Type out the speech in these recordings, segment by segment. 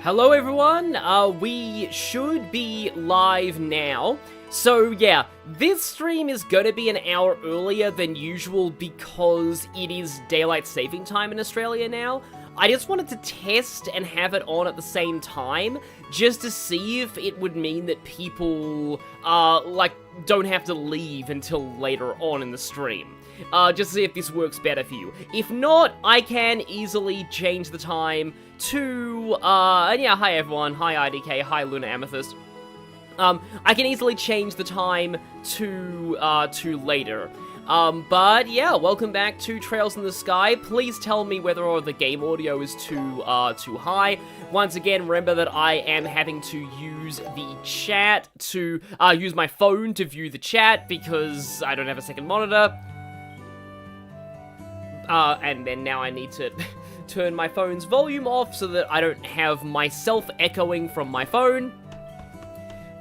Hello everyone, we should be live now. So yeah, this stream is going to be an hour earlier than usual because it is daylight saving time in Australia now. I just wanted to test and have it on at the same time, just to see if it would mean that people, don't have to leave until later on in the stream. Just to see if this works better for you. If not, I can easily change the time to, and yeah, hi everyone, hi IDK, hi Luna Amethyst. I can easily change the time to later. But yeah, welcome back to Trails in the Sky. Please tell me whether or the game audio is too high. Once again, remember that I am having to use the chat to, use my phone to view the chat because I don't have a second monitor. And then now I need to turn my phone's volume off so that I don't have myself echoing from my phone.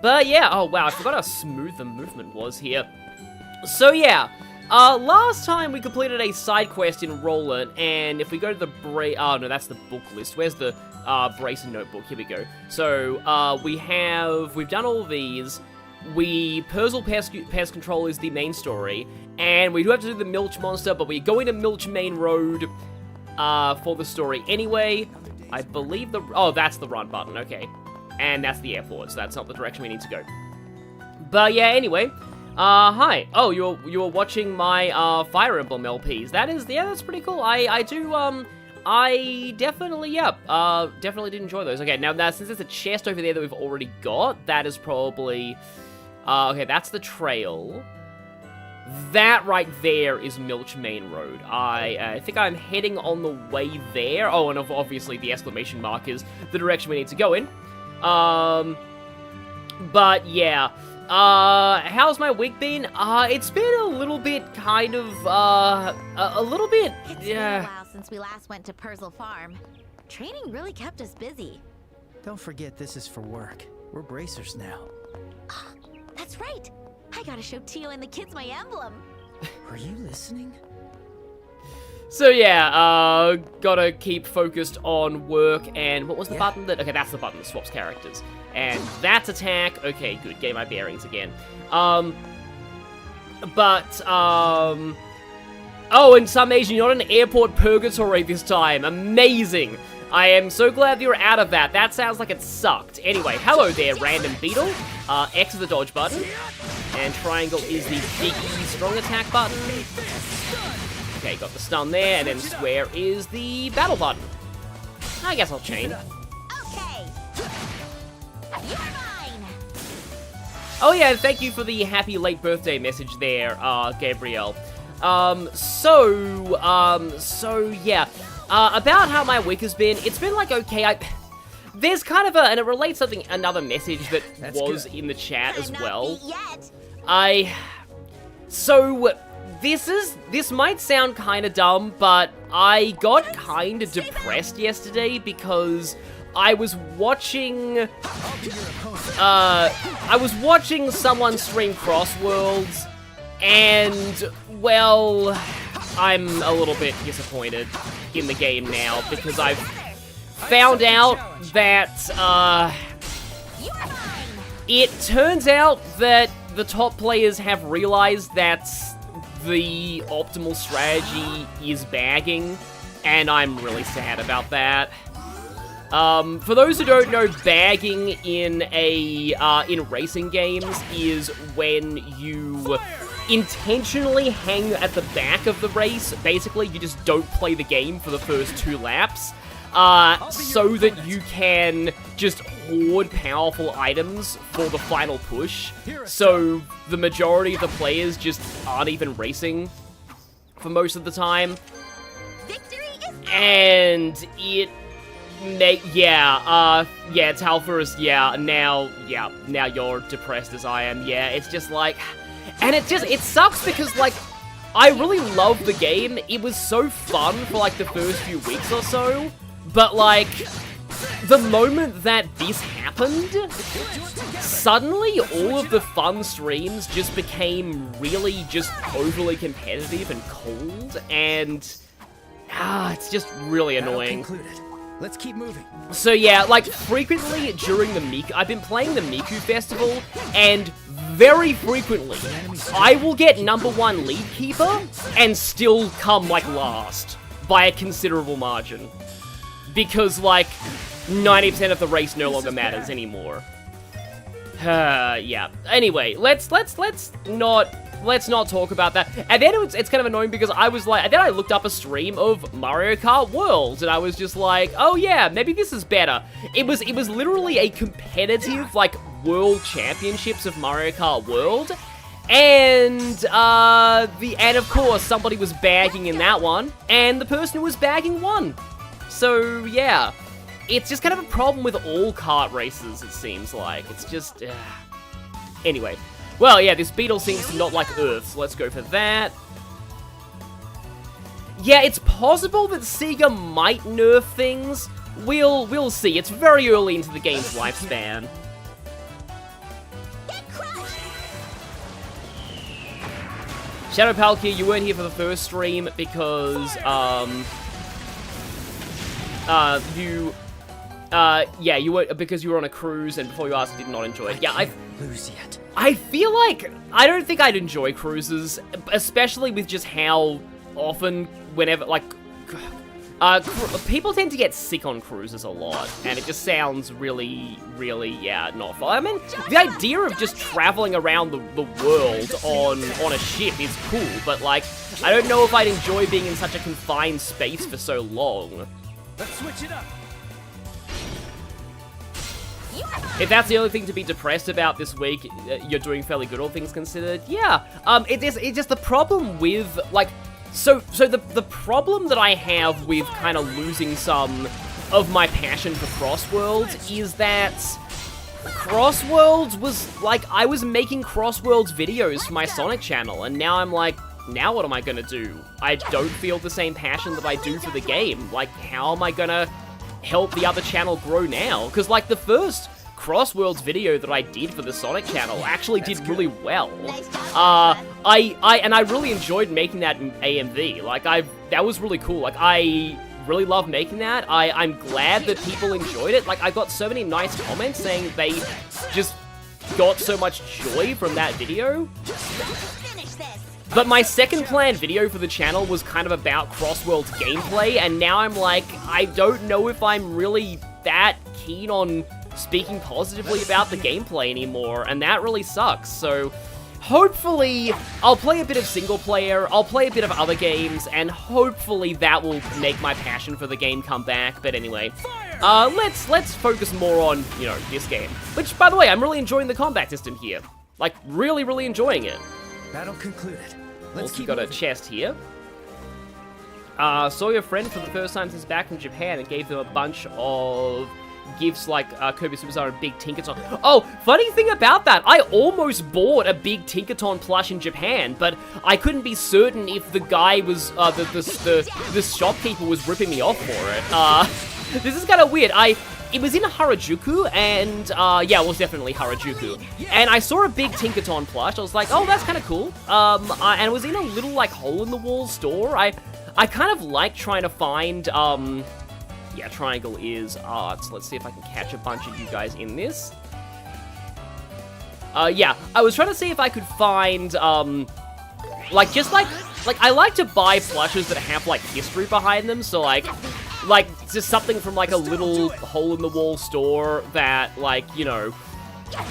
But yeah, oh wow, I forgot how smooth the movement was here. So yeah, last time we completed a side quest in Rolent, and if we go to the oh no, that's the book list. Where's the brace and notebook? Here we go. So we've done all of these. Persil Pest Control is the main story, and we do have to do the Milch Monster, but we're going to Milch Main Road for the story anyway. I believe oh, that's the run button, okay. And that's the airport, so that's not the direction we need to go. But yeah, anyway, hi. Oh, you're watching my Fire Emblem LPs. That's pretty cool. I definitely, definitely did enjoy those. Okay, now since there's a chest over there that we've already got, that is probably, okay, that's the trail. That right there is Milch Main Road. I think I'm heading on the way there. Oh, and obviously the exclamation mark is the direction we need to go in. But yeah, how's my week been? It's been a little bit kind of, a little bit, It's been a while since we last went to Persil Farm. Training really kept us busy. Don't forget this is for work. We're bracers now. That's right. I gotta show Tio and the kids my emblem. Were you listening? So yeah, gotta keep focused on work, and what was the button that, okay, that's the button that swaps characters. And that's attack, okay, good, getting my bearings again. Oh, and some Asian, you're not in airport purgatory this time, amazing. I am so glad you're out of that, that sounds like it sucked. Anyway, hello there, random beetle. X is the dodge button, and triangle is the big E strong attack button. Okay, got the stun there, and then square is the battle button. I guess I'll chain. Okay. You're mine. Oh yeah, thank you for the happy late birthday message there, Gabrielle. So yeah. About how my week has been, it's been like okay, there's kind of and it relates to another message that was in the chat as well. This might sound kind of dumb, but I got kind of depressed yesterday because I was watching someone stream Crossworlds, and well, I'm a little bit disappointed in the game now because I've found out that it turns out that the top players have realized that the optimal strategy is bagging, and I'm really sad about that. For those who don't know, bagging in racing games is when you intentionally hang at the back of the race. Basically, you just don't play the game for the first 2 laps, so that you can just hoard powerful items for the final push. So the majority of the players just aren't even racing for most of the time. And it Talfurus, now you're depressed as I am. Yeah, it's just like, and it sucks because like I really love the game. It was so fun for like the first few weeks or so, but like the moment that this happened, suddenly all of the fun streams just became really just overly competitive and cold, and it's just really annoying. Let's keep moving. So yeah, like, frequently during the I've been playing the Miku Festival, and very frequently, I will get #1 lead keeper, and still come, like, last, by a considerable margin. Because, like, 90% of the race no longer matters anymore. Yeah. Anyway, let's not talk about that. And then it's kind of annoying because I was like, and then I looked up a stream of Mario Kart World, and I was just like, oh yeah, maybe this is better. It was literally a competitive, like, World Championships of Mario Kart World, and of course somebody was bagging in that one, and the person who was bagging won. So yeah. It's just kind of a problem with all kart races, it seems like. It's just... Anyway. Well, yeah, this beetle seems to not like Earth, so let's go for that. Yeah, it's possible that Sega might nerf things. We'll see. It's very early into the game's lifespan. Shadow Palkia, you weren't here for the first stream because, yeah, you were, because you were on a cruise, and before you asked, did not enjoy it. Yeah, I feel like, I don't think I'd enjoy cruises, especially with just how often, whenever, like, people tend to get sick on cruises a lot, and it just sounds really, really, yeah, not fun. I mean, the idea of just traveling around the world on a ship is cool, but, like, I don't know if I'd enjoy being in such a confined space for so long. Let's switch it up. If that's the only thing to be depressed about this week, you're doing fairly good, all things considered. Yeah, it's just the problem with, like, so the problem that I have with kind of losing some of my passion for Crossworlds is that Crossworlds was, like, I was making Crossworlds videos for my Sonic channel, and now I'm like, now what am I gonna do? I don't feel the same passion that I do for the game. Like, how am I gonna help the other channel grow now? Because, like, the first Crossworlds video that I did for the Sonic channel actually did really well. And I really enjoyed making that AMV. Like, that was really cool. Like, I really love making that. I'm glad that people enjoyed it. Like, I got so many nice comments saying they just got so much joy from that video. But my second planned video for the channel was kind of about Crossworld's gameplay, and now I'm like, I don't know if I'm really that keen on speaking positively about the gameplay anymore, and that really sucks. So hopefully I'll play a bit of single player, I'll play a bit of other games, and hopefully that will make my passion for the game come back. But anyway, let's focus more on, you know, this game. Which, by the way, I'm really enjoying the combat system here. Like, really, really enjoying it. Battle concluded. Also got a chest here. Saw your friend for the first time since back in Japan and gave them a bunch of gifts like Kirby Superstar and Big Tinkaton. Oh, funny thing about that, I almost bought a Big Tinkaton plush in Japan, but I couldn't be certain if the guy was, the shopkeeper was ripping me off for it. This is kind of weird. It was in Harajuku, and, yeah, it was definitely Harajuku. And I saw a Big Tinkaton plush. I was like, oh, that's kind of cool. And it was in a little, like, hole-in-the-wall store. I kind of like trying to find, yeah, triangle is art. So let's see if I can catch a bunch of you guys in this. Yeah, I was trying to see if I could find, like, just, like, I like to buy plushes that have, like, history behind them, so, like, just something from, like, a little hole-in-the-wall store that, like, you know,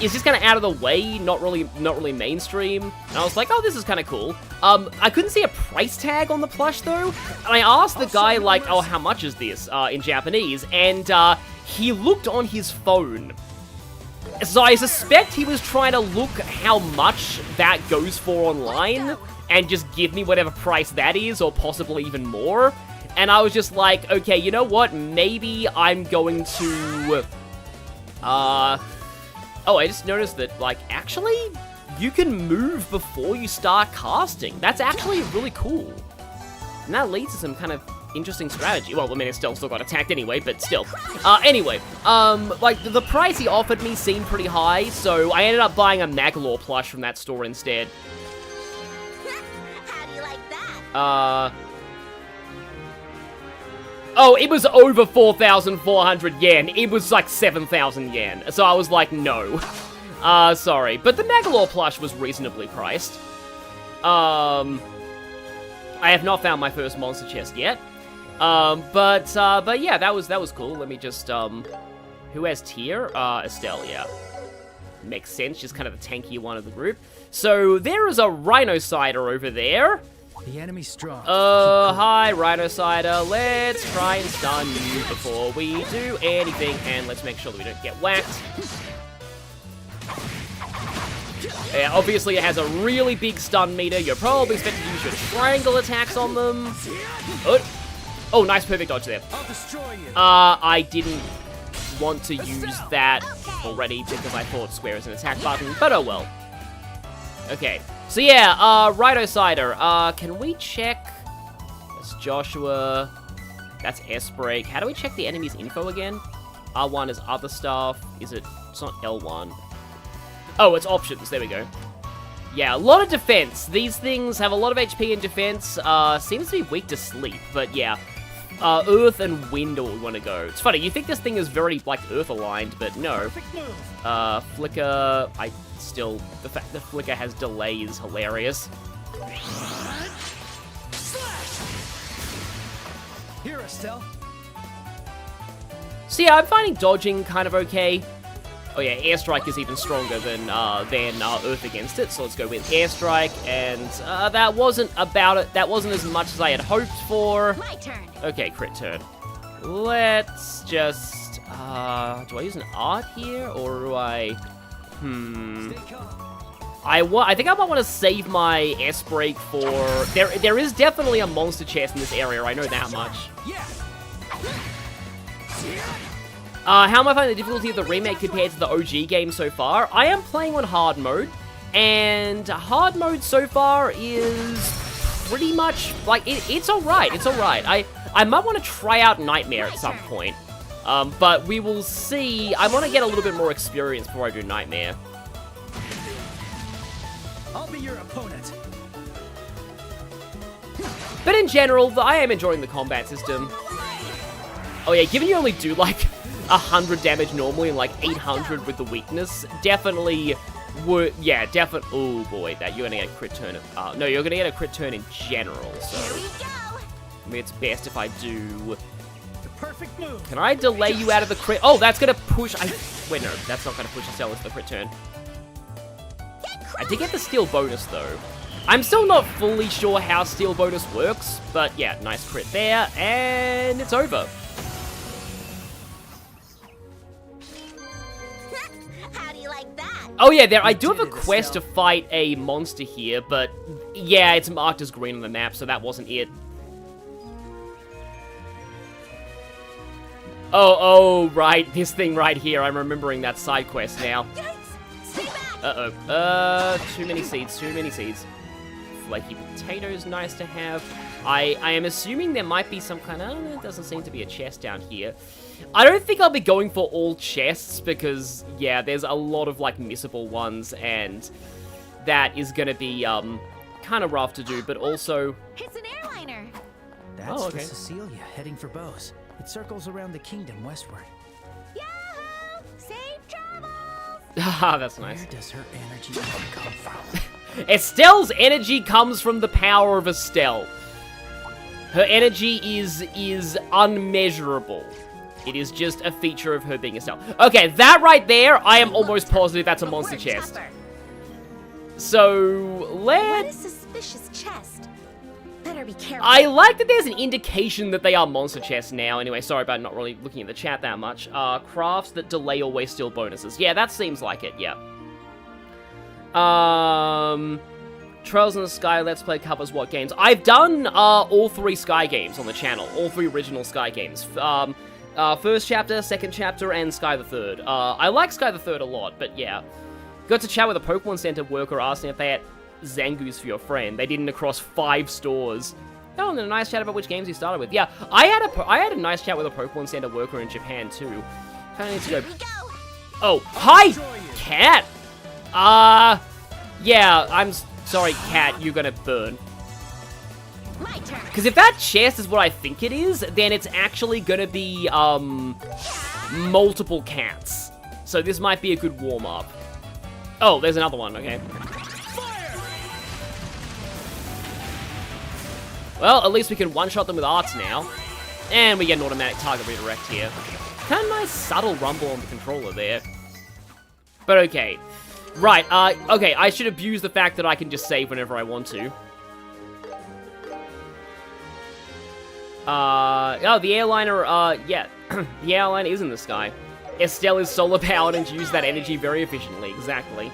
is just kind of out of the way, not really mainstream. And I was like, oh, this is kind of cool. I couldn't see a price tag on the plush, though, and I asked the guy, like, oh, how much is this, in Japanese, and, he looked on his phone. So I suspect he was trying to look how much that goes for online, and just give me whatever price that is, or possibly even more. And I was just like, okay, you know what? Maybe I'm going to, oh, I just noticed that, like, actually, you can move before you start casting. That's actually really cool. And that leads to some kind of interesting strategy. Well, I mean, it still got attacked anyway, but still. Anyway, like, the price he offered me seemed pretty high, so I ended up buying a Magalore plush from that store instead. How do you like that? Oh, it was over 4,400 yen. It was like 7,000 yen. So I was like, no. Sorry. But the Nagalore plush was reasonably priced. I have not found my first monster chest yet. But yeah, that was cool. Let me just, who has tier? Estelle, yeah. Makes sense, she's kind of the tankier one of the group. So, there is a Rhinocider over there. The enemy's strong. Hi, Rhinocider. Let's try and stun you before we do anything, and let's make sure that we don't get whacked. Yeah, obviously it has a really big stun meter. You're probably expected to use your triangle attacks on them. Oh, nice perfect dodge there. I'll destroy you. I didn't want to use that already because I thought square is an attack button, but oh well. Okay, so yeah, Rhinocider, can we check? That's Joshua, that's S-Break. How do we check the enemy's info again? R1 is other stuff, it's not L1. Oh, it's options, there we go. Yeah, a lot of defense. These things have a lot of HP and defense, seems to be weak to sleep, but yeah. Earth and wind are what we want to go. It's funny, you think this thing is very, like, Earth aligned, but no. Flicker, the fact that Flicker has delay is hilarious. Here, Estelle. So yeah, I'm finding dodging kind of okay. Oh yeah, Airstrike is even stronger than Earth against it, so let's go with Airstrike, and that wasn't about it. That wasn't as much as I had hoped for. My turn. Okay, crit turn. Let's just, do I use an art here, or do I, I think I might want to save my S-Break for, there is definitely a monster chest in this area, I know that much. How am I finding the difficulty of the remake compared to the OG game so far? I am playing on hard mode, and hard mode so far is pretty much, like, it's alright, it's alright. I might want to try out Nightmare at some point, but we will see. I want to get a little bit more experience before I do Nightmare. I'll be your opponent. But in general, I am enjoying the combat system. Oh yeah, given you only do, like, 100 damage normally and, like, 800 with the weakness, definitely would, yeah, definitely, oh boy, that you're gonna get a crit turn, no, you're gonna get a crit turn in general, so. Here we go. Maybe it's best if I do. The perfect move. Can I delay you out of the crit? Oh, that's gonna push. Wait, no, that's not gonna push Estelle into the crit turn. I did get the steal bonus though. I'm still not fully sure how steal bonus works, but yeah, nice crit there, and it's over. How do you like that? Oh yeah, I do have a quest to fight a monster here, but yeah, it's marked as green on the map, so that wasn't it. Oh, right, this thing right here. I'm remembering that side quest now. Uh-oh. Too many seeds, too many seeds. Flaky potatoes, nice to have. I am assuming there might be some kind of, there doesn't seem to be a chest down here. I don't think I'll be going for all chests because, yeah, there's a lot of, like, missable ones, and that is gonna be, kind of rough to do, but also... It's an airliner. That's the Cecilia heading for Bose. It circles around the kingdom westward. Yahoo! Safe travels! Haha, that's nice. Where does her energy come from? Estelle's energy comes from the power of Estelle. Her energy is unmeasurable. It is just a feature of her being Estelle. Okay, that right there, I am almost positive that's a monster chest. So, What a suspicious chest. Better be careful. I like that there's an indication that they are monster chests now. Anyway, sorry about not really looking at the chat that much. Crafts that delay or waste steal bonuses. Yeah, that seems like it, yeah. Trails in the Sky Let's Play covers what games? I've done all 3 Sky games on the channel. All 3 original Sky games. First chapter, second chapter, and Sky the Third. I like Sky the Third a lot, but yeah. Got to chat with a Pokemon Center worker asking if they had Zangoose for your friend. They didn't across 5 stores. Oh, and a nice chat about which games you started with. Yeah, I had a nice chat with a Pokemon Center worker in Japan too. Kind of need to go. Oh, hi, Cat. Yeah, I'm sorry, Cat. You're gonna burn. My turn. Because if that chest is what I think it is, then it's actually gonna be, multiple cats. So this might be a good warm-up. Oh, there's another one, okay. Well, at least we can one-shot them with arts now. And we get an automatic target redirect here. Kind of nice subtle rumble on the controller there. But okay. Right, okay, I should abuse the fact that I can just save whenever I want to. Oh, the airliner, yeah. The airliner is in the sky. Estelle is solar powered and use that energy very efficiently, exactly.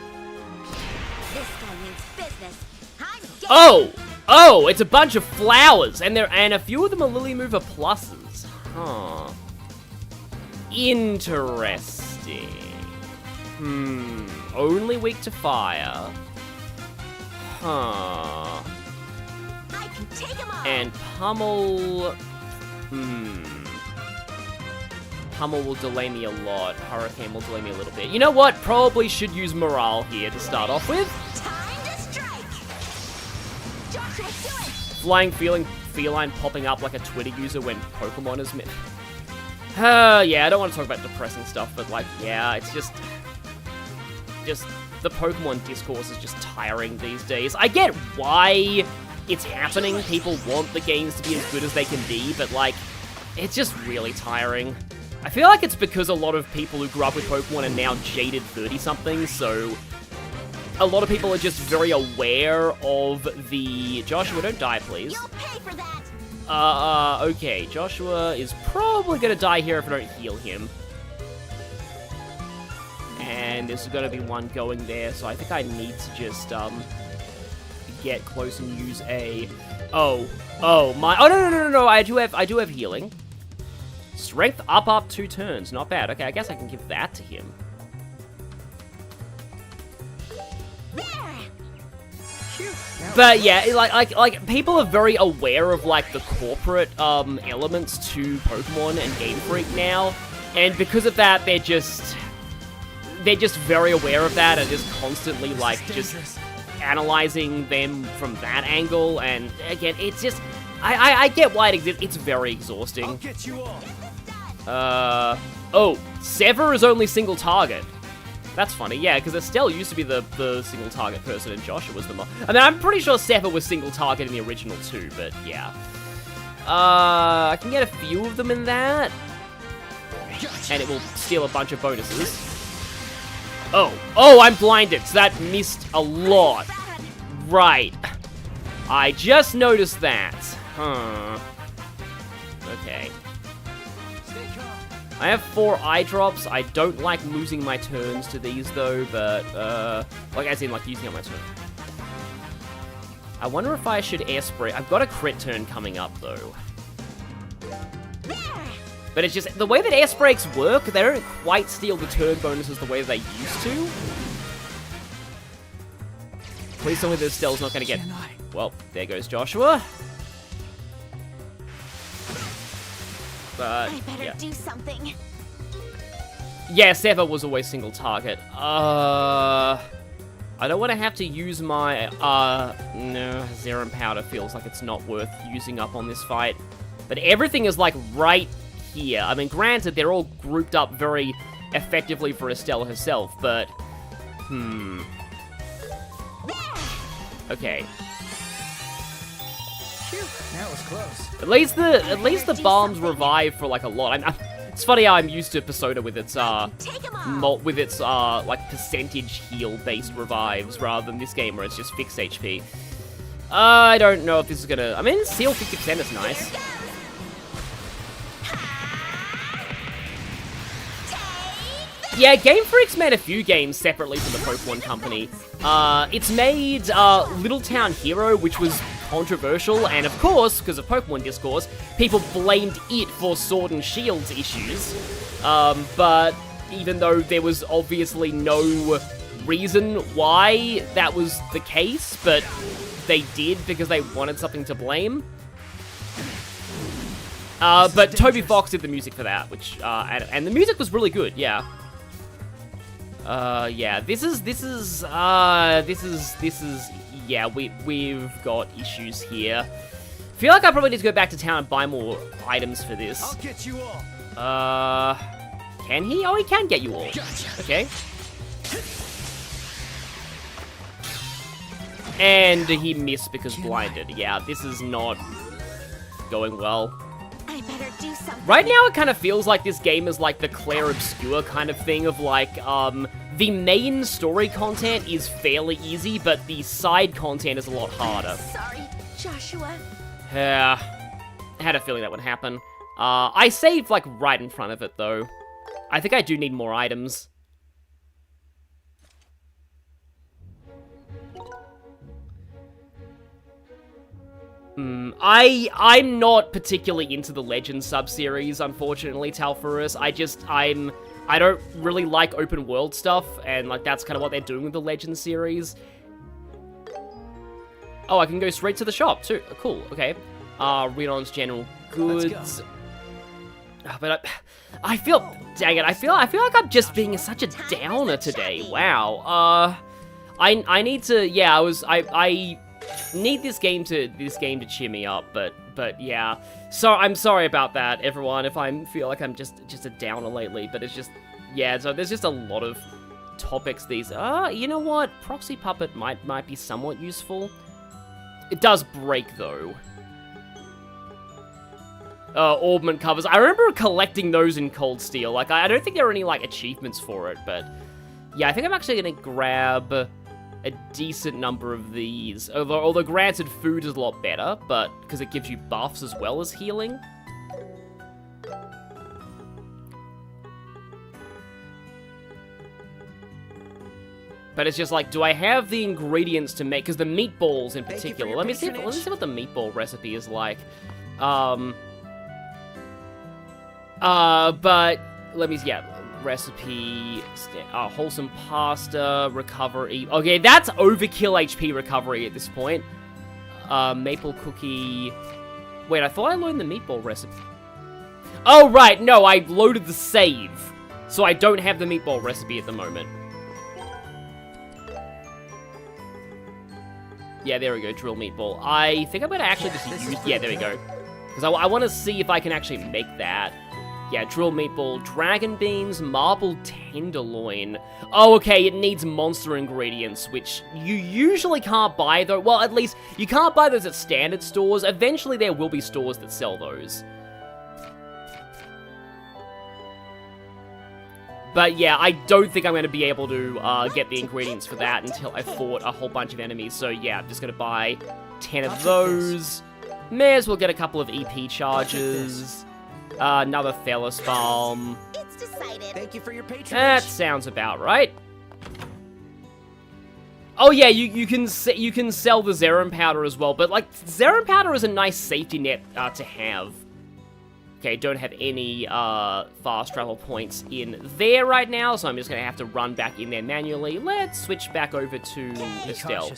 This guy means business. I'm game. Oh! Oh, it's a bunch of flowers, and a few of them are Lily Mover pluses. Huh. Interesting. Only weak to fire. Huh. I can take him on. And Pummel... Pummel will delay me a lot. Hurricane will delay me a little bit. You know what? Probably should use Morale here to start off with. Time to strike. Joshua, do it. Flying feline popping up like a Twitter user when Pokemon is met. Yeah, I don't want to talk about depressing stuff, but like, yeah, it's just the Pokemon discourse is just tiring these days. I get why it's happening. People want the games to be as good as they can be, but like, it's just really tiring. I feel like it's because a lot of people who grew up with Pokemon are now jaded 30-somethings, so a lot of people are just very aware of the... Joshua, don't die, please. You'll pay for that. Okay, Joshua is probably gonna die here if I don't heal him. And there's gonna be one going there, so I think I need to just, get close and use a... Oh, no, I do have healing. Strength up 2 turns, not bad. Okay, I guess I can give that to him. But yeah, like people are very aware of like the corporate elements to Pokemon and Game Freak now, and because of that, they're just very aware of that and just constantly like just analyzing them from that angle. And again, it's just I get why it exists. It's very exhausting. I'll get you all. Oh, Sever is only single target. That's funny, yeah, because Estelle used to be the single target person and Joshua was the I mean, I'm pretty sure Sever was single target in the original too, but yeah. I can get a few of them in that. And it will steal a bunch of bonuses. Oh, I'm blinded, so that missed a lot. Right. I just noticed that. Huh. Okay. I have 4 eye drops. I don't like losing my turns to these though, but, like as in like using up my turn. I wonder if I should air spray. I've got a crit turn coming up though. But it's just, the way that air sprakes work, they don't quite steal the turn bonuses the way they used to. Please tell me that Estelle's not gonna get... Well, there goes Joshua. I better do something. Yeah, Sever was always single target. I don't want to have to use my, no, Zerum Powder feels like it's not worth using up on this fight. But everything is, like, right here. I mean, granted, they're all grouped up very effectively for Estelle herself, but... Okay. That was close. At least the bombs revive for like a lot. It's funny how I'm used to Persona with its like percentage heal based revives rather than this game where it's just fixed HP. I don't know if this is gonna. I mean, Seal 50% is nice. Yeah, Game Freak's made a few games separately from the Pokemon Company. It's made Little Town Hero, which was controversial, and of course, because of Pokemon discourse, people blamed it for Sword and Shield's issues. But even though there was obviously no reason why that was the case, but they did because they wanted something to blame. But Toby Fox did the music for that, which, and the music was really good, yeah. Yeah, yeah, we've got issues here. Feel like I probably need to go back to town and buy more items for this. I'll get you all. Can he? Oh, he can get you all. Okay. And he missed because blinded. Yeah, this is not going well. I better do something. Right now, it kind of feels like this game is like the Claire Obscure kind of thing of like, the main story content is fairly easy, but the side content is a lot harder. Sorry, Joshua. Yeah, I had a feeling that would happen. I saved, like, right in front of it, though. I think I do need more items. I'm not particularly into the Legend sub-series, unfortunately, Talfurus. I don't really like open world stuff, and, like, that's kind of what they're doing with the Legend series. Oh, I can go straight to the shop, too. Cool, okay. Renon's general goods. But I feel, dang it, I feel like I'm just being such a downer today. Wow. I need to, yeah, I need this game to cheer me up, but yeah. So I'm sorry about that, everyone, if I feel like I'm just a downer lately, but it's just, yeah, so there's just a lot of topics these, you know what? Proxy Puppet might be somewhat useful. It does break, though. Orbment covers. I remember collecting those in Cold Steel. Like, I don't think there are any, like, achievements for it, but... Yeah, I think I'm actually gonna grab a decent number of these. Although granted, food is a lot better, but... Because it gives you buffs as well as healing. But it's just like, do I have the ingredients to make... Because the meatballs in particular... Let me see what the meatball recipe is like. But... Let me... Yeah, recipe... wholesome pasta, recovery... Okay, that's overkill HP recovery at this point. Maple cookie... Wait, I thought I learned the meatball recipe. Oh, right, no, I loaded the save. So I don't have the meatball recipe at the moment. Yeah, there we go, drill meatball. I think I'm gonna actually just use... Yeah, there we go. Because I want to see if I can actually make that. Yeah, drill meatball, dragon beans, marble tenderloin. Oh, okay, it needs monster ingredients, which you usually can't buy, though. Well, at least, you can't buy those at standard stores. Eventually, there will be stores that sell those. But yeah, I don't think I'm going to be able to get the ingredients for that until I fought a whole bunch of enemies. So yeah, I'm just going to buy 10 of those. May as well get a couple of EP charges. Another Thelos Balm. It's decided. Thank you for your patronage. That sounds about right. Oh yeah, you can sell the Zerum powder as well, but like Zerum powder is a nice safety net to have. Okay, don't have any fast travel points in there right now, so I'm just gonna have to run back in there manually. Let's switch back over to Estelle.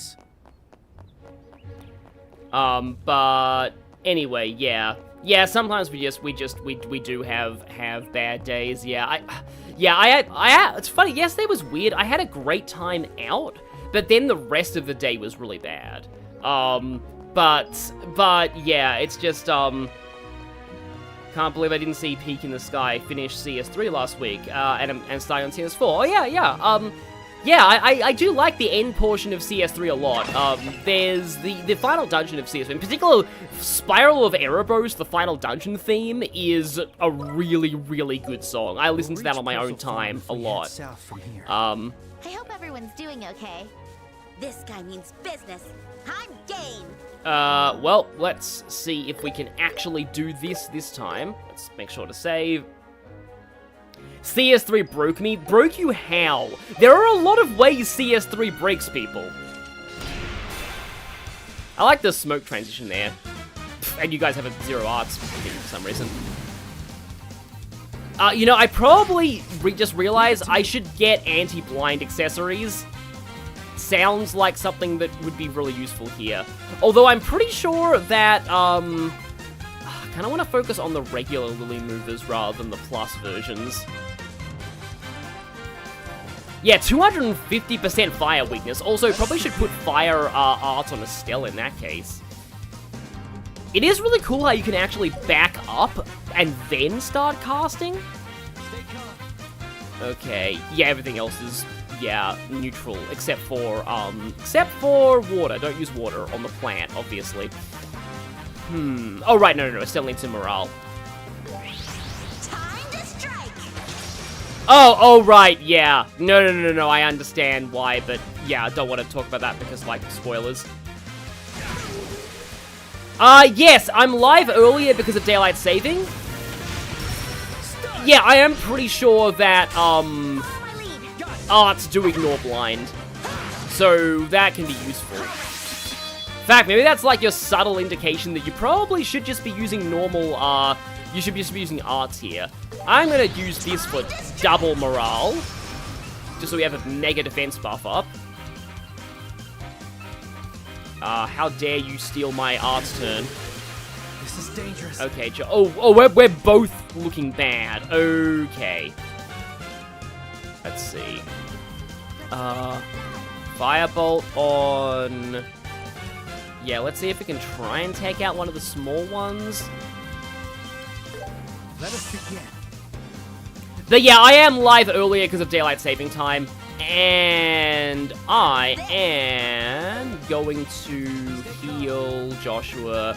But anyway, yeah. Yeah, sometimes we do have bad days. Yeah, it's funny. Yesterday was weird. I had a great time out, but then the rest of the day was really bad. But yeah, it's just can't believe I didn't see Peak in the Sky finish CS3 last week, and starting on CS4. Oh yeah. Yeah, I do like the end portion of CS3 a lot. There's the final dungeon of CS3, in particular, Spiral of Erebos, the final dungeon theme, is a really, really good song. I listen to that on my own time a lot. I hope everyone's doing okay. This guy means business. I'm game. Well, let's see if we can actually do this time. Let's make sure to save. CS3 broke me? Broke you how? There are a lot of ways CS3 breaks people. I like the smoke transition there. And you guys have a 0 arts thing for some reason. You know, I probably just realized I should get anti-blind accessories. Sounds like something that would be really useful here. Although I'm pretty sure that, I kind of want to focus on the regular Lily movers rather than the plus versions. Yeah, 250% fire weakness. Also, probably should put fire art on Estelle in that case. It is really cool how you can actually back up and then start casting. Okay, yeah, everything else is, yeah, neutral, except for water. Don't use water on the plant, obviously. Oh, right, no, it still needs some morale. Time to strike. Oh, right, yeah. No, I understand why, but yeah, I don't want to talk about that because, like, spoilers. Yes, I'm live earlier because of daylight saving. Yeah, I am pretty sure that, arts do ignore blind. So, that can be useful. In fact, maybe that's like your subtle indication that you probably should just be using normal, you should just be using arts here. I'm gonna use this for double morale, just so we have a mega defense buff up. How dare you steal my arts turn. This is dangerous. Okay, we're both looking bad. Okay. Let's see. Firebolt on... Yeah, let's see if we can try and take out one of the small ones. Let us begin. But yeah, I am live earlier because of daylight saving time. And I am going to heal Joshua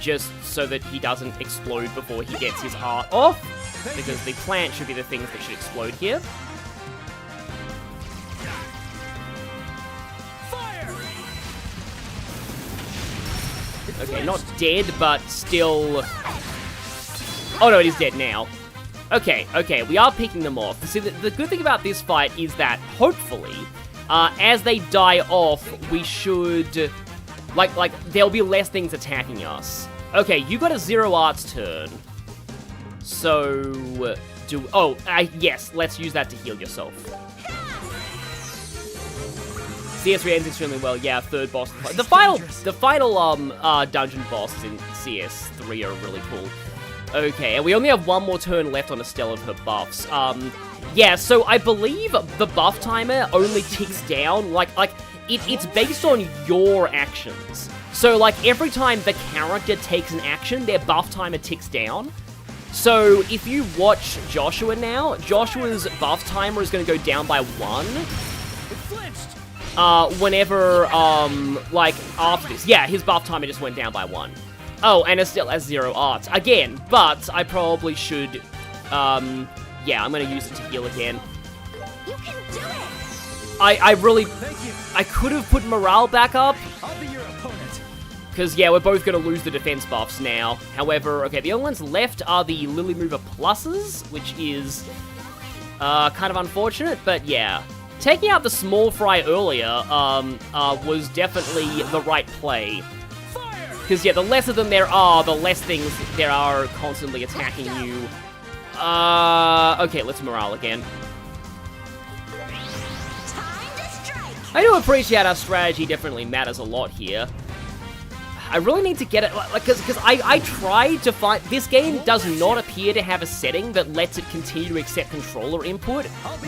just so that he doesn't explode before he gets his heart off. Because the plant should be the things that should explode here. Okay, not dead, but still... Oh no, it is dead now. Okay, we are picking them off. See, the good thing about this fight is that, hopefully, as they die off, we should... Like, there'll be less things attacking us. Okay, you got a 0 arts turn. So, yes, let's use that to heal yourself. CS3 ends extremely well, yeah, third boss. The final dungeon bosses in CS3 are really cool. Okay, and we only have one more turn left on Estelle of her buffs. Yeah, so I believe the buff timer only ticks down, it's based on your actions. So, like, every time the character takes an action, their buff timer ticks down. So, if you watch Joshua now, Joshua's buff timer is going to go down by 1. Whenever, after this. Yeah, his buff timer just went down by 1. Oh, and it still has 0 arts. Again, but I probably should, yeah, I'm gonna use it to heal again. You can do it! I could have put morale back up. I'll be your opponent. Because, yeah, we're both gonna lose the defense buffs now. However, okay, the only ones left are the Lily Mover pluses, which is, kind of unfortunate, but yeah. Taking out the small fry earlier, was definitely the right play. Because, yeah, the lesser than there are, the less things there are constantly attacking you. Okay, let's morale again. I do appreciate our strategy definitely matters a lot here. I really need to get it, because I tried to find... This game does not appear to have a setting that lets it continue to accept controller input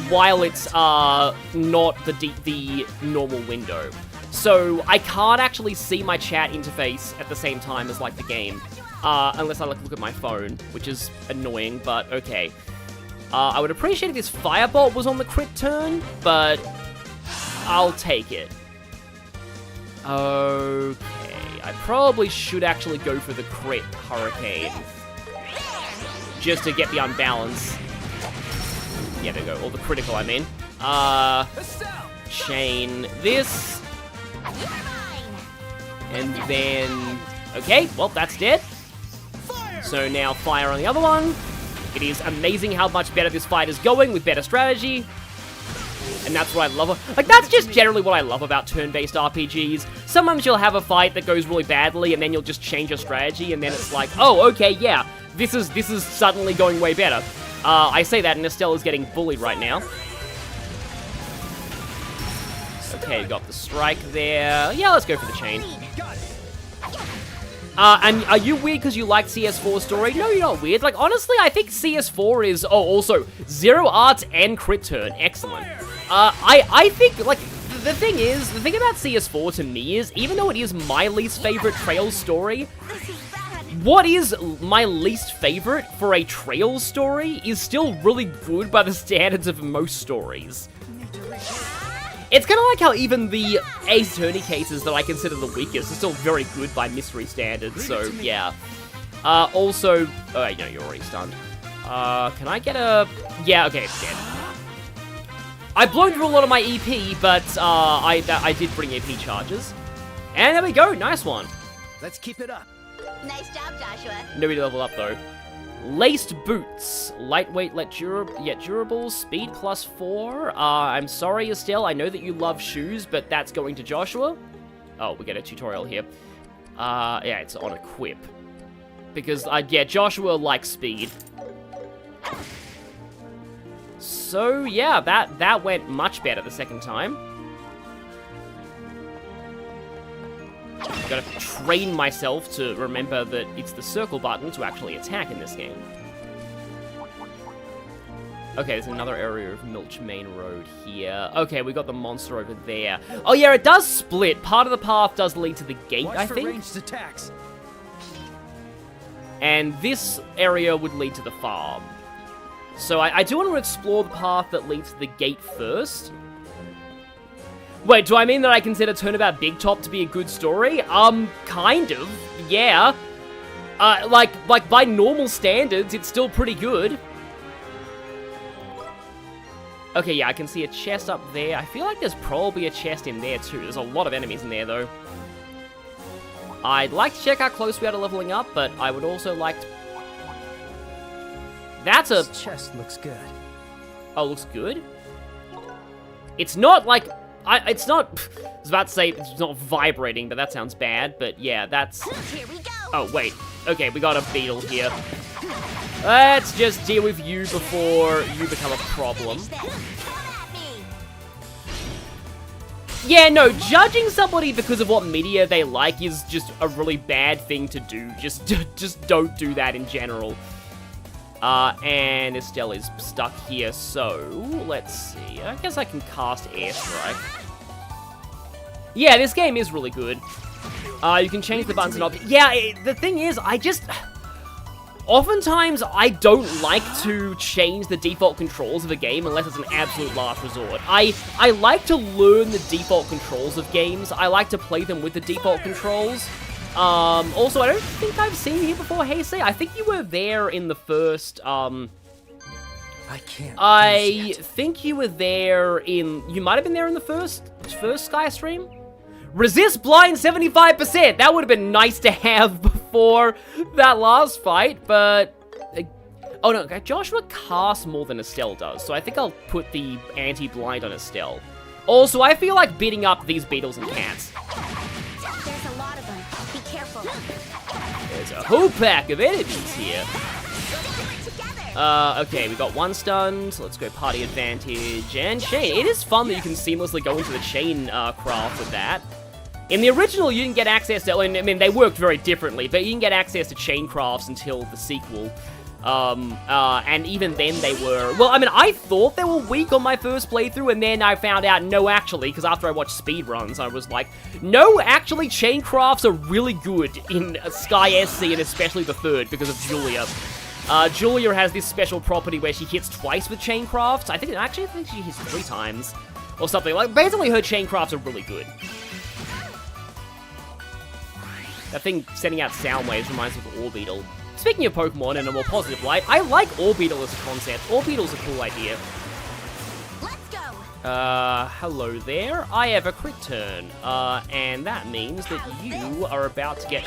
while it's, not the normal window. So, I can't actually see my chat interface at the same time as, like, the game. Unless I, look at my phone, which is annoying, but okay. I would appreciate if this Firebolt was on the crit turn, but I'll take it. Okay, I probably should actually go for the crit Hurricane. Just to get the unbalance. Yeah, there you go, or the critical, I mean. Chain this. And then... Okay, well, that's dead. So now fire on the other one. It is amazing how much better this fight is going with better strategy. And that's what I love. Like, that's just generally what I love about turn-based RPGs. Sometimes you'll have a fight that goes really badly, and then you'll just change your strategy, and then it's like, oh, okay, yeah, this is suddenly going way better. I say that, and Estelle is getting bullied right now. Okay, got the strike there. Yeah, let's go for the chain. And are you weird because you like CS4 story? No, you're not weird. Like, honestly, I think CS4 is... Oh, also, 0 arts and crit turn. Excellent. I think, like, the thing about CS4 to me is, even though it is my least favorite Trails story, what is my least favorite for a Trails story is still really good by the standards of most stories. It's kind of like how even the Ace Attorney cases that I consider the weakest are still very good by mystery standards, so yeah. Also, oh, no, you're already stunned. Can I get a... Yeah, okay, it's dead. I've blown through a lot of my EP, but I did bring EP charges. And there we go, nice one. Let's keep it up. Nice job, Joshua. Nobody level up though. Laced boots, lightweight yet durable, speed +4. I'm sorry, Estelle, I know that you love shoes, but that's going to Joshua. Oh, we get a tutorial here. Yeah, it's on equip. Because, yeah, Joshua likes speed. So, yeah, that went much better the second time. Gotta train myself to remember that it's the circle button to actually attack in this game. Okay, there's another area of Milch Main Road here. Okay, we got the monster over there. Oh yeah, it does split. Part of the path does lead to the gate, I think. Ranged attacks. And this area would lead to the farm. So I do want to explore the path that leads to the gate first. Wait, do I mean that I consider Turnabout Big Top to be a good story? Kind of, yeah. Like by normal standards, it's still pretty good. Okay, yeah, I can see a chest up there. I feel like there's probably a chest in there too. There's a lot of enemies in there though. I'd like to check how close we are to leveling up, but I would also like to... That's a... This chest looks good. Oh, looks good? It's not like... it's not... I was about to say it's not vibrating, but that sounds bad. But yeah, that's... Here we go. Oh, wait. Okay, we got a beetle here. Let's just deal with you before you become a problem. Yeah, no, judging somebody because of what media they like is just a really bad thing to do. Just don't do that in general. And Estelle is stuck here, so let's see. I guess I can cast Airstrike. Yeah, this game is really good. You can change the buttons and objects. Yeah, the thing is, oftentimes, I don't like to change the default controls of a game unless it's an absolute last resort. I like to learn the default controls of games. I like to play them with the default controls. Also, I don't think I've seen you before, Heisei. I think you were there in the first, I think you were there in... You might have been there in the first Sky stream? Resist blind 75%! That would have been nice to have before that last fight, but... oh no, Joshua casts more than Estelle does, so I think I'll put the anti-blind on Estelle. Also, I feel like beating up these beetles and cats. There's a lot of them. Be careful. There's a whole pack of enemies here. Okay, we got one stunned. Let's go party advantage and chain. It is fun that you can seamlessly go into the chain craft with that. In the original, you didn't get access to, I mean, they worked very differently, but you didn't get access to chain crafts until the sequel. And even then they were, well, I mean, I thought they were weak on my first playthrough, and then I found out, no, actually, because after I watched speedruns, I was like, no, actually, chain crafts are really good in Sky SC, and especially the third, because of Julia. Julia has this special property where she hits twice with chain crafts. I think she hits 3 times, or something. Like, basically, her chain crafts are really good. That thing sending out sound waves reminds me of Orbeetle. Speaking of Pokemon in a more positive light, I like Orbeetle as a concept. Orbeetle's a cool idea. Let's go. Hello there. I have a crit turn. And that means that you are about to get...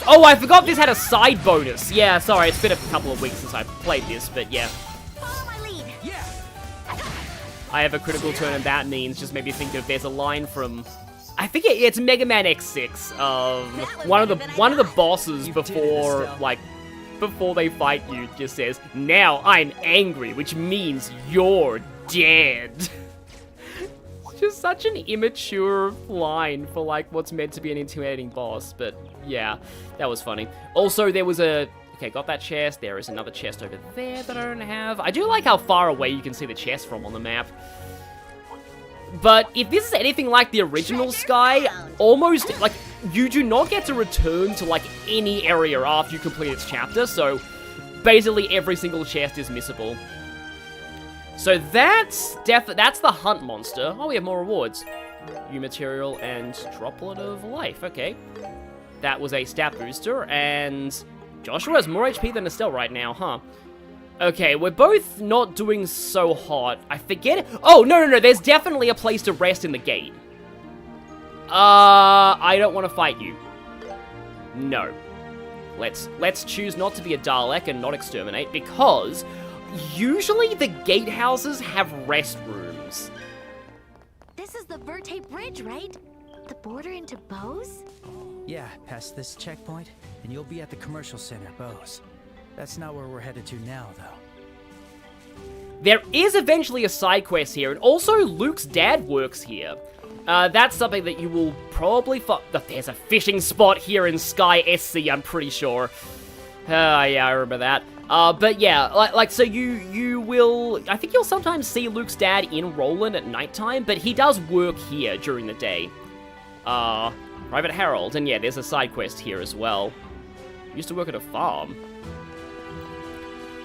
Oh, I forgot this had a side bonus. Yeah, sorry, it's been a couple of weeks since I played this, but yeah. Follow my lead. Yeah. I have a critical turn, and that means just maybe think of there's a line from... I think it's Mega Man X6. One of the bosses before, like, before they fight you just says, "Now I'm angry," which means you're dead. It's just such an immature line for, like, what's meant to be an intimidating boss, but yeah, that was funny. Also, there was a... Okay, got that chest. There is another chest over there that I don't have. I do like how far away you can see the chest from on the map. But if this is anything like the original Sky, almost, like, you do not get to return to, like, any area after you complete its chapter, so basically every single chest is missable. So that's the hunt monster. Oh, we have more rewards. U material and droplet of life. Okay. That was a stat booster, and Joshua has more HP than Estelle right now, huh? Okay, we're both not doing so hot. I forget. Oh, no. There's definitely a place to rest in the gate. I don't want to fight you. No. Let's choose not to be a Dalek and not exterminate, because usually the gatehouses have rest rooms. This is the Verte Bridge, right? The border into Bose? Yeah, past this checkpoint, and you'll be at the commercial center, Bose. That's not where we're headed to now, though. There is eventually a side quest here, and also Luke's dad works here. That's something that you will probably there's a fishing spot here in Sky SC, I'm pretty sure. Yeah, I remember that. But yeah, so you will, I think you'll sometimes see Luke's dad in Rolent at nighttime, but he does work here during the day. Private Harold, and yeah, there's a side quest here as well. Used to work at a farm.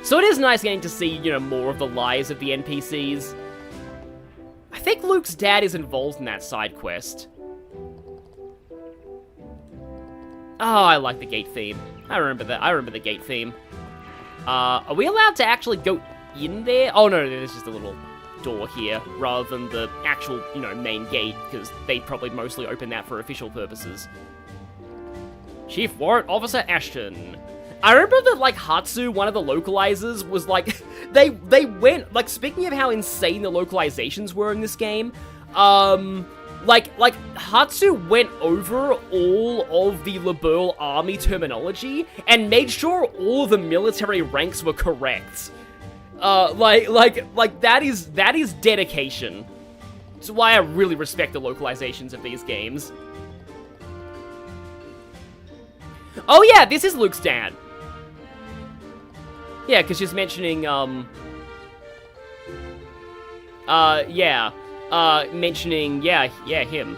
So it is nice getting to see, you know, more of the lives of the NPCs. I think Luke's dad is involved in that side quest. Oh, I like the gate theme. I remember the gate theme. Are we allowed to actually go in there? Oh, no, there's just a little door here, rather than the actual, you know, main gate, because they probably mostly open that for official purposes. Chief Warrant Officer Ashton. I remember that, like, Hatsu, one of the localizers, was like, they went, like, speaking of how insane the localizations were in this game, like, Hatsu went over all of the Liberl army terminology and made sure all of the military ranks were correct. Like, that is dedication. That's why I really respect the localizations of these games. Oh yeah, this is Luke's dad. Yeah, because she's mentioning, mentioning, him.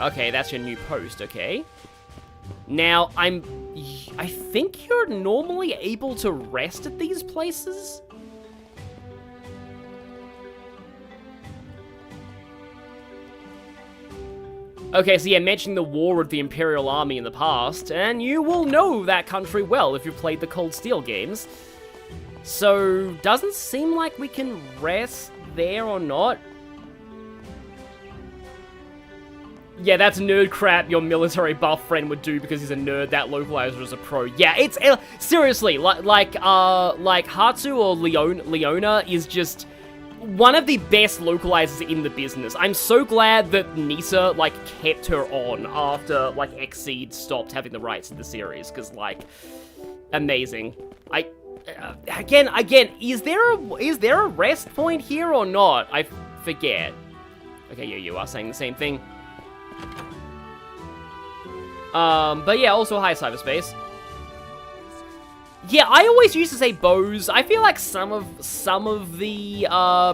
Okay, that's your new post, okay. Now, I think you're normally able to rest at these places? Okay, so yeah, mentioning the war of the Imperial Army in the past, and you will know that country well if you've played the Cold Steel games. So, doesn't seem like we can rest there or not. Yeah, that's nerd crap your military buff friend would do because he's a nerd. That localizer is a pro. Yeah, it's seriously, like Hatsu or Leona is just one of the best localizers in the business. I'm so glad that Nisa, like, kept her on after, like, Xseed stopped having the rights to the series, because, like, amazing. Again, is there a rest point here or not? I forget. Okay, yeah, you are saying the same thing. But yeah, also hi, cyberspace. Yeah, I always used to say Bose. I feel like some of the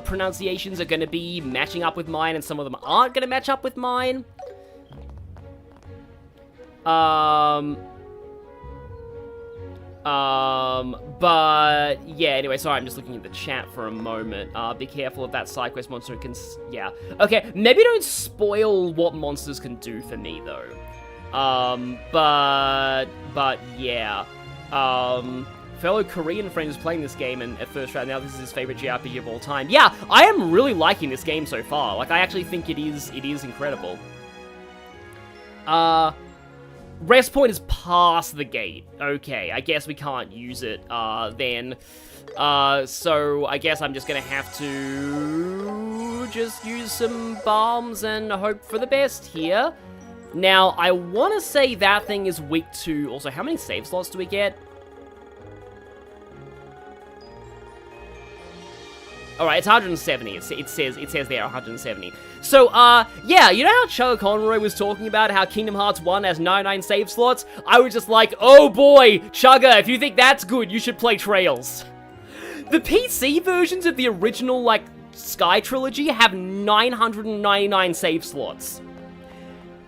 pronunciations are going to be matching up with mine, and some of them aren't going to match up with mine. But yeah. Anyway, sorry, I'm just looking at the chat for a moment. Be careful of that side quest monster can. Yeah. Okay, maybe don't spoil what monsters can do for me though. But yeah. Fellow Korean friend is playing this game, and at first right now this is his favorite JRPG of all time. Yeah, I am really liking this game so far. Like, I actually think it is incredible. Rest point is past the gate. Okay, I guess we can't use it, then. So I guess I'm just gonna have to just use some bombs and hope for the best here. Now, I want to say that thing is weak to... Also, how many save slots do we get? Alright, it's 170. It says there 170. So, yeah, you know how Chugga Conroy was talking about how Kingdom Hearts 1 has 99 save slots? I was just like, oh boy, Chugga, if you think that's good, you should play Trails. The PC versions of the original, like, Sky Trilogy have 999 save slots.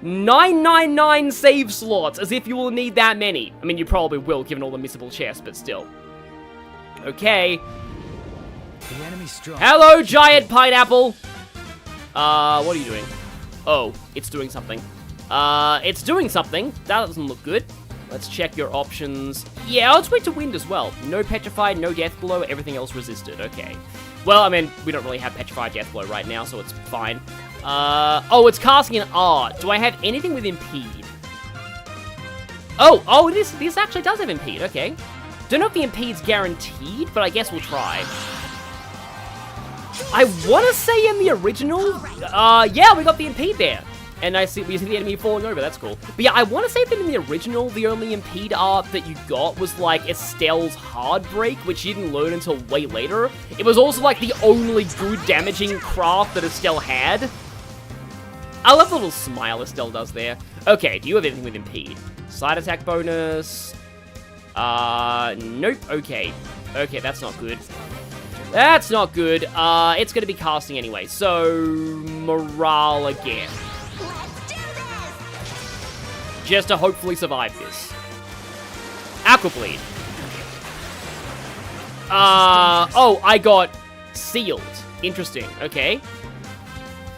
999 save slots, as if you will need that many. I mean, you probably will, given all the missable chests, but still. Okay. The enemy's strong. Hello, giant pineapple! What are you doing? Oh, it's doing something. It's doing something. That doesn't look good. Let's check your options. Yeah, it's weak to wind as well. No petrified, no death blow, everything else resisted. Okay. Well, I mean, we don't really have petrified death blow right now, so it's fine. Oh, it's casting an art. Do I have anything with impede? Oh, this actually does have impede. Okay. Don't know if the impede's guaranteed, but I guess we'll try. I want to say in the original, yeah, we got the impede there. And we see the enemy falling over, that's cool. But yeah, I want to say that in the original, the only impede art that you got was like Estelle's hard break, which you didn't learn until way later. It was also like the only good damaging craft that Estelle had. I love the little smile Estelle does there. Okay, do you have anything with impede? Side attack bonus. Nope, okay. Okay, that's not good. That's not good. It's gonna be casting anyway, so morale again. Just to hopefully survive this. Aqua Bleed. Oh, I got sealed. Interesting, okay.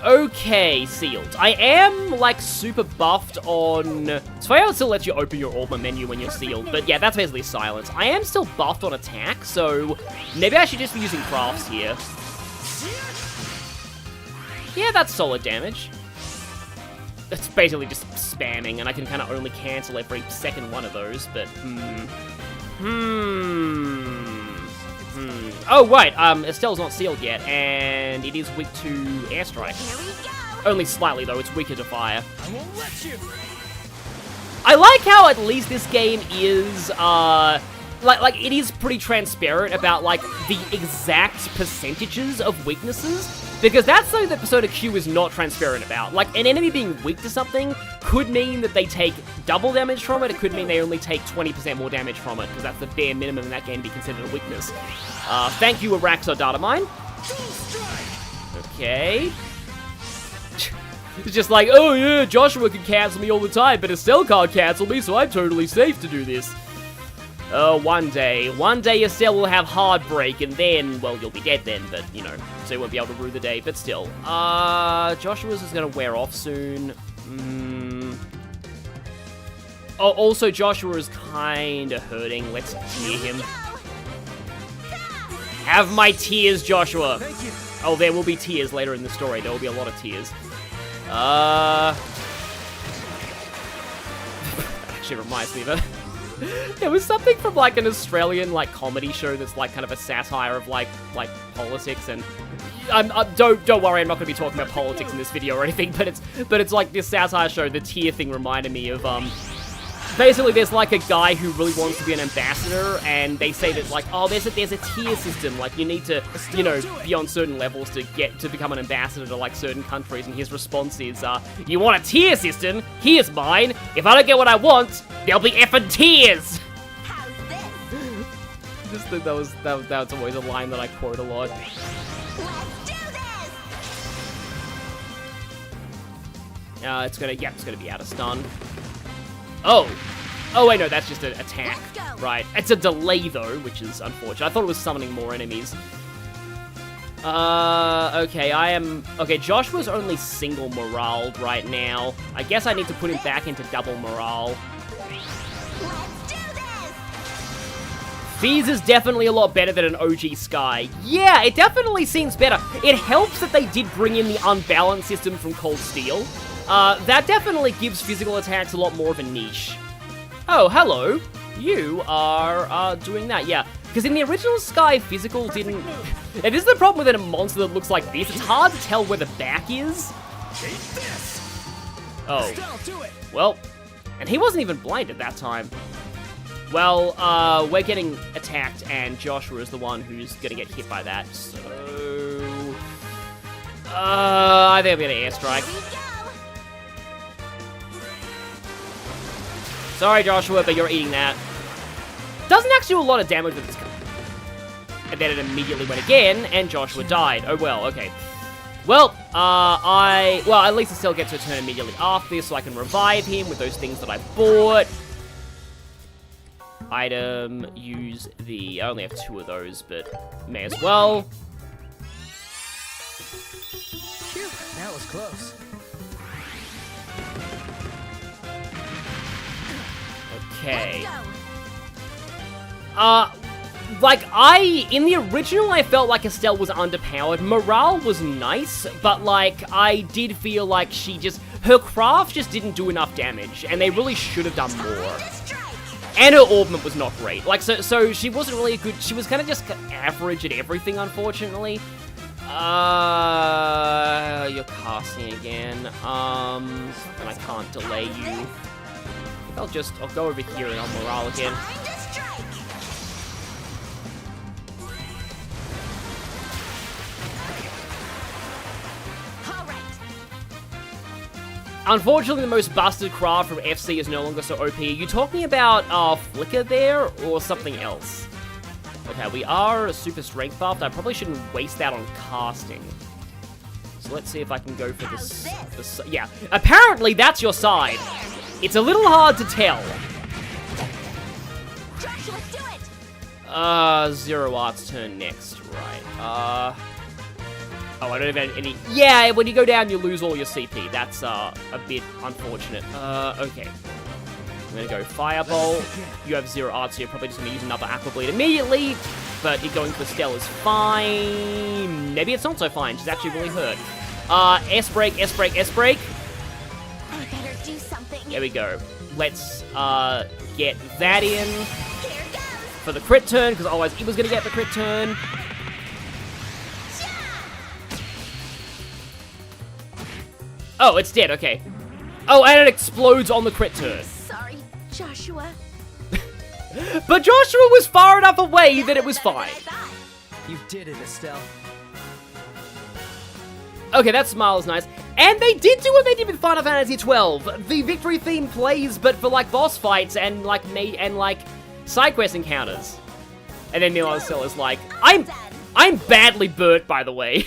Okay, sealed. I am, like, super buffed on... So I would still let you open your Ultimate menu when you're sealed, but yeah, that's basically silence. I am still buffed on attack, so maybe I should just be using crafts here. Yeah, that's solid damage. It's basically just spamming, and I can kind of only cancel every second one of those, but, Oh, right, Estelle's not sealed yet, and it is weak to airstrike. Here we go. Only slightly, though, it's weaker to fire. I won't let you. I like how at least this game is, like, it is pretty transparent about, like, the exact percentages of weaknesses, because that's something that Persona Q is not transparent about. Like, an enemy being weak to something could mean that they take double damage from it, it could mean they only take 20% more damage from it, because that's the bare minimum in that game to be considered a weakness. Thank you, Araxo Datamine. Okay. It's just like, oh yeah, Joshua can cancel me all the time, but Estelle can't cancel me, so I'm totally safe to do this. One day Estelle will have hard break, and then, well, you'll be dead then, but, you know, so you won't be able to rue the day, but still. Joshua's is gonna wear off soon. Oh, also, Joshua is kinda hurting. Let's tear him. Have my tears, Joshua! Thank you. Oh, there will be tears later in the story. There will be a lot of tears. Actually reminds me of it. It was something from, like, an Australian, like, comedy show that's, like, kind of a satire of, like politics, and... don't worry, I'm not gonna be talking about politics in this video or anything, but it's like this satire show, the tear thing reminded me of, basically, there's, like, a guy who really wants to be an ambassador, and they say that, like, oh, there's a tier system, like, you need to, you know, be on certain levels to become an ambassador to, like, certain countries, and his response is, you want a tier system? Here's mine. If I don't get what I want, there'll be effing tears! How's this? I just think that was always a line that I quote a lot. Let's do this. It's gonna be out of stun. Oh, wait, no, that's just an attack. Let's go. Right. It's a delay, though, which is unfortunate. I thought it was summoning more enemies. Okay, okay, Joshua's only single morale right now. I guess I need to put him back into double morale. Let's do this. Fizz is definitely a lot better than an OG Sky. Yeah, it definitely seems better. It helps that they did bring in the unbalanced system from Cold Steel. That definitely gives physical attacks a lot more of a niche. Oh, hello. You are, doing that, yeah. Because in the original Sky, physical didn't... And this is the problem with a monster that looks like this. It's hard to tell where the back is. Oh. Well, and he wasn't even blind at that time. Well, we're getting attacked, and Joshua is the one who's gonna get hit by that, so... I think I'm gonna airstrike. Here we go. Sorry, Joshua, but you're eating that. Doesn't actually do a lot of damage with this gun. and then it immediately went again, and Joshua died. Oh well, okay. Well, at least Estelle gets her turn immediately after this, so I can revive him with those things that I bought. Item, use the... I only have 2 of those, but may as well. Phew, that was close. Okay. In the original, I felt like Estelle was underpowered. Morale was nice, but, like, I did feel like her craft just didn't do enough damage, and they really should have done more. And her orbment was not great. Like, so she wasn't really she was kind of just average at everything, unfortunately. You're casting again. And I can't delay you. I think I'll go over here and I'll morale again. Unfortunately, the most busted craft from FC is no longer so OP. Are you talking about Flicker there, or something else? Okay, we are a super strength buffed. I probably shouldn't waste that on casting. So let's see if I can go for this. Yeah, apparently that's your side. It's a little hard to tell. Joshua, do it. Zero Art's turn next, right? Oh, I don't have any... Yeah, when you go down, you lose all your CP. That's, a bit unfortunate. Okay. I'm gonna go Fireball. You have 0 Art, so you're probably just gonna use another Aqua Bleed immediately. But it going for Stell is fine. Maybe it's not so fine. She's actually really hurt. S-Break, S-Break, S-Break. I better do something. There we go. Let's, get that in. Here goes. For the crit turn, because otherwise he was gonna get the crit turn. Oh, it's dead, okay. Oh, and it explodes on the crit turn. Sorry, Joshua. But Joshua was far enough away that it was fine. You did it, Estelle. Okay, that smile is nice. And they did do what they did with Final Fantasy XII. The victory theme plays, but for, like, boss fights and, like, side quest encounters. And then Neil Estelle is like, I'm badly burnt, by the way.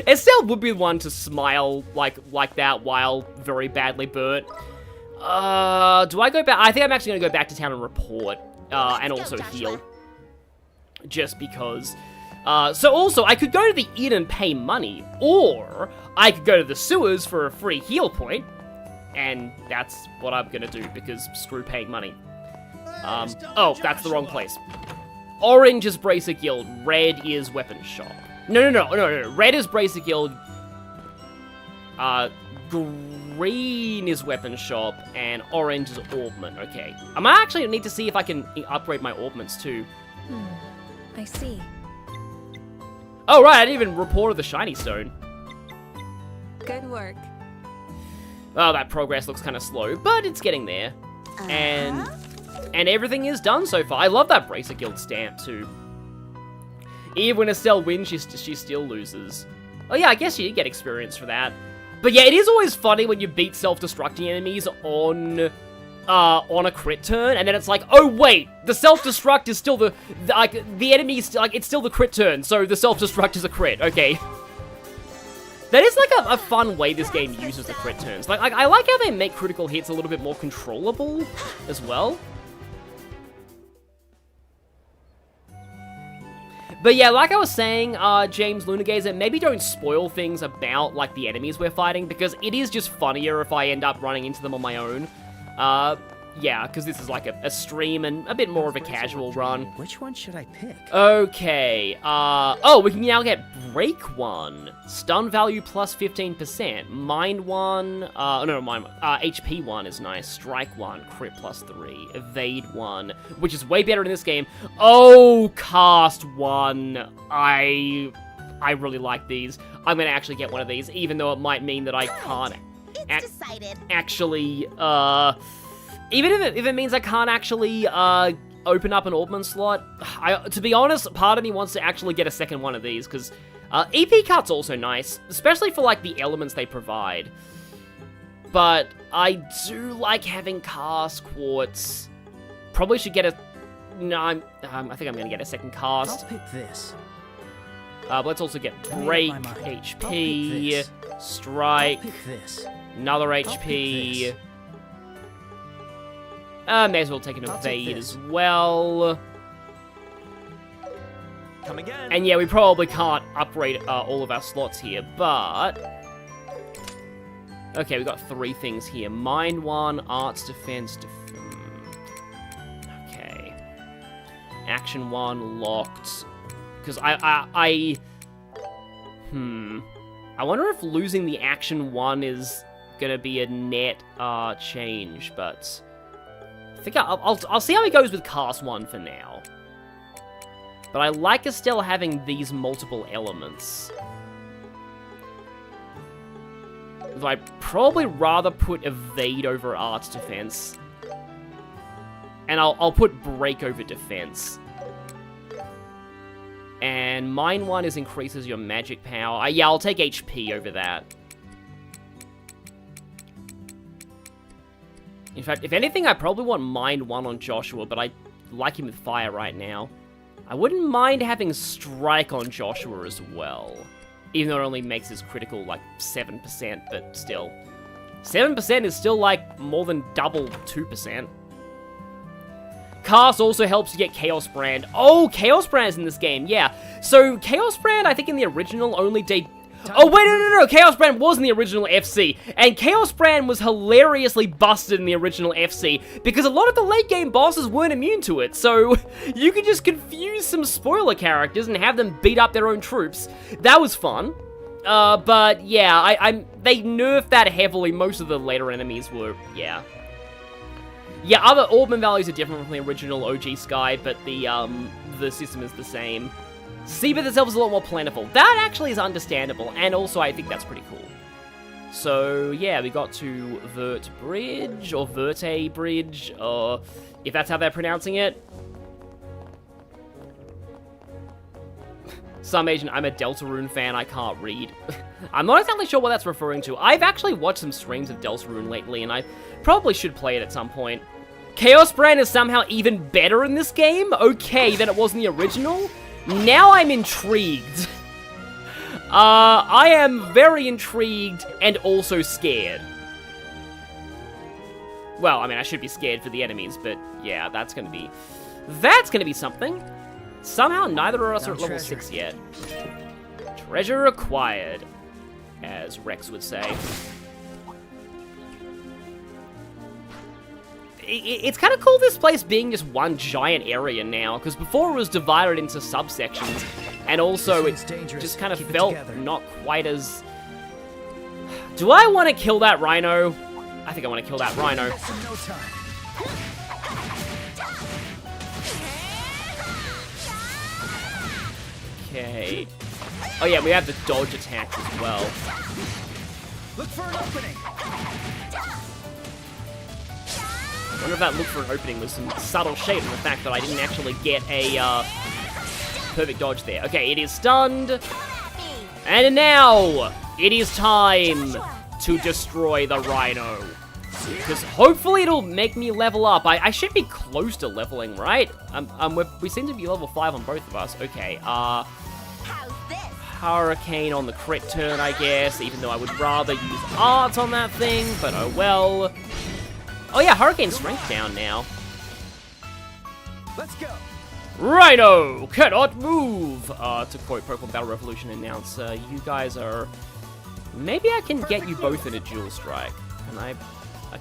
Estelle would be the one to smile like that while very badly burnt. Do I go back? I think I'm actually going to go back to town and report, and also heal. Just because. So also, I could go to the inn and pay money, or I could go to the sewers for a free heal point, and that's what I'm going to do, because screw paying money. Oh, that's the wrong place. Orange is Bracer Guild, red is Weapon Shop. No. Red is Bracer Guild. Green is Weapon Shop, and orange is Orbment. Okay. I might actually need to see if I can upgrade my Orbments too. I see. Oh, right, I didn't even report the shiny stone. Good work. Oh, that progress looks kind of slow, but it's getting there. And everything is done so far. I love that Bracer Guild stamp too. Even when Estelle wins, she still loses. Oh yeah, I guess you get experience for that. But yeah, it is always funny when you beat self-destructing enemies on a crit turn, and then it's like, oh wait, the self-destruct is still the enemy is it's still the crit turn, so the self-destruct is a crit. Okay. That is like a fun way this game uses the crit turns. Like I like how they make critical hits a little bit more controllable as well. But yeah, like I was saying, James Lunagazer, maybe don't spoil things about, like, the enemies we're fighting, because it is just funnier if I end up running into them on my own. Yeah, because this is like a stream and a bit more of a casual run. Which one should I pick? Okay, oh, we can now get Break 1, Stun value plus 15%, Mind 1, HP 1 is nice, Strike 1, Crit plus 3, Evade 1, which is way better in this game. Oh, Cast 1, I really like these. I'm gonna actually get one of these, even though it might mean that I can't actually, even if it means I can't actually, open up an Orbment slot, to be honest, part of me wants to actually get a second one of these, because, EP Cut's also nice, especially for, like, the elements they provide. But I do like having Cast Quartz. Probably should get a no, I think I'm gonna get a second cast. I'll pick this. But let's also get Made up break, my mind. I'll pick HP, this. strike, Pick this. another pick HP. this. May as well take an I'll take evade this. as well. Come again. And yeah, we probably can't upgrade all of our slots here, but... Okay, we got 3 things here. Mind 1, Arts, Defense, Okay. Action 1, locked. Because I wonder if losing the Action 1 is gonna be a net change, but... I think I'll see how it goes with Cast 1 for now. But I like Estelle having these multiple elements. Though I'd probably rather put Evade over Arts Defense. And I'll put Break over Defense. And Mind 1 is increases your magic power. Yeah, I'll take HP over that. In fact, if anything, I probably want Mind 1 on Joshua, but I like him with fire right now. I wouldn't mind having Strike on Joshua as well. Even though it only makes his critical, like, 7%, but still. 7% is still, like, more than double 2%. Cast also helps you get Chaos Brand. Oh, Chaos Brand's in this game, yeah. So, Chaos Brand, I think in the original only Oh, wait, no, Chaos Brand was in the original FC, and Chaos Brand was hilariously busted in the original FC, because a lot of the late game bosses weren't immune to it, so you could just confuse some spoiler characters and have them beat up their own troops. That was fun. But yeah, they nerfed that heavily. Most of the later enemies were, yeah. Yeah, other Orbman values are different from the original OG Sky, but the system is the same. Seabirth itself is a lot more plentiful. That actually is understandable, and also I think that's pretty cool. So, yeah, we got to Vert Bridge, or Verte Bridge, or if that's how they're pronouncing it. Some Asian, I'm a Deltarune fan, I can't read. I'm not exactly sure what that's referring to. I've actually watched some streams of Deltarune lately, and I probably should play it at some point. Chaos Brand is somehow even better in this game? Okay, than it was in the original? Now I'm intrigued. I am very intrigued and also scared. Well, I mean, I should be scared for the enemies, but yeah, that's gonna be something. Somehow, neither of us are at level 6 yet. Treasure acquired, as Rex would say. It's kind of cool this place being just one giant area now, because before it was divided into subsections, and also it just kind of felt not quite as... Do I want to kill that rhino? I think I want to kill that rhino. Okay. Oh yeah, we have the dodge attacks as well. Look for an opening. I wonder if that look for an opening was some subtle shade in the fact that I didn't actually get a perfect dodge there. Okay, it is stunned. And now, it is time to destroy the rhino. Because hopefully it'll make me level up. I should be close to leveling, right? We seem to be level 5 on both of us. Okay, Hurricane on the crit turn, I guess, even though I would rather use Art on that thing, but oh well. Oh yeah, Hurricane strength down now. Let's go. Rhino cannot move. To quote Pokemon Battle Revolution announcer, you guys are... Maybe I can get you both in a dual strike. And I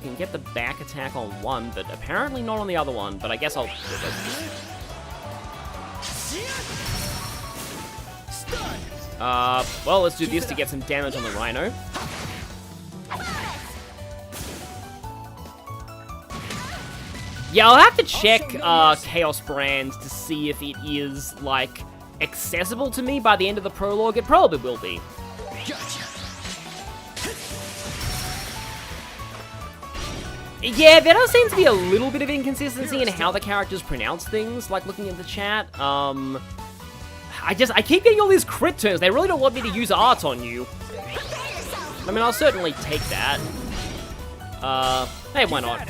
can get the back attack on one, but apparently not on the other one. But I guess I'll... Well, let's do this to get some damage on the Rhino. Yeah, I'll have to check Chaos Brand to see if it is, like, accessible to me by the end of the prologue. It probably will be. Yeah, there does seem to be a little bit of inconsistency in how the characters pronounce things, like looking at the chat. I keep getting all these crit turns. They really don't want me to use Art on you. I mean, I'll certainly take that. Hey, why not?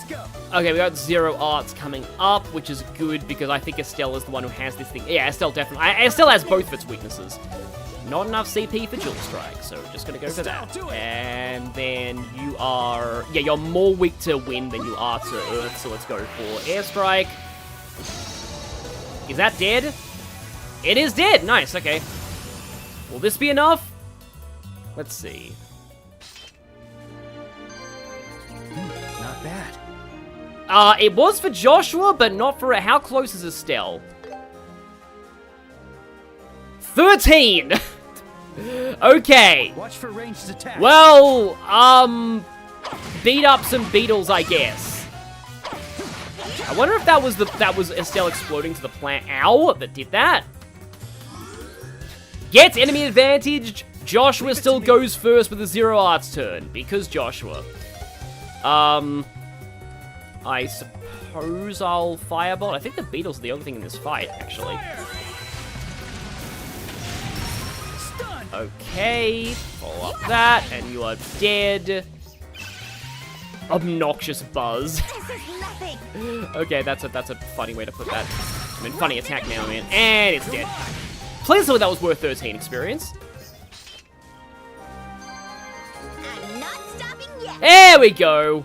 go. Okay, we got Zero Arts coming up, which is good because I think Estelle is the one who has this thing. Yeah, Estelle definitely. Estelle has both of its weaknesses. Not enough CP for Dual Strike, so we're just gonna go for that. And then you are... Yeah, you're more weak to wind than you are to earth, so let's go for Airstrike. Is that dead? It is dead! Nice, okay. Will this be enough? Let's see. Not bad. It was for Joshua, but not for... How close is Estelle? 13! Okay. Watch for ranged attack. Well, beat up some beetles, I guess. I wonder if that was Estelle exploding to the plant. Ow, that did that. Gets enemy advantage. Joshua still goes first with a Zero Arts turn because Joshua. I suppose I'll Firebolt. I think the beetles are the only thing in this fight, actually. Okay, follow up that, and you are dead. Obnoxious buzz. Okay, that's a funny way to put that. I mean, funny attack now, man. And it's dead. Please tell me that was worth 13 experience. I'm not stopping yet. There we go.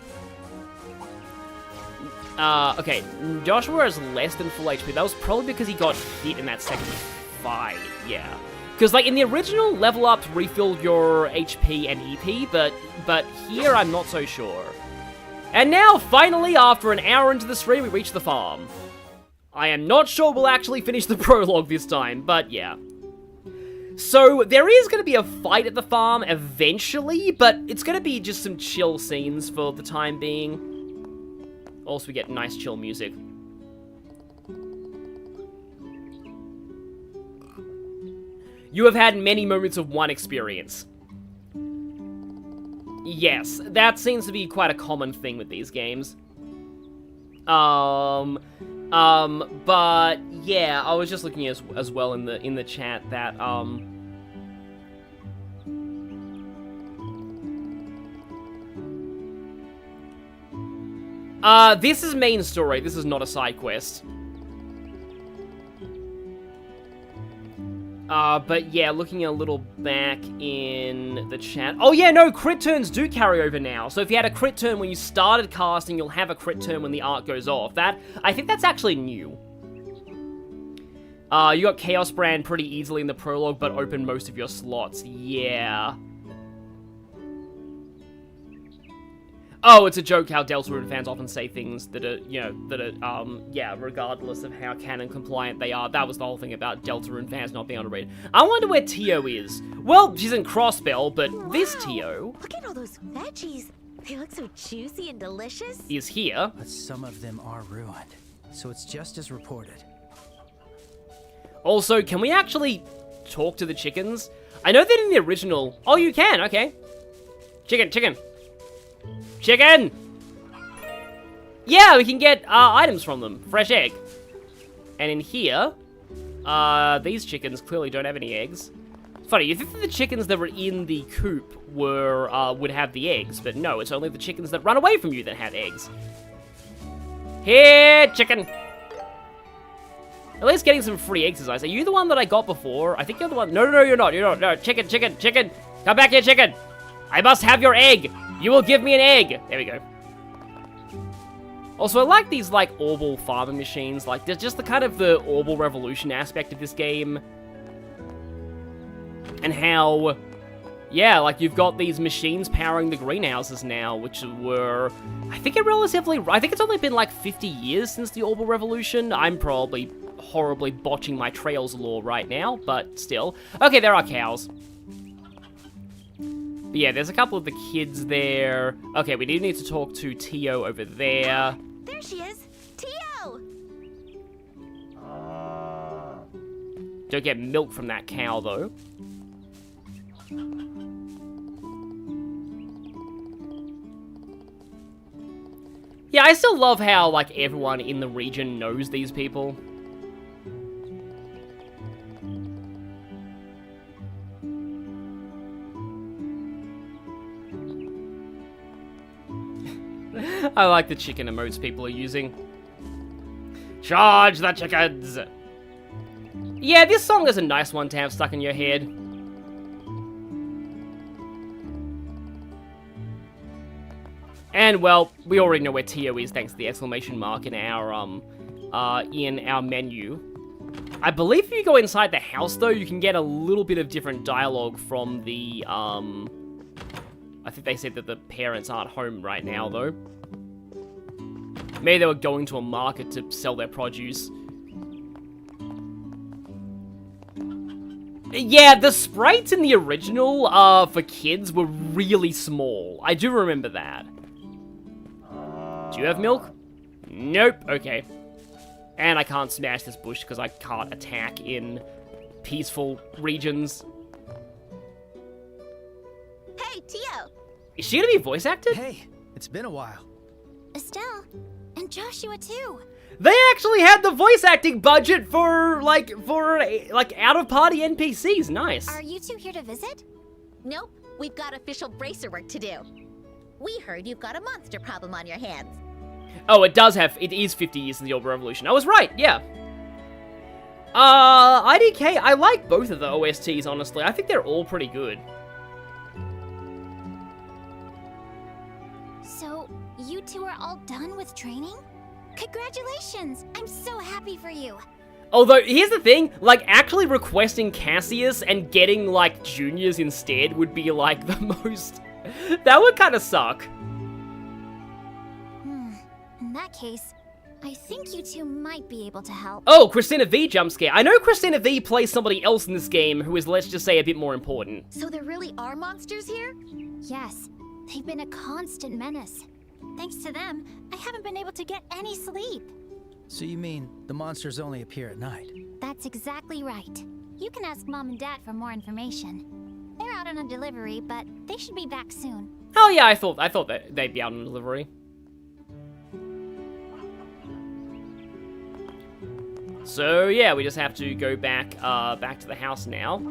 Okay, Joshua has less than full HP. That was probably because he got hit in that second fight, yeah. Because, like, in the original, level ups refilled your HP and EP, but here I'm not so sure. And now, finally, after an hour into the stream, we reach the farm. I am not sure we'll actually finish the prologue this time, but yeah. So, there is going to be a fight at the farm eventually, but it's going to be just some chill scenes for the time being. Also, we get nice chill music. You have had many moments of one experience. Yes, that seems to be quite a common thing with these games. But yeah, I was just looking as well in the chat that this is main story. This is not a side quest. But yeah, looking a little back in the chat. Oh yeah, no, crit turns do carry over now. So if you had a crit turn when you started casting, you'll have a crit turn when the arc goes off. I think that's actually new. You got Chaos Brand pretty easily in the prologue, but opened most of your slots. Yeah. Oh, it's a joke how Deltarune fans often say things that are, yeah, regardless of how canon compliant they are. That was the whole thing about Deltarune fans not being able to read. I wonder where Tio is. Well, she's in Crossbell, but wow, this Tio... Look at all those veggies. They look so juicy and delicious. Is here. But some of them are ruined, so it's just as reported. Also, can we actually talk to the chickens? I know that in the original... Oh, you can, okay. Chicken. Chicken! Yeah, we can get items from them. Fresh egg. And in here, these chickens clearly don't have any eggs. It's funny, you think that the chickens that were in the coop would have the eggs, but no, it's only the chickens that run away from you that have eggs. Here, chicken! At least getting some free exercise. Are you the one that I got before? I think you're the one. No, you're not. No, chicken. Come back here, chicken. I must have your egg. You will give me an egg. There we go. Also, I like these, like, Orbital farming machines. Like, there's just the kind of the Orbital Revolution aspect of this game. And how, yeah, like, you've got these machines powering the greenhouses now, which were, I think it's only been, like, 50 years since the Orbital Revolution. I'm probably horribly botching my Trails lore right now, but still. Okay, there are cows. But yeah, there's a couple of the kids there. Okay, we do need to talk to Tio over there. There she is! Tio! Don't get milk from that cow, though. Yeah, I still love how, like, everyone in the region knows these people. I like the chicken emotes people are using. Charge the chickens! Yeah, this song is a nice one to have stuck in your head. And, well, we already know where Tio is thanks to the exclamation mark in our menu. I believe if you go inside the house, though, you can get a little bit of different dialogue from the, I think they said that the parents aren't home right now, though. Maybe they were going to a market to sell their produce. Yeah, the sprites in the original, for kids were really small. I do remember that. Do you have milk? Nope. Okay. And I can't smash this bush because I can't attack in peaceful regions. Hey, Tio! Is she gonna be voice acted? Hey, it's been a while. Estelle, and Joshua too. They actually had the voice acting budget for out-of-party NPCs. Nice. Are you two here to visit? Nope, we've got official bracer work to do. We heard you've got a monster problem on your hands. Oh, it is 50 years in the Old Revolution. I was right, yeah. IDK, I like both of the OSTs, honestly. I think they're all pretty good. So, you two are all done with training? Congratulations! I'm so happy for you. Although, here's the thing, like, actually requesting Cassius and getting, like, juniors instead would be, like, the most... That would kind of suck. In that case, I think you two might be able to help. Oh, Christina V jump scare. I know Christina V plays somebody else in this game who is, let's just say, a bit more important. So there really are monsters here? Yes, they've been a constant menace. Thanks to them, I haven't been able to get any sleep. So you mean the monsters only appear at night? That's exactly right. You can ask Mom and Dad for more information. They're out on a delivery, but they should be back soon. Oh yeah, I thought that they'd be out on delivery. So yeah, we just have to go back to the house now.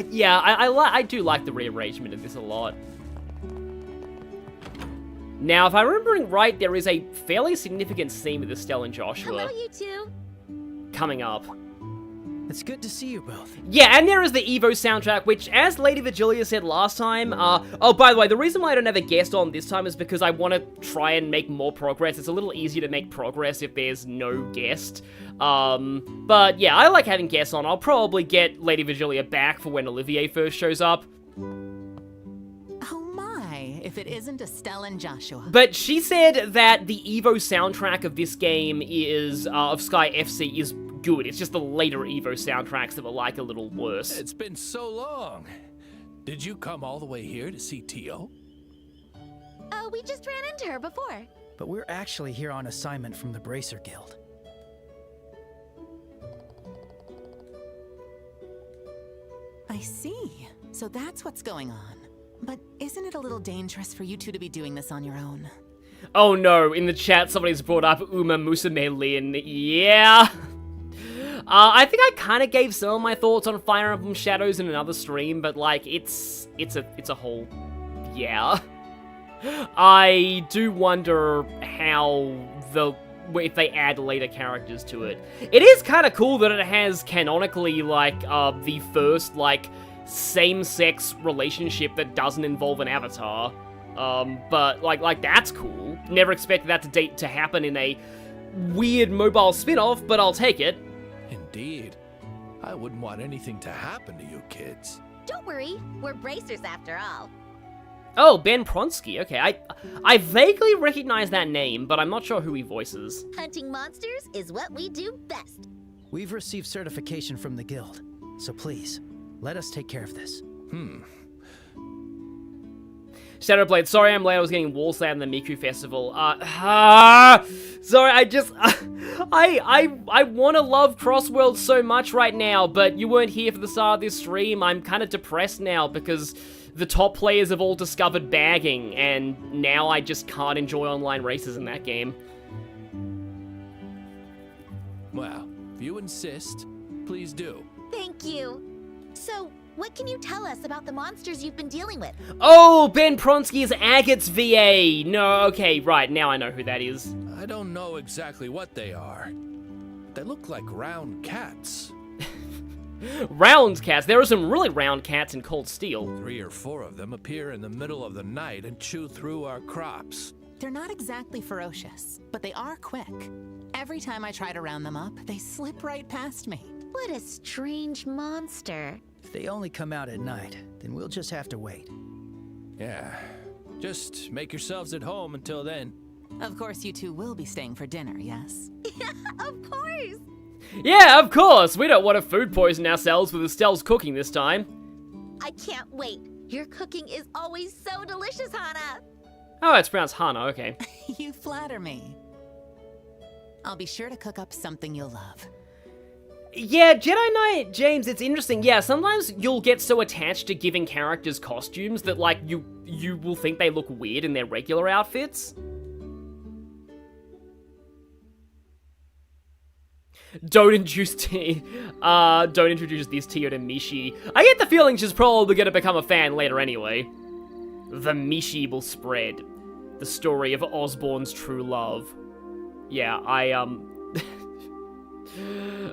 Yeah, I do like the rearrangement of this a lot. Now, if I'm remembering right, there is a fairly significant scene with Estelle and Joshua. Hello, you two. Coming up. It's good to see you both. Yeah, and there is the Evo soundtrack, which, as Lady Vigilia said last time, oh, by the way, the reason why I don't have a guest on this time is because I want to try and make more progress. It's a little easier to make progress if there's no guest. But yeah, I like having guests on. I'll probably get Lady Vigilia back for when Olivier first shows up. Oh my, if it isn't Estelle and Joshua. But she said that the Evo soundtrack of this game is, of Sky FC, is good. It's just the later Evo soundtracks that were like a little worse. It's been so long. Did you come all the way here to see Tio? Oh, we just ran into her before. But we're actually here on assignment from the Bracer Guild. I see. So that's what's going on. But isn't it a little dangerous for you two to be doing this on your own? Oh no, in the chat somebody's brought up Uma Musume Lin. Yeah. I think I kind of gave some of my thoughts on Fire Emblem Shadows in another stream, but like it's a whole, yeah. I do wonder how if they add later characters to it. It is kind of cool that it has canonically like the first like same-sex relationship that doesn't involve an avatar. But like that's cool. Never expected that to happen in a weird mobile spin-off, but I'll take it. Indeed. I wouldn't want anything to happen to you kids. Don't worry, we're bracers after all. Oh, Ben Pronsky. Okay, I vaguely recognize that name, but I'm not sure who he voices. Hunting monsters is what we do best. We've received certification from the guild, so please, let us take care of this. Shadowblade, sorry I'm late, I was getting wall slammed at the Miku Festival. Sorry, I want to love Crossworld so much right now, but you weren't here for the start of this stream. I'm kind of depressed now because the top players have all discovered bagging, and now I just can't enjoy online races in that game. Well, if you insist, please do. Thank you. So, What can you tell us about the monsters you've been dealing with? Oh, Ben Pronsky's Agate's VA. No, okay, right, now I know who that is. I don't know exactly what they are. They look like round cats. Round cats. There are some really round cats in Cold Steel. 3 or 4 of them appear in the middle of the night and chew through our crops. They're not exactly ferocious, but they are quick. Every time I try to round them up, they slip right past me. What a strange monster. If they only come out at night, then we'll just have to wait. Yeah, just make yourselves at home until then. Of course, you two will be staying for dinner, yes? Of course. Yeah, of course. We don't want to food poison ourselves with Estelle's cooking this time. I can't wait. Your cooking is always so delicious, Hana. Oh, it's pronounced Hana, okay. You flatter me. I'll be sure to cook up something you'll love. Yeah, Jedi Knight James, it's interesting. Yeah, sometimes you'll get so attached to giving characters costumes that, like, you will think they look weird in their regular outfits. Don't introduce this Tio to Mishi. I get the feeling she's probably gonna become a fan later anyway. The Mishi will spread. The story of Osborne's true love. Yeah,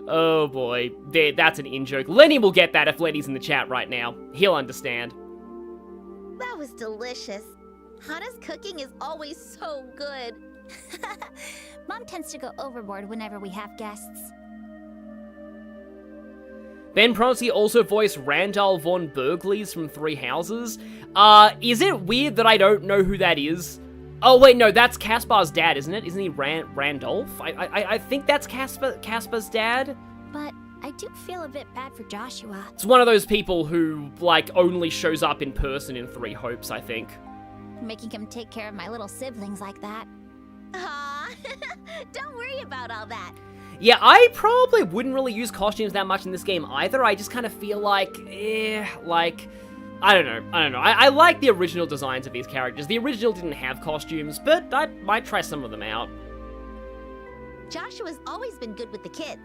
oh boy, that's an in-joke. Lenny will get that if Lenny's in the chat right now. He'll understand. That was delicious. Hana's cooking is always so good. Mom tends to go overboard whenever we have guests. Ben Pronsky also voiced Randall von Bergleys from Three Houses. Is it weird that I don't know who that is? Oh wait, no, that's Caspar's dad, isn't it? Isn't he Randolph? I think that's Caspar's dad. But I do feel a bit bad for Joshua. It's one of those people who, like, only shows up in person in Three Hopes, I think. Making him take care of my little siblings like that. Ah, don't worry about all that. Yeah, I probably wouldn't really use costumes that much in this game either. I just kind of feel like, I don't know. I like the original designs of these characters. The original didn't have costumes, but I might try some of them out. Joshua's always been good with the kids.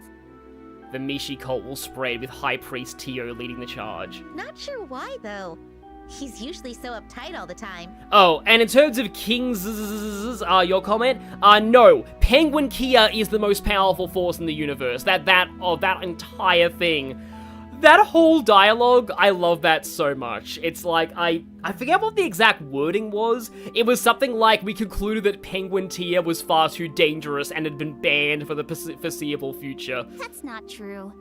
The Mishi cult will spread with High Priest Tio leading the charge. Not sure why, though. He's usually so uptight all the time. Oh, and in terms of King's, your comment? No. Penguin Kia is the most powerful force in the universe. That entire thing. That whole dialogue, I love that so much. It's like, I forget what the exact wording was. It was something like, we concluded that Penguin Tia was far too dangerous and had been banned for the foreseeable future. That's not true.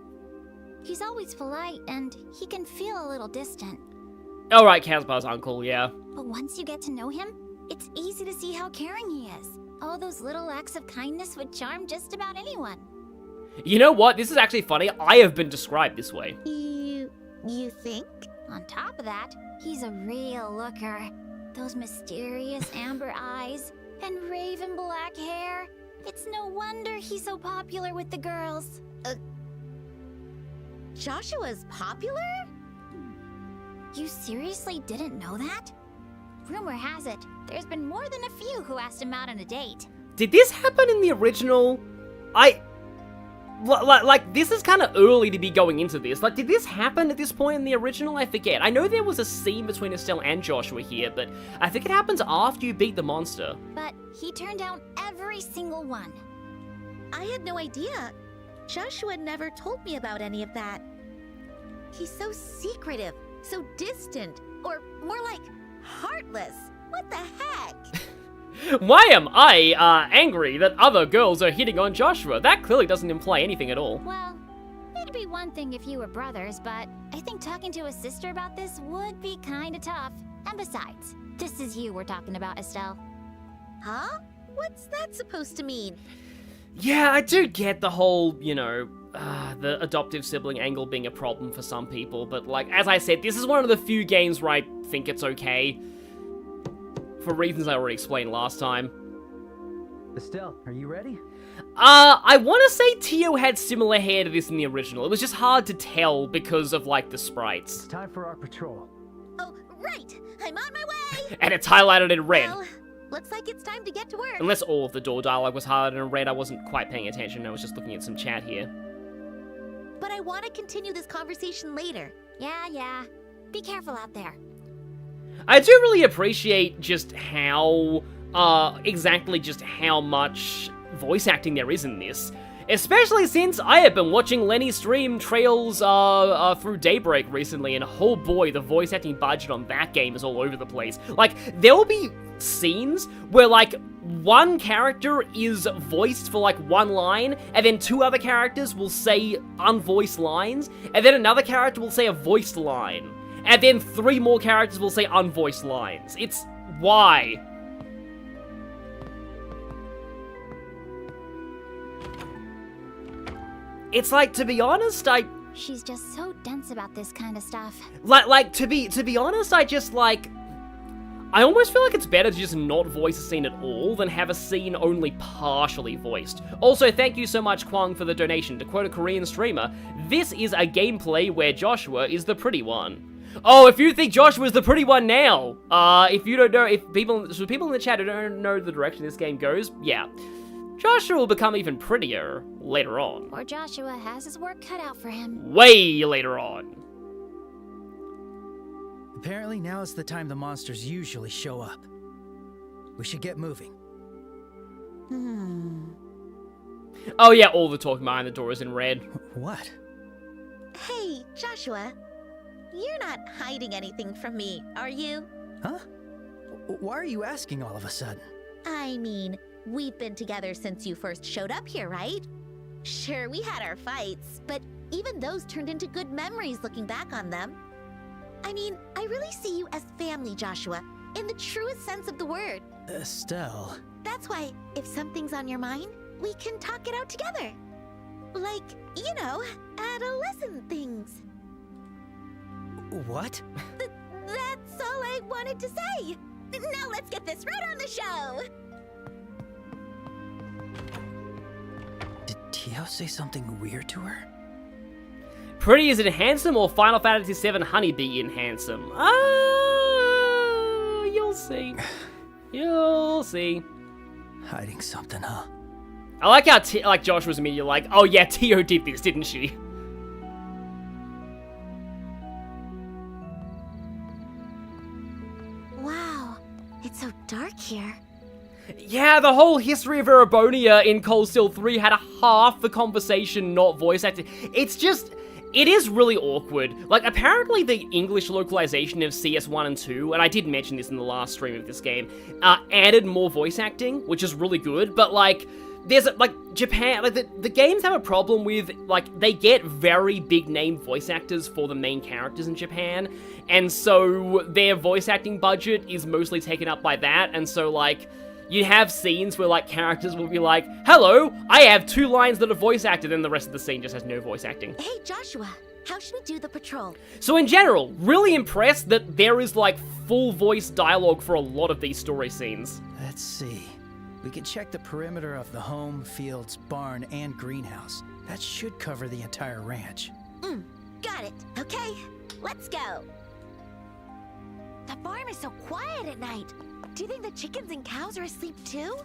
He's always polite, and he can feel a little distant. Oh, right, Caspar's uncle, yeah. But once you get to know him, it's easy to see how caring he is. All those little acts of kindness would charm just about anyone. You know what? This is actually funny. I have been described this way. You think? On top of that, he's a real looker. Those mysterious amber eyes and raven black hair. It's no wonder he's so popular with the girls. Joshua's popular? You seriously didn't know that? Rumor has it, there's been more than a few who asked him out on a date. Did this happen in the original? Like, this is kind of early to be going into this. Like, did this happen at this point in the original? I forget. I know there was a scene between Estelle and Joshua here, but I think it happens after you beat the monster. But he turned down every single one. I had no idea. Joshua never told me about any of that. He's so secretive, so distant, or more like heartless. What the heck? Why am I, angry that other girls are hitting on Joshua? That clearly doesn't imply anything at all. Well, it'd be one thing if you were brothers, but I think talking to a sister about this would be kinda tough. And besides, this is you we're talking about, Estelle. Huh? What's that supposed to mean? Yeah, I do get the whole, you know, the adoptive sibling angle being a problem for some people, but like, as I said, this is one of the few games where I think it's okay. For reasons I already explained last time. Estelle, are you ready? I want to say Tio had similar hair to this in the original. It was just hard to tell because of, like, the sprites. It's time for our patrol. Oh, right! I'm on my way! And it's highlighted in red. Well, looks like it's time to get to work. Unless all of the door dialogue was highlighted in red, I wasn't quite paying attention. I was just looking at some chat here. But I want to continue this conversation later. Yeah. Be careful out there. I do really appreciate just how, exactly just how much voice acting there is in this. Especially since I have been watching Lenny stream Trails, through Daybreak recently, and oh boy, the voice acting budget on that game is all over the place. Like, there will be scenes where, like, one character is voiced for, like, one line, and then two other characters will say unvoiced lines, and then another character will say a voiced line, and then three more characters will say unvoiced lines. It's... why? It's like, to be honest, She's just so dense about this kind of stuff. to be honest, I almost feel like it's better to just not voice a scene at all than have a scene only partially voiced. Also, thank you so much, Kwang, for the donation. To quote a Korean streamer, this is a gameplay where Joshua is the pretty one. Oh, if you think Joshua's the pretty one now, if you don't know, people in the chat who don't know the direction this game goes, yeah. Joshua will become even prettier later on. Poor Joshua has his work cut out for him. Way later on. Apparently now is the time the monsters usually show up. We should get moving. Oh yeah, all the talking behind the door is in red. What? Hey, Joshua. You're not hiding anything from me, are you? Huh? Why are you asking all of a sudden? I mean, we've been together since you first showed up here, right? Sure, we had our fights, but even those turned into good memories looking back on them. I mean, I really see you as family, Joshua, in the truest sense of the word. Estelle. That's why, if something's on your mind, we can talk it out together. Like, you know, adolescent things. What? That's all I wanted to say. Now let's get this right on the show. Did Tio say something weird to her? Pretty is in handsome or Final Fantasy VII Honeybee in handsome? You'll see. You'll see. Hiding something, huh? I like how Josh was immediately like, oh yeah, Tio did this, didn't she? Wow, it's so dark here. Yeah, the whole history of Erebonia in Cold Steel 3 had a half the conversation not voice acted. It's just... it is really awkward. Like, apparently the English localization of CS1 and 2, and I did mention this in the last stream of this game, added more voice acting, which is really good, but, like, there's, like, Japan, like, the games have a problem with, like, they get very big-name voice actors for the main characters in Japan, and so their voice acting budget is mostly taken up by that, and so, like, you have scenes where, like, characters will be like, hello, I have 2 lines that are voice acted, and the rest of the scene just has no voice acting. Hey, Joshua, how should we do the patrol? So in general, really impressed that there is, like, full voice dialogue for a lot of these story scenes. Let's see. We can check the perimeter of the home, fields, barn, and greenhouse. That should cover the entire ranch. Got it. Okay, let's go. The farm is so quiet at night. Do you think the chickens and cows are asleep too?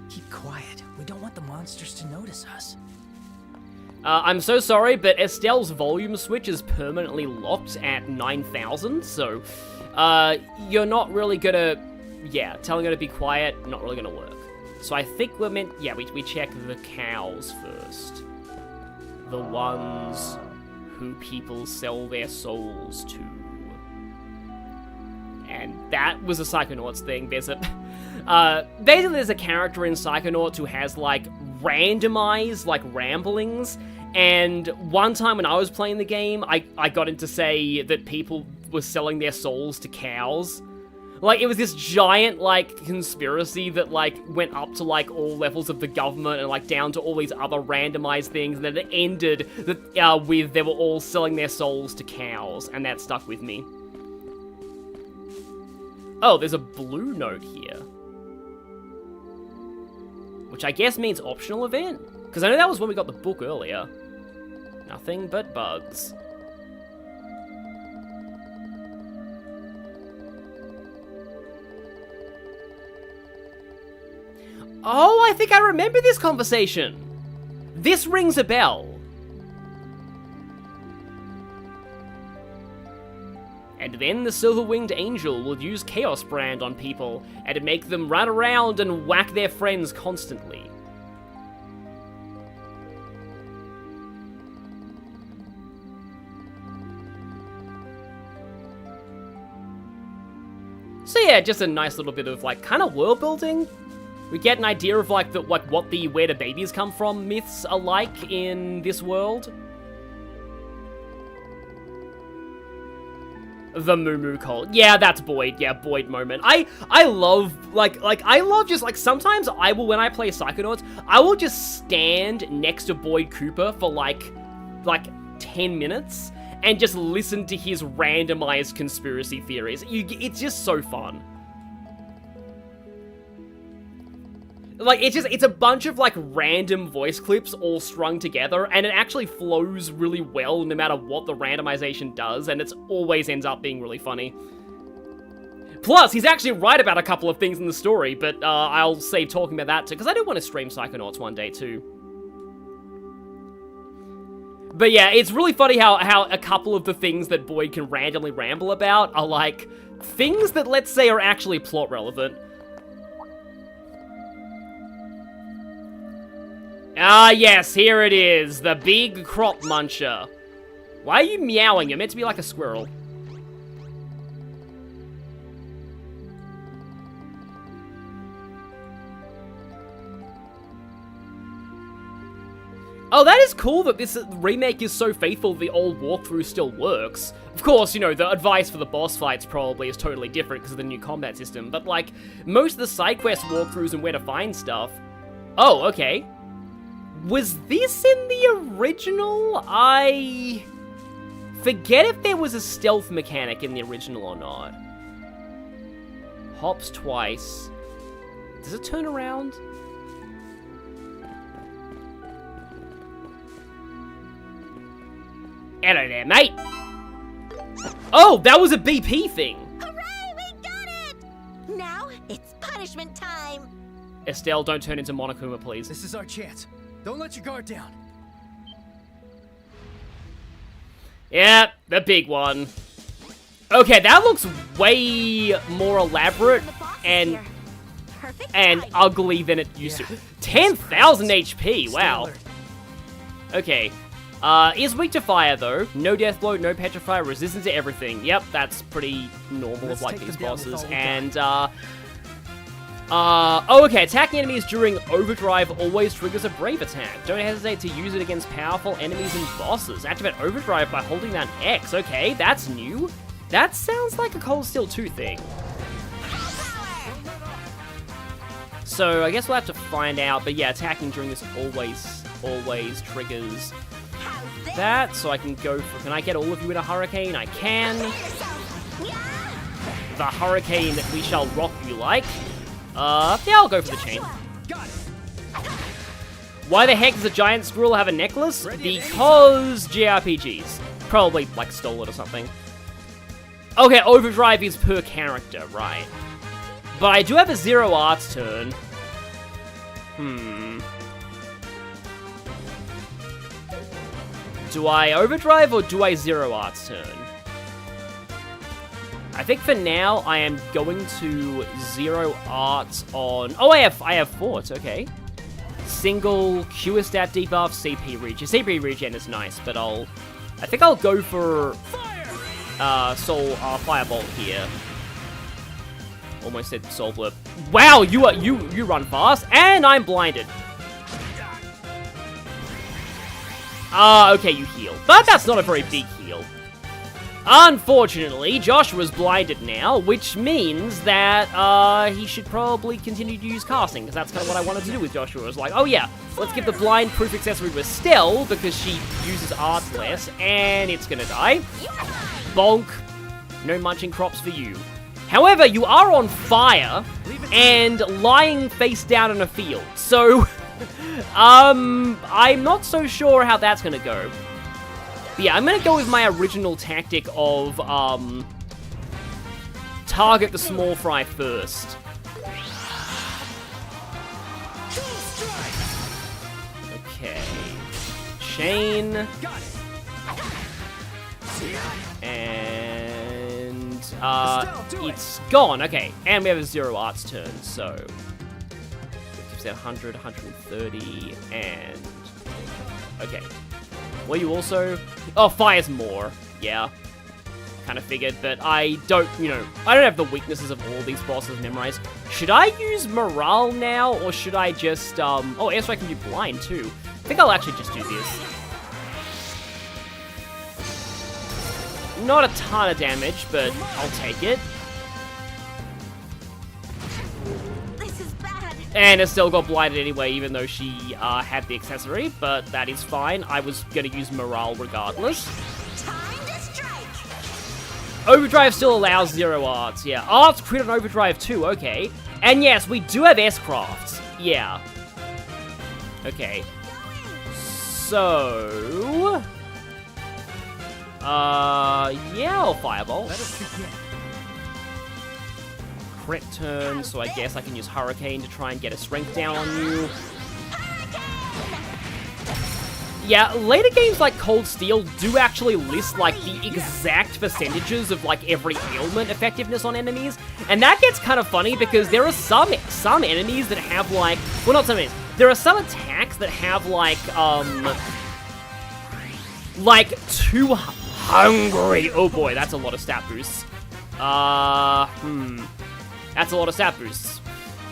Keep quiet. We don't want the monsters to notice us. I'm so sorry, but Estelle's volume switch is permanently locked at 9,000, so, you're not really gonna... yeah, telling her to be quiet, not really gonna work. So I think we're meant... yeah, we check the cows first. The ones who people sell their souls to. And that was a Psychonauts thing. There's a... basically there's a character in Psychonauts who has, like, randomized, like, ramblings, and one time when I was playing the game, I got him to say that people were selling their souls to cows. Like, it was this giant, like, conspiracy that, like, went up to, like, all levels of the government and, like, down to all these other randomized things, and then it ended that, with they were all selling their souls to cows, and that stuck with me. Oh, there's a blue note here. Which I guess means optional event? Because I know that was when we got the book earlier. Nothing but bugs. Oh, I think I remember this conversation. This rings a bell. And then the Silver-Winged Angel will use Chaos Brand on people and make them run around and whack their friends constantly. So yeah, just a nice little bit of, like, kind of world building. We get an idea of, like, what the where do babies come from myths are like in this world. The Moo Moo Cult. Yeah, that's Boyd. Yeah, Boyd moment. I love, I love just, like, sometimes I will, when I play Psychonauts, I will just stand next to Boyd Cooper for, like 10 minutes and just listen to his randomized conspiracy theories. It's just so fun. Like, it's a bunch of, like, random voice clips all strung together, and it actually flows really well no matter what the randomization does, and it always ends up being really funny. Plus, he's actually right about a couple of things in the story, but I'll save talking about that too, because I do want to stream Psychonauts one day too. But yeah, it's really funny how a couple of the things that Boyd can randomly ramble about are, like, things that, let's say, are actually plot relevant. Ah, yes, here it is, the big crop muncher. Why are you meowing? You're meant to be like a squirrel. Oh, that is cool that this remake is so faithful the old walkthrough still works. Of course, you know, the advice for the boss fights probably is totally different because of the new combat system, but, like, most of the side quest walkthroughs and where to find stuff... Oh, okay. Was this in the original? I forget if there was a stealth mechanic in the original or not. Hops twice. Does it turn around? Hello there, mate. Oh, that was a BP thing. Hooray, we got it! Now it's punishment time. Estelle, don't turn into Monokuma, please. This is our chance. Don't let your guard down. Yeah, the big one. Okay, that looks way more elaborate and ugly than it used to. 10,000 HP, wow. Okay. Is weak to fire, though. No death blow, no petrify, resistance to everything. Yep, that's pretty normal of, like, these bosses. And, oh, okay, attacking enemies during overdrive always triggers a brave attack. Don't hesitate to use it against powerful enemies and bosses. Activate overdrive by holding down X. Okay, that's new. That sounds like a Cold Steel 2 thing. So, I guess we'll have to find out, but yeah, attacking during this always triggers that, so I can go for... Can I get all of you in a hurricane? I can. The hurricane we shall rock you like. Yeah, I'll go for the chain. Why the heck does a giant squirrel have a necklace? Because JRPGs. Probably, like, stole it or something. Okay, overdrive is per character, right. But I do have a zero arts turn. Do I overdrive or do I zero arts turn? I think for now I am going to zero arts on... Oh, I have forts, okay. Single Q stat debuff, CP regen. CP regen is nice, but I think I'll go for Soul Firebolt here. Almost said Soul Blurb. Wow, you run fast, and I'm blinded. Okay, you heal. But that's not a very big heal. Unfortunately, Joshua's blinded now, which means that he should probably continue to use casting, because that's kind of what I wanted to do with Joshua. I was like, oh yeah, let's give the blind proof accessory to Estelle, because she uses arts less, and it's gonna die. Bonk. No munching crops for you. However, you are on fire, and lying face down in a field, so... I'm not so sure how that's gonna go. But yeah, I'm gonna go with my original tactic of, target the small fry first. Okay. Chain. And... it's gone. Okay, and we have a 0 arts turn, so 50%, 100, 130, and okay. Were you also? Oh, fire's more. Yeah, kind of figured, but I don't, I don't have the weaknesses of all these bosses memorized. Should I use morale now, or should I just oh, airstrike can do blind too. I think I'll actually just do this. Not a ton of damage, but I'll take it. This is bad. And Estelle got blinded anyway, even though she had the accessory, but that is fine. I was going to use morale regardless. Time to strike. Overdrive still allows 0 arts, yeah. Arts crit on Overdrive too, okay. And yes, we do have S-Crafts, yeah. Okay. So... yeah, I'll Firebolt. Crit turn, so I guess I can use Hurricane to try and get a strength down on you. Yeah, later games like Cold Steel do actually list, like, the exact percentages of, like, every ailment effectiveness on enemies, and that gets kind of funny because there are some enemies that have, like, well, not some enemies, there are some attacks that have, like 2 hungry. Oh boy, that's a lot of stat boosts. That's a lot of stat boosts.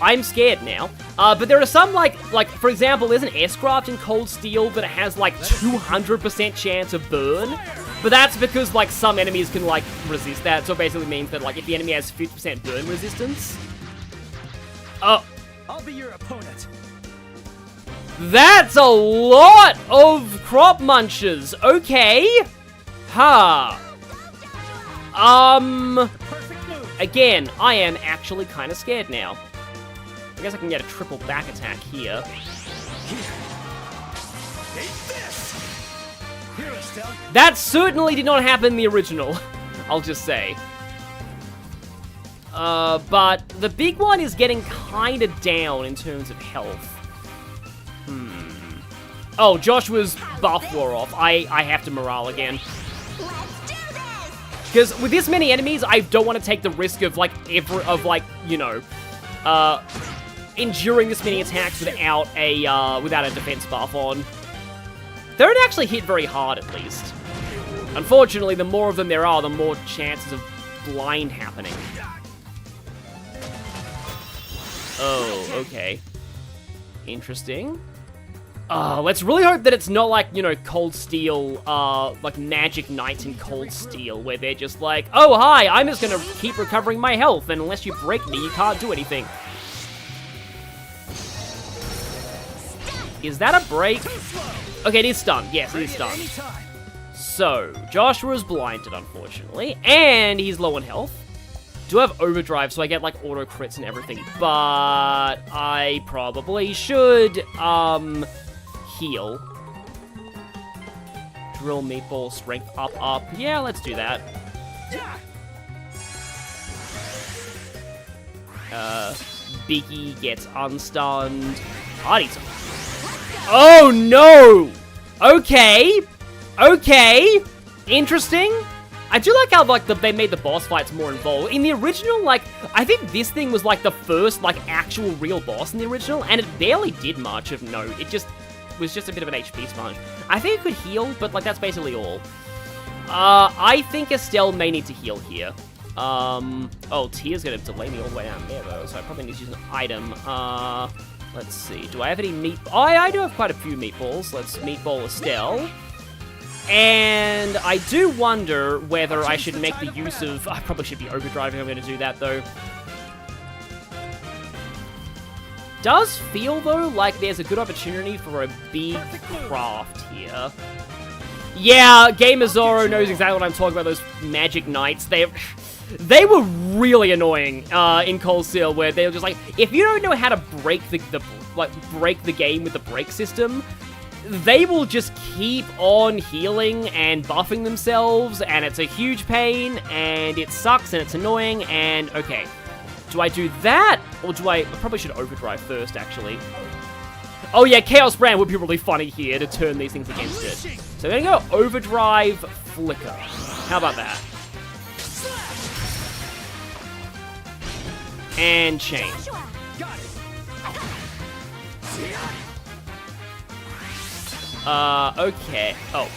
I'm scared now. But there are some, like for example, there's an S-Craft in Cold Steel that has, like, 200% chance of burn. But that's because, like, some enemies can, like, resist that. So it basically means that, like, if the enemy has 50% burn resistance... Oh. I'll be your opponent. That's a lot of crop munchers. Okay. Huh. Again, I am actually kind of scared now. I guess I can get a triple back attack here. That certainly did not happen in the original, I'll just say. But the big one is getting kind of down in terms of health. Oh, Joshua's buff wore off. I have to morale again. Because with this many enemies, I don't want to take the risk of, like, enduring this many attacks without a defense buff on. They don't actually hit very hard, at least. Unfortunately, the more of them there are, the more chances of blind happening. Oh, okay. Interesting. Let's really hope that it's not like, Cold Steel, like Magic Knights in Cold Steel, where they're just like, oh, hi, I'm just gonna keep recovering my health, and unless you break me, you can't do anything. Is that a break? Okay, it is stunned. Yes, it is stunned. So, Joshua's blinded, unfortunately, and he's low on health. Do have Overdrive, so I get, like, auto crits and everything, but I probably should, heal. Drill Meatball, strength up. Yeah, let's do that. Biggie gets unstunned. Party's... Oh, no! Okay. Interesting. I do like how, like, they made the boss fights more involved. In the original, like, I think this thing was, like, the first, like, actual real boss in the original, and it barely did much of note. It just was just a bit of an HP sponge. I think it could heal, but, like, that's basically all. I think Estelle may need to heal here. Oh, Tia's gonna delay me all the way down there, though, so I probably need to use an item. Let's see. Do I have any meat? Oh, I do have quite a few meatballs. Let's meatball Estelle. And I do wonder whether I should make the use of... I probably should be overdriving. I'm going to do that, though. Does feel, though, like there's a good opportunity for a big craft here. Yeah, Gamer Zorro knows exactly what I'm talking about, those Magic Knights. They were really annoying in Cold Steel, where they were just like, if you don't know how to break the game with the break system, they will just keep on healing and buffing themselves, and it's a huge pain, and it sucks, and it's annoying, and okay. Do I do that, or do I probably should overdrive first, actually. Oh yeah, Chaos Brand would be really funny here to turn these things against it. So I'm gonna go overdrive flicker. How about that? And chain. Okay. Oh,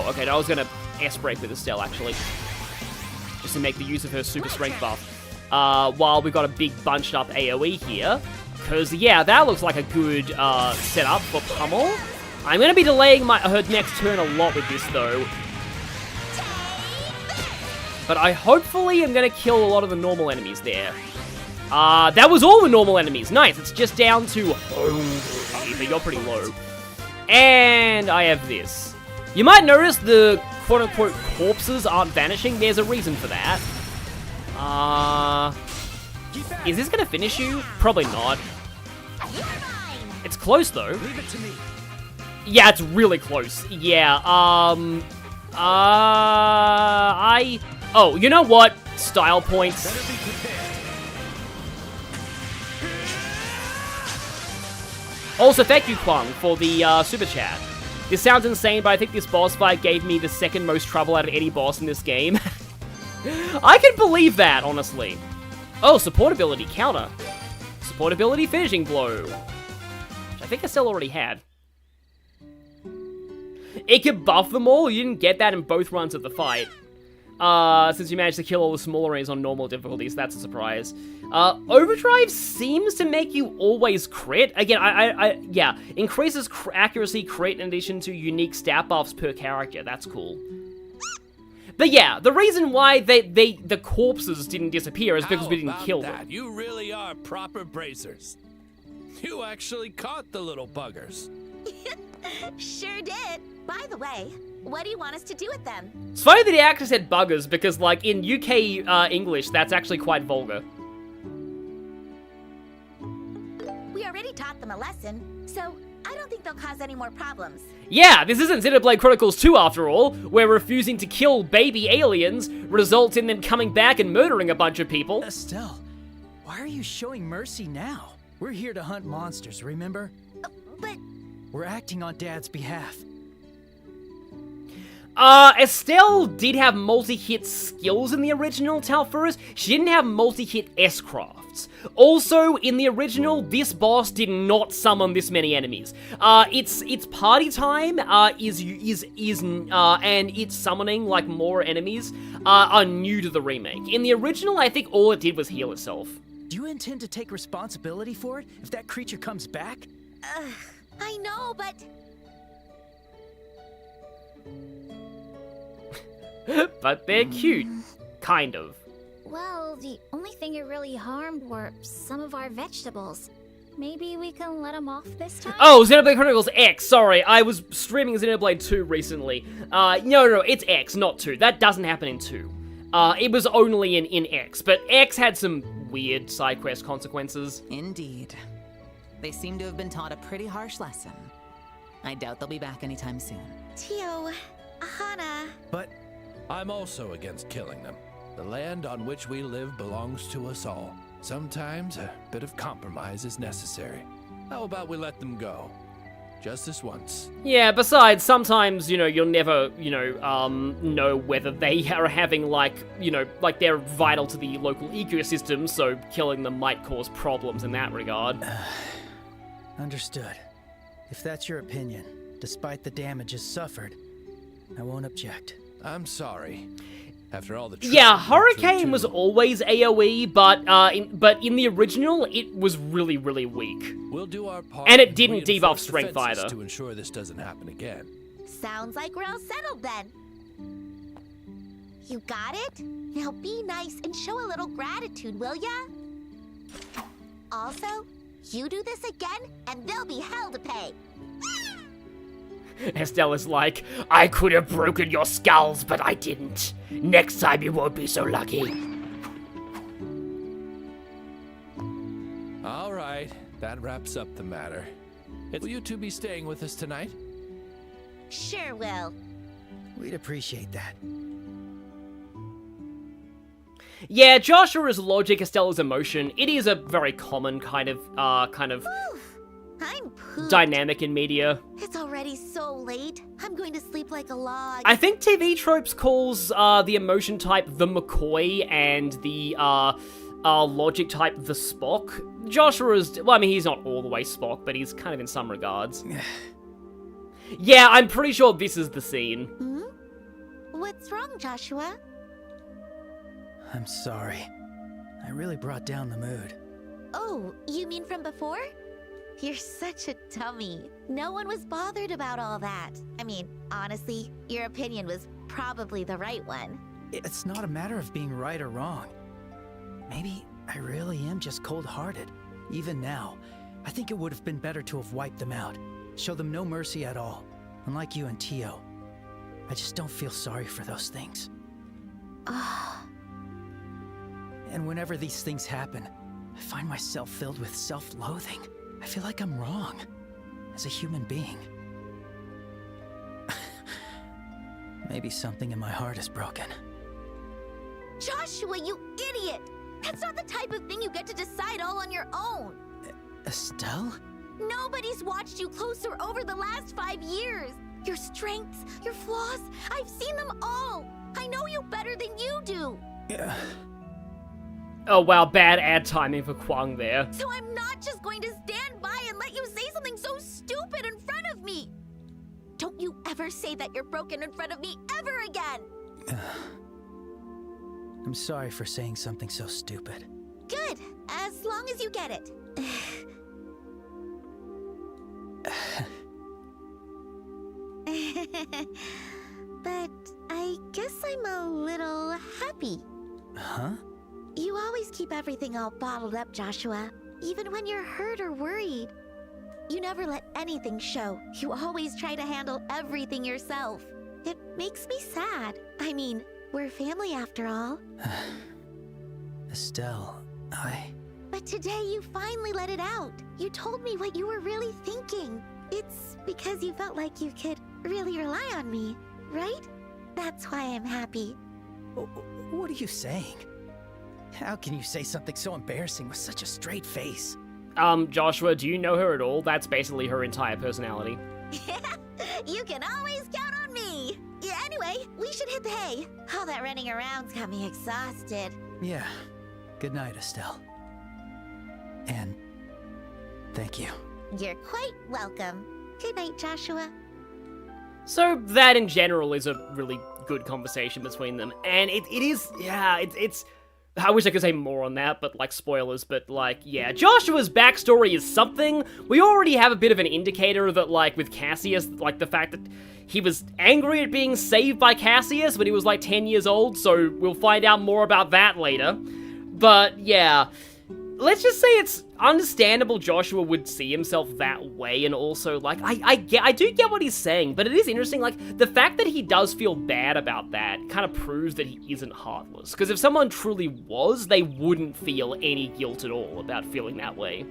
okay. I was gonna S-break with Estelle, actually. Just to make the use of her super strength buff. While we've got a big bunched up AoE here. Because, yeah, that looks like a good setup for Pummel. I'm gonna be delaying her next turn a lot with this, though. But I hopefully am gonna kill a lot of the normal enemies there. That was all the normal enemies. Nice. It's just down to home, but you're pretty low. And I have this. You might notice the quote-unquote corpses aren't vanishing. There's a reason for that. Is this gonna finish you? Probably not. It's close, though. Leave it to me. Yeah, it's really close. Yeah, Oh, you know what? Style points. Also, thank you, Kwang, for the super chat. This sounds insane, but I think this boss fight gave me the second most trouble out of any boss in this game. I can believe that, honestly. Oh, support ability, counter. Support ability, finishing blow. Which I think I still already had. It could buff them all. You didn't get that in both runs of the fight. Since you managed to kill all the smaller enemies on normal difficulties, that's a surprise. Overdrive seems to make you always crit. Again, yeah, increases accuracy crit in addition to unique stat buffs per character. That's cool. But yeah, the reason why the corpses didn't disappear is because we didn't kill them. You really are proper bracers. You actually caught the little buggers. Sure did. By the way, what do you want us to do with them? It's funny that he actually said buggers, because, like, in UK English, that's actually quite vulgar. We already taught them a lesson, so I don't think they'll cause any more problems. Yeah, this isn't Xenoblade Chronicles 2 after all, where refusing to kill baby aliens results in them coming back and murdering a bunch of people. Estelle, why are you showing mercy now? We're here to hunt monsters, remember? But... We're acting on Dad's behalf. Estelle did have multi-hit skills in the original Talfurus. She didn't have multi-hit S-crafts. Also, in the original, this boss did not summon this many enemies. Its party time, and its summoning, like, more enemies, are new to the remake. In the original, I think all it did was heal itself. Do you intend to take responsibility for it if that creature comes back? I know, but... But they're cute. Kind of. Well, the only thing it really harmed were some of our vegetables. Maybe we can let them off this time? Oh, Xenoblade Chronicles X. Sorry, I was streaming Xenoblade 2 recently. No, it's X, not 2. That doesn't happen in 2. It was only in X, but X had some weird side quest consequences. Indeed. They seem to have been taught a pretty harsh lesson. I doubt they'll be back anytime soon. Tio, Hana... But... I'm also against killing them. The land on which we live belongs to us all. Sometimes a bit of compromise is necessary. How about we let them go? Just this once. Yeah, besides, sometimes, you'll never, know whether they are having, like, they're vital to the local ecosystem, so killing them might cause problems in that regard. Understood. If that's your opinion, despite the damages suffered, I won't object. I'm sorry. After all the yeah, Hurricane was always AoE, but in the original, it was really, really weak. We'll do our part, and it didn't debuff strength either. To ensure this doesn't happen again. Sounds like we're all settled then. You got it? Now be nice and show a little gratitude, will ya? Also, you do this again, and there'll be hell to pay. Estelle is like, I could have broken your skulls, but I didn't. Next time you won't be so lucky. All right, that wraps up the matter. Will you two be staying with us tonight? Sure will. We'd appreciate that. Yeah, Joshua's logic, Estella's emotion. It is a very common kind of Oof, I'm pooped. dynamic in media. It's already so late. I'm going to sleep like a log. I think TV Tropes calls the emotion type the McCoy and the logic type the Spock. Joshua is, well, I mean, he's not all the way Spock, but he's kind of in some regards. Yeah, I'm pretty sure this is the scene. Hmm? What's wrong, Joshua? I'm sorry. I really brought down the mood. Oh, you mean from before? You're such a dummy. No one was bothered about all that. I mean, honestly, your opinion was probably the right one. It's not a matter of being right or wrong. Maybe I really am just cold-hearted. Even now, I think it would have been better to have wiped them out. Show them no mercy at all. Unlike you and Tio. I just don't feel sorry for those things. And whenever these things happen, I find myself filled with self-loathing. I feel like I'm wrong. As a human being. Maybe something in my heart is broken. Joshua, you idiot! That's not the type of thing you get to decide all on your own. Estelle? Nobody's watched you closer over the last 5 years. Your strengths, your flaws, I've seen them all. I know you better than you do. Yeah. Oh wow, bad ad timing for Kwang there. So I'm not just going to stand by and let you say something so stupid in front of me. Don't you ever say that you're broken in front of me ever again. I'm sorry for saying something so stupid. Good, as long as you get it. But I guess I'm a little happy. Huh? You always keep everything all bottled up, Joshua. Even when you're hurt or worried. You never let anything show. You always try to handle everything yourself. It makes me sad. I mean, we're family after all. Estelle, But today you finally let it out. You told me what you were really thinking. It's because you felt like you could really rely on me, right? That's why I'm happy. What are you saying? How can you say something so embarrassing with such a straight face? Joshua, do you know her at all? That's basically her entire personality. You can always count on me. Yeah, anyway, we should hit the hay. All that running around's got me exhausted. Yeah. Good night, Estelle. And thank you. You're quite welcome. Good night, Joshua. So that in general is a really good conversation between them. And it is, yeah, it's I wish I could say more on that, but like spoilers, but like, yeah, Joshua's backstory is something. We already have a bit of an indicator that like with Cassius, like the fact that he was angry at being saved by Cassius when he was like 10 years old, so we'll find out more about that later. But yeah, let's just say it's understandable Joshua would see himself that way, and also, like, I do get what he's saying, but it is interesting, like, the fact that he does feel bad about that kind of proves that he isn't heartless, because if someone truly was, they wouldn't feel any guilt at all about feeling that way.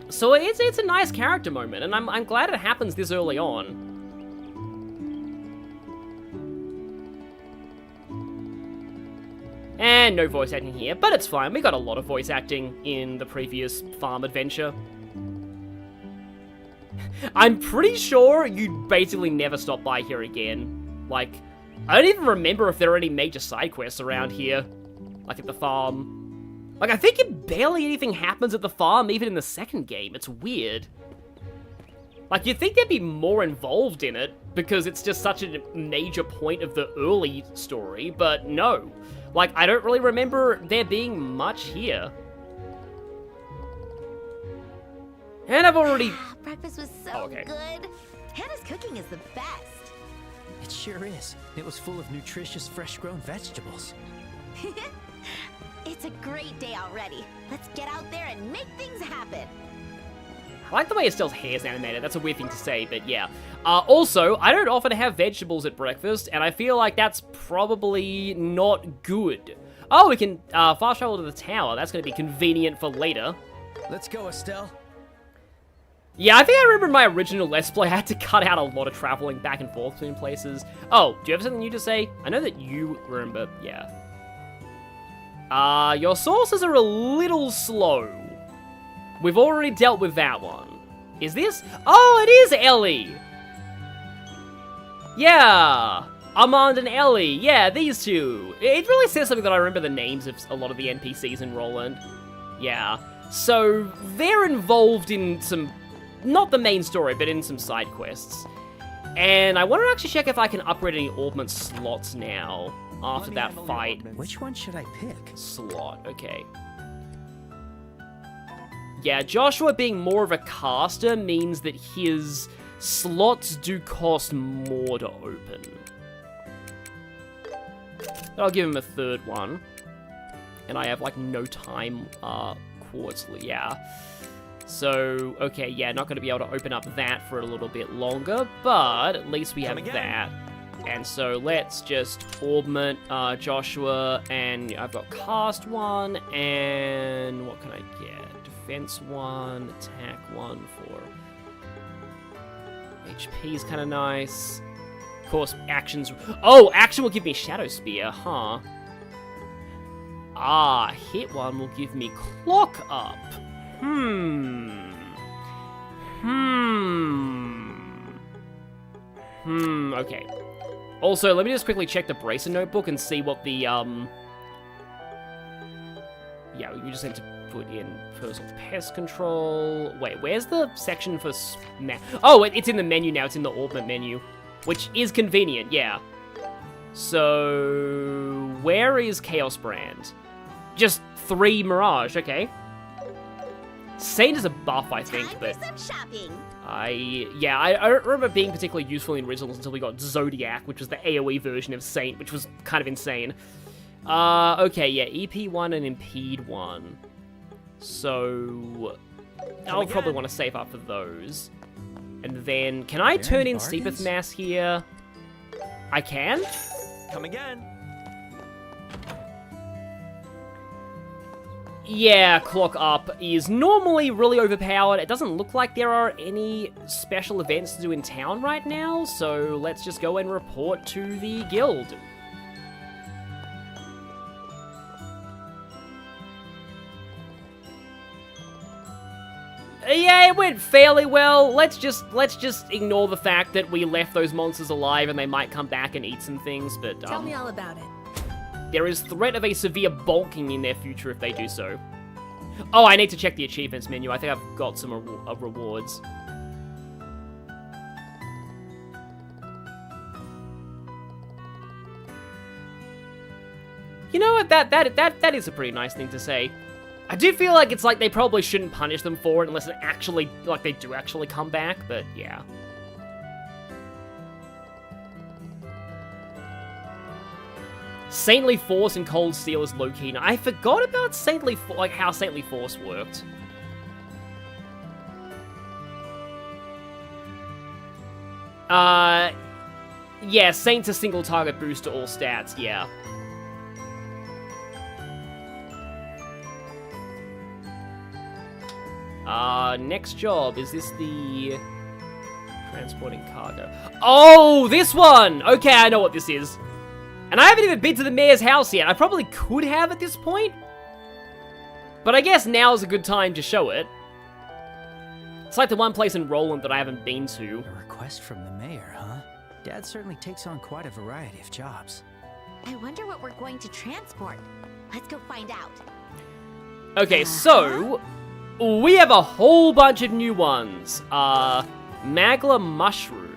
So it's a nice character moment, and I'm glad it happens this early on. And no voice acting here, but it's fine. We got a lot of voice acting in the previous farm adventure. I'm pretty sure you basically never stop by here again. Like, I don't even remember if there are any major side quests around here. Like at the farm. Like, I think barely anything happens at the farm, even in the second game. It's weird. Like, you'd think there'd be more involved in it, because it's just such a major point of the early story, but no. Like, I don't really remember there being much here. And I've already... Breakfast was so okay. good. Hannah's cooking is the best. It sure is. It was full of nutritious, fresh-grown vegetables. It's a great day already. Let's get out there and make things happen. I like the way Estelle's hair's animated. That's a weird thing to say, but yeah. Also, I don't often have vegetables at breakfast, and I feel like that's probably not good. Oh, we can fast travel to the tower. That's going to be convenient for later. Let's go, Estelle. Yeah, I think I remember in my original Let's Play, I had to cut out a lot of traveling back and forth between places. Oh, do you have something new to say? I know that you remember, yeah. Your sources are a little slow. We've already dealt with that one. Is this? Oh, it is Ellie! Yeah! Armand and Ellie, yeah, these two. It really says something that I remember the names of a lot of the NPCs in Rolent. Yeah. So, they're involved in some, not the main story, but in some side quests. And I want to actually check if I can upgrade any augment slots now, after that fight. Which one should I pick? Slot, okay. Yeah, Joshua being more of a caster means that his slots do cost more to open. I'll give him a third one. And I have, like, no time, quartz, yeah. So, okay, yeah, not going to be able to open up that for a little bit longer, but at least we have that. And so let's just augment Joshua, and I've got cast 1, and what can I get? Defense 1, attack 1 for HP is kind of nice. Of course, actions... Oh, action will give me Shadow Spear, huh? Ah, hit 1 will give me Clock Up. Okay. Also, let me just quickly check the Bracer notebook and see what the, Yeah, we just need to put in personal pest control. Wait, where's the section for... Oh, it's in the menu now. It's in the augment menu, which is convenient, yeah. So, where is Chaos Brand? Just 3 Mirage, okay. Saint is a buff, I think, Time but... for some shopping. I don't remember being particularly useful in originals until we got Zodiac, which was the AoE version of Saint, which was kind of insane. Okay, yeah, EP1 and Impede 1. So, I'll probably want to save up for those. And then, can I turn in Seepeth Mass here? I can? Come again. Yeah, Clock Up is normally really overpowered. It doesn't look like there are any special events to do in town right now, so let's just go and report to the guild. Yeah, it went fairly well. Let's just ignore the fact that we left those monsters alive and they might come back and eat some things, but Tell me all about it. there is threat of a severe bulking in their future if they do so. Oh, I need to check the achievements menu. I think I've got some rewards. You know what? That is a pretty nice thing to say. I do feel like it's like they probably shouldn't punish them for it unless it actually, like, they do actually come back, but yeah. Saintly Force and Cold Steel is low-key. Now, I forgot about Saintly, like, how Saintly Force worked. Yeah, Saint's a single target boost to all stats, yeah. Next job, is this the transporting cargo? Oh, this one! Okay, I know what this is. And I haven't even been to the mayor's house yet. I probably could have at this point. But I guess now's a good time to show it. It's like the one place in Rolent that I haven't been to. A request from the mayor, huh? Dad certainly takes on quite a variety of jobs. I wonder what we're going to transport. Let's go find out. Okay, so... we have a whole bunch of new ones. Magla Mushroom.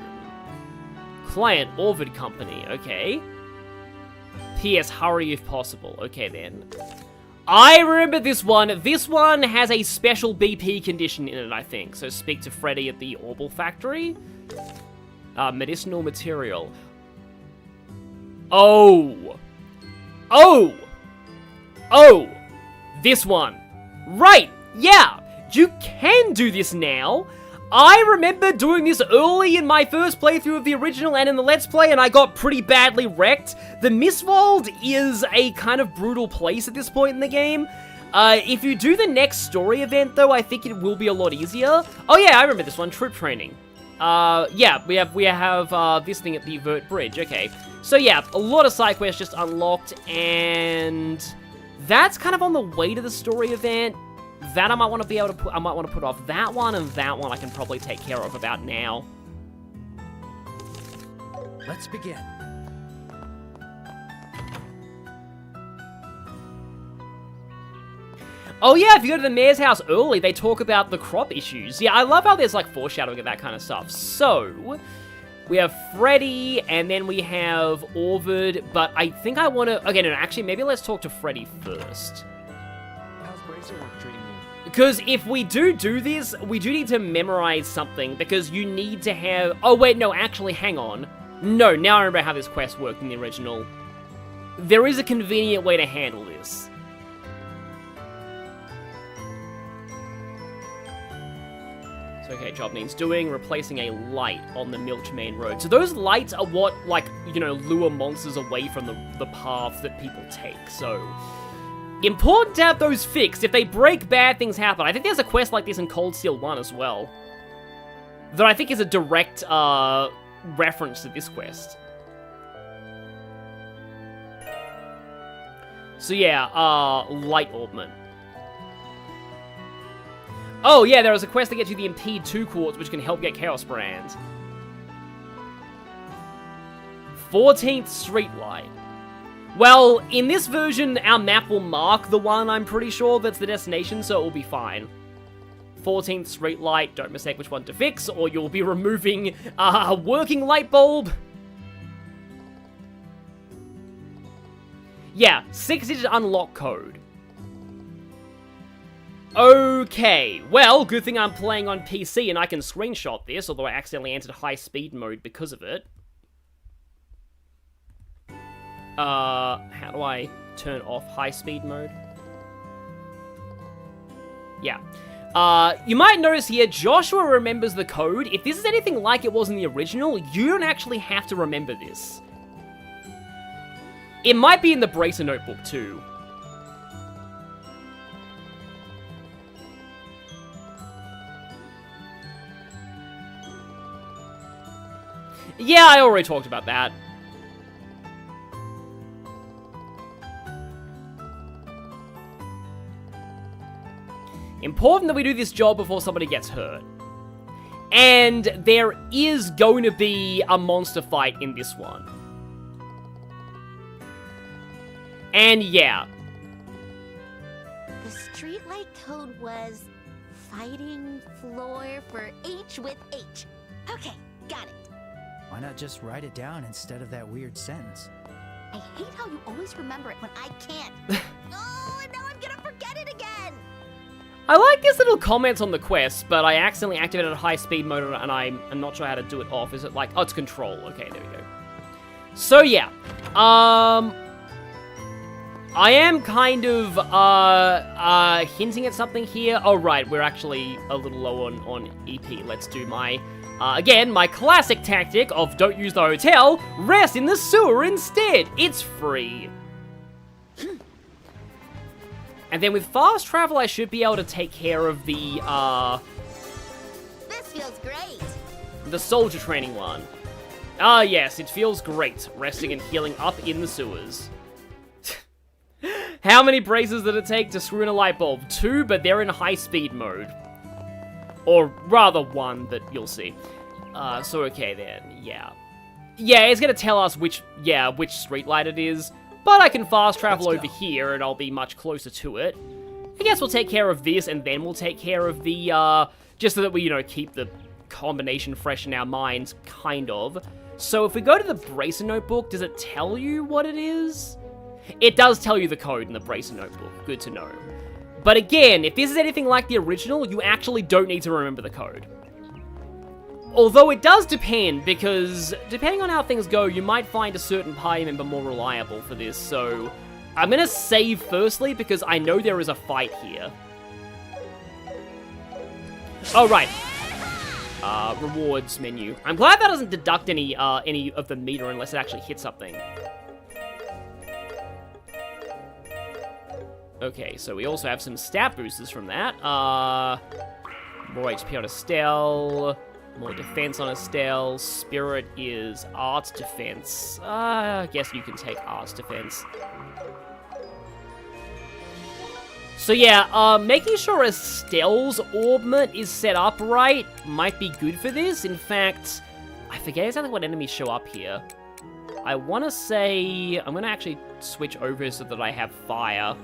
Client Orvid Company, okay. P.S. Hurry if possible. Okay, then. I remember this one. This one has a special BP condition in it, I think. So speak to Freddy at the Orbital Factory. Medicinal material. Oh! This one. Right! Yeah! You can do this now! I remember doing this early in my first playthrough of the original and in the Let's Play, and I got pretty badly wrecked. The Mistwald is a kind of brutal place at this point in the game. If you do the next story event, though, I think it will be a lot easier. Oh yeah, I remember this one, troop training. Yeah, we have this thing at the Vert Bridge, okay. So yeah, a lot of side quests just unlocked, and that's kind of on the way to the story event. That I might want to be able to put, I might want to put off that one, and that one I can probably take care of about now. Let's begin. Oh yeah, if you go to the mayor's house early, they talk about the crop issues. Yeah, I love how there's like foreshadowing of that kind of stuff. So, we have Freddy, and then we have Orvid, but I think I want to... Okay, no, actually, maybe let's talk to Freddy first. How's Bracer work treating you? Because if we do this, we do need to memorize something, because you need to have... Oh, wait, no, actually, hang on. No, now I remember how this quest worked in the original. There is a convenient way to handle this. So, okay, job needs doing, replacing a light on the Milch Main Road. So those lights are what, like, you know, lure monsters away from the paths that people take, so... Important to have those fixed. If they break, bad things happen. I think there's a quest like this in Cold Steel 1 as well. That I think is a direct, reference to this quest. So yeah, light orbment. Oh yeah, there is a quest to get you the Impede 2 quartz, which can help get Chaos Brand. 14th Street Light. Well, in this version, our map will mark the one, I'm pretty sure, that's the destination, so it will be fine. 14th Street Light, don't mistake which one to fix, or you'll be removing a working light bulb. Yeah, 6-digit unlock code. Okay, well, good thing I'm playing on PC and I can screenshot this, although I accidentally entered high speed mode because of it. How do I turn off high speed mode? Yeah. You might notice here, Joshua remembers the code. If this is anything like it was in the original, you don't actually have to remember this. It might be in the Bracer notebook too. Yeah, I already talked about that. Important that we do this job before somebody gets hurt. And there is going to be a monster fight in this one. And yeah. The streetlight code was fighting floor for H with H. Okay, got it. Why not just write it down instead of that weird sentence? I hate how you always remember it when I can't. Oh, and now I'm gonna forget it again! I like these little comments on the quest, but I accidentally activated high speed mode and I'm not sure how to do it off. Is it like, oh, it's control. Okay, there we go. So yeah, I am kind of, hinting at something here. Oh, right, we're actually a little low on EP. Let's do my, again, my classic tactic of don't use the hotel, rest in the sewer instead. It's free. And then with fast travel, I should be able to take care of the, This feels great. the soldier training one. Ah, yes, it feels great, resting and healing up in the sewers. How many braces did it take to screw in a light bulb? 2, but they're in high speed mode. Or rather 1, but you'll see. So okay then, yeah. Yeah, it's gonna tell us which street light it is. But I can fast travel over here, and I'll be much closer to it. I guess we'll take care of this, and then we'll take care of the, just so that we, you know, keep the combination fresh in our minds, kind of. So if we go to the Bracer notebook, does it tell you what it is? It does tell you the code in the Bracer notebook. Good to know. But again, if this is anything like the original, you actually don't need to remember the code. Although it does depend, because depending on how things go, you might find a certain party member more reliable for this, so I'm gonna save firstly, because I know there is a fight here. Oh, right. Rewards menu. I'm glad that doesn't deduct any of the meter unless it actually hits something. Okay, so we also have some stat boosters from that. More HP on Estelle. More defense on Estelle. Spirit is arts defense. I guess you can take arts defense. So yeah, making sure Estelle's orbment is set up right might be good for this. In fact, I forget exactly what enemies show up here. I want to say... I'm going to actually switch over so that I have fire.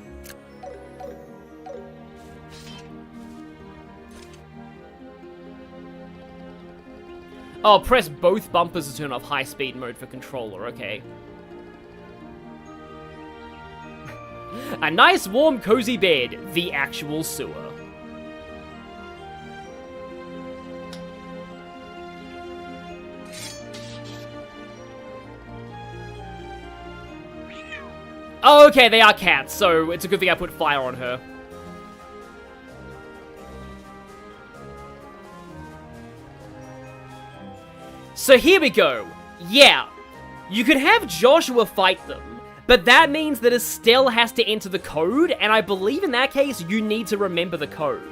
Oh, press both bumpers to turn off high-speed mode for controller, okay. A nice, warm, cozy bed. The actual sewer. Oh, okay, they are cats, so it's a good thing I put fire on her. So here we go. Yeah, you could have Joshua fight them, but that means that Estelle has to enter the code, and I believe in that case, you need to remember the code.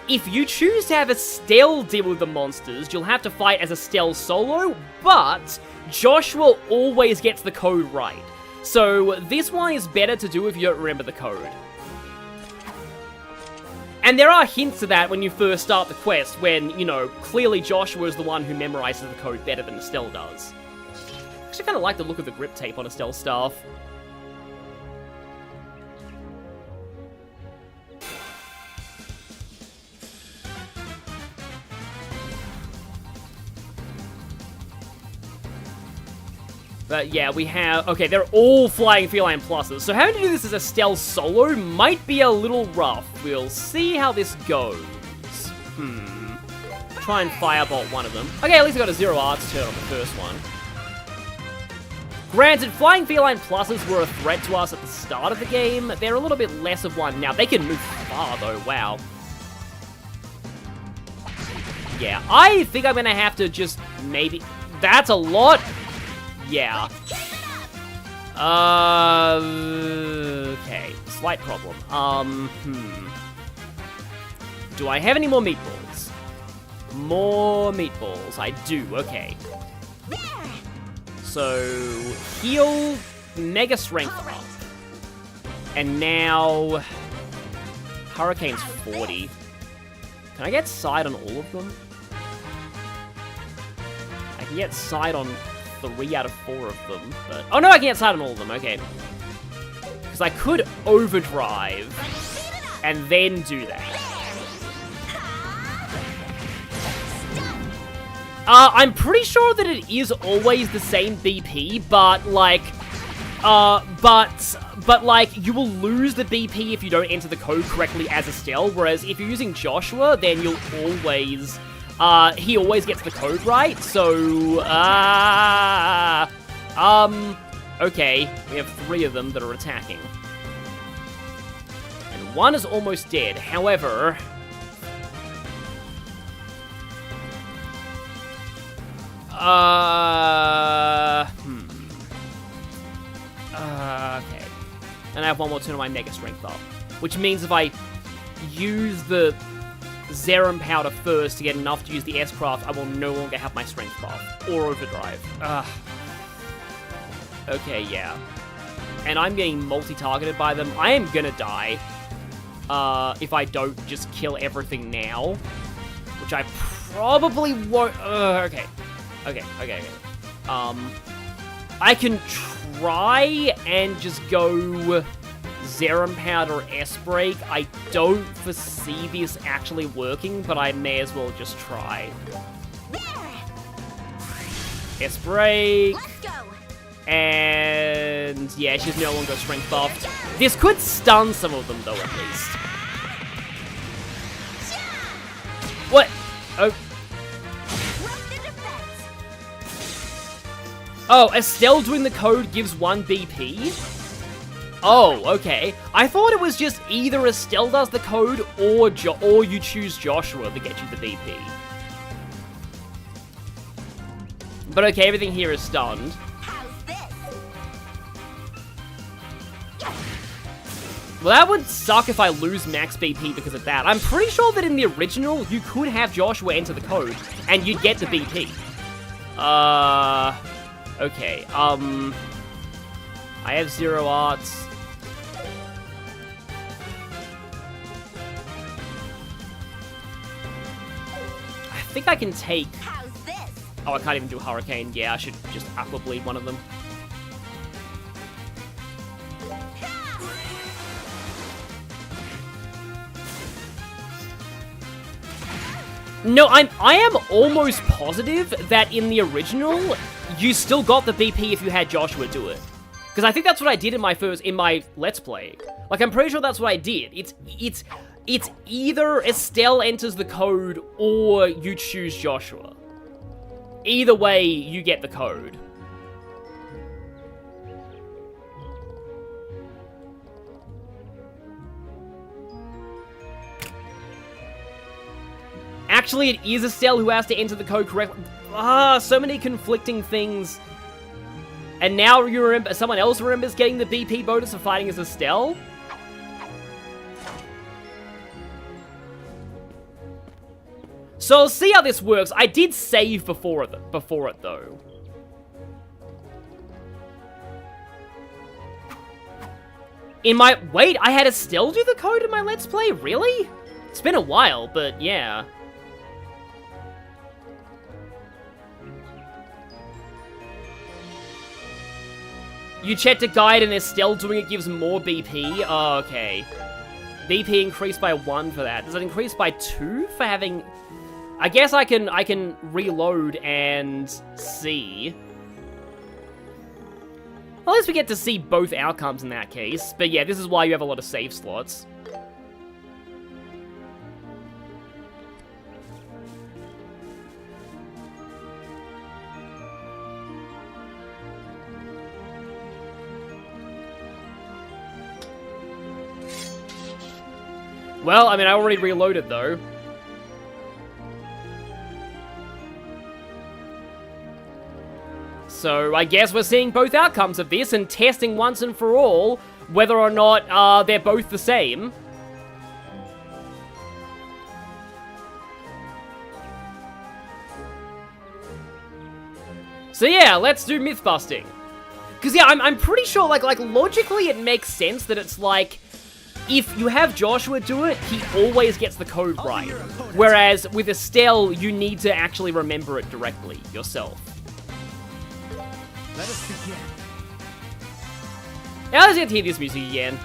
If you choose to have Estelle deal with the monsters, you'll have to fight as Estelle solo, but Joshua always gets the code right. So this one is better to do if you don't remember the code. And there are hints to that when you first start the quest, when, you know, clearly Joshua is the one who memorizes the code better than Estelle does. I actually kind of like the look of the grip tape on Estelle's staff. But yeah, we have... Okay, they're all Flying Feline pluses. So having to do this as Estelle solo might be a little rough. We'll see how this goes. Try and firebolt one of them. Okay, at least I got a 0 arts turn on the first one. Granted, Flying Feline pluses were a threat to us at the start of the game. They're a little bit less of one now. They can move far, though. Wow. Yeah, I think I'm gonna have to just maybe... That's a lot... Yeah. Okay. Slight problem. Do I have any more meatballs? More meatballs. I do. Okay. So, heal, mega strength up. And now... Hurricane's 40. Can I get side on all of them? I can get side on 3 out of 4 of them, but... Oh no, I can't side on all of them, okay. Because I could overdrive, and then do that. I'm pretty sure that it is always the same BP, but, like... But, like, you will lose the BP if you don't enter the code correctly as Estelle, whereas if you're using Joshua, then you'll always... he always gets the code right, so, okay, we have 3 of them that are attacking. And 1 is almost dead, however... okay. And I have 1 more turn on my Mega Strength up, which means if I use the Zerum powder first to get enough to use the S-Craft, I will no longer have my strength buff. Or overdrive. Okay, yeah. And I'm getting multi-targeted by them. I am gonna die. If I don't just kill everything now. Which I probably won't... okay. Okay. I can try and just go... Zerum Powder S-Break. I don't foresee this actually working, but I may as well just try. S-Break. And yeah, she's no longer strength buffed. This could stun some of them though, at least. What? Oh. Oh, Estelle doing the code gives 1 BP? Oh, okay. I thought it was just either Estelle does the code or you choose Joshua to get you the BP. But okay, everything here is stunned. Well, that would suck if I lose max BP because of that. I'm pretty sure that in the original, you could have Joshua enter the code, and you'd get the BP. Okay, I have 0 arts. I think I can take... Oh, I can't even do Hurricane. Yeah, I should just Aqua Bleed one of them. No, I am almost positive that in the original, you still got the BP if you had Joshua do it. Because I think that's what I did in my Let's Play. Like, I'm pretty sure that's what I did. It's either Estelle enters the code or you choose Joshua. Either way, you get the code. Actually, it is Estelle who has to enter the code correctly. So many conflicting things. And now you remember, someone else remembers getting the BP bonus for fighting as Estelle? So I'll see how this works. I did save before it though. Wait, I had Estelle do the code in my Let's Play? Really? It's been a while, but yeah. You checked a guide and Estelle doing it gives more BP? Oh, okay. BP increased by 1 for that. Does it increase by 2 for having... I guess I can reload and see. Well, at least we get to see both outcomes in that case. But yeah, this is why you have a lot of save slots. Well, I mean, I already reloaded, though. So, I guess we're seeing both outcomes of this and testing once and for all whether or not they're both the same. So yeah, let's do myth busting. Because yeah, I'm pretty sure, like logically it makes sense that it's like, if you have Joshua do it, he always gets the code right. Whereas with Estelle, you need to actually remember it directly yourself. Let us begin. Now let's get to hear this music again.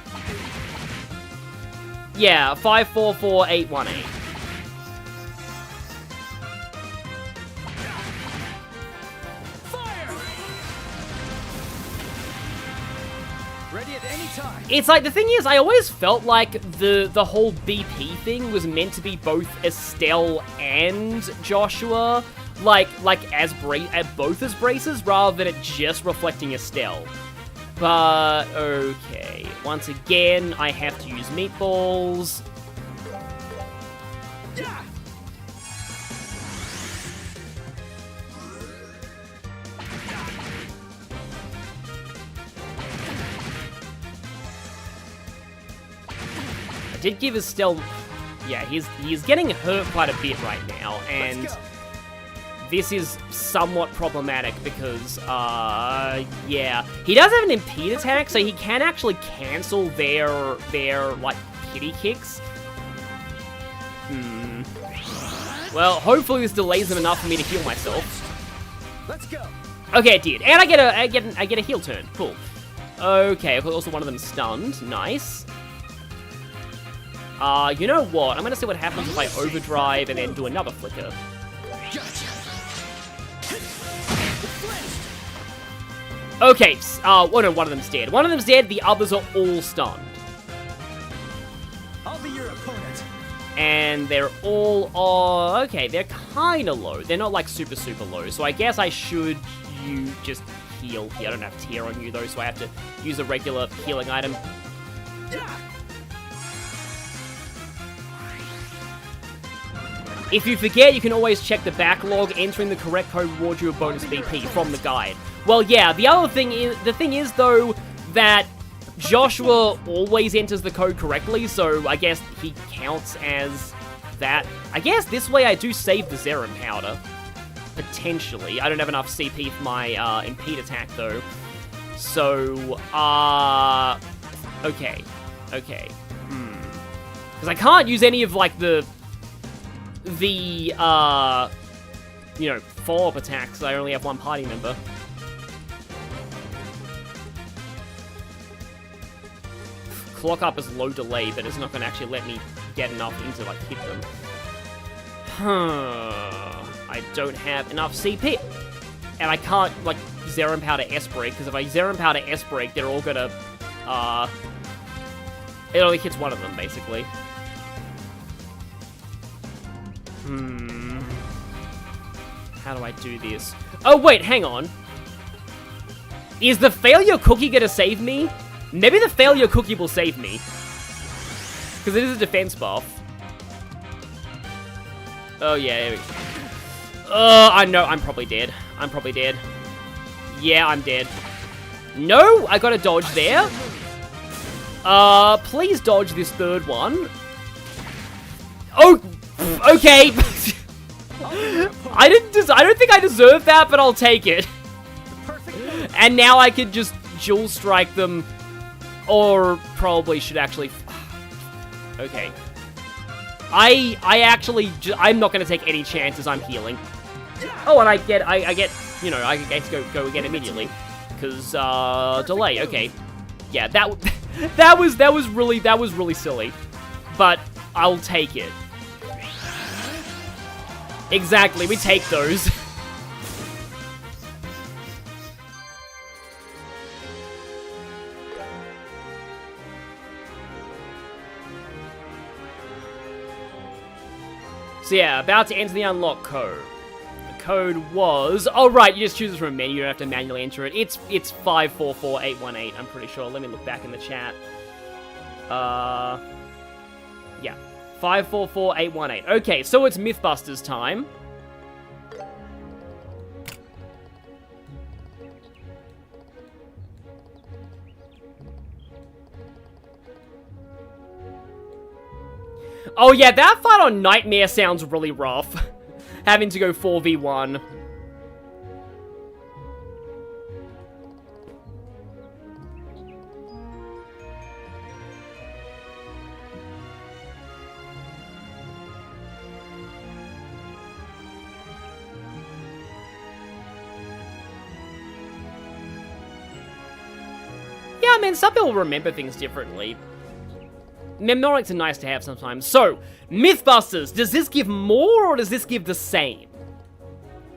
Yeah, 544818. Ready at any time. It's like, the thing is, I always felt like the whole BP thing was meant to be both Estelle and Joshua, like as both as braces, rather than it just reflecting Estelle. But, okay. Once again, I have to use meatballs. I did give Estelle... Yeah, he's getting hurt quite a bit right now, and this is somewhat problematic because, yeah. He does have an impede attack, so he can actually cancel their like, kitty kicks. Well, hopefully this delays them enough for me to heal myself. Let's go. Okay, it did. And I get a heal turn. Cool. Okay, of course, also one of them stunned. Nice. You know what? I'm gonna see what happens if I overdrive and then do another flicker. Okay, well, no, one of them's dead. One of them's dead, the others are all stunned. I'll be your opponent. And they're all, okay, they're kinda low. They're not, like, super, super low. So I guess I should just heal here. I don't have tear on you, though, so I have to use a regular healing item. If you forget, you can always check the backlog. Entering the correct code rewards you a bonus BP from the guide. Well, yeah, the thing is, though, that Joshua always enters the code correctly, so I guess he counts as that. I guess this way I do save the Zerum powder. Potentially. I don't have enough CP for my impede attack, though. So, okay. Okay. Because I can't use any of, like, the you know, follow-up attacks. I only have one party member. Clock up is low delay, but it's not going to actually let me get enough in to, like, hit them. I don't have enough CP. And I can't, like, Zero Power to S-Break, because if I Zero Power to S-Break, they're all gonna, it only hits one of them, basically. How do I do this? Oh, wait, hang on. Is the failure cookie gonna save me? Maybe the failure cookie will save me. Because it is a defense buff. Oh, yeah. I know. I'm probably dead. I'm probably dead. Yeah, I'm dead. No! I got a dodge there. Please dodge this third one. Oh! Okay! I don't think I deserve that, but I'll take it. And now I can just dual strike them. Or probably should actually... Okay. I actually... I'm not going to take any chances. I'm healing. Oh, and I get, you know, I get to go again immediately. Because, delay. Okay. Yeah, that was really silly. But I'll take it. Exactly, we take those. So yeah, about to enter the unlock code. The code was... Oh right, you just choose it from a menu, you don't have to manually enter it. It's 544818, I'm pretty sure. Let me look back in the chat. Yeah. 544818. Okay, so it's Mythbusters time. Oh yeah, that fight on Nightmare sounds really rough. Having to go 4v1. Yeah, I mean, some people remember things differently. Mnemonics are nice to have sometimes. So, Mythbusters, does this give more or does this give the same?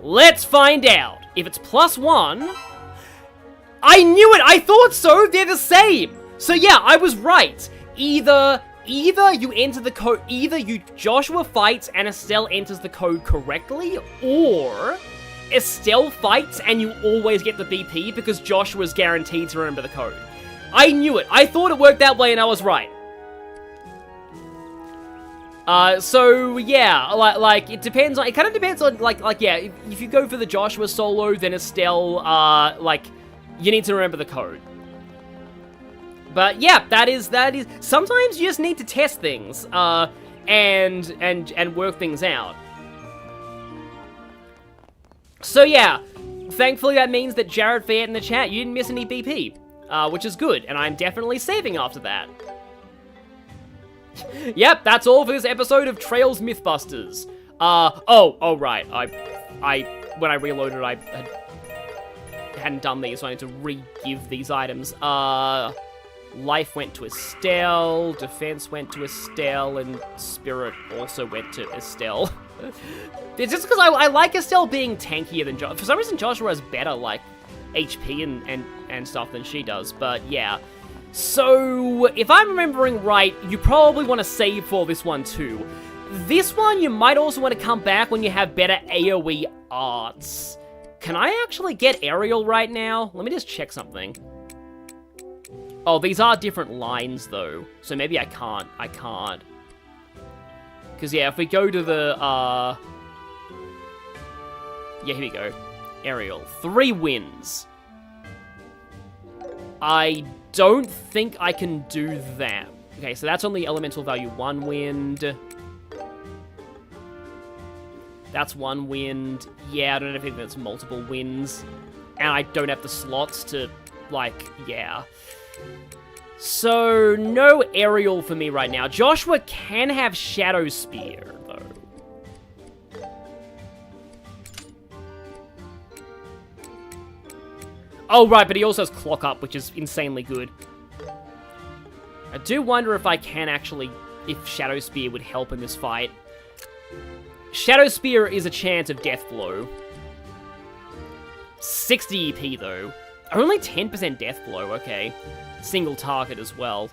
Let's find out. If it's +1... I knew it! I thought so! They're the same! So yeah, I was right. Either you enter the code... Either Joshua fights and Estelle enters the code correctly, or... Estelle fights and you always get the BP because Joshua's guaranteed to remember the code. I knew it. I thought it worked that way and I was right. So, yeah, like, it depends on, it kind of depends on, yeah, if you go for the Joshua solo, then Estelle, like, you need to remember the code. But, yeah, that is, sometimes you just need to test things, and work things out. So, yeah, thankfully that means that Jared Fayette in the chat, you didn't miss any BP, which is good, and I'm definitely saving after that. Yep, that's all for this episode of Trails Mythbusters. Oh, right. When I reloaded, I hadn't done these, so I need to re-give these items. Life went to Estelle, Defense went to Estelle, and Spirit also went to Estelle. It's just because I like Estelle being tankier than Joshua. For some reason, Joshua has better, like, HP and stuff than she does, but yeah. So, if I'm remembering right, you probably want to save for this one too. This one, you might also want to come back when you have better AoE arts. Can I actually get Aerial right now? Let me just check something. Oh, these are different lines though, so maybe I can't. Because yeah, if we go to the, yeah, here we go. Aerial, 3 wins. I don't think I can do that. Okay, so that's only elemental value 1 wind. That's 1 wind. Yeah, I don't know if that's multiple winds. And I don't have the slots to, like, yeah. So, no aerial for me right now. Joshua can have Shadow Spear, though. Oh, right, but he also has Clock Up, which is insanely good. I do wonder if I can actually... If Shadow Spear would help in this fight. Shadow Spear is a chance of Death Blow. 60 EP though. Only 10% Death Blow, okay. Single target as well.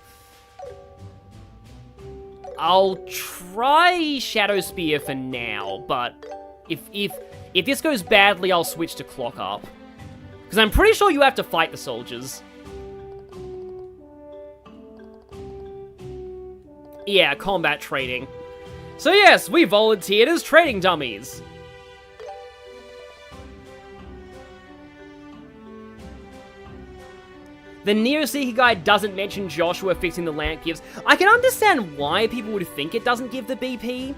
I'll try Shadow Spear for now, but if this goes badly, I'll switch to Clock Up. Because I'm pretty sure you have to fight the soldiers. Yeah, combat trading. So yes, we volunteered as trading dummies. The Neo-Seeker guide doesn't mention Joshua fixing the lamp gifts. I can understand why people would think it doesn't give the BP.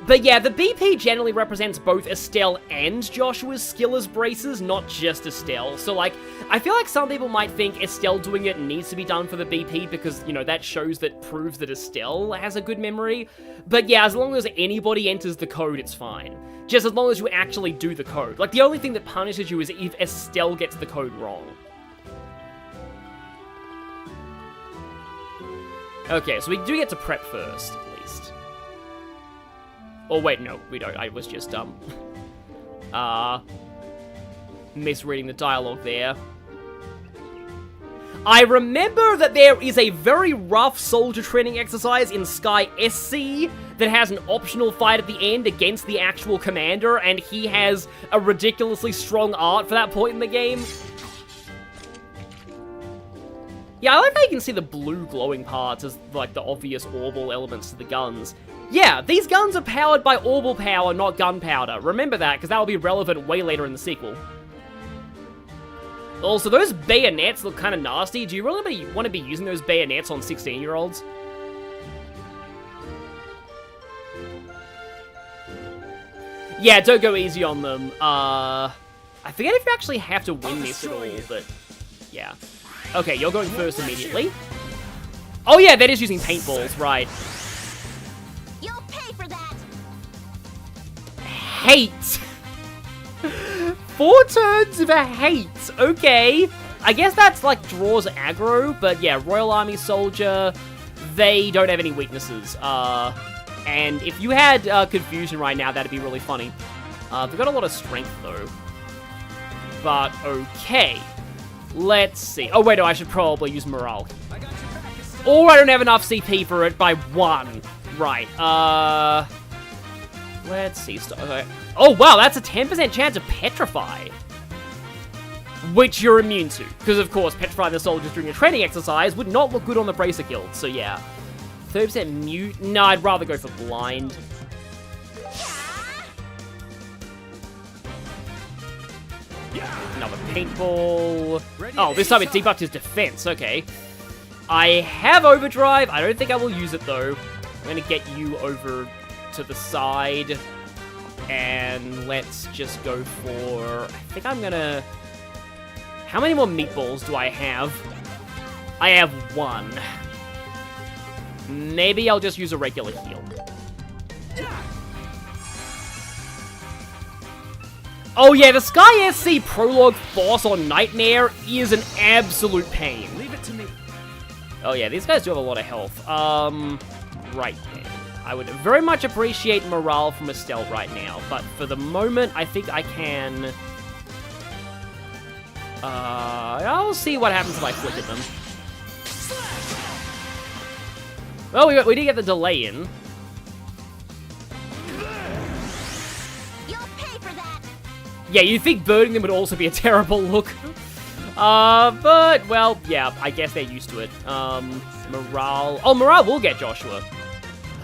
But yeah, the BP generally represents both Estelle and Joshua's skill as braces, not just Estelle. So like, I feel like some people might think Estelle doing it needs to be done for the BP because, you know, that proves that Estelle has a good memory. But yeah, as long as anybody enters the code, it's fine. Just as long as you actually do the code. Like, the only thing that punishes you is if Estelle gets the code wrong. Okay, so we do get to prep first, at least. Oh, wait, no, we don't. I was just, misreading the dialogue there. I remember that there is a very rough soldier training exercise in Sky SC that has an optional fight at the end against the actual commander, and he has a ridiculously strong art for that point in the game. Yeah, I like how you can see the blue glowing parts as, like, the obvious Orbital elements to the guns. Yeah, these guns are powered by Orbital power, not gunpowder. Remember that, because that will be relevant way later in the sequel. Also, those bayonets look kind of nasty. Do you really want to be using those bayonets on 16-year-olds? Yeah, don't go easy on them. I forget if you actually have to win this at all, but yeah. Okay, you're going first immediately. Oh yeah, that is using paintballs, right. You'll pay for that. Hate. 4 turns of a hate. Okay. I guess that's like draws aggro, but yeah, Royal Army Soldier, they don't have any weaknesses. And if you had confusion right now, that'd be really funny. They've got a lot of strength though. But okay. Let's see. Oh, wait, no, I should probably use morale. Or I don't have enough CP for it by 1. Right, let's see. Okay. Oh, wow, that's a 10% chance of Petrify. Which you're immune to. Because, of course, petrifying the soldiers during a training exercise would not look good on the Bracer Guild. So, yeah. 30% mute. No, I'd rather go for blind. Another paintball. Oh, this time it debuffed his defense. Okay. I have overdrive. I don't think I will use it, though. I'm going to get you over to the side. And let's just go for... I think I'm going to... How many more meatballs do I have? I have 1. Maybe I'll just use a regular heal. Oh yeah, the Sky SC Prologue boss on Nightmare is an absolute pain. Leave it to me. Oh yeah, these guys do have a lot of health. Right then. I would very much appreciate morale from Estelle right now, but for the moment, I think I can... I'll see what happens if I flicker them. Well, we did get the delay in. Yeah, you'd think burning them would also be a terrible look. But, well, yeah, I guess they're used to it. Morale... Oh, morale will get Joshua.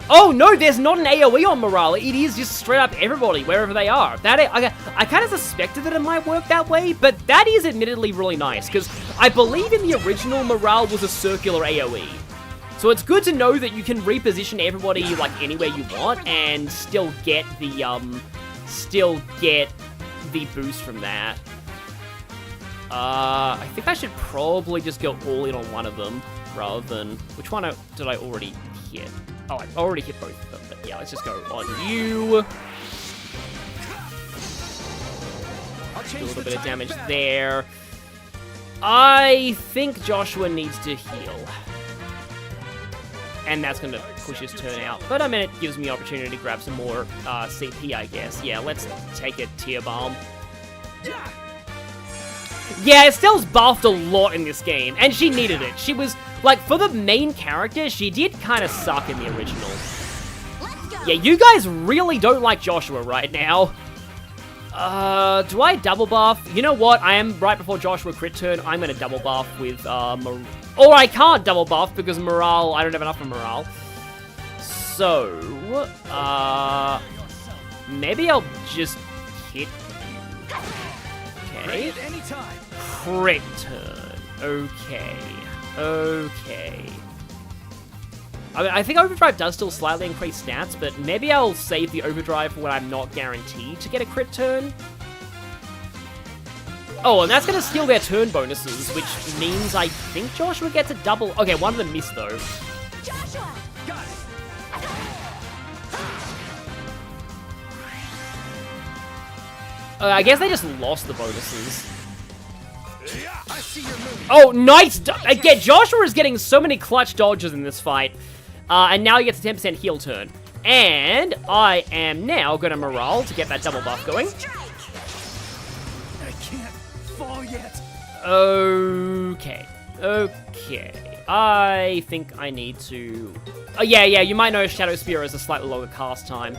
Oh, no, there's not an AoE on morale. It is just straight up everybody, wherever they are. I kind of suspected that it might work that way, but that is admittedly really nice, because I believe in the original morale was a circular AoE. So it's good to know that you can reposition everybody, like, anywhere you want, and still get the boost from that. I think I should probably just go all in on one of them, rather than... Which one did I already hit? Oh, I already hit both of them, but yeah, let's just go on you. Do a little bit of damage there. I think Joshua needs to heal. And that's going to push his turn out. But I mean, it gives me opportunity to grab some more CP, I guess. Yeah, let's take a Tear Balm. Yeah, Estelle's buffed a lot in this game, and she needed it. She was, like, for the main character, she did kind of suck in the original. Yeah, you guys really don't like Joshua right now. Do I double buff? You know what? I am right before Joshua crit turn. I'm going to double buff with, or I can't double buff because morale, I don't have enough for morale. So, maybe I'll just hit. Okay. Crit turn. Okay. Okay. I mean, I think Overdrive does still slightly increase stats, but maybe I'll save the Overdrive for when I'm not guaranteed to get a crit turn. Oh, and that's going to steal their turn bonuses, which means I think Joshua gets a double. Okay, one of them missed, though. Joshua! I guess they just lost the bonuses. Oh, nice! Again, Joshua is getting so many clutch dodges in this fight. And now he gets a 10% heal turn. And I am now going to morale to get that double buff going. I can't fall yet. Okay. Okay. I think I need to... Oh, yeah, you might know Shadow Spear is a slightly longer cast time.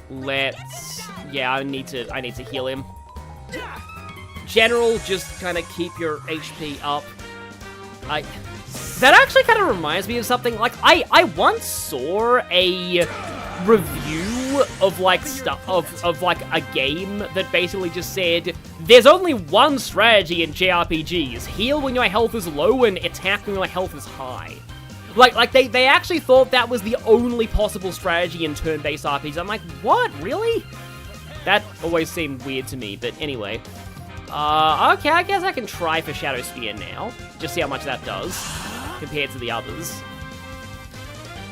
Let's... Yeah, I need to heal him. General, just kind of keep your HP up. That actually kind of reminds me of something. Like, I once saw a review of, like, of like, a game that basically just said, there's only one strategy in JRPGs. Heal when your health is low and attack when your health is high. Like they actually thought that was the only possible strategy in turn-based RPGs. I'm like, what? Really? That always seemed weird to me, but anyway. Okay, I guess I can try for Shadow Spear now. Just see how much that does, compared to the others.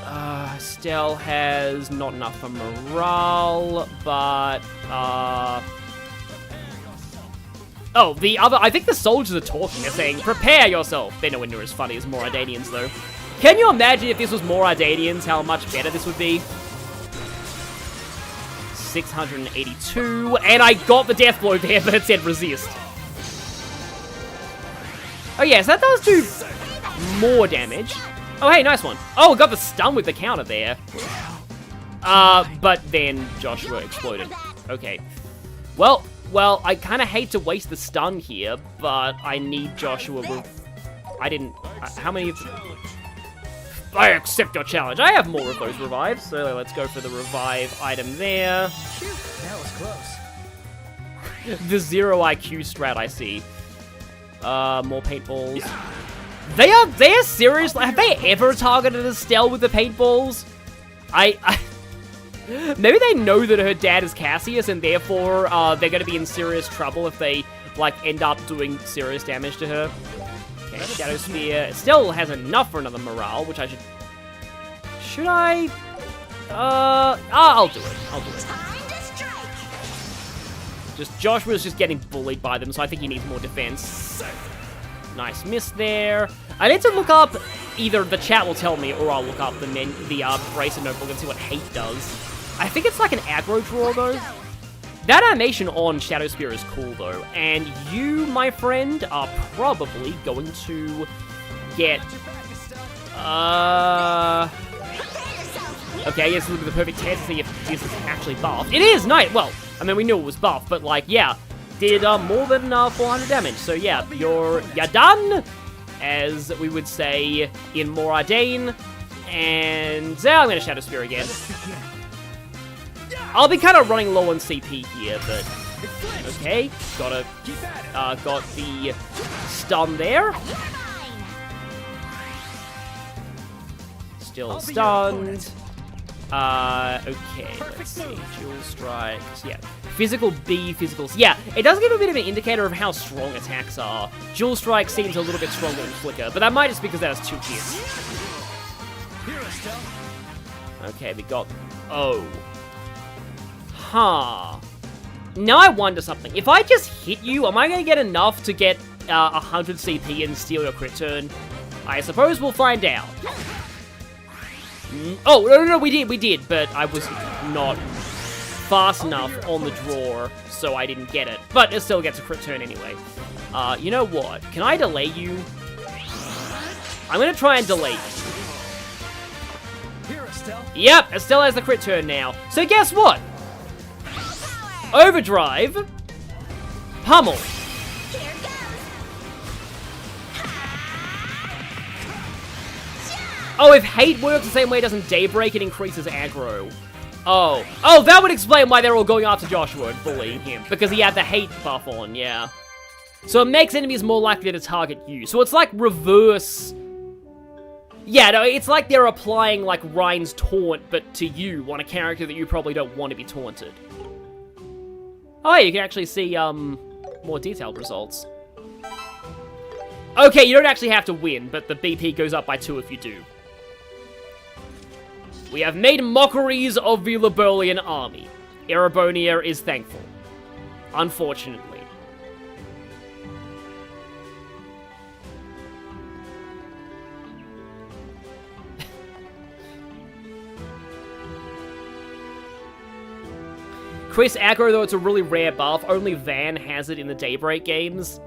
Estelle has not enough for morale, but, Oh, the other... I think the soldiers are talking. They're saying, prepare yourself. They're nowhere near as funny as Moradanians, though. Can you imagine if this was Moradanians, how much better this would be? 682, and I got the death blow there, but it said resist. Oh yes, that does do more damage. Oh hey, nice one. Oh, got the stun with the counter there. But then Joshua exploded. Okay. Well, I kind of hate to waste the stun here, but I need Joshua. I didn't... how many... I accept your challenge. I have more of those revives, so let's go for the revive item there. Phew, that was close. The 0 IQ strat, I see. More paintballs. They're serious. Have they ever targeted Estelle with the paintballs? Maybe they know that her dad is Cassius, and therefore they're going to be in serious trouble if they like end up doing serious damage to her. Okay, Shadow Spear. It still has enough for another morale, which I should... Should I? I'll do it. I'll do it. Just Joshua's just getting bullied by them, so I think he needs more defense. Nice miss there. I need to look up... Either the chat will tell me, or I'll look up the Bracer Notebook and see what hate does. I think it's like an aggro draw, though. That animation on Shadow Spear is cool, though, and you, my friend, are probably going to get... Okay, I guess look at the perfect test to see if this is actually buffed. It is! Nice! Well, I mean, we knew it was buffed, but, like, yeah. Did more than 400 damage, so yeah, you're done, as we would say in Moradane, and I'm gonna Shadow Spear again. I'll be kind of running low on CP here, but okay, got the stun there. Still stunned. Okay, let's see. Dual strikes. Yeah, physical B, physical C. Yeah, it does give a bit of an indicator of how strong attacks are. Dual strike seems a little bit stronger than Flicker, but that might just be because that has 2 hits. Okay, we got O. Huh. Now I wonder something. If I just hit you, am I going to get enough to get 100 CP and steal your crit turn? I suppose we'll find out. Oh, no, we did, but I was not fast enough on the draw, so I didn't get it. But it still gets a crit turn anyway. You know what? Can I delay you? I'm gonna try and delay you. Here, Estelle. Yep, Estelle has the crit turn now. So guess what? Overdrive. Pummel. Here goes. Oh, if hate works the same way it doesn't Daybreak, it increases aggro. Oh, that would explain why they're all going after Joshua and bullying him. Because he had the hate buff on, yeah. So it makes enemies more likely to target you. So it's like reverse... Yeah, no, it's like they're applying, like, Ryan's taunt, but to you, on a character that you probably don't want to be taunted. Oh, yeah, you can actually see, more detailed results. Okay, you don't actually have to win, but the BP goes up by 2 if you do. We have made mockeries of the Liberlian army. Erebonia is thankful. Unfortunately. Chris aggro, though it's a really rare buff, only Van has it in the Daybreak games.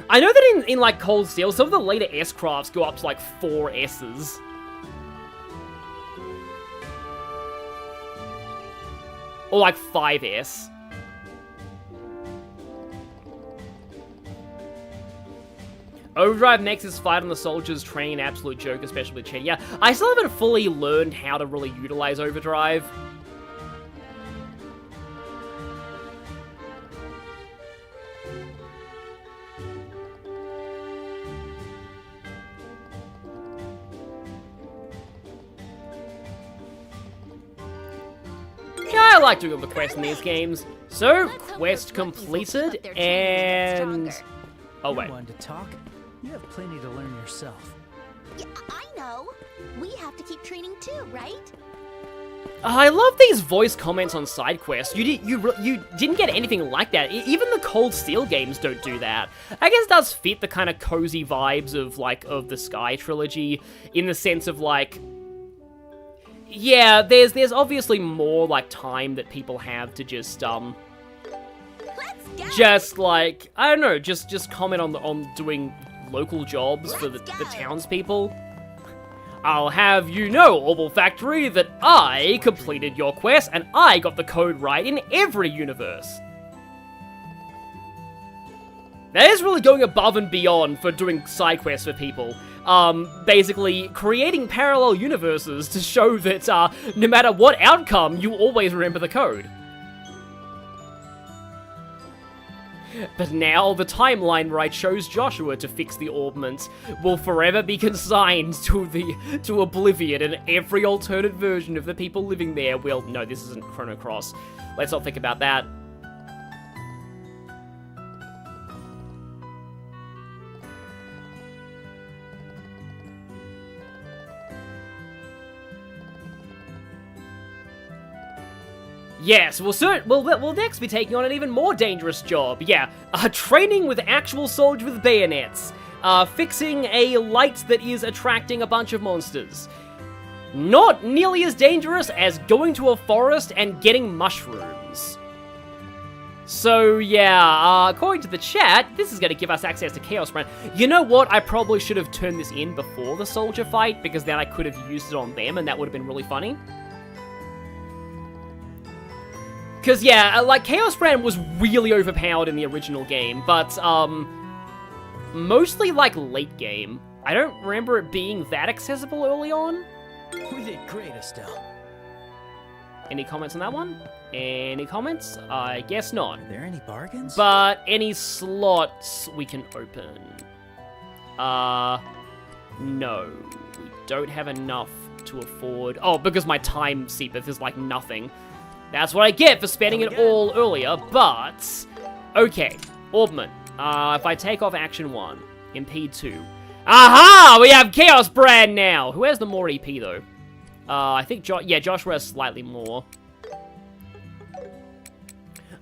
I know that in like, Cold Steel, some of the later S-crafts go up to, like, 4 S's. Or, like, 5S. Overdrive makes his fight on the soldiers training an absolute joke, especially with Chen. Yeah, I still haven't fully learned how to really utilize Overdrive. Yeah, I like doing all the quests in these games. So, quest completed, and... Oh, wait. You wanted to talk? You have plenty to learn yourself. Yeah, I know. We have to keep training too, right? I love these voice comments on side quests. You didn't get anything like that. Even the Cold Steel games don't do that. I guess it does fit the kind of cozy vibes of, like, of the Sky trilogy, in the sense of, like... Yeah, there's obviously more, like, time that people have to just, just, like, I don't know, just comment on doing local jobs for the townspeople. I'll have you know, Orbital Factory, that I completed your quest and I got the code right in every universe. That is really going above and beyond for doing side quests for people. Basically creating parallel universes to show that, no matter what outcome, you always remember the code. But now, the timeline where I chose Joshua to fix the orbment will forever be consigned to oblivion, and every alternate version of the people living there will... No, this isn't Chrono Cross. Let's not think about that. Yes, we'll next be taking on an even more dangerous job. Yeah, training with actual soldiers with bayonets. Fixing a light that is attracting a bunch of monsters. Not nearly as dangerous as going to a forest and getting mushrooms. So yeah, according to the chat, this is going to give us access to Chaos Brand. You know what? I probably should have turned this in before the soldier fight, because then I could have used it on them, and that would have been really funny. Because, yeah, like, Chaos Brand was really overpowered in the original game, but, mostly, like, late game. I don't remember it being that accessible early on. We did great, Estelle. Any comments on that one? Any comments? I guess not. Are there any bargains? But any slots we can open? No. We don't have enough to afford... Oh, because my time Seepeth is, like, nothing. That's what I get for spending it all earlier, but... Okay, Orbment. If I take off Action 1, Impede 2... Aha! We have Chaos Brand now! Who has the more EP, though? I think Joshua has slightly more.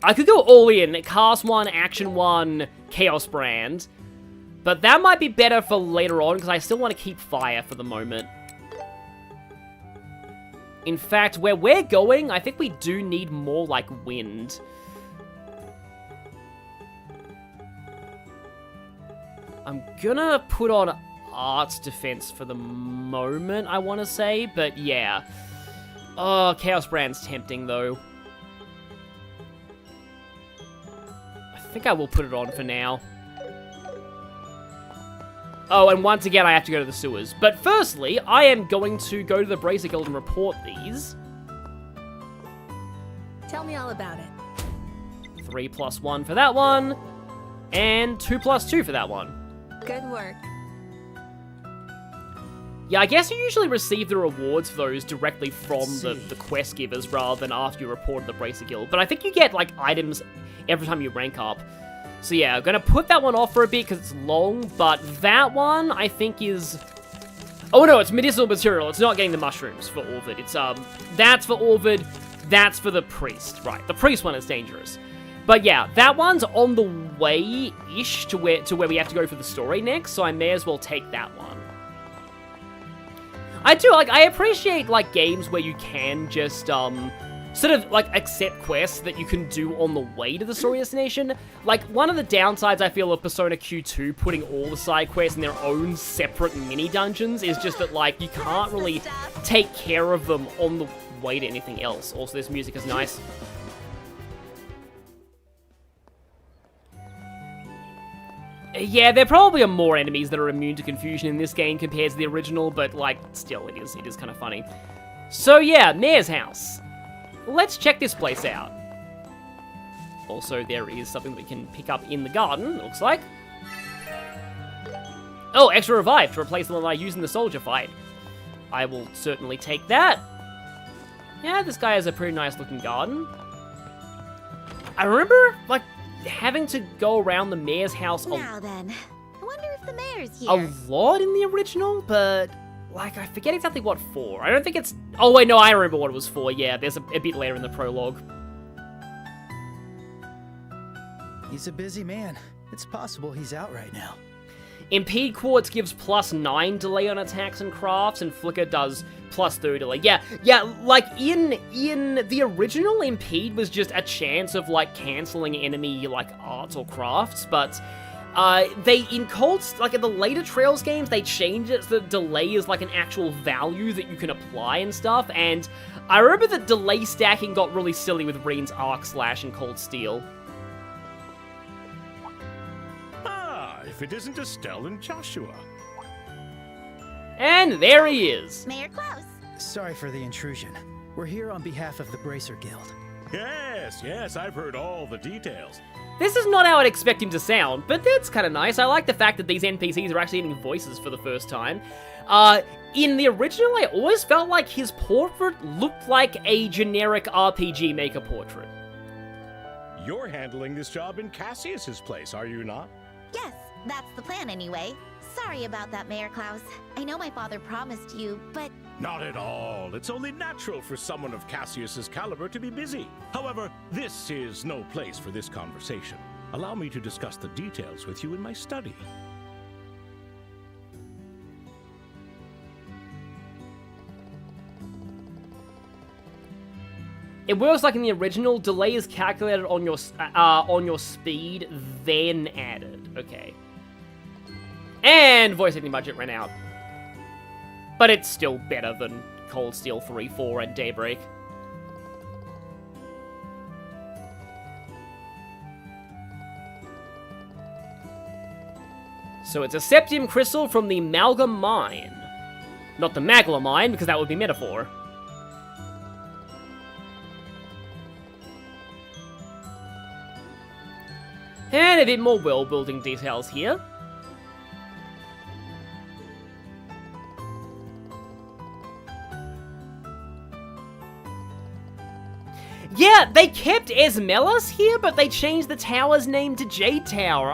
I could go all in, cast 1, action 1, Chaos Brand. But that might be better for later on, because I still want to keep fire for the moment. In fact, where we're going, I think we do need more, like, wind. I'm gonna put on Arts Defense for the moment, I want to say, but yeah. Oh, Chaos Brand's tempting, though. I think I will put it on for now. Oh, and once again, I have to go to the sewers. But firstly, I am going to go to the Bracer Guild and report these. Tell me all about it. 3 + 1 for that one, and 2 + 2 for that one. Good work. Yeah, I guess you usually receive the rewards for those directly from the quest givers rather than after you reported the Bracer Guild. But I think you get, like, items every time you rank up. So yeah, I'm gonna put that one off for a bit because it's long, but that one, I think is... Oh no, it's medicinal material. It's not getting the mushrooms for Orvid. It's, that's for Orvid, that's for the priest. Right, the priest one is dangerous. But yeah, that one's on the way-ish to where we have to go for the story next, so I may as well take that one. I appreciate, like, games where you can just, sort of, like, accept quests that you can do on the way to the story destination. Like, one of the downsides, I feel, of Persona Q2 putting all the side quests in their own separate mini-dungeons is just that, like, you can't really take care of them on the way to anything else. Also, this music is nice. Yeah, there probably are more enemies that are immune to confusion in this game compared to the original, but, like, still, it is kind of funny. So, yeah, Mayor's house. Let's check this place out. Also, there is something that we can pick up in the garden, it looks like. Oh, extra revive to replace the one I used in the soldier fight. I will certainly take that. Yeah, this guy has a pretty nice looking garden. I remember, like, having to go around the mayor's house Now then, I wonder if the mayor's here. a lot in the original, but, like, I forget exactly what for. I don't think it's... Oh, wait, no, I remember what it was for. Yeah, there's a bit later in the prologue. He's a busy man. It's possible he's out right now. Impede Quartz gives +9 delay on attacks and crafts, and Flicker does +3 delay. Yeah, like, in the original, Impede was just a chance of, like, cancelling enemy, like, arts or crafts, but... in like, in the later Trails games, they changed it so that delay is, like, an actual value that you can apply and stuff, and I remember that delay stacking got really silly with Reen's Arc Slash and Cold Steel. Ah, if it isn't Estelle and Joshua. And there he is. Mayor Klaus. Sorry for the intrusion. We're here on behalf of the Bracer Guild. Yes, I've heard all the details. This is not how I'd expect him to sound, but that's kind of nice. I like the fact that these NPCs are actually getting voices for the first time. In the original, I always felt like his portrait looked like a generic RPG Maker portrait. You're handling this job in Cassius's place, are you not? Yes, that's the plan anyway. Sorry about that, Mayor Klaus. I know my father promised you, but... Not at all. It's only natural for someone of Cassius's caliber to be busy. However, this is no place for this conversation. Allow me to discuss the details with you in my study. It works like in the original. Delay is calculated on your speed, then added. Okay. And voice acting budget ran out. But it's still better than Cold Steel 3-4 and Daybreak. So it's a Septium Crystal from the Malga Mine. Not the Magla Mine, because that would be metaphor. And a bit more world-building details here. Yeah, they kept Esmelas here, but they changed the tower's name to Jade Tower.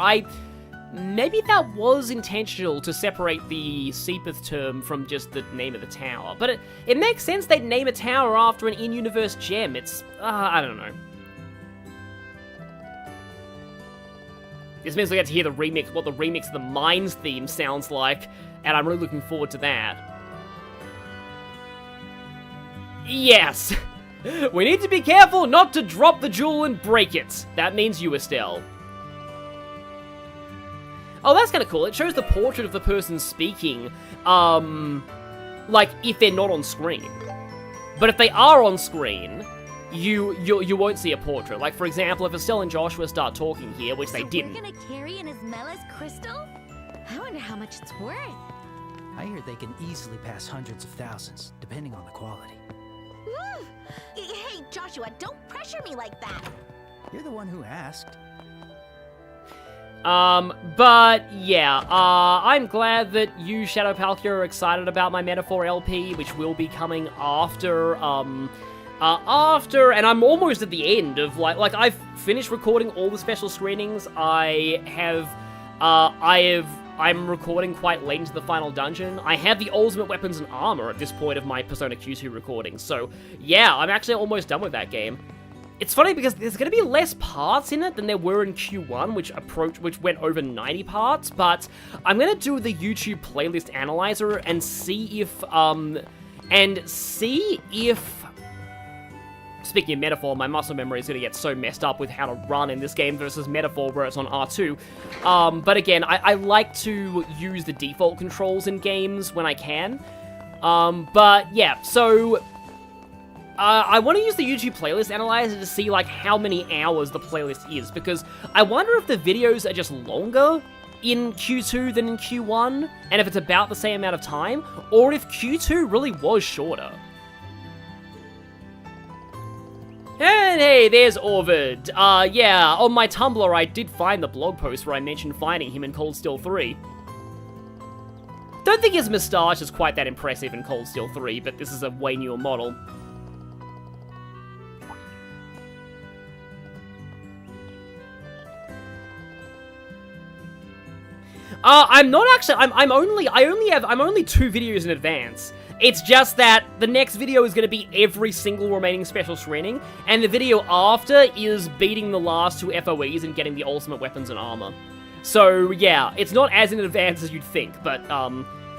Maybe that was intentional to separate the Seepeth term from just the name of the tower. But it makes sense they'd name a tower after an in-universe gem. It's, I don't know. This means we get to hear the remix, what the remix of the Mines theme sounds like, and I'm really looking forward to that. Yes! We need to be careful not to drop the jewel and break it. That means you, Estelle. Oh, that's kind of cool. It shows the portrait of the person speaking, like, if they're not on screen. But if they are on screen, you won't see a portrait. Like, for example, if Estelle and Joshua start talking here, which they didn't. We're gonna carry in Ismela's crystal? I wonder how much it's worth. I hear they can easily pass hundreds of thousands, depending on the quality. Woo! Hey, Joshua, don't pressure me like that. You're the one who asked. But yeah, I'm glad that you, Shadow Palkia, are excited about my Metaphor LP, which will be coming after, and I'm almost at the end of, like, I've finished recording all the special screenings. I'm recording quite late into the final dungeon. I have the ultimate weapons and armor at this point of my Persona Q2 recording, so yeah, I'm actually almost done with that game. It's funny because there's going to be less parts in it than there were in Q1, which went over 90 parts, but I'm going to do the YouTube playlist analyzer and see if, speaking of Metaphor, my muscle memory is going to get so messed up with how to run in this game versus Metaphor where it's on R2. But again, I like to use the default controls in games when I can. But yeah, so I want to use the YouTube playlist analyzer to see like how many hours the playlist is, because I wonder if the videos are just longer in Q2 than in Q1, and if it's about the same amount of time, or if Q2 really was shorter. And hey, there's Orvid. Yeah, on my Tumblr I did find the blog post where I mentioned finding him in Cold Steel 3. Don't think his moustache is quite that impressive in Cold Steel 3, but this is a way newer model. I'm only 2 videos in advance. It's just that the next video is going to be every single remaining special screening, and the video after is beating the last 2 FOEs and getting the ultimate weapons and armor. So yeah, it's not as in advance as you'd think, but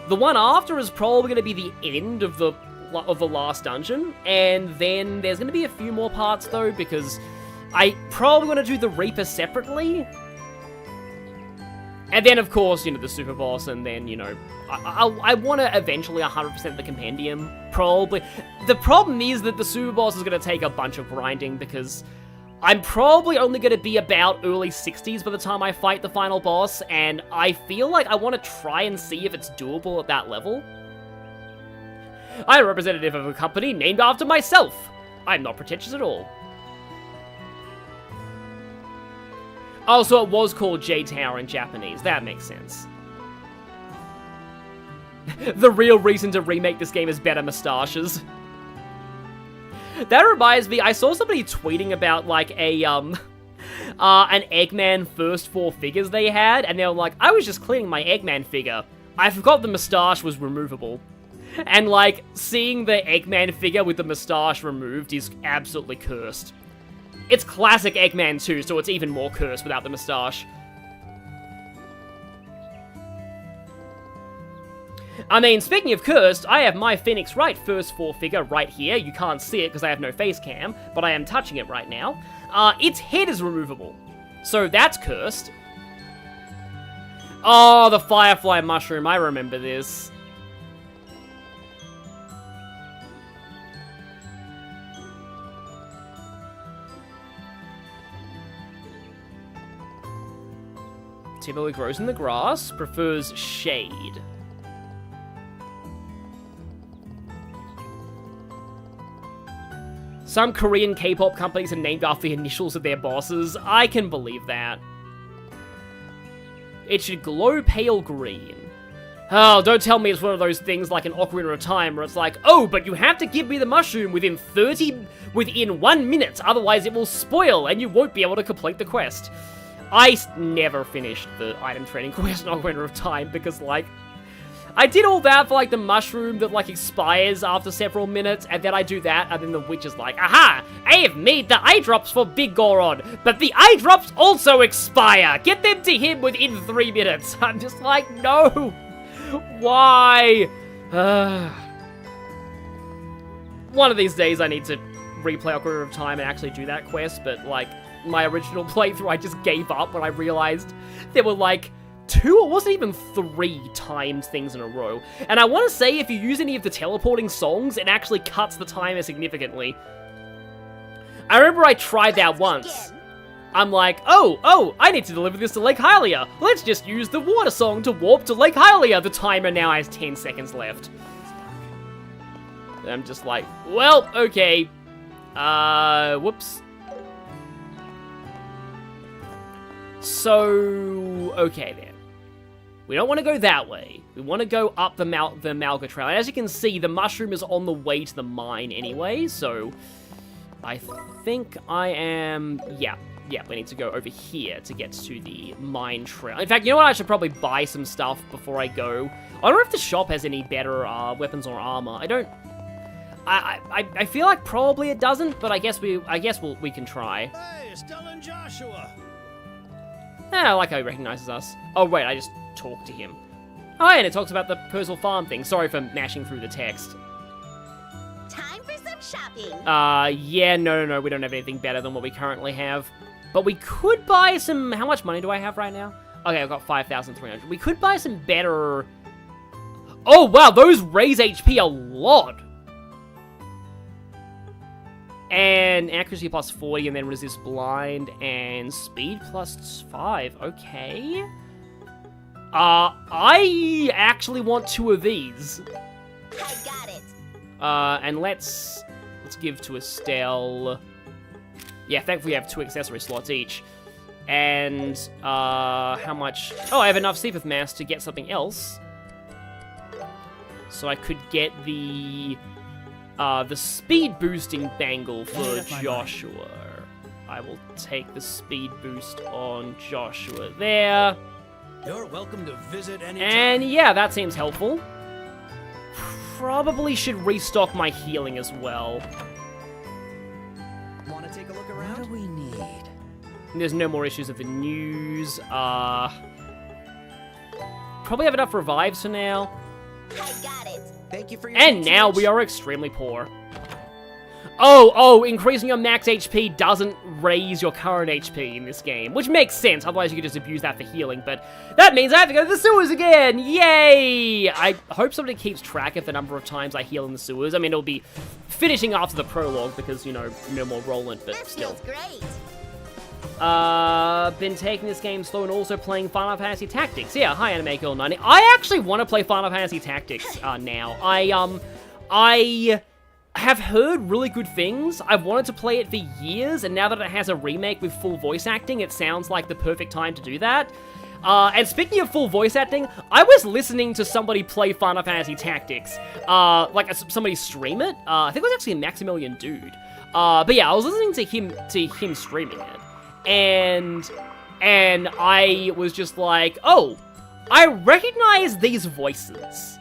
the one after is probably going to be the end of the last dungeon, and then there's going to be a few more parts though, because I probably want to do the Reaper separately. And then, of course, you know, the Super Boss, and then, you know, I want to eventually 100% the Compendium, probably. The problem is that the Super Boss is going to take a bunch of grinding, because I'm probably only going to be about early 60s by the time I fight the final boss, and I feel like I want to try and see if it's doable at that level. I'm a representative of a company named after myself. I'm not pretentious at all. Oh, so it was called J-Tower in Japanese. That makes sense. The real reason to remake this game is better moustaches. That reminds me, I saw somebody tweeting about, like, an Eggman first 4 figures they had, and they were like, I was just cleaning my Eggman figure. I forgot the moustache was removable. And, like, seeing the Eggman figure with the moustache removed is absolutely cursed. It's classic Eggman too, so it's even more cursed without the moustache. I mean, speaking of cursed, I have my Phoenix Wright first 4 figure right here. You can't see it because I have no face cam, but I am touching it right now. Its head is removable, so that's cursed. Oh, the Firefly Mushroom, I remember this. Typically grows in the grass, prefers shade. Some Korean K-pop companies are named after the initials of their bosses. I can believe that. It should glow pale green. Oh, don't tell me it's one of those things like an Ocarina of Time where it's like, oh, but you have to give me the mushroom within 1 minute, otherwise it will spoil and you won't be able to complete the quest. I never finished the item training quest in Ocarina of Time because, like, I did all that for, like, the mushroom that, like, expires after several minutes, and then I do that, and then the witch is like, aha! I have made the eye drops for Big Goron, but the eye drops also expire! Get them to him within 3 minutes! I'm just like, no! Why? One of these days I need to replay Ocarina of Time and actually do that quest, but, like, my original playthrough, I just gave up when I realized there were, like, 2 or wasn't even 3 timed things in a row. And I want to say, if you use any of the teleporting songs, it actually cuts the timer significantly. I remember I tried that once. I'm like, oh, I need to deliver this to Lake Hylia. Let's just use the water song to warp to Lake Hylia. The timer now has 10 seconds left. And I'm just like, well, okay. Whoops. So, okay then. We don't want to go that way. We want to go up the Malga Trail. And as you can see, the mushroom is on the way to the mine anyway, so I think I am... Yeah, we need to go over here to get to the mine trail. In fact, you know what? I should probably buy some stuff before I go. I don't know if the shop has any better weapons or armor. I don't... I feel like probably it doesn't, but I guess we can try. Hey, Stella and Joshua! I like how he recognizes us. Oh, wait, I just talked to him. Oh, and it talks about the Purzel Farm thing. Sorry for mashing through the text. Time for some shopping. Yeah, no, we don't have anything better than what we currently have. But we could buy some... How much money do I have right now? Okay, I've got 5,300. We could buy some better... Oh, wow, those raise HP a lot. And accuracy plus 40, and then resist blind, and speed plus 5. Okay. I actually want 2 of these. I got it. And let's give to Estelle. Yeah, thankfully we have 2 accessory slots each. And, how much? Oh, I have enough Seepeth Mass to get something else. So I could get the speed boosting bangle for Joshua. I will take the speed boost on Joshua there. You're welcome to visit anytime. And yeah, that seems helpful. Probably should restock my healing as well. Want to take a look around? What do we need? There's no more issues of the news. Probably have enough revives for now. I got it. Thank you for your And now we are extremely poor. Oh, increasing your max HP doesn't raise your current HP in this game, which makes sense, otherwise you could just abuse that for healing, but that means I have to go to the sewers again! Yay! I hope somebody keeps track of the number of times I heal in the sewers. I mean, it'll be finishing after the prologue, because, you know, no more Rolent, but That still. feels great. Been taking this game slow and also playing Final Fantasy Tactics. Yeah, hi Anime Girl 90. I actually want to play Final Fantasy Tactics now. I have heard really good things. I've wanted to play it for years, and now that it has a remake with full voice acting, it sounds like the perfect time to do that. And speaking of full voice acting, I was listening to somebody play Final Fantasy Tactics, like somebody stream it. I think it was actually a Maximilian dude. But yeah, I was listening to him streaming it. And I was just like, oh, I recognize these voices.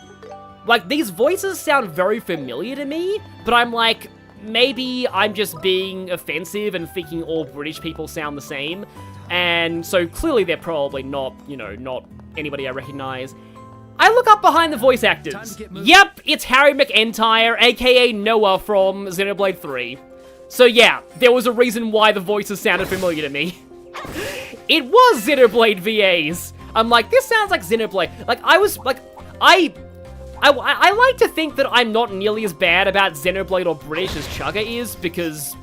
Like, these voices sound very familiar to me, but I'm like, maybe I'm just being offensive and thinking all British people sound the same. And so clearly they're probably not, you know, not anybody I recognize. I look up behind the voice actors. Yep, it's Harry McEntire, aka Noah from Xenoblade 3. So yeah, there was a reason why the voices sounded familiar to me. It was Xenoblade VAs. I'm like, this sounds like Xenoblade. Like, I like to think that I'm not nearly as bad about Xenoblade or British as Chugga is, because,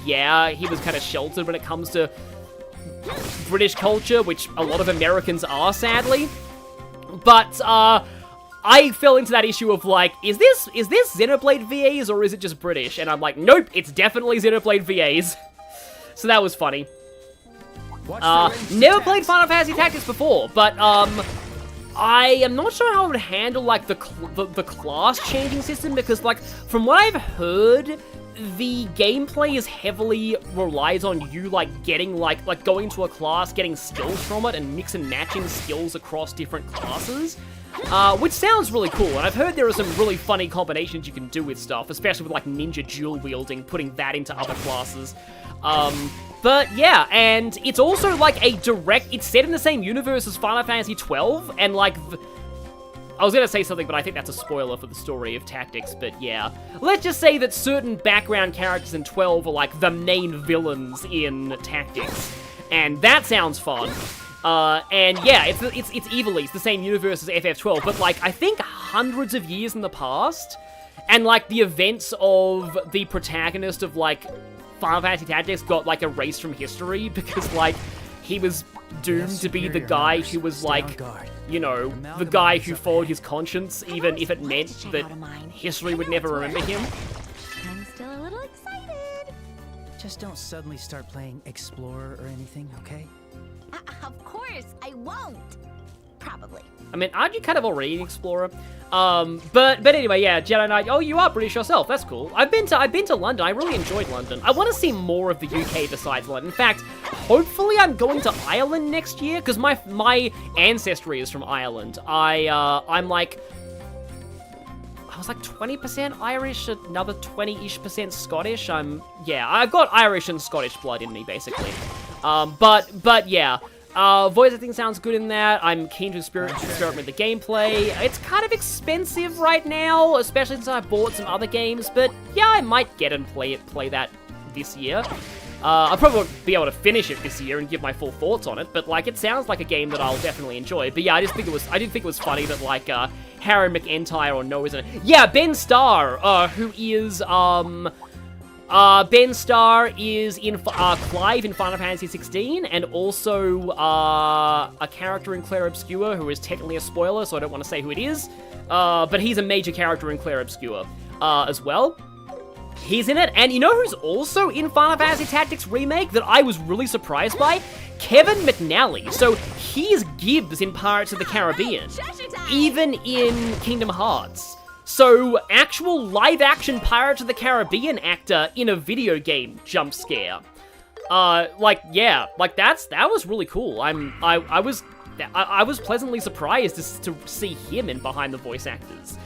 yeah, he was kind of sheltered when it comes to British culture, which a lot of Americans are, sadly. But, I fell into that issue of like, is this Xenoblade VAs or is it just British? And I'm like, nope, it's definitely Xenoblade VAs. So that was funny. Never played Final Fantasy Tactics before, but I am not sure how I would handle like the class changing system, because like from what I've heard, the gameplay is heavily relies on you like getting like going to a class, getting skills from it, and mix and matching skills across different classes. which sounds really cool, and I've heard there are some really funny combinations you can do with stuff, especially with, like, ninja dual wielding, putting that into other classes. But yeah, and it's also, like, it's set in the same universe as Final Fantasy XII, and, like, I was gonna say something, but I think that's a spoiler for the story of Tactics, but yeah. Let's just say that certain background characters in 12 are, like, the main villains in Tactics, and that sounds fun. And yeah, it's Evilly, it's the same universe as FF12, but, like, I think hundreds of years in the past, and, like, the events of the protagonist of, like, Final Fantasy Tactics got, like, erased from history, because, like, he was doomed to be the guy who was, like, you know, the guy who followed his conscience, even if it meant that history would never remember him. I'm still a little excited. Just don't suddenly start playing Explorer or anything, okay? Of course, I won't. Probably. I mean, aren't you kind of already an explorer? But anyway, yeah, Jedi Knight. Oh, you are British yourself. That's cool. I've been to London. I really enjoyed London. I want to see more of the UK besides London. In fact, hopefully I'm going to Ireland next year because my ancestry is from Ireland. I'm like, I was like 20% Irish, another 20-ish% Scottish. Yeah, I've got Irish and Scottish blood in me basically. But yeah. Voice acting sounds good in that. I'm keen to experiment with the gameplay. It's kind of expensive right now, especially since I bought some other games, but yeah, I might get and play that this year. I probably won't be able to finish it this year and give my full thoughts on it, but like, it sounds like a game that I'll definitely enjoy. But yeah, I did think it was funny that like, Harry McEntire or no isn't it? Yeah, Ben Starr, who is, Ben Starr is in Clive in Final Fantasy 16, and also a character in Clair Obscur who is technically a spoiler, so I don't want to say who it is. But he's a major character in Clair Obscur as well. He's in it, and you know who's also in Final Fantasy Tactics Remake that I was really surprised by? Kevin McNally. So he's Gibbs in Pirates of the Caribbean, even in Kingdom Hearts. So, actual live-action Pirates of the Caribbean actor in a video game jump scare. Like, yeah, like that was really cool. I was pleasantly surprised to see him in behind the voice actors.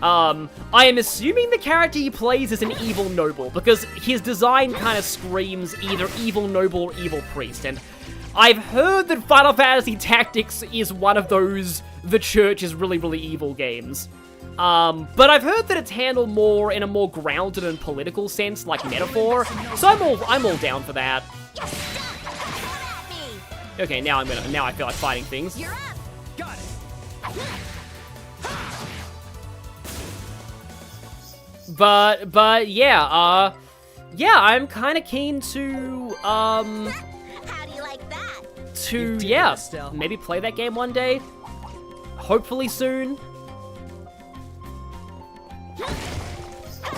I am assuming the character he plays is an evil noble, because his design kind of screams either evil noble or evil priest, and I've heard that Final Fantasy Tactics is one of those the church is really, really evil games. But I've heard that it's handled more in a more grounded and political sense, like metaphor. So I'm all down for that. Okay, now I feel like fighting things. You're up. Got it. But yeah, yeah, I'm kind of keen to How do you like that? yeah, maybe play that game one day. Hopefully soon.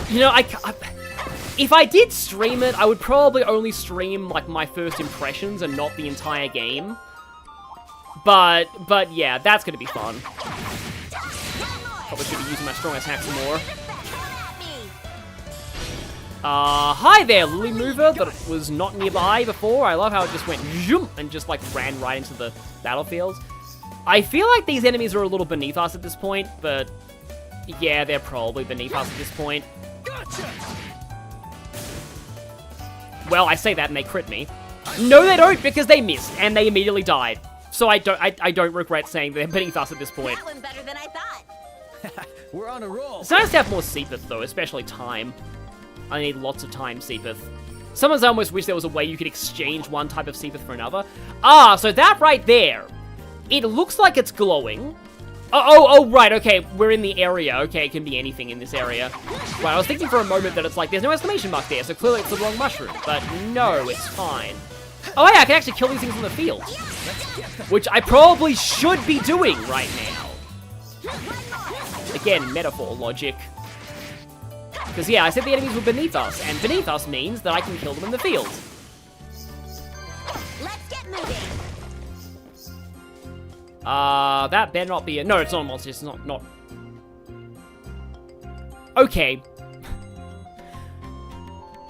You know, if I did stream it, I would probably only stream, like, my first impressions and not the entire game. But yeah, that's gonna be fun. Probably should be using my strong attack some more. Hi there, Lily Mover, that was not nearby before. I love how it just went zoom and just, like, ran right into the battlefield. I feel like these enemies are a little beneath us at this point, but yeah, they're probably beneath us at this point. Gotcha. Well, I say that and they crit me. No, they don't, because they missed and they immediately died. So I don't regret saying they're beneath us at this point. That went better than I thought. We're on a roll. It's nice to have more Sepith though, especially time. I need lots of time Sepith. Sometimes I almost wish there was a way you could exchange one type of Sepith for another. Ah, so that right there, it looks like it's glowing. Oh, right, okay, we're in the area. Okay, it can be anything in this area. Right, I was thinking for a moment that it's like, there's no exclamation mark there, so clearly it's the wrong mushroom. But no, it's fine. Oh yeah, I can actually kill these things in the field. Which I probably should be doing right now. Again, metaphor logic. Because yeah, I said the enemies were beneath us, and beneath us means that I can kill them in the field. Let's get moving. That better not be a... No, it's not a monster, it's not... Okay.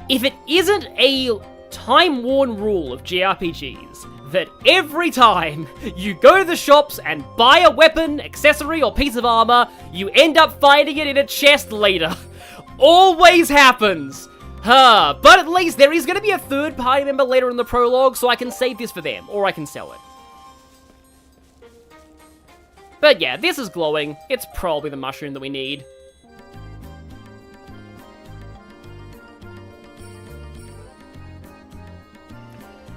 If it isn't a time-worn rule of JRPGs that every time you go to the shops and buy a weapon, accessory, or piece of armor, you end up finding it in a chest later. Always happens. But at least there is going to be a third party member later in the prologue, so I can save this for them, or I can sell it. But yeah, this is glowing. It's probably the mushroom that we need.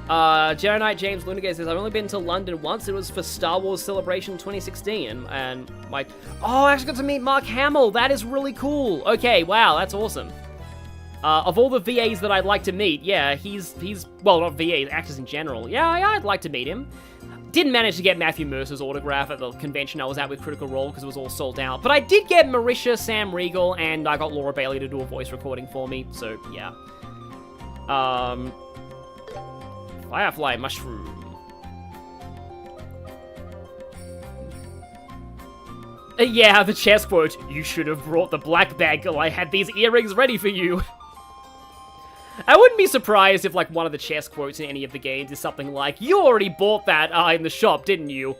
Jedi Knight James Lunagate says, I've only been to London once. It was for Star Wars Celebration 2016. And my... Oh, I actually got to meet Mark Hamill. That is really cool. Okay, wow, that's awesome. Of all the VAs that I'd like to meet, yeah, he's well, not VAs, actors in general. Yeah, I'd like to meet him. Didn't manage to get Matthew Mercer's autograph at the convention I was at with Critical Role because it was all sold out. But I did get Marisha, Sam Riegel, and I got Laura Bailey to do a voice recording for me. So, yeah. Firefly Mushroom. Yeah, the chess quote. You should have brought the black bag till I had these earrings ready for you. I wouldn't be surprised if, like, one of the chess quotes in any of the games is something like, you already bought that in the shop, didn't you?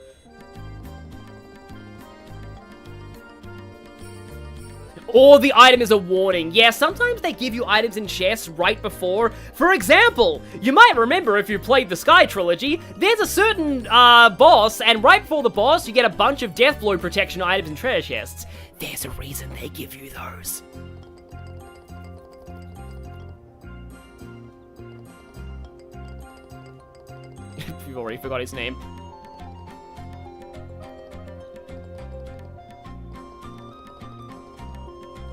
Or the item is a warning. Yeah, sometimes they give you items in chests right before. For example, you might remember if you played the Sky Trilogy, there's a certain boss, and right before the boss, you get a bunch of Deathblow protection items in treasure chests. There's a reason they give you those. You've already forgot his name.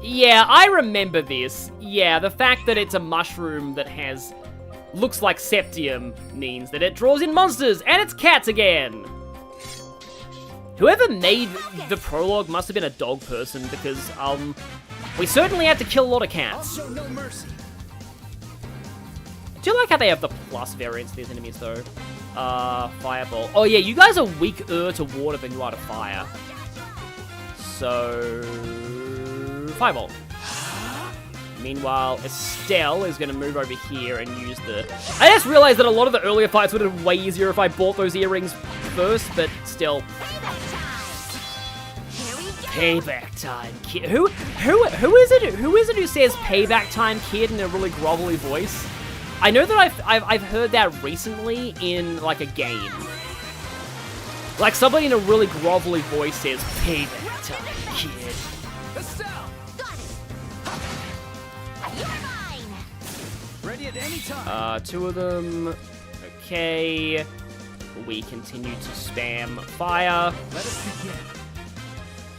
Yeah, I remember this. Yeah, the fact that it's a mushroom that looks like septium means that it draws in monsters, and it's cats again! Whoever made the prologue must have been a dog person, because, we certainly had to kill a lot of cats. I'll show no mercy. Do you like how they have the plus variants to these enemies, though? Fireball. Oh yeah, you guys are weaker to water than you are to fire. So... Fireball. Meanwhile, Estelle is going to move over here and use the... I just realized that a lot of the earlier fights would have been way easier if I bought those earrings first, but still. Payback time, kid. Who is it? Who is it who says payback time, kid, in a really grovelly voice? I know that I've heard that recently in, like, a game. Like, somebody in a really grovelly voice says, payback time, kid. Ready at any time. Two of them. Okay. We continue to spam fire. Let us begin.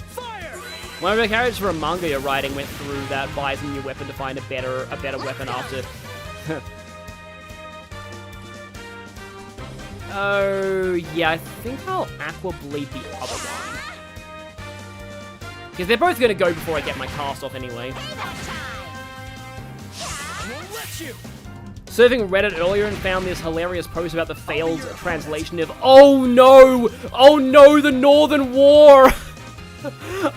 Fire! One of the characters from a manga you're writing went through that, buys a new weapon to find a better weapon after. Oh, yeah, I think I'll Aqua Bleed the other one. Because they're both going to go before I get my cast off anyway. Surfing Reddit earlier and found this hilarious post about the failed translation of Oh no! Oh no, the Northern War!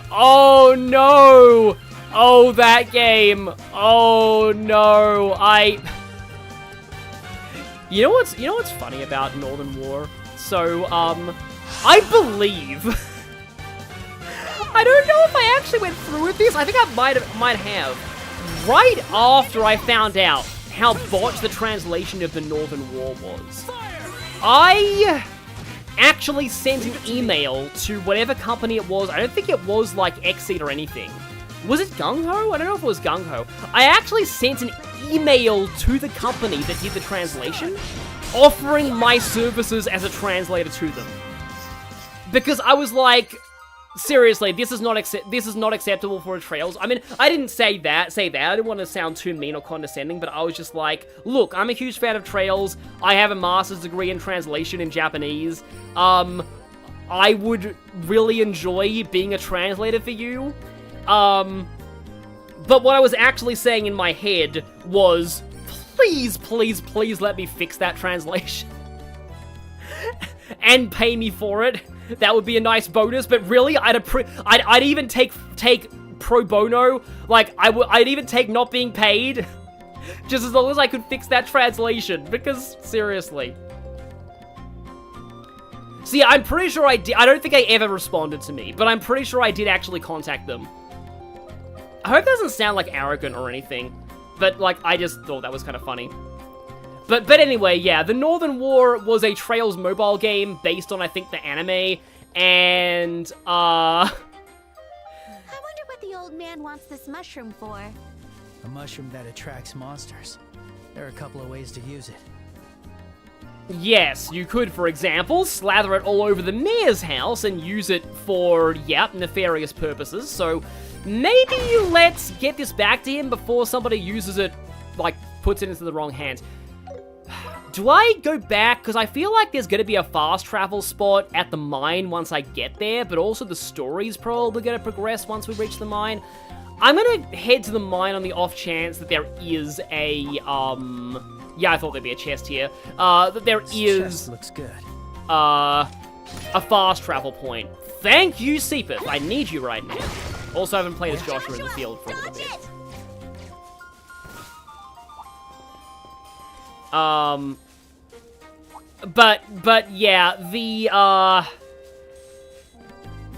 Oh no! Oh, that game! Oh no, You know what's funny about Northern War? So, I believe... I don't know if I actually went through with this. I think I might have. Right after I found out how botched the translation of the Northern War was, I actually sent an email to whatever company it was. I don't think it was, like, Exceed or anything. Was it Gung Ho? I don't know if it was Gung Ho. I actually sent an email to the company that did the translation, offering my services as a translator to them. Because I was like, seriously, this is not acceptable for a Trails. I mean, I didn't say that. I didn't want to sound too mean or condescending, but I was just like, look, I'm a huge fan of Trails. I have a master's degree in translation in Japanese. I would really enjoy being a translator for you. But what I was actually saying in my head was, please, please, please let me fix that translation. And pay me for it. That would be a nice bonus, but really, I'd even take pro bono. Like, I'd even take not being paid. Just as long as I could fix that translation, because, seriously. See, I'm pretty sure I did. I don't think they ever responded to me, but I'm pretty sure I did actually contact them. I hope that doesn't sound like arrogant or anything, but like I just thought that was kind of funny. But anyway, yeah, the Northern War was a Trails mobile game based on, I think, the anime, and I wonder what the old man wants this mushroom for. A mushroom that attracts monsters. There are a couple of ways to use it. yes, you could, for example, slather it all over the mayor's house and use it for, yep, nefarious purposes. So maybe let's get this back to him before somebody uses it, like, puts it into the wrong hands. Do I go back? Because I feel like there's going to be a fast travel spot at the mine once I get there, but also the story's probably going to progress once we reach the mine. I'm going to head to the mine on the off chance that there is a, yeah, I thought there'd be a chest here. That there is... Chest looks good. A fast travel point. Thank you, Seepeth. I need you right now. Also, I haven't played as Joshua in the field for a little bit. But yeah, the,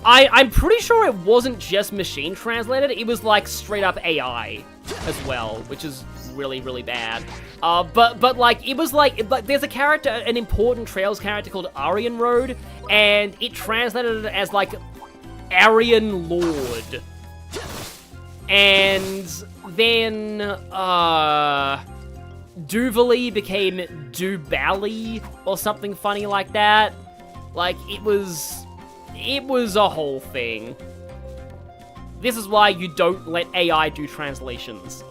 I'm pretty sure it wasn't just machine translated, it was like straight up AI as well, which is really, really bad. But like, it was like there's a character, an important Trails character called Aryan Road, and it translated it as like Aryan Lord. And then, Duvali became Dubali or something funny like that. Like, it was a whole thing. This is why you don't let AI do translations.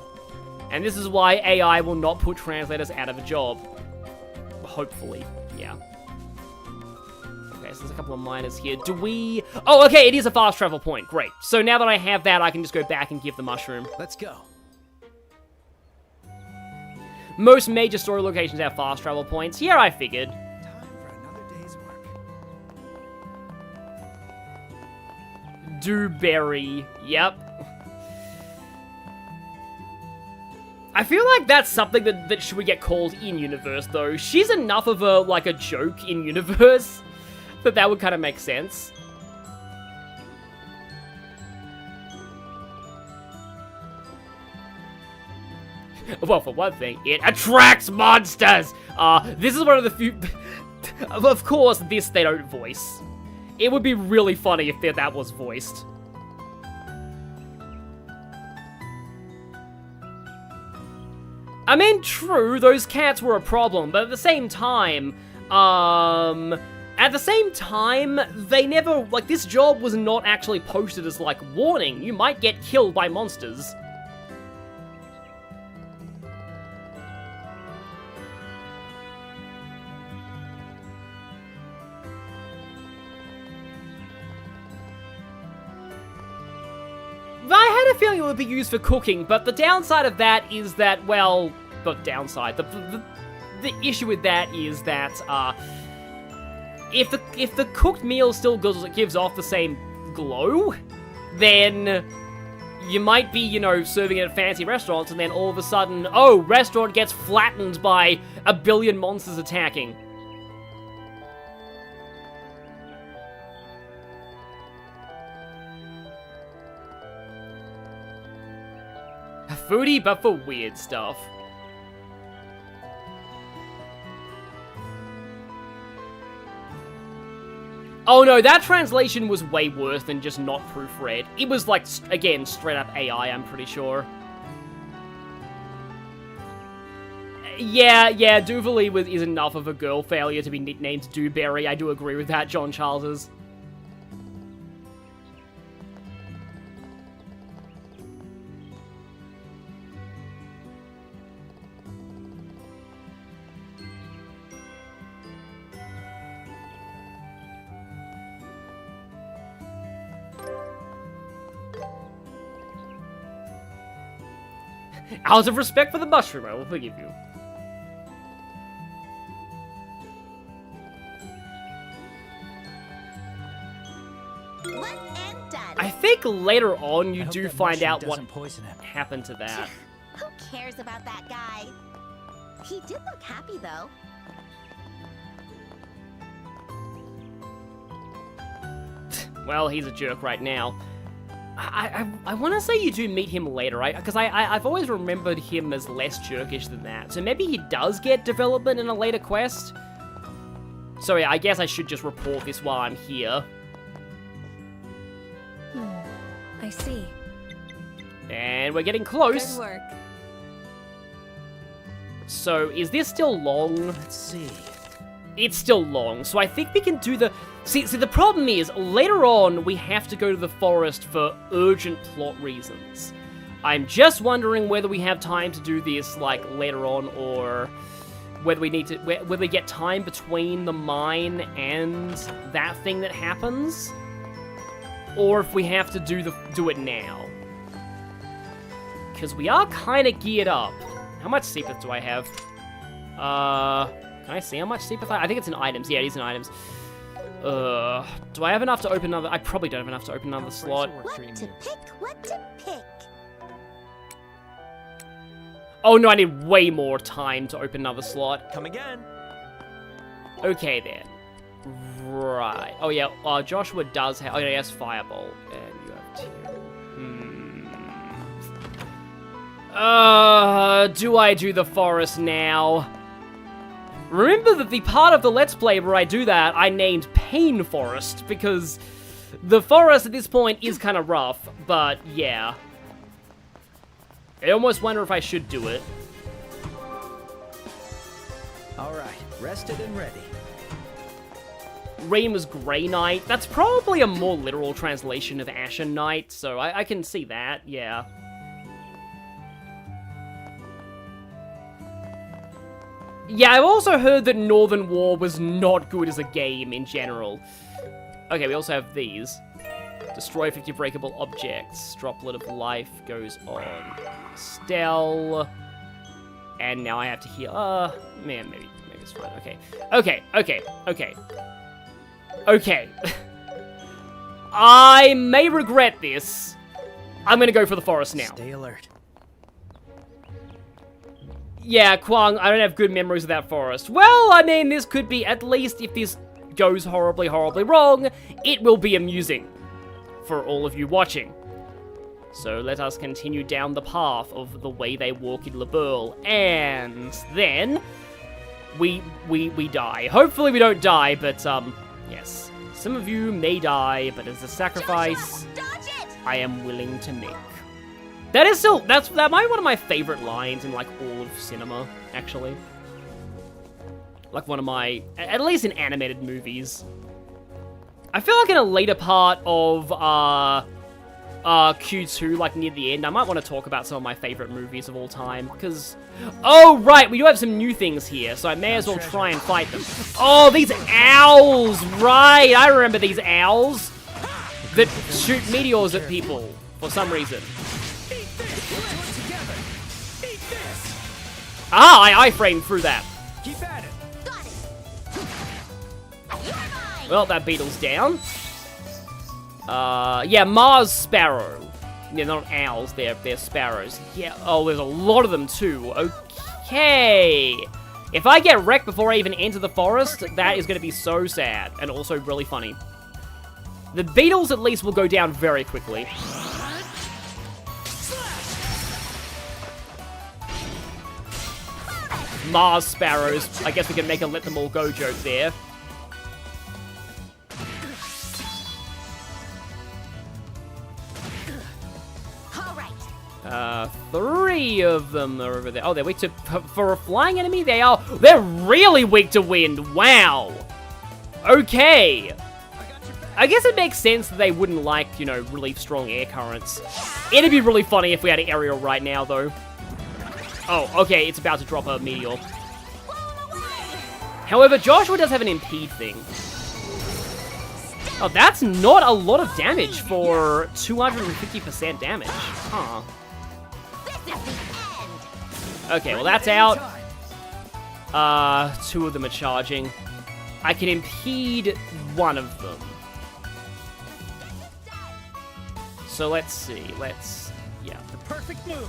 And this is why AI will not put translators out of a job. Hopefully, yeah. Okay, so there's a couple of miners here. Do we... Oh, okay, it is a fast travel point. Great. So now that I have that, I can just go back and give the mushroom. Let's go. Most major story locations have fast travel points. Yeah, I figured. Time for another day's work. Dewberry. Yep. I feel like that's something that should get called in-universe, though. She's enough of a, like, a joke in-universe that would kind of make sense. Well, for one thing, it attracts monsters! This is one of the few... Of course, this they don't voice. It would be really funny if that was voiced. I mean, true, those cats were a problem, but at the same time, they never, like, this job was not actually posted as, like, warning, you might get killed by monsters. I had a feeling it would be used for cooking, but the downside of that is that, well, the downside, the issue with that is that, if the cooked meal still gives off the same glow, then you might be, you know, serving it at fancy restaurants, and then all of a sudden, oh, restaurant gets flattened by a billion monsters attacking. Foodie, but for weird stuff. Oh no, that translation was way worse than just not proofread. It was like, again, straight up AI, I'm pretty sure. Yeah, Duvali is enough of a girl failure to be nicknamed Dewberry. I do agree with that, John Charles's. Out of respect for the mushroom, I will forgive you. One and done. I think later on you do find out what poison him. happened to that. Who cares about that guy? He did look happy, though. well, he's a jerk right now. I want to say you do meet him later, right? Because I've always remembered him as less jerkish than that. So maybe he does get development in a later quest? So yeah, I guess I should just report this while I'm here. I see. And we're getting close. Good work. So is this still long? Let's see. It's still long, so I think we can do the... See, the problem is, later on, we have to go to the forest for urgent plot reasons. I'm just wondering whether we have time to do this, like, later on, or whether we need to... whether we get time between the mine and that thing that happens, or if we have to do it now. Because we are kind of geared up. How much Seepeth do I have? Can I see how much Seepeth I think it's in items. Yeah, it is in items. Do I have enough to open another? I probably don't have enough to open another slot. What to pick? What to pick? Oh no, I need way more time to open another slot. Come again. Okay then. Right. Oh yeah, Joshua does have... Oh yeah, he has Fireball. And you have 2. Do I do the forest now? Remember that the part of the Let's Play where I do that, I named Pain Forest, because the forest at this point is kind of rough, but yeah. I almost wonder if I should do it. Alright, rested and ready. Rain was Grey Knight. That's probably a more literal translation of Ashen Knight, so I can see that, yeah. Yeah, I've also heard that Northern War was not good as a game in general. Okay, we also have these. Destroy 50 breakable objects. Droplet of life goes on Stell. And now I have to heal. Man, maybe it's fine. Okay. Okay. I may regret this. I'm gonna go for the forest now. Stay alert. Yeah, Kwang, I don't have good memories of that forest. Well, I mean, this could be, at least if this goes horribly, horribly wrong, it will be amusing for all of you watching. So let us continue down the path of the way they walk in Liberl, and then we die. Hopefully we don't die, but, yes. Some of you may die, but as a sacrifice, I am willing to make. That is still, that might be one of my favorite lines in, like, all of cinema, actually. Like, one of my, at least in animated movies. I feel like in a later part of, Q2, like, near the end, I might want to talk about some of my favorite movies of all time, because... Oh, right, we do have some new things here, so I may as well try and fight them. Oh, these owls, right, I remember these owls that shoot meteors at people, for some reason. Ah, I iframed through that. Keep at it. Got it. Well, that beetle's down. Yeah, Mars Sparrow. Yeah, not owls, they're sparrows. Yeah, oh, there's a lot of them too. Okay. If I get wrecked before I even enter the forest, that is going to be so sad, and also really funny. The beetles, at least, will go down very quickly. Mars Sparrows. I guess we can make a let them all go joke there. All right. 3 of them are over there. Oh, they're weak to... For a flying enemy, they're really weak to wind. Wow. Okay. I guess it makes sense that they wouldn't like, you know, really strong air currents. It'd be really funny if we had an aerial right now, though. Oh, okay, it's about to drop a meteor. However, Joshua does have an impede thing. Oh, that's not a lot of damage for 250% damage. Huh. Okay, well that's out. 2 of them are charging. I can impede 1 of them. So let's see, yeah. The perfect move.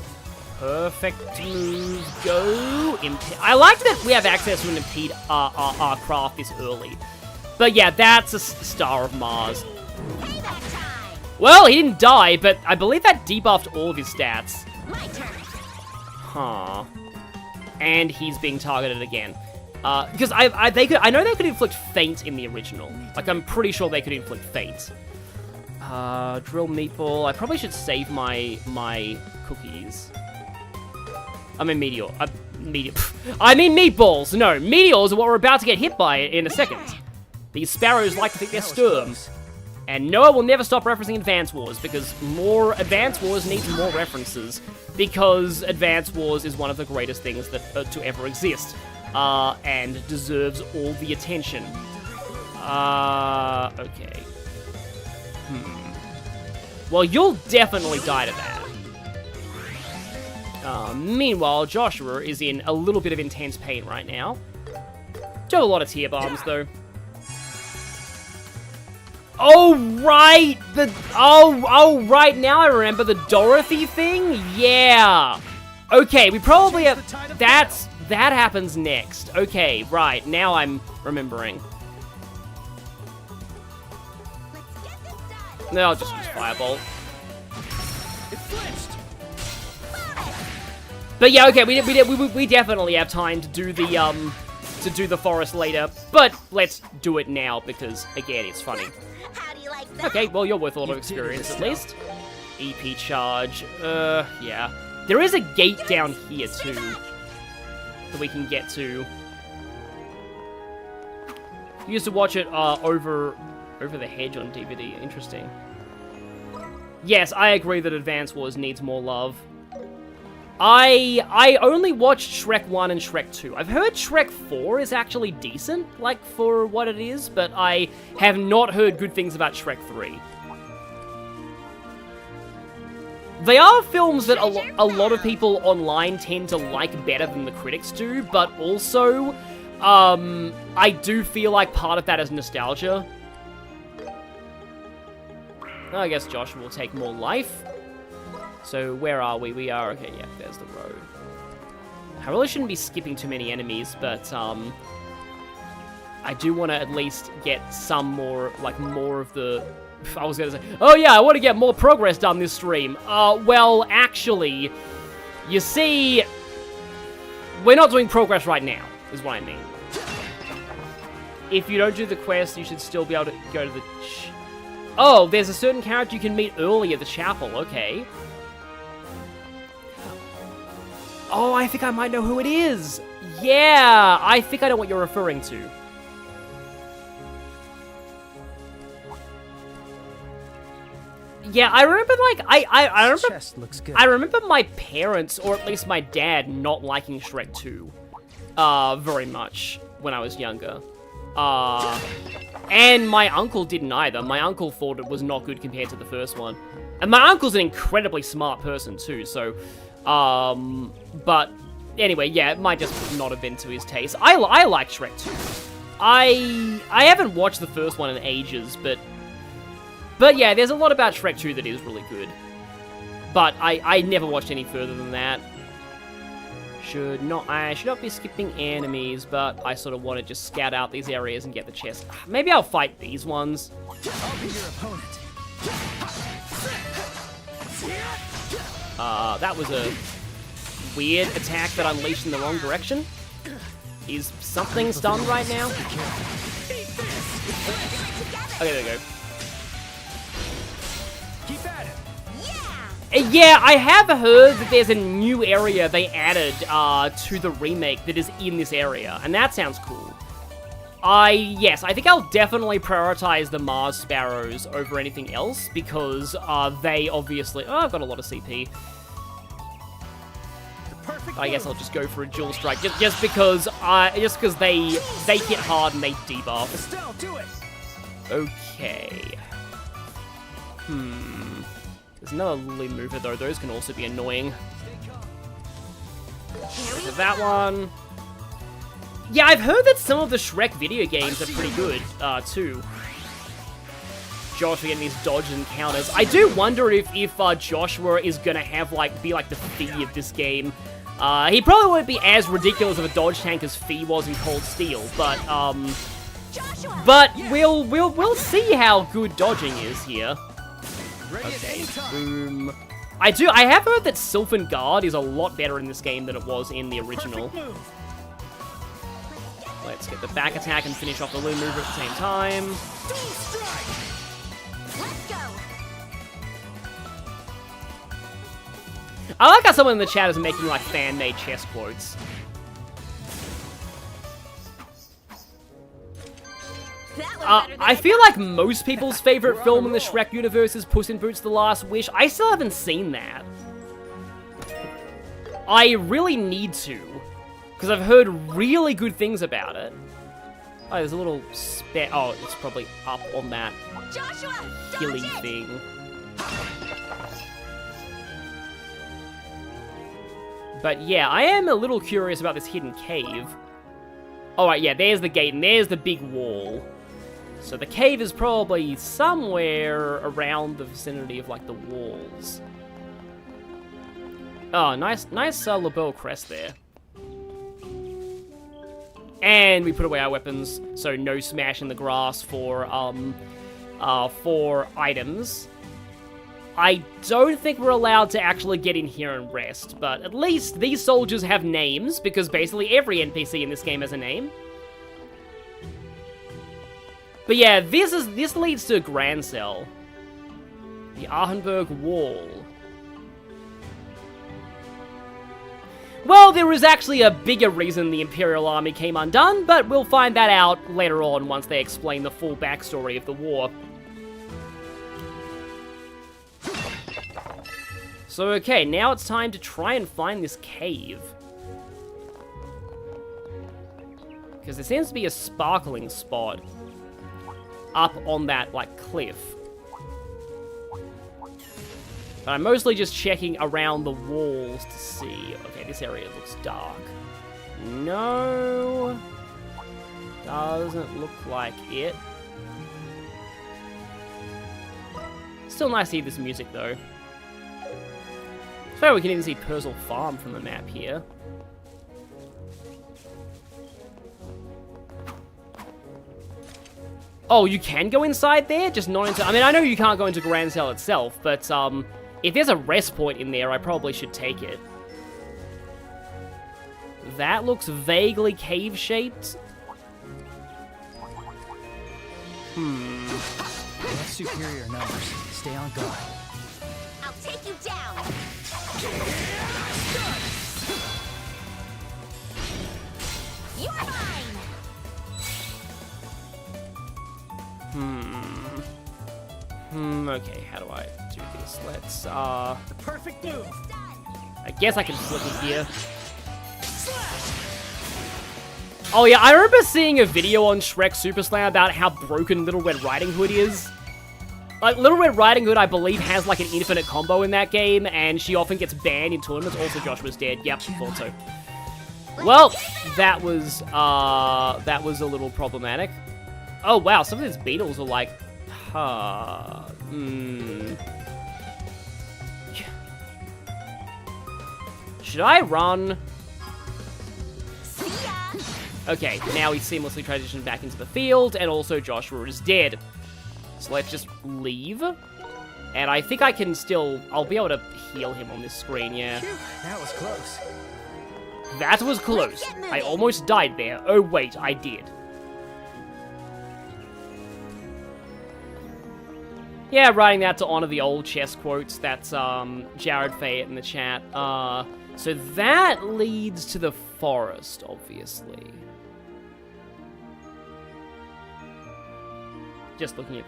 Perfect move, go. I like that we have access to an impede our craft this early. But yeah, that's a star of Mars. Pay the Well, he didn't die, but I believe that debuffed all of his stats. My turn. Huh. And he's being targeted again. Because I know they could inflict Feint in the original. Like, I'm pretty sure they could inflict Feint. Drill Meatball. I probably should save my cookies. I mean Meteor. I mean Meatballs! No, Meteors are what we're about to get hit by in a second. These sparrows like to think they're Sturm. And Noah will never stop referencing Advance Wars, because more Advance Wars needs more references, because Advance Wars is one of the greatest things that to ever exist, and deserves all the attention. Okay. Well, you'll definitely die to that. Meanwhile, Joshua is in a little bit of intense pain right now. Do have a lot of tear bombs, though. Oh, right! Oh, right, now I remember the Dorothy thing? Yeah! Okay, we probably have... That happens next. Okay, right, now I'm remembering. No, I'll just use Firebolt. It flinched. But yeah, okay, we definitely have time to do the forest later, but let's do it now because again, it's funny. How do you like that? Okay, well, you're worth a lot of experience at least. EP charge, yeah. There is a gate down here too that we can get to. You used to watch it over the hedge on DVD. Interesting. Yes, I agree that Advance Wars needs more love. I only watched Shrek 1 and Shrek 2. I've heard Shrek 4 is actually decent, like, for what it is, but I have not heard good things about Shrek 3. They are films that a lot of people online tend to like better than the critics do, but also, I do feel like part of that is nostalgia. I guess Joshua will take more life. So, where are we? We are... Okay, yeah, there's the road. I really shouldn't be skipping too many enemies, but, I do want to at least get some more, like, more of the... I was going to say, oh yeah, I want to get more progress done this stream. Well, actually, you see... We're not doing progress right now, is what I mean. If you don't do the quest, you should still be able to go to the... Oh, there's a certain character you can meet early at the chapel, okay. Oh, I think I might know who it is. Yeah, I think I know what you're referring to. Yeah, I remember, like, I remember... Chest looks good. I remember my parents, or at least my dad, not liking Shrek 2. Very much when I was younger. And my uncle didn't either. My uncle thought it was not good compared to the first one. And my uncle's an incredibly smart person too, so... But anyway, yeah, it might just not have been to his taste. I like Shrek 2. I haven't watched the first one in ages, but yeah, there's a lot about Shrek 2 that is really good. But I never watched any further than that. I should not be skipping enemies, but I sort of want to just scout out these areas and get the chest. Maybe I'll fight these ones. I'll be your opponent. That was a weird attack that unleashed in the wrong direction. Is something stunned right now? Okay, there we go. Keep at it. Yeah, I have heard that there's a new area they added to the remake that is in this area, and that sounds cool. Yes, I think I'll definitely prioritize the Mars Sparrows over anything else, because they obviously... Oh, I've got a lot of CP. I guess I'll just go for a dual strike, just because they hit hard and they debuff. Estelle, do it. Okay. There's another Lily mover though, those can also be annoying. Look at that one. Yeah, I've heard that some of the Shrek video games are pretty good, too. Joshua getting these dodge encounters. I do wonder if Joshua is gonna have, be like the Fee of this game. He probably won't be as ridiculous of a dodge tank as Fee was in Cold Steel, but we'll see how good dodging is here. Ready at Okay, any time. boom. I have heard that Sylvan Guard is a lot better in this game than it was in the original. Perfect move. Let's get the back attack and finish off the Loom mover at the same time. Dual strike. Let's go. I like how someone in the chat is making, like, fan-made chess quotes. That was better than I feel like most people's favorite film in the Shrek universe is Puss in Boots: The Last Wish. I still haven't seen that. I really need to, because I've heard really good things about it. Oh, there's a little oh, it's probably up on that Joshua, hilly dodge it! thing. But yeah, I am a little curious about this hidden cave. Alright, yeah, there's the gate, and there's the big wall. So the cave is probably somewhere around the vicinity of, like, the walls. Oh, nice LaBelle crest there. And we put away our weapons, so no smash in the grass for items. I don't think we're allowed to actually get in here and rest, but at least these soldiers have names, because basically every NPC in this game has a name. But yeah, this leads to a Grand Cell. The Ahenberg Wall. Well, there is actually a bigger reason the Imperial Army came undone, but we'll find that out later on once they explain the full backstory of the war. So okay, now it's time to try and find this cave. Because there seems to be a sparkling spot up on that, like, cliff. But I'm mostly just checking around the walls to see. Okay, this area looks dark. No. Doesn't look like it. Still nice to hear this music, though. So we can even see Purzel Farm from the map here. Oh, you can go inside there? Just not into... I mean, I know you can't go into Grand Cell itself, but, if there's a rest point in there, I probably should take it. That looks vaguely cave-shaped. They have superior numbers. Stay on guard. I'll take you down. You're mine. Okay, how do I do this? Let's, The perfect move. I guess I can flip it here. Oh yeah, I remember seeing a video on Shrek Super Slam about how broken Little Red Riding Hood is. Like, Little Red Riding Hood, I believe, has, like, an infinite combo in that game, and she often gets banned in tournaments. Also, Joshua's dead. Yep, thought so. Well, that was a little problematic. Oh, wow, some of these beetles are like, Should I run? See ya. Okay, now we seamlessly transitioned back into the field, and also Joshua is dead. So let's just leave. And I think I can still... I'll be able to heal him on this screen, yeah. Phew, that was close. That was close. I almost died there. Oh, wait, I did. Yeah, writing that to honor the old chess quotes. That's, Jared Fayette in the chat. So that leads to the forest, obviously. Just looking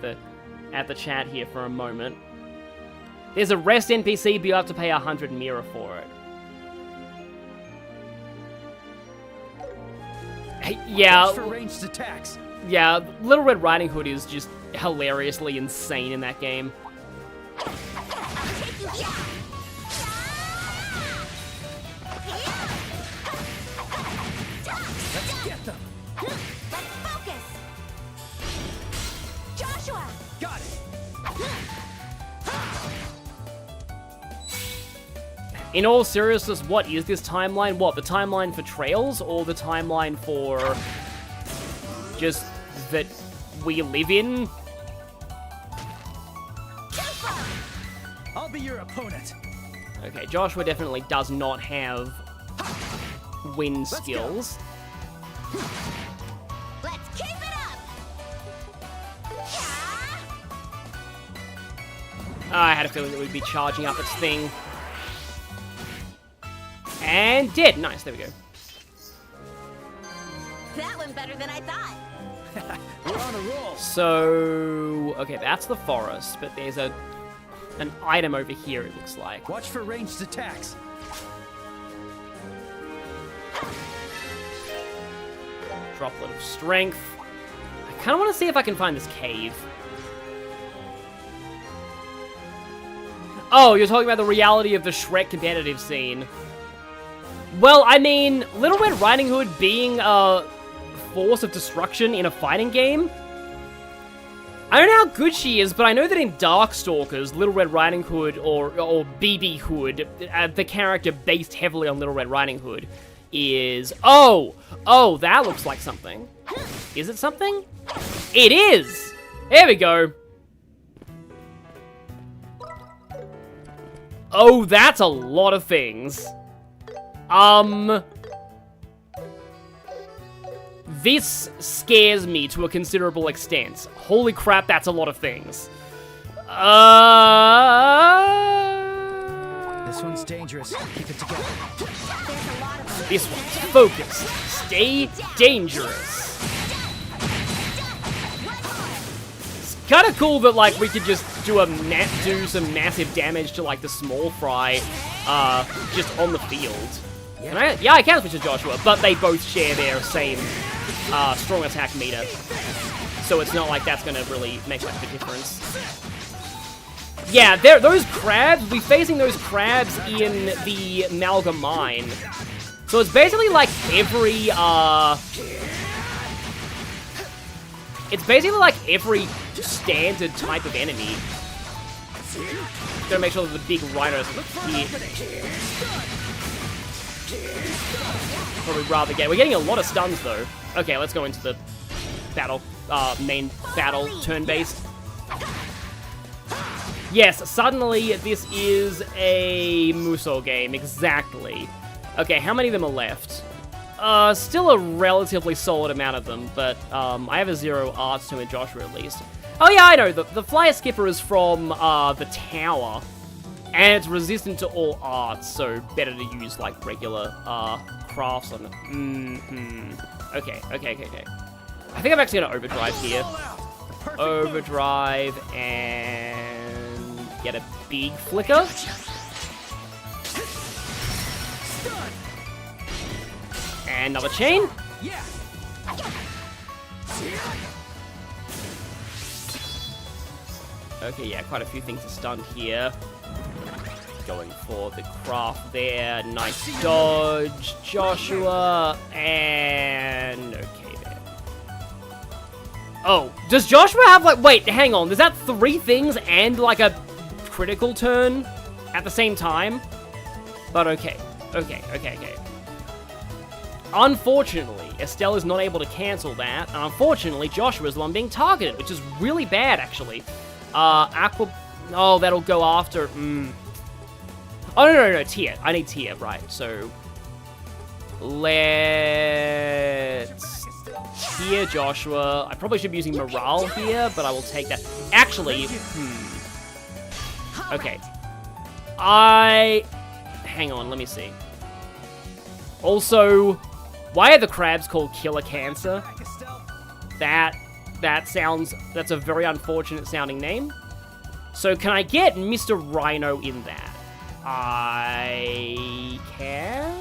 at the chat here for a moment. There's a rest NPC, but you have to pay 100 Mira for it. Yeah, For ranged attacks. yeah, Little Red Riding Hood is just hilariously insane in that game. Let's get them. Let's focus. Joshua. Got it. In all seriousness, what is this timeline? What, the timeline for Trails, or the timeline for just that we live in? opponent. Okay, Joshua definitely does not have wind skills. Let's keep it up! I had a feeling it would be charging up its thing. And dead. Nice, there we go. That went better than I thought. We're on a roll. So, okay, that's the forest, but there's an item over here, it looks like. Watch for ranged attacks. Droplet of strength. I kind of want to see if I can find this cave. Oh, you're talking about the reality of the Shrek competitive scene. Well, I mean, Little Red Riding Hood being a force of destruction in a fighting game. I don't know how good she is, but I know that in Darkstalkers, Little Red Riding Hood, or BB Hood, the character based heavily on Little Red Riding Hood, is... Oh, that looks like something. Is it something? It is! There we go. Oh, that's a lot of things. This scares me to a considerable extent. Holy crap, that's a lot of things. This one's dangerous. Keep it together. This one's focused. Stay dangerous. It's kind of cool that, like, we could just do some massive damage to, like, the small fry, just on the field. Yeah, I can switch to Joshua, but they both share their same strong attack meter. So it's not like that's going to really make much of a difference. Yeah, those crabs, we'll be facing those crabs in the Malga Mine. So it's basically like every, standard type of enemy. Gotta make sure that the big rhinos are here. Probably rather get. We're getting a lot of stuns though. Okay, let's go into the battle, main battle, turn-based. Yes, suddenly this is a Musou game, exactly. Okay, how many of them are left? Still a relatively solid amount of them, but I have a 0 arts to in Joshua at least. Oh yeah, I know, the Flyer Skipper is from the tower, and it's resistant to all arts, so better to use like regular crafts on it. Okay. I think I'm actually gonna overdrive here. Overdrive and get a big flicker. And another chain. Okay, yeah, quite a few things are stunned here. Going for the craft there. Nice dodge, Joshua, and okay there. Oh, does Joshua have like, wait, hang on, is that 3 things and like a critical turn at the same time? But okay. Unfortunately, Estelle is not able to cancel that, and unfortunately, Joshua is the one being targeted, which is really bad, actually. Aqua... Oh, that'll go after... Oh, no, Tia. I need Tia, right, so... Let's... Tia, Joshua. I probably should be using Morale here, but I will take that. Actually, Okay. Hang on, let me see. Also, why are the crabs called Killer Cancer? That's a very unfortunate sounding name. So can I get Mr. Rhino in that? I can?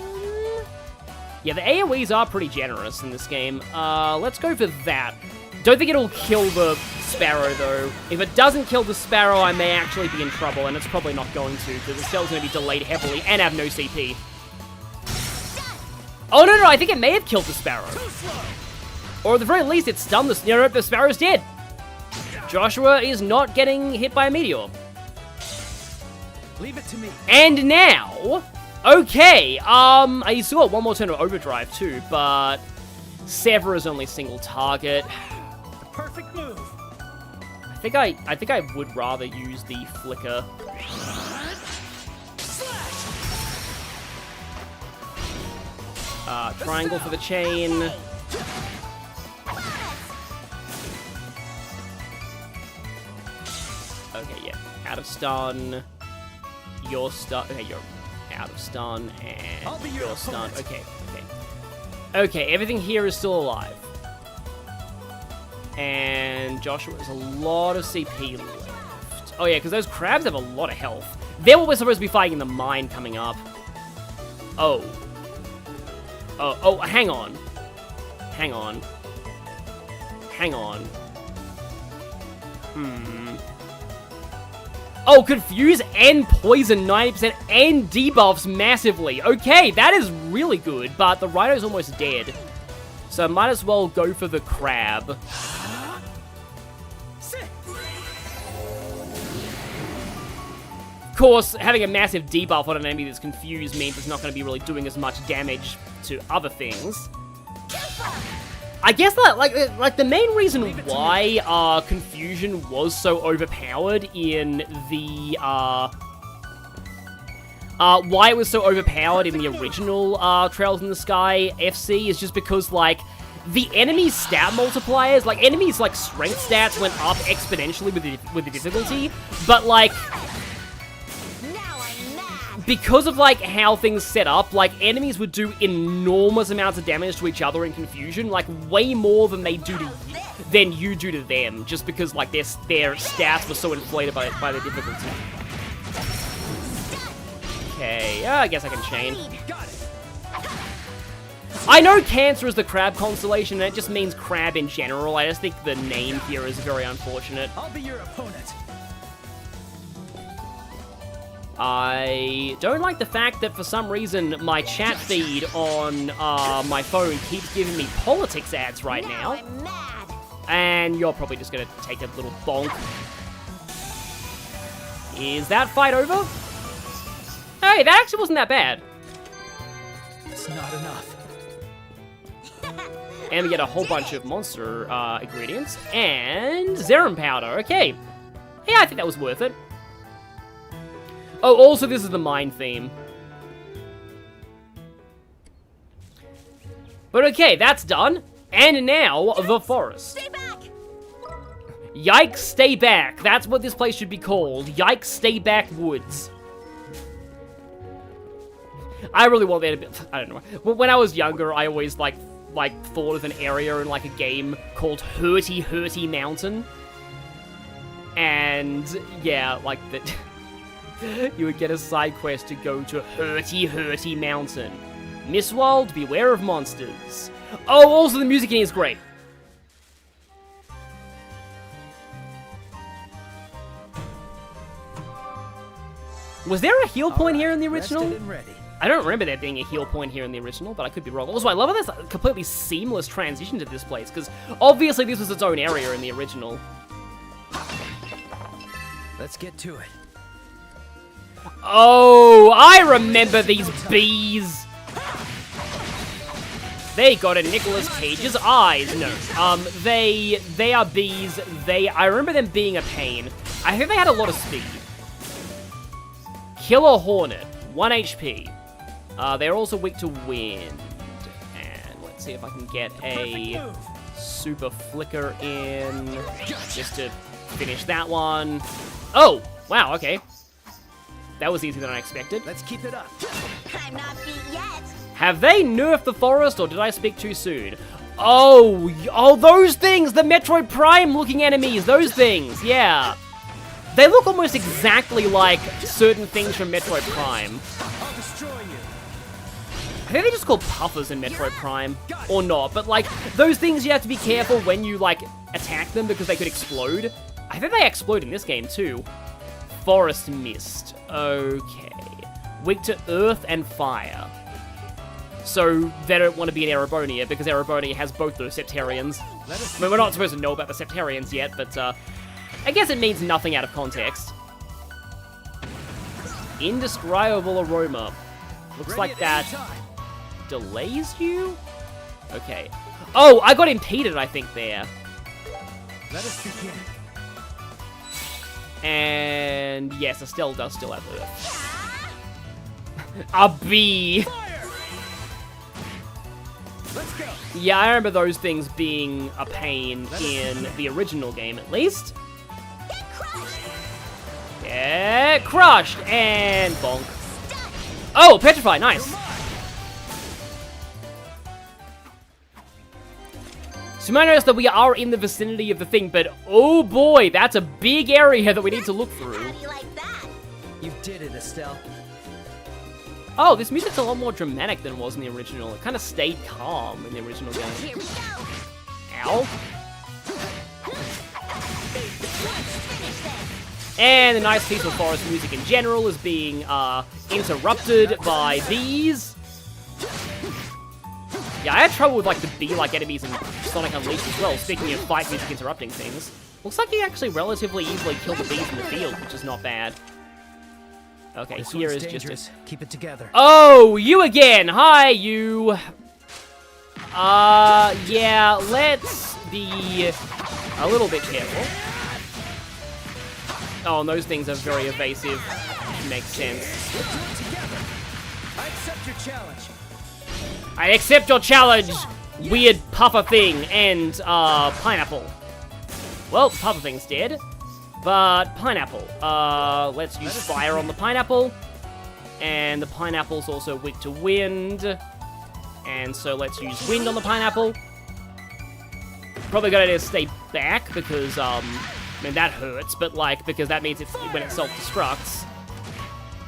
Yeah, the AoEs are pretty generous in this game. Let's go for that. Don't think it'll kill the Sparrow, though. If it doesn't kill the Sparrow, I may actually be in trouble, and it's probably not going to, because the cell's going to be delayed heavily and have no CP. Oh, no, I think it may have killed the Sparrow. Or at the very least, it's stunned the... No, the Sparrow's dead. Joshua is not getting hit by a meteor. Leave it to me. And now... Okay, I still got one more turn of overdrive too, but... Sever is only single target. The perfect move. I think I would rather use the flicker. Triangle for the chain. Okay, yeah. Out of stun. You're stun. Okay, you're out of stun, and you're stunned. Okay, okay. Okay, everything here is still alive. And Joshua has a lot of CP left. Oh yeah, because those crabs have a lot of health. They're what we're supposed to be fighting in the mine coming up. Oh. Oh, hang on. Hang on. Hang on. Oh, confuse and poison 90% and debuffs massively. Okay, that is really good, but the Rhino's almost dead. So I might as well go for the crab. Of course, having a massive debuff on an enemy that's confused means it's not going to be really doing as much damage to other things. I guess that, like the main reason why confusion was so overpowered in the why it was so overpowered in the original Trails in the Sky FC is just because like the enemy stat multipliers, like enemies like strength stats went up exponentially with the difficulty, but like because of like how things set up, like enemies would do enormous amounts of damage to each other in confusion, like way more than they do than you do to them, just because like their stats were so inflated by the difficulty. Okay, I guess I can chain. I know Cancer is the crab constellation, and it just means crab in general. I just think the name here is very unfortunate. I'll be your opponent. I don't like the fact that for some reason my chat feed on my phone keeps giving me politics ads right now. And you're probably just gonna take a little bonk. Is that fight over? Hey, that actually wasn't that bad. It's not enough. And we get a whole bunch of monster ingredients. And Zerum powder, okay. Yeah, I think that was worth it. Oh, also this is the mine theme. But okay, that's done. And now, the forest. Stay back! Yikes, stay back. That's what this place should be called. Yikes, stay back woods. I really want there to be, I don't know. When I was younger, I always like thought of an area in like a game called Hurty Mountain. And yeah, like that. You would get a side quest to go to Hurty Mountain. Mistwald, beware of monsters. Oh, also the music in here is great. Was there a heal point here in the original? Rested and ready. I don't remember there being a heal point here in the original, but I could be wrong. Also, I love how there's a completely seamless transition to this place, because obviously this was its own area in the original. Let's get to it. Oh, I remember these bees. They got in Nicolas Cage's eyes. No, they are bees. I remember them being a pain. I think they had a lot of speed. Killer Hornet, 1 HP. They're also weak to wind. And let's see if I can get a super flicker in just to finish that one. Oh, wow, okay. That was easier than I expected. Let's keep it up. I'm not beat yet. Have they nerfed the forest, or did I speak too soon? Oh, those things! The Metroid Prime looking enemies, those things, yeah. They look almost exactly like certain things from Metroid Prime. I'll destroy you. I think they're just called puffers in Metroid Prime, or not, but like, those things you have to be careful when you like attack them because they could explode. I think they explode in this game too. Forest Mist. Okay. Weak to earth and fire. So they don't want to be in Erebronia because Erebronia has both those Septarians. I mean, we're not supposed to know about the Septarians yet, but I guess it means nothing out of context. Indescribable aroma. Looks like that delays you? Okay. Oh, I got impeded, I think, there. Let us begin. And yes, Estelle does still have Earth. A bee! Let's go. Yeah, I remember those things being a pain in the original game, at least. Get crushed! Get crushed! And bonk. Oh, petrify, nice. So you might notice that we are in the vicinity of the thing, but oh boy, that's a big area that we need to look through. How do you like that? You did it, Estelle. Oh, this music's a lot more dramatic than it was in the original. It kind of stayed calm in the original game. Here we go. Ow. And the nice peaceful forest music in general is being interrupted by these. Yeah, I had trouble with like the bee-like enemies in Sonic Unleashed as well. Speaking of fight music interrupting things, looks like you actually relatively easily kill the bees in the field, which is not bad. Okay, This here one's is dangerous. just Keep it together. Oh, you again! Hi, you! Yeah, let's be a little bit careful. Oh, and those things are very evasive. Makes sense. Let's do it together. I accept your challenge. I accept your challenge, weird puffer thing, and, pineapple. Well, puffer thing's dead. But pineapple. Let's use fire on the pineapple. And the pineapple's also weak to wind. And so let's use wind on the pineapple. Probably gonna stay back because, I mean, that hurts, but like, because that means it's when it self-destructs.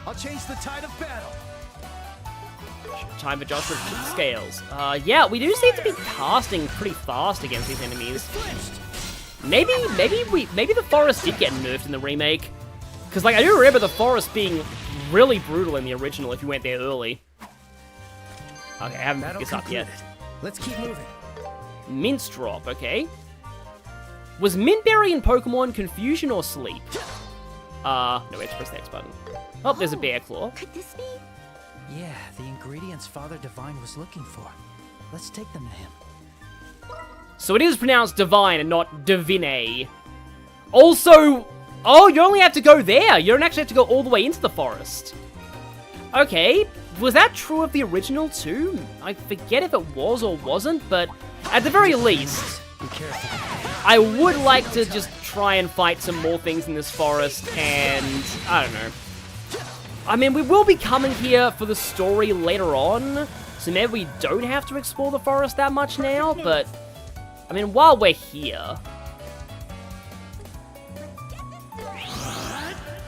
I'll change the tide of battle. Time for Joshua to the scales. Yeah, we do seem to be casting pretty fast against these enemies. Flinched. Maybe the forest did get nerfed in the remake. Because, like, I do remember the forest being really brutal in the original if you went there early. Okay, I haven't picked this up yet. Let's keep moving. Mince drop, okay. Was Mintberry in Pokemon Confusion or Sleep? No, we have to press the X button. Oh, there's a bear claw. Could this be? Yeah, the ingredients Father Divine was looking for. Let's take them to him. So it is pronounced divine and not divine. Also, oh, you only have to go there. You don't actually have to go all the way into the forest. Okay, was that true of the original too? I forget if it was or wasn't, but at the very least, Be careful. I would like to just try and fight some more things in this forest, and I don't know. I mean, we will be coming here for the story later on, so maybe we don't have to explore the forest that much now, but I mean, while we're here,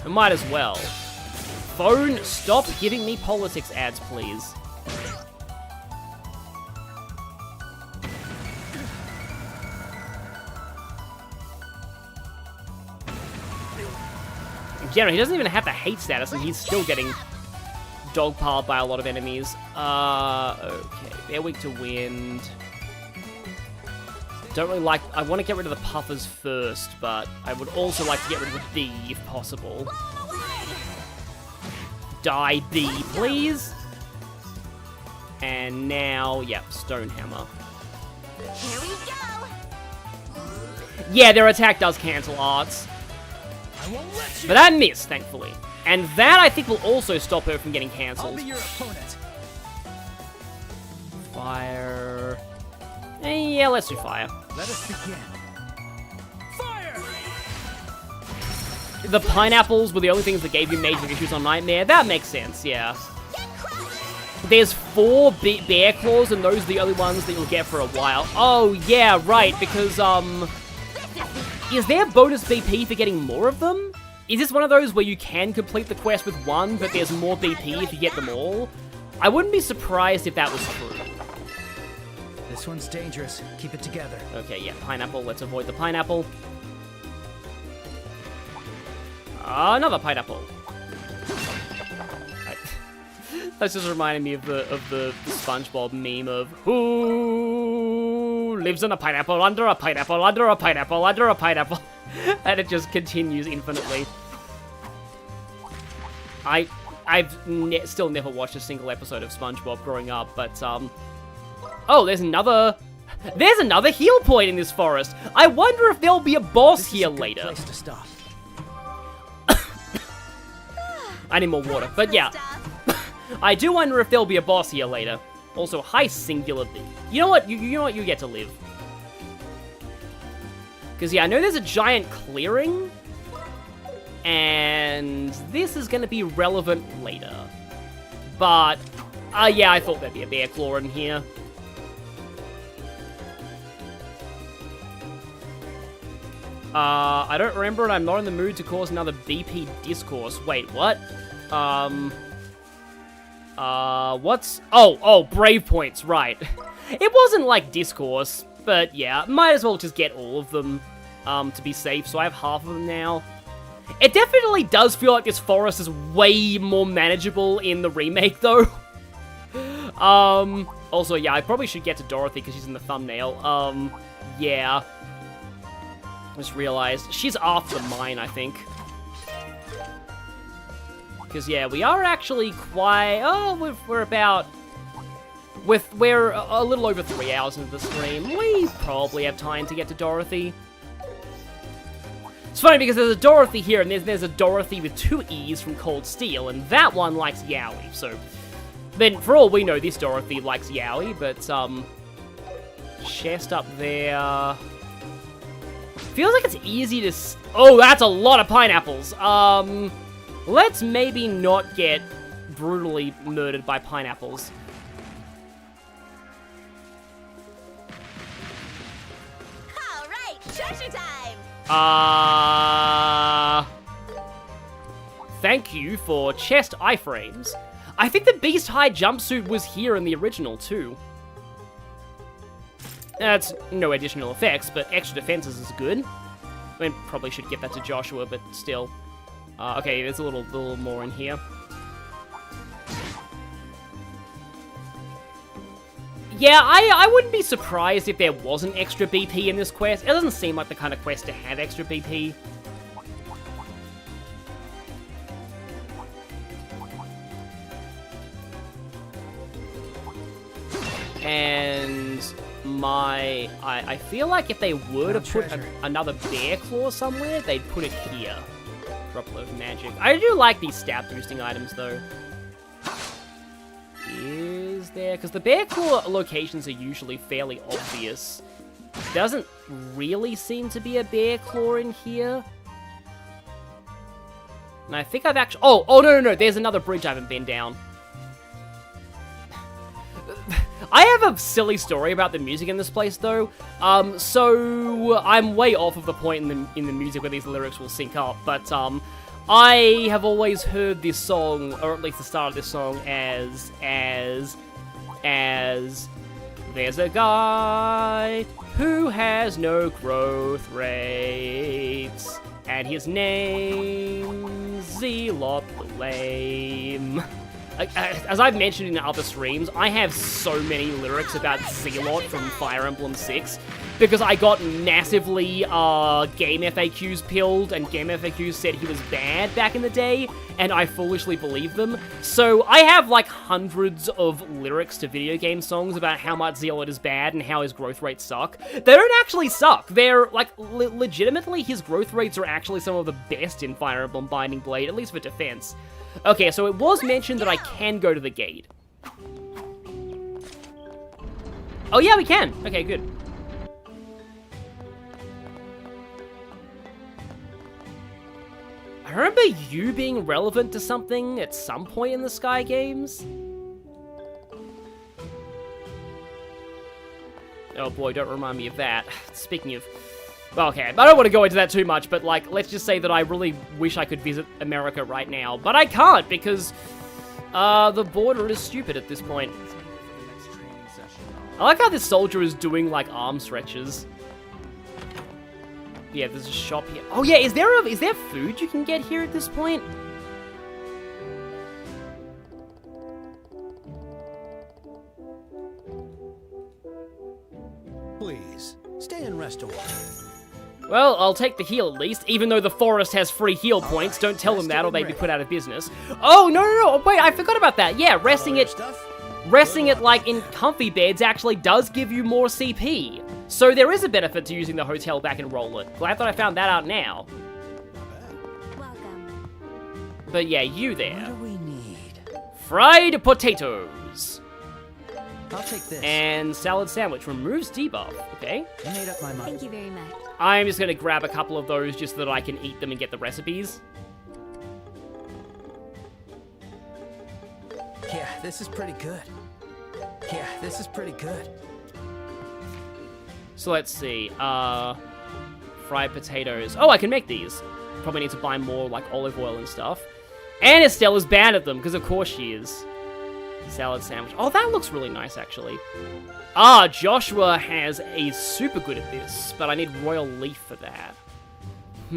we might as well. Phone, stop giving me politics ads, please. In general, he doesn't even have the hate status, and he's still getting dogpiled by a lot of enemies. Okay, they're weak to wind. Don't really like... I want to get rid of the puffers first, but I would also like to get rid of the bee, if possible. Die, bee, please. And now, yep, Stonehammer. Here we go. Yeah, their attack does cancel arts. I won't let you. But that missed, thankfully. And that, I think, will also stop her from getting I'll cancelled. be your opponent. Fire... Yeah, let's do fire. Let us begin. Fire! The pineapples were the only things that gave you major issues on Nightmare. That makes sense, yeah. There's 4 bear claws, and those are the only ones that you'll get for a while. Oh, yeah, right, because, is there bonus BP for getting more of them? Is this one of those where you can complete the quest with one, but there's more BP if you get them all? I wouldn't be surprised if that was true. This one's dangerous. Keep it together. Okay, yeah, pineapple. Let's avoid the pineapple. Another pineapple. That's just reminding me of the SpongeBob meme of who lives in a pineapple, under a pineapple, under a pineapple, under a pineapple. And it just continues infinitely. I've still never watched a single episode of SpongeBob growing up, but oh, there's another heal point in this forest. I wonder if there'll be a boss This here is a good later. place to stop. I need more water, but yeah. I do wonder if there'll be a boss here later. Also, hi, singular B. You know what? You know what? You get to live. Because, yeah, I know there's a giant clearing. And this is going to be relevant later. But, yeah, I thought there'd be a bear claw in here. I don't remember and I'm not in the mood to cause another BP discourse. Wait, what? What's... Oh, brave points, right. It wasn't like discourse, but yeah, might as well just get all of them, to be safe, so I have half of them now. It definitely does feel like this forest is way more manageable in the remake, though. Also, yeah, I probably should get to Dorothy because she's in the thumbnail. Yeah. Just realized she's after the mine, I think. Because, yeah, we are actually quite... Oh, we're about... We're a little over 3 hours into the stream. We probably have time to get to Dorothy. It's funny because there's a Dorothy here, and there's a Dorothy with 2 E's from Cold Steel, and that one likes Yaoi, so... Then, for all we know, this Dorothy likes Yaoi, but, chest up there... Feels like it's easy to... Oh, that's a lot of pineapples! Let's maybe not get brutally murdered by pineapples. Alright, treasure time! Thank you for chest iframes. I think the Beast High jumpsuit was here in the original, too. That's no additional effects, but extra defenses is good. I mean, probably should get that to Joshua, but still. Okay, there's a little more in here. Yeah, I wouldn't be surprised if there wasn't extra BP in this quest. It doesn't seem like the kind of quest to have extra BP. And I feel like if they were to put another bear claw somewhere, they'd put it here. Droplet of magic. I do like these stat boosting items though. Is there? Because the bear claw locations are usually fairly obvious. Doesn't really seem to be a bear claw in here. And I think I've actually... Oh, no. There's another bridge I haven't been down. I have a silly story about the music in this place, though. So I'm way off of the point in the music where these lyrics will sync up, but I have always heard this song, or at least the start of this song, as there's a guy who has no growth rates, and his name's Zealot the Lame. As I've mentioned in other streams, I have so many lyrics about Zealot from Fire Emblem 6 because I got massively game FAQs pilled, and game FAQs said he was bad back in the day, and I foolishly believed them. So I have like hundreds of lyrics to video game songs about how much Zealot is bad and how his growth rates suck. They don't actually suck. They're like legitimately his growth rates are actually some of the best in Fire Emblem Binding Blade, at least for defense. Okay, so it was mentioned that I can go to the gate. Oh yeah, we can. Okay, good. I remember you being relevant to something at some point in the Sky games. Oh boy, don't remind me of that. Speaking of... Okay, I don't want to go into that too much, but, like, let's just say that I really wish I could visit America right now. But I can't, because, the border is stupid at this point. I like how this soldier is doing, like, arm stretches. Yeah, there's a shop here. Oh yeah, is there food you can get here at this point? Please, stay and rest a while. Well, I'll take the heal at least, even though the forest has free heal points. Don't tell them that or they'd be put out of business. Oh, no, wait, I forgot about that. Yeah, resting it like in comfy beds actually does give you more CP. So there is a benefit to using the hotel back in Rolent. Glad that I found that out now. Welcome. But yeah, you there. What do we need? Fried potatoes. I'll take this. And salad sandwich removes debuff. Okay. I made up my mind. Thank you very much. I'm just gonna grab a couple of those just so that I can eat them and get the recipes. Yeah, this is pretty good. Yeah, this is pretty good. So let's see. Fried potatoes. Oh, I can make these. Probably need to buy more like olive oil and stuff. And Estella's bad at them, because of course she is. Salad sandwich. Oh, that looks really nice, actually. Ah, Joshua is super good at this, but I need royal leaf for that. All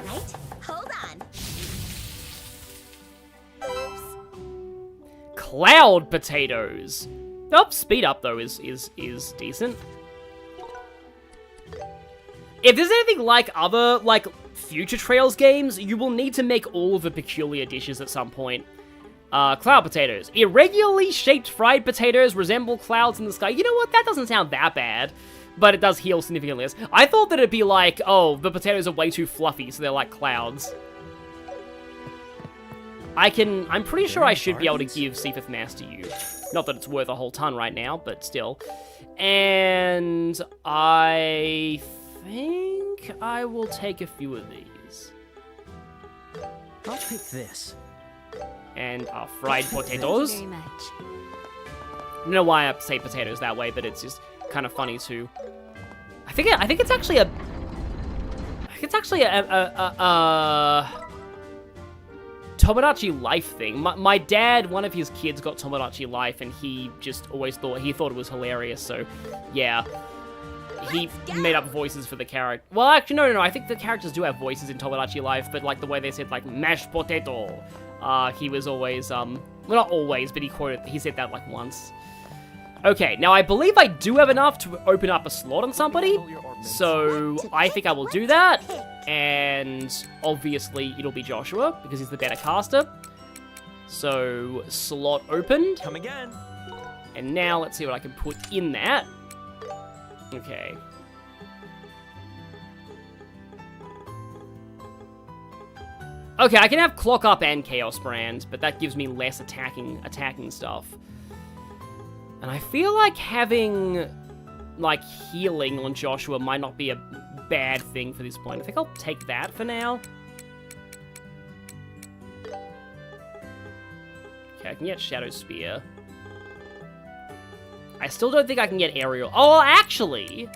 right, hold on. Cloud potatoes. Oh, speed up though is decent. If there's anything like other, like, Future Trails games, you will need to make all of the peculiar dishes at some point. Cloud potatoes. Irregularly shaped fried potatoes resemble clouds in the sky. You know what? That doesn't sound that bad, but it does heal significantly less. I thought that it'd be like, oh, the potatoes are way too fluffy, so they're like clouds. I'm pretty sure I should be able to give Seaforth Mass to you. Not that it's worth a whole ton right now, but still. And I think I will take a few of these. I'll pick this. And fried potatoes. Thank you very much. I don't know why I say potatoes that way, but it's just kind of funny too. I think it's actually a Tomodachi Life thing. My dad, one of his kids got Tomodachi Life, and he just always thought it was hilarious. So, yeah, he made up voices for the character. Well, actually, no. I think the characters do have voices in Tomodachi Life, but like the way they said like mashed potato, he was always well, not always, but he said that like once. Okay, now I believe I do have enough to open up a slot on somebody, so I think I will do that, and obviously it'll be Joshua, because he's the better caster. So, slot opened. Come again. And now let's see what I can put in that. Okay. Okay, I can have Clock Up and Chaos Brand, but that gives me less attacking stuff. And I feel like having, like, healing on Joshua might not be a bad thing for this point. I think I'll take that for now. Okay, I can get Shadow Spear. I still don't think I can get Aerial. Oh, actually,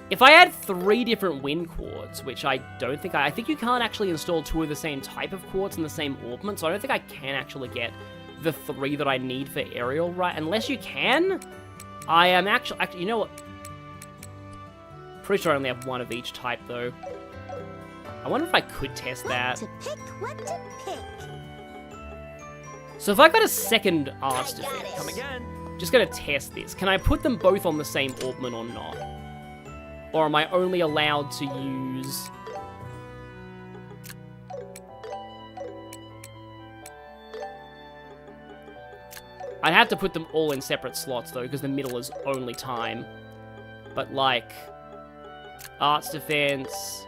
if I had 3 different wind quartz, which I don't think I think you can't actually install 2 of the same type of quartz in the same orbment, so I don't think I can actually get the 3 that I need for Aerial, right? Unless you can, I am actually, you know what? Pretty sure I only have 1 of each type, though. I wonder if I could test that. What to pick? So if I got a second Arts Defense, Come again. just gonna test this. Can I put them both on the same orbment or not? Or am I only allowed to use... I'd have to put them all in separate slots, though, because the middle is only time. But, like, Arts Defense...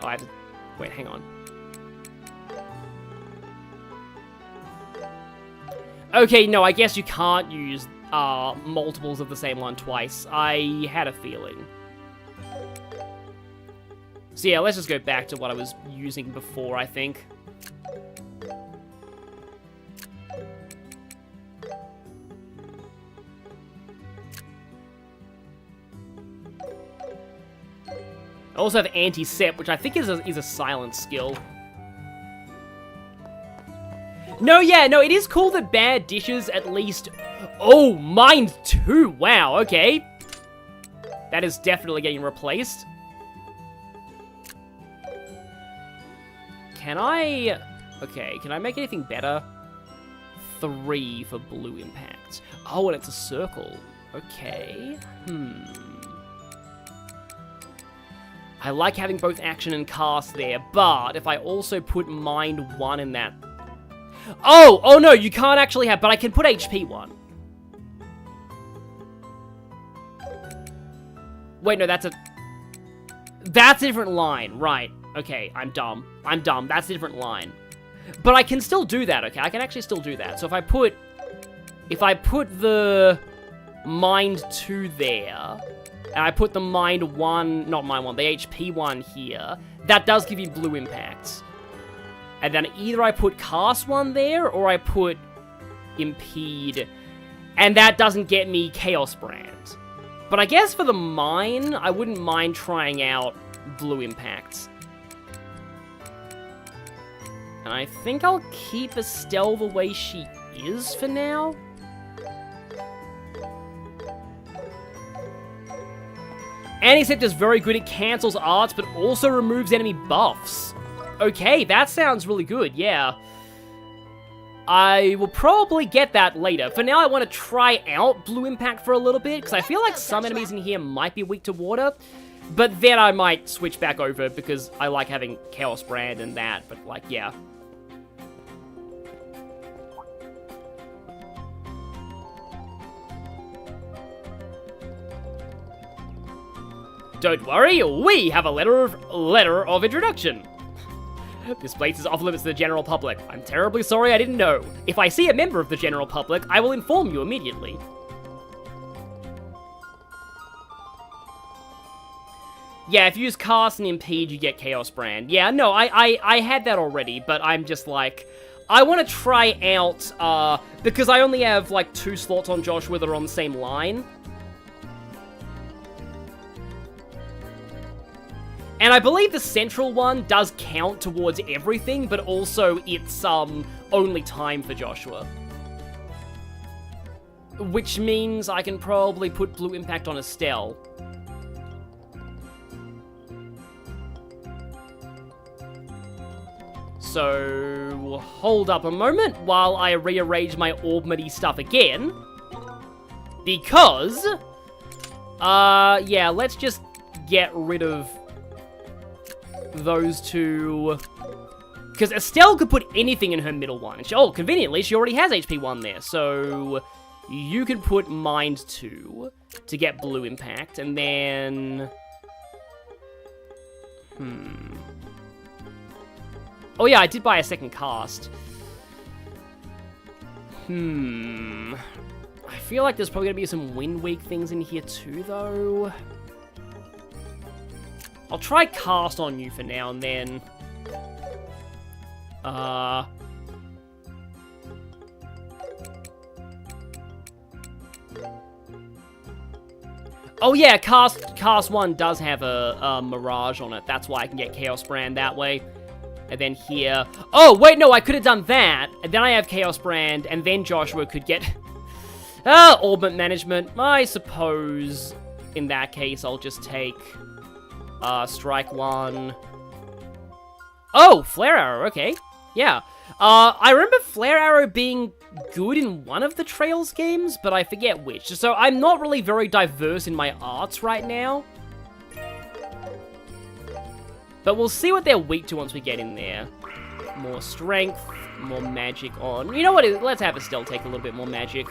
Oh, I have to... Wait, hang on. Okay, no, I guess you can't use multiples of the same one twice. I had a feeling. So yeah, let's just go back to what I was using before, I think. I also have Anti-Sep, which I think is a silent skill. No, yeah, no, it is cool that bad dishes at least... Oh, mine too! Wow, okay. That is definitely getting replaced. Can I... Okay, can I make anything better? 3 for blue impacts. Oh, and it's a circle. Okay. I like having both action and cast there, but if I also put Mind 1 in that... Oh no, you can't actually have... But I can put HP 1. Wait, no, that's a... That's a different line, right. Okay, I'm dumb. That's a different line. But I can still do that, okay? I can actually still do that. So if I put the Mind 2 there, and I put the Mind 1, not Mind 1, the HP 1 here, that does give you blue impacts. And then either I put Cast 1 there, or I put Impede, and that doesn't get me Chaos Brand. But I guess for the mine, I wouldn't mind trying out blue impacts. And I think I'll keep Estelle the way she is for now. Antisect is very good. It cancels arts, but also removes enemy buffs. Okay, that sounds really good, yeah. I will probably get that later. For now, I want to try out Blue Impact for a little bit, because I feel like some enemies in here might be weak to water. But then I might switch back over, because I like having Chaos Brand and that, but like, yeah. Don't worry, we have a letter of introduction. This place is off limits to the general public. I'm terribly sorry I didn't know. If I see a member of the general public, I will inform you immediately. Yeah, if you use Cast and Impede, you get Chaos Brand. Yeah, no, I had that already, but I'm just like, I want to try out, because I only have like 2 slots on Joshua that are on the same line. And I believe the central one does count towards everything, but also it's, only time for Joshua. Which means I can probably put Blue Impact on Estelle. So, hold up a moment while I rearrange my Orbmity stuff again. Because, yeah, let's just get rid of those 2, because Estelle could put anything in her middle one. Oh, conveniently, she already has HP 1 there, so you can put Mind 2 to get Blue Impact, and then... Oh yeah, I did buy a second cast. I feel like there's probably gonna be some Wind Weak things in here too, though. I'll try Cast on you for now, and then... Oh yeah, Cast 1 does have a Mirage on it. That's why I can get Chaos Brand that way. And then here... Oh, wait, no, I could have done that. And then I have Chaos Brand, and then Joshua could get... Orbit Management. I suppose in that case, I'll just take... Strike 1. Oh, Flare Arrow, okay. Yeah. I remember Flare Arrow being good in one of the Trails games, but I forget which. So I'm not really very diverse in my arts right now. But we'll see what they're weak to once we get in there. More strength, more magic on. You know what? Let's have Estelle take a little bit more magic.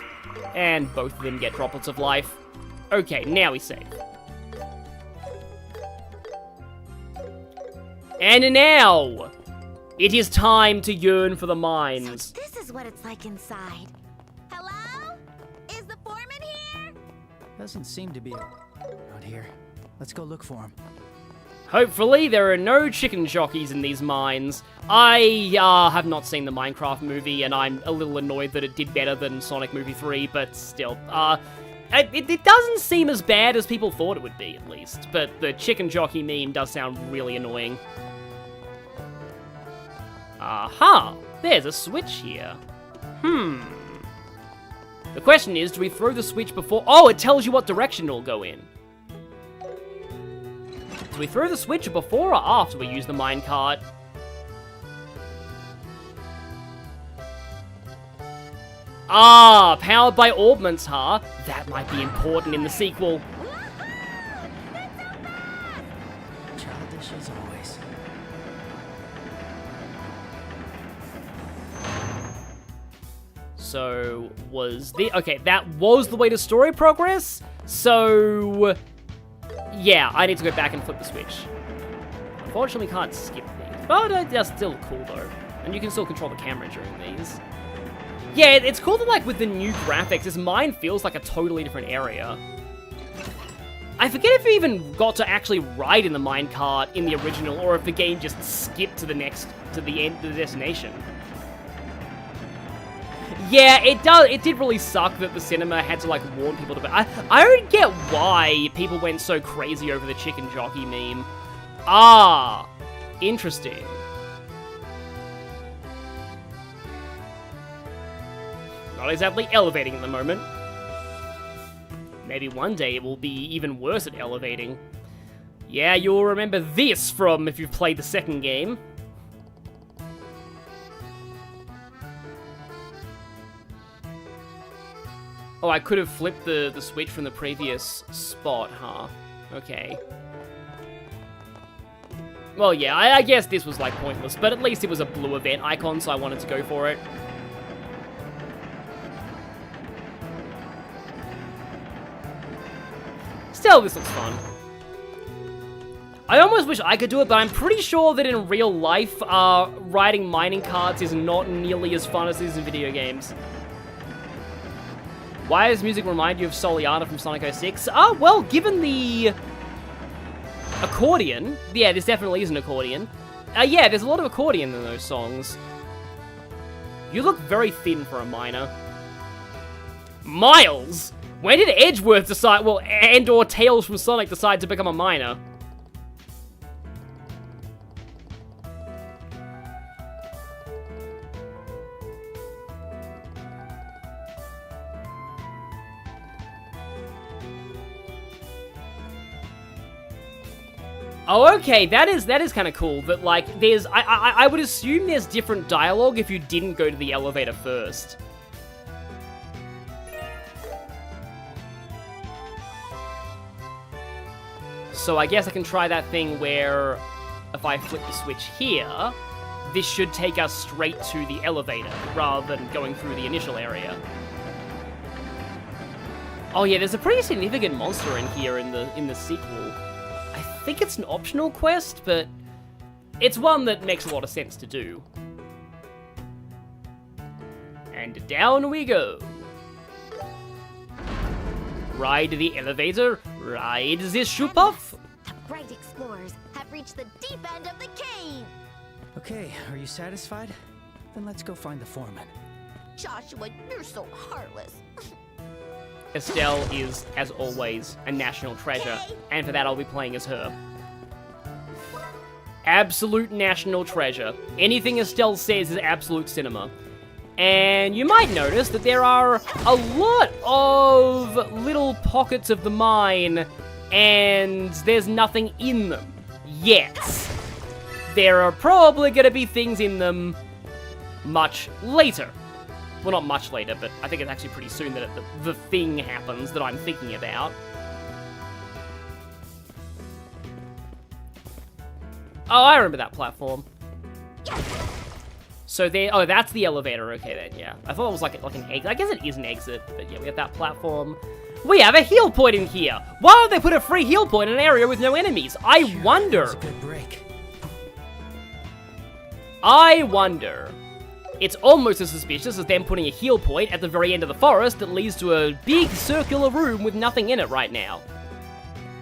And both of them get droplets of life. Okay, now we save. And now, it is time to yearn for the mines. So this is what it's like inside. Hello? Is the foreman here? Doesn't seem to be out here. Let's go look for him. Hopefully, there are no chicken jockeys in these mines. I have not seen the Minecraft movie, and I'm a little annoyed that it did better than Sonic Movie 3, but still, it doesn't seem as bad as people thought it would be, at least. But the chicken jockey meme does sound really annoying. Aha! There's a switch here. The question is, do we throw the switch before... Oh, it tells you what direction it'll go in. Do we throw the switch before or after we use the minecart? Ah, powered by Orbments, huh? That might be important in the sequel. Childish as always. So, okay, that was the way to story progress? So, yeah, I need to go back and flip the switch. Unfortunately, we can't skip these, but they're still cool though. And you can still control the camera during these. Yeah, it's cool that, like, with the new graphics, this mine feels like a totally different area. I forget if you even got to actually ride in the minecart in the original, or if the game just skipped to the end of the destination. Yeah, it did really suck that the cinema had to, like, warn people to... I don't get why people went so crazy over the chicken jockey meme. Ah, interesting. Not exactly elevating at the moment. Maybe one day it will be even worse at elevating. Yeah, you'll remember this from if you've played the second game. Oh, I could have flipped the switch from the previous spot, huh? Okay. Well, yeah, I guess this was, like, pointless, but at least it was a blue event icon, so I wanted to go for it. Still, this looks fun. I almost wish I could do it, but I'm pretty sure that in real life, riding mining carts is not nearly as fun as it is in video games. Why does music remind you of Soliana from Sonic 06? Well, given the accordion, yeah, this definitely is an accordion. Yeah, there's a lot of accordion in those songs. You look very thin for a miner. Miles? When did Edgeworth decide, well, and/or Tails from Sonic decide to become a miner? Oh, okay, that is kind of cool, that, like, there's, I would assume there's different dialogue if you didn't go to the elevator first. So I guess I can try that thing where, if I flip the switch here, this should take us straight to the elevator, rather than going through the initial area. Oh yeah, there's a pretty significant monster in here in the sequel. I think it's an optional quest, but it's one that makes a lot of sense to do. And down we go. Ride the elevator, ride the Shupuff. The bright explorers have reached the deep end of the cave. Okay, are you satisfied? Then let's go find the foreman. Joshua, you're so heartless. Estelle is, as always, a national treasure, and for that I'll be playing as her. Absolute national treasure. Anything Estelle says is absolute cinema. And you might notice that there are a lot of little pockets of the mine, and there's nothing in them yet. There are probably going to be things in them much later. Well, not much later, but I think it's actually pretty soon that the thing happens that I'm thinking about. Oh, I remember that platform. So there, oh, that's the elevator. Okay, then, yeah. I thought it was like an exit. I guess it is an exit, but yeah, we have that platform. We have a heal point in here. Why don't they put a free heal point in an area with no enemies? I wonder. That was a good break. I wonder. It's almost as suspicious as them putting a heal point at the very end of the forest that leads to a big circular room with nothing in it right now.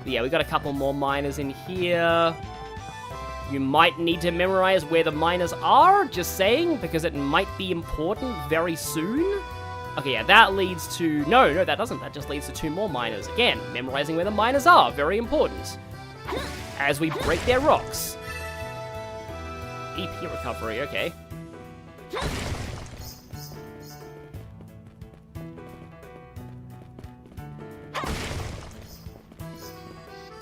But yeah, we got a couple more miners in here. You might need to memorize where the miners are, just saying, because it might be important very soon. Okay, yeah, that leads to... No, that doesn't. That just leads to 2 more miners. Again, memorizing where the miners are, very important. As we break their rocks. EP recovery, okay.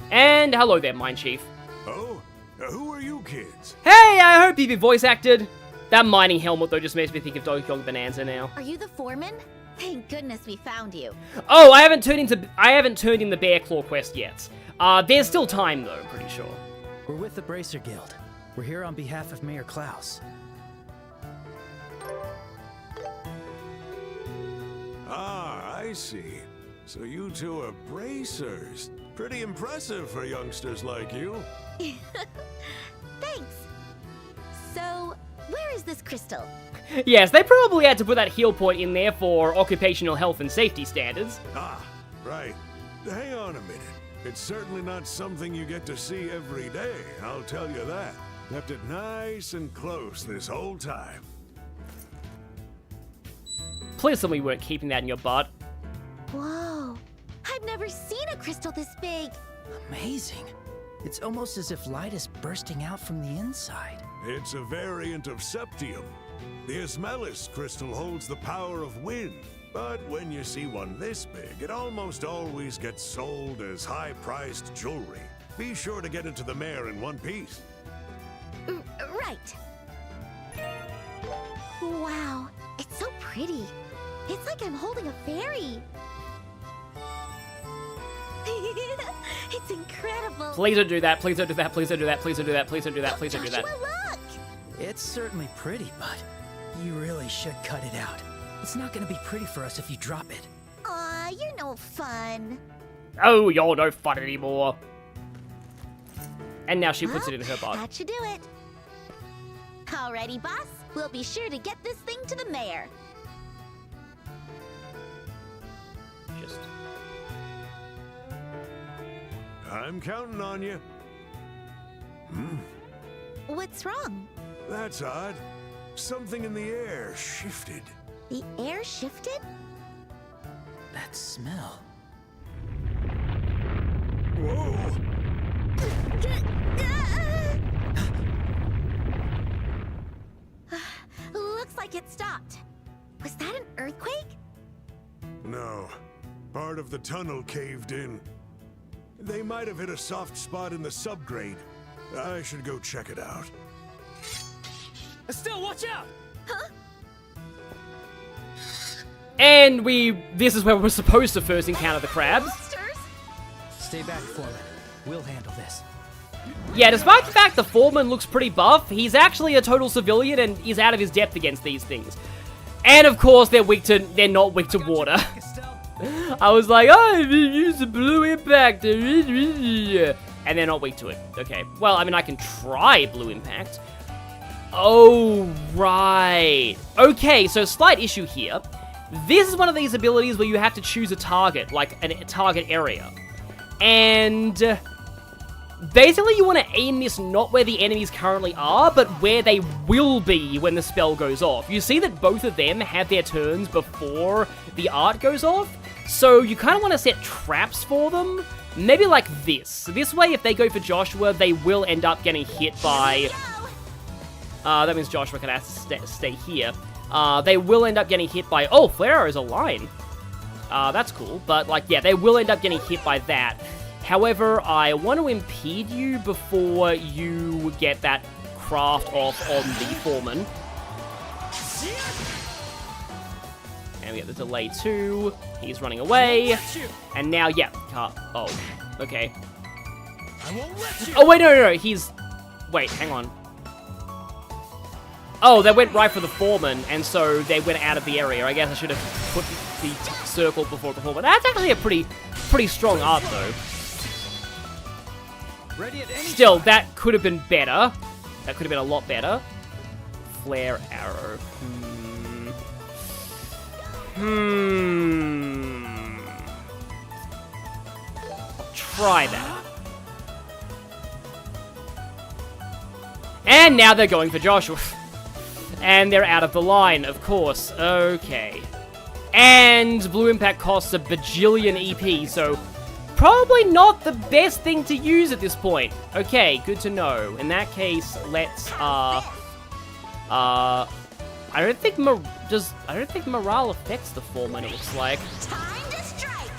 And hello there, Mine Chief. Oh, who are you kids? Hey, I hope you've been voice acted. That mining helmet, though, just makes me think of Donkey Kong Bonanza now. Are you the foreman? Thank goodness we found you. Oh, I haven't turned in the Bear Claw quest yet. There's still time, though, I'm pretty sure. We're with the Bracer Guild. We're here on behalf of Mayor Klaus. Ah, I see. So you two are bracers. Pretty impressive for youngsters like you. this crystal. Yes, they probably had to put that heal point in there for occupational health and safety standards. Ah, right. Hang on a minute. It's certainly not something you get to see every day, I'll tell you that. Kept it nice and close this whole time. Please tell me you weren't keeping that in your butt. Whoa. I've never seen a crystal this big. Amazing. It's almost as if light is bursting out from the inside. It's a variant of septium. The Ismalis crystal holds the power of wind, but when you see one this big, it almost always gets sold as high-priced jewelry. Be sure to get it to the mayor in one piece. Right. Wow, it's so pretty. It's like I'm holding a fairy. It's incredible. Please don't do that, please don't do that, please don't do that, please don't do that, please don't do that, please don't do that. Joshua, look! It's certainly pretty, but you really should cut it out. It's not gonna be pretty for us if you drop it. Aw, you're no fun. Oh, you're no fun anymore. And now she puts it in her butt. That should do it. Alrighty, boss. We'll be sure to get this thing to the mayor. Just... I'm counting on you. What's wrong? That's odd. Something in the air shifted. The air shifted? That smell. Whoa! Looks like it stopped. Was that an earthquake? No. Part of the tunnel caved in. They might have hit a soft spot in the subgrade. I should go check it out. Estelle, watch out! And this is where we're supposed to first encounter the crabs. Monsters? Stay back, Foreman. We'll handle this. Yeah, despite the fact the foreman looks pretty buff, he's actually a total civilian and is out of his depth against these things. And of course, they're not weak to water. I was like, oh, use the blue impact. And they're not weak to it. Okay. Well, I mean, I can try blue impact. Oh, right. Okay, so slight issue here. This is one of these abilities where you have to choose a target, like a target area. And basically you want to aim this not where the enemies currently are, but where they will be when the spell goes off. You see that both of them have their turns before the art goes off, so you kind of want to set traps for them. Maybe like this. This way, if they go for Joshua, they will end up getting hit by... that means Joshua can have to stay here. They will end up getting hit by... Oh, flare arrows are line. That's cool. But, like, yeah, they will end up getting hit by that. However, I want to impede you before you get that craft off on the foreman. And we get the delay too. He's running away. And now, yeah. Oh, okay. Oh, wait, no, he's... Wait, hang on. Oh, they went right for the foreman, and so they went out of the area. I guess I should have put the circle before the foreman. That's actually a pretty strong art, though. Still, that could have been better. That could have been a lot better. Flare arrow. Try that. And now they're going for Joshua. And they're out of the line, of course. Okay. And Blue Impact costs a bajillion EP, so probably not the best thing to use at this point. Okay, good to know. In that case, let's, I don't think morale affects the foreman, it looks like. Time to strike.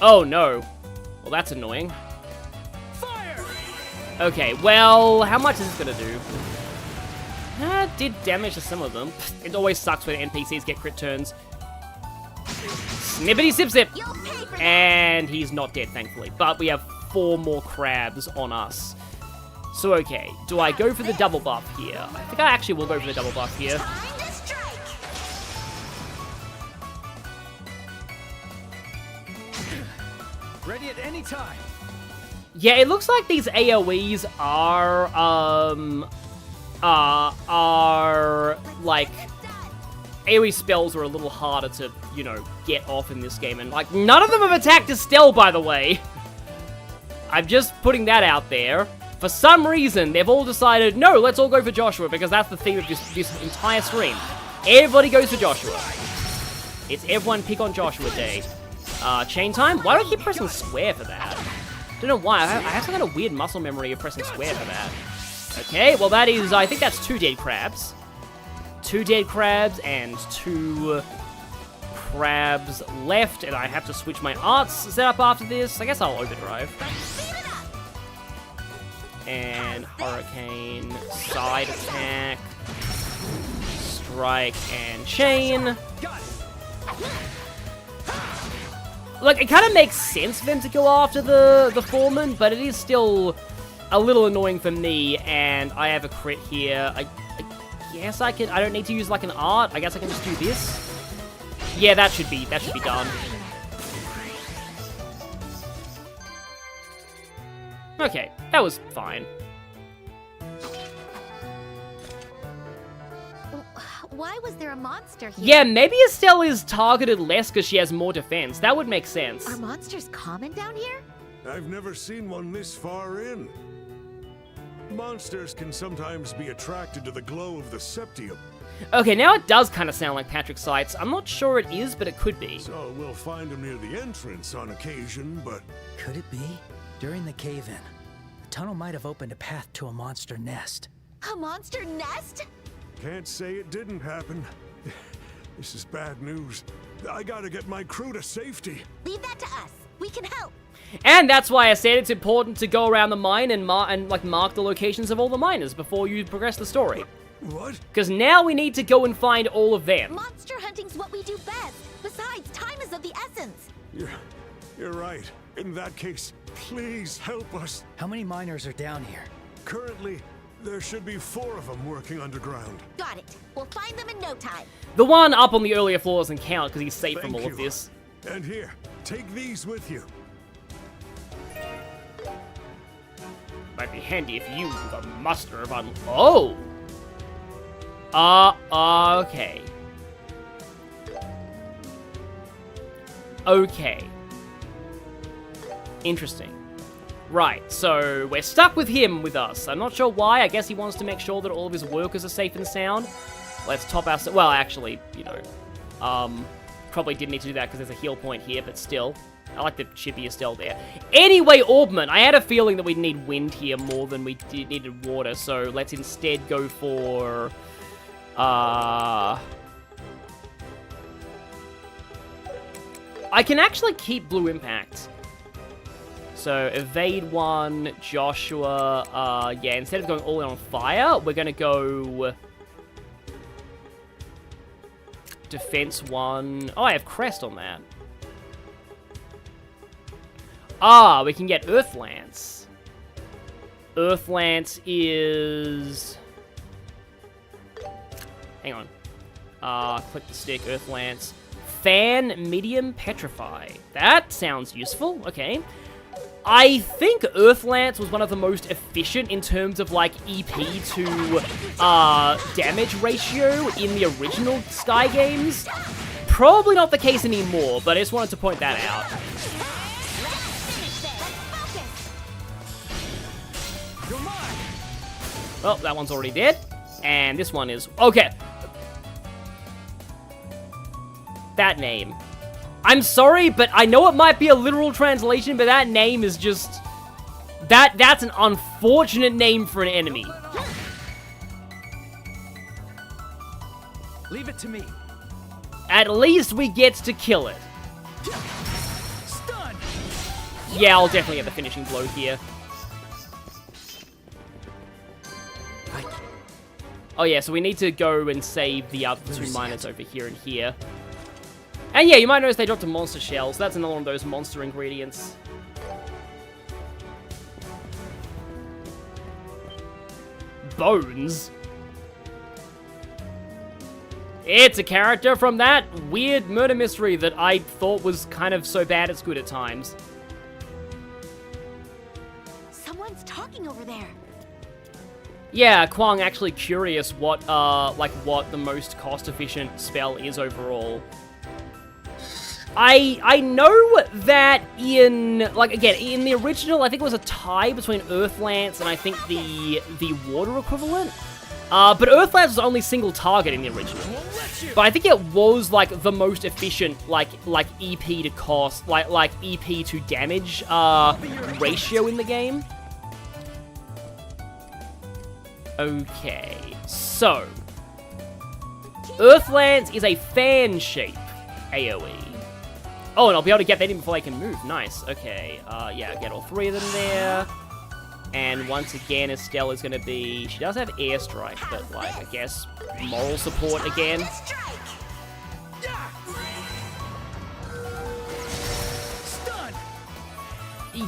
Oh, no. Well, that's annoying. Fire! Okay, well, how much is this gonna do? Did damage to some of them. It always sucks when NPCs get crit turns. Snippity sip sip! And he's not dead, thankfully. But we have 4 more crabs on us. So, okay. Do I go for the double buff here? I think I actually will go for the double buff here. Time to strike. Ready at any time. Yeah, it looks like these AoEs are like, AoE spells are a little harder to, you know, get off in this game. And, like, none of them have attacked Estelle, by the way. I'm just putting that out there. For some reason, they've all decided, no, let's all go for Joshua, because that's the theme of this entire stream. Everybody goes for Joshua. It's everyone pick on Joshua day. Chain time? Why do I keep pressing square for that? Don't know why. I have some kind of weird muscle memory of pressing square for that. Okay, well that is, I think that's 2 dead crabs. 2 dead crabs and 2 crabs left, and I have to switch my arts setup after this. I guess I'll overdrive. And hurricane, side attack, strike, and chain. Like, it kind of makes sense for them to go after the foreman, but it is still a little annoying for me, and I have a crit here. I guess I don't need to use, like, an art. I guess I can just do this. Yeah, that should be done. Okay, that was fine. Why was there a monster here? Yeah, maybe Estelle is targeted less because she has more defense. That would make sense. Are monsters common down here? I've never seen one this far in. Monsters can sometimes be attracted to the glow of the septium. Okay, now it does kind of sound like Patrick Sites. I'm not sure it is, but it could be. So we'll find them near the entrance on occasion, but... Could it be? During the cave-in, the tunnel might have opened a path to a monster nest. A monster nest? Can't say it didn't happen. This is bad news. I gotta get my crew to safety. Leave that to us. We can help. And that's why I said it's important to go around the mine and mark the locations of all the miners before you progress the story. What? Because now we need to go and find all of them. Monster hunting's what we do best. Besides, time is of the essence. You're right. In that case, please help us. How many miners are down here? Currently, there should be 4 of them working underground. Got it. We'll find them in no time. The one up on the earlier floor doesn't count because he's safe from all of this. And here, take these with you. Might be handy if you, the master of Oh! Okay. Okay. Interesting. Right, so we're stuck with him with us. I'm not sure why. I guess he wants to make sure that all of his workers are safe and sound. Let's top our... Well, actually, you know, probably didn't need to do that because there's a heal point here, but still. I like the chippy Estelle there. Anyway, Orbman, I had a feeling that we'd need wind here more than we needed water, so let's instead go for... I can actually keep Blue Impact. So, evade 1, Joshua, yeah, instead of going all in on fire, we're gonna go... Defense 1. Oh, I have Crest on that. Ah, we can get Earth Lance. Earth Lance is... Hang on. Click the stick, Earth Lance. Fan, Medium, Petrify. That sounds useful, okay. I think Earth Lance was one of the most efficient in terms of, like, EP to, damage ratio in the original Sky games. Probably not the case anymore, but I just wanted to point that out. Well, that one's already dead. And this one is... Okay. That name. I'm sorry, but I know it might be a literal translation, but that name is just... That's an unfortunate name for an enemy. Leave it to me. At least we get to kill it. Stun. Yeah, I'll definitely get the finishing blow here. Oh yeah, so we need to go and save the other 2 miners over here and here. And yeah, you might notice they dropped a monster shell, so that's another one of those monster ingredients. Bones? It's a character from that weird murder mystery that I thought was kind of so bad it's good at times. Someone's talking over there. Yeah, Kwang, actually curious what the most cost-efficient spell is overall. I know that in, like, again, in the original, I think it was a tie between Earth Lance and I think the water equivalent. But Earth Lance was only single target in the original. But I think it was, like, the most efficient, like EP to cost, like EP to damage, ratio in the game. Okay, so Earth Lance is a fan shape AoE. Oh, and I'll be able to get that in before I can move. Nice. Okay. Yeah, get all three of them there. And once again, Estelle is going to be... She does have airstrike, but, like, I guess moral support again.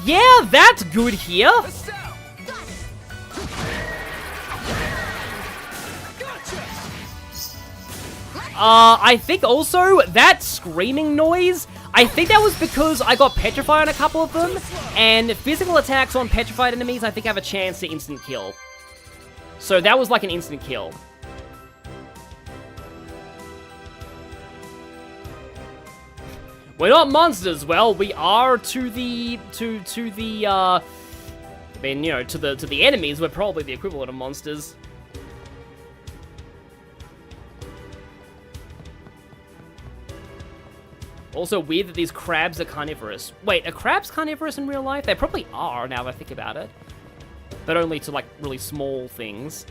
Yeah, that's good here. I think also that screaming noise, I think that was because I got Petrify on a couple of them, and physical attacks on petrified enemies I think have a chance to instant kill. So that was like an instant kill. We're not monsters. Well, we are to the I mean, you know, to the enemies, we're probably the equivalent of monsters. Also weird that these crabs are carnivorous. Wait, are crabs carnivorous in real life? They probably are, now that I think about it. But only to, like, really small things.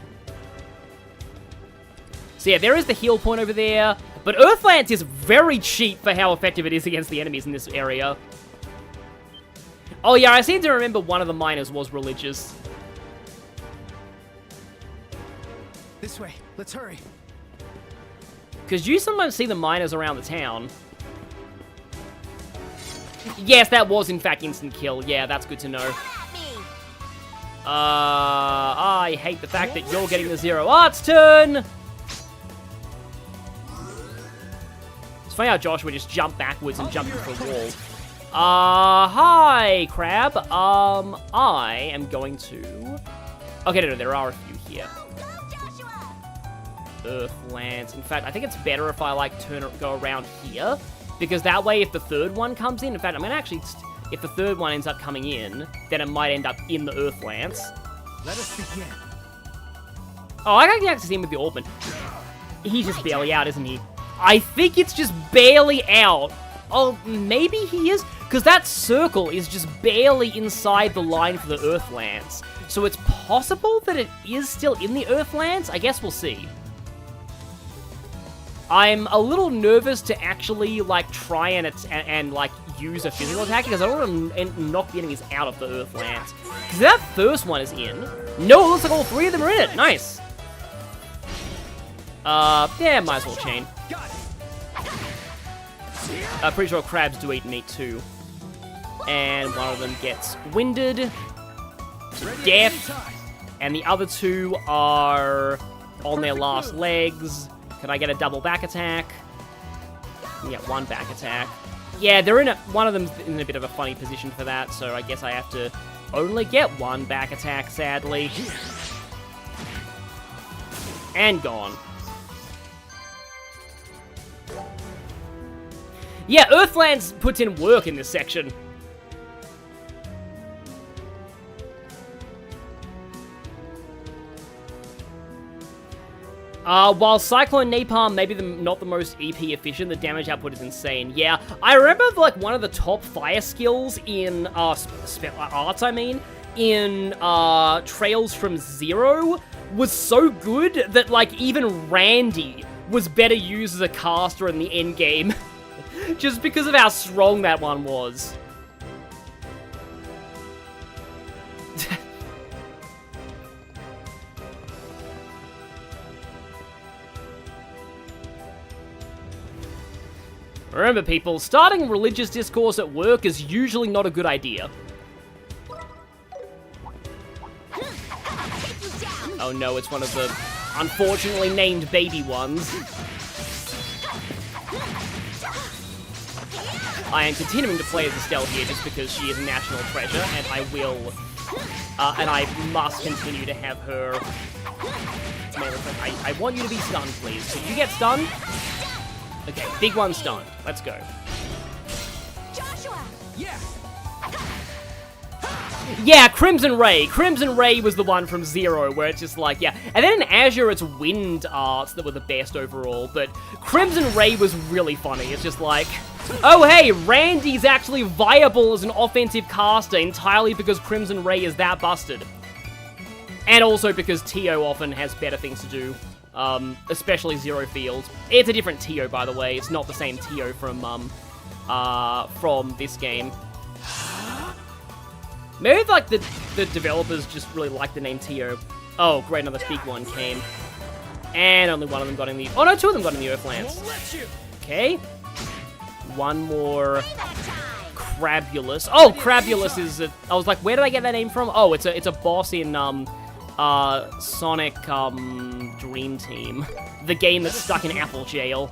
So yeah, there is the heal point over there. But Earth Lance is very cheap for how effective it is against the enemies in this area. Oh yeah, I seem to remember one of the miners was religious. This way, let's hurry. Because you sometimes see the miners around the town. Yes, that was in fact instant kill. Yeah, that's good to know. I hate the fact that you're getting the Zero Arts turn. It's funny how Josh would just jump backwards and jump into the wall. Hi, Crab. I am going to... Okay, no, there are a few here. Earth Lance. In fact, I think it's better if I, like, go around here. Because that way, if the third one comes in fact, I'm gonna actually, if the third one ends up coming in, then it might end up in the Earth Lance. Let us begin. Oh, I can actually see him with the Orphan. He's just barely out, isn't he? I think it's just barely out. Oh, maybe he is? Because that circle is just barely inside the line for the Earth Lance. So it's possible that it is still in the Earth Lance? I guess we'll see. I'm a little nervous to actually, like, try and like, use a physical attack, because I don't want to knock the enemies out of the Earth Lance. Because that first one is in. No, it looks like all three of them are in it. Nice. Yeah, might as well chain. I'm pretty sure crabs do eat meat, too. And one of them gets winded to death. And the other two are on their last legs. Can I get a double back attack? Yeah, one back attack. Yeah, they're in one of them's in a bit of a funny position for that, so I guess I have to only get one back attack, sadly. And gone. Yeah, Earth Lance puts in work in this section. While Cyclone Napalm may be not the most EP efficient, the damage output is insane. Yeah, I remember, like, one of the top fire skills in, arts, in, Trails from Zero was so good that, like, even Randy was better used as a caster in the endgame. Just because of how strong that one was. Remember, people, starting religious discourse at work is usually not a good idea. Oh no, it's one of the unfortunately named baby ones. I am continuing to play as Estelle here just because she is a national treasure, and I will And I must continue to have her... I want you to be stunned, please. So you get stunned. Okay, big one stunned. Let's go. Joshua! Yeah! Yeah, Crimson Ray. Crimson Ray was the one from Zero, where it's just like, yeah. And then in Azure, it's Wind Arts that were the best overall, but Crimson Ray was really funny. It's just like, oh hey, Randy's actually viable as an offensive caster entirely because Crimson Ray is that busted. And also because Tio often has better things to do, especially Zero Field. It's a different Tio, by the way. It's not the same Tio from this game. Maybe, like, the developers just really like the name Tio. Oh, great, another big one came. And only one of them got in the... Oh, no, two of them got in the Earthlands. Okay. One more... Crabulous. Oh, Crabulous is... I was like, where did I get that name from? Oh, it's a boss in, Sonic, Dream Team. The game that's stuck in Apple Jail.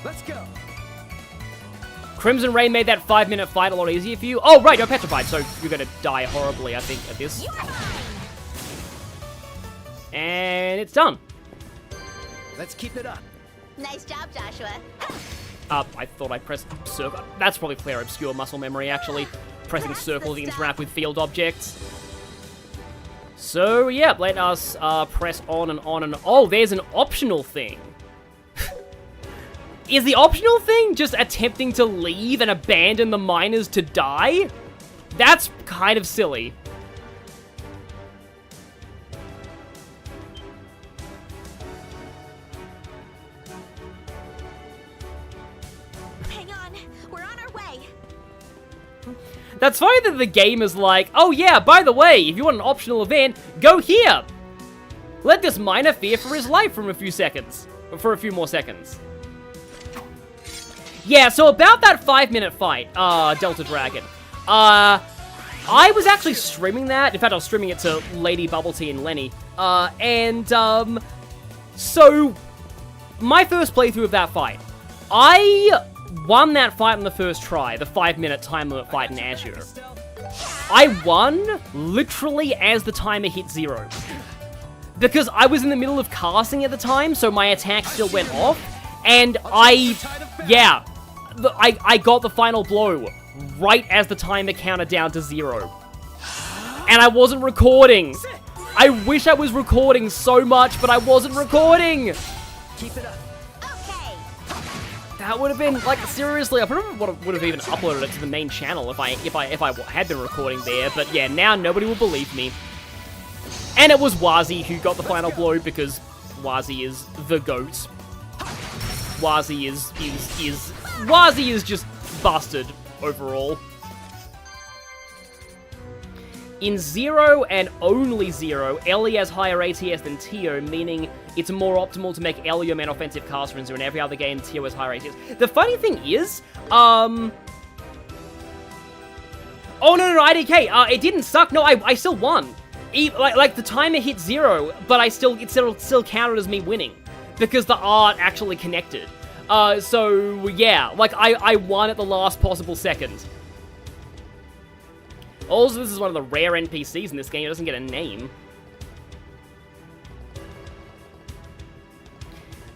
Let's go. Crimson Ray made that 5-minute fight a lot easier for you. Oh, right, you're petrified, so you're gonna die horribly, I think, at this. And it's done. Let's keep it up. Nice job, Joshua. I thought I pressed circle. That's probably clear obscure muscle memory, actually. Pressing circle to interact with field objects. So, yeah, let us press on and on and... Oh, there's an optional thing. Is the optional thing just attempting to leave and abandon the miners to die? That's kind of silly. Hang on, we're on our way. That's funny that the game is like, oh yeah, by the way, if you want an optional event, go here. Let this miner fear for his life for a few seconds. For a few more seconds. Yeah, so about that 5-minute fight, Delta Dragon. I was actually streaming that. In fact, I was streaming it to Lady Bubble Tea and Lenny. So, my first playthrough of that fight, I won that fight on the first try, the 5-minute time limit fight in Azure. I won literally as the timer hit 0. Because I was in the middle of casting at the time, so my attack still went off, and I got the final blow right as the timer counted down to 0. And I wasn't recording. I wish I was recording so much, but I wasn't recording. Keep it up. Okay. That would have been, like, seriously, I probably would have even uploaded it to the main channel if I had been recording there, but yeah, now nobody will believe me. And it was Wazi who got the final blow because Wazi is the GOAT. Wazi is just busted overall. In Zero and only Zero, Ellie has higher ATS than Tio, meaning it's more optimal to make Ellie your main offensive caster in Zero. In every other game, Tio has higher ATS. The funny thing is, oh no, IDK, it didn't suck. No, I still won. Like the timer hit 0, but it still counted as me winning because the art actually connected. So yeah, like I won at the last possible second. Also, this is one of the rare NPCs in this game. It doesn't get a name.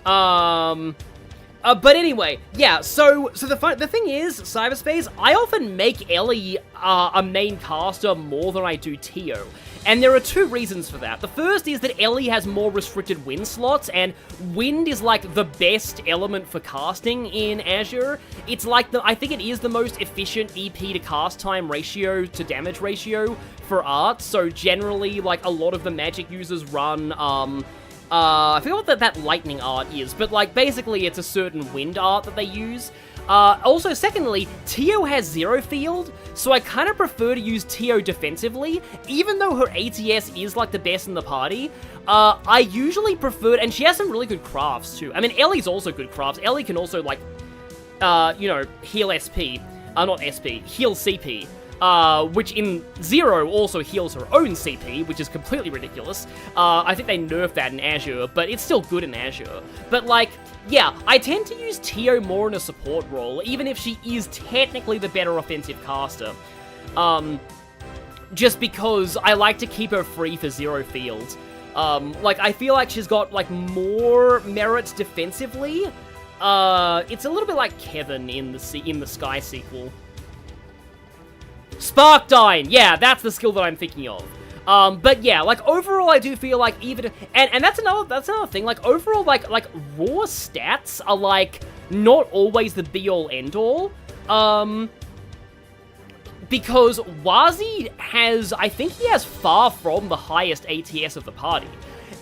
But anyway, yeah, so the thing is, Cyberspace, I often make Ellie a main caster more than I do Tio. And there are two reasons for that. The first is that Ellie has more restricted wind slots, and wind is like the best element for casting in Azure. It's like I think it is the most efficient EP to cast time ratio to damage ratio for art. So generally, like a lot of the magic users run, I forget what that lightning art is, but like basically it's a certain wind art that they use. Also, secondly, Tio has 0 field, so I kind of prefer to use Tio defensively, even though her ATS is like the best in the party. I usually prefer, and she has some really good crafts too. I mean, Ellie's also good crafts. Ellie can also like, you know, heal SP, not SP, heal CP. which in Zero also heals her own CP, which is completely ridiculous. I think they nerfed that in Azure, but it's still good in Azure. But like, yeah, I tend to use Tio more in a support role, even if she is technically the better offensive caster. Just because I like to keep her free for Zero fields. Like, I feel like she's got, like, more merits defensively. It's a little bit like Kevin in the Sky sequel. Sparkdyne! Yeah, that's the skill that I'm thinking of. But yeah, like, overall, I do feel like even... And that's another thing, like, overall, like, raw stats are, like, not always the be-all, end-all. Because Wazi has, I think he has far from the highest ATS of the party.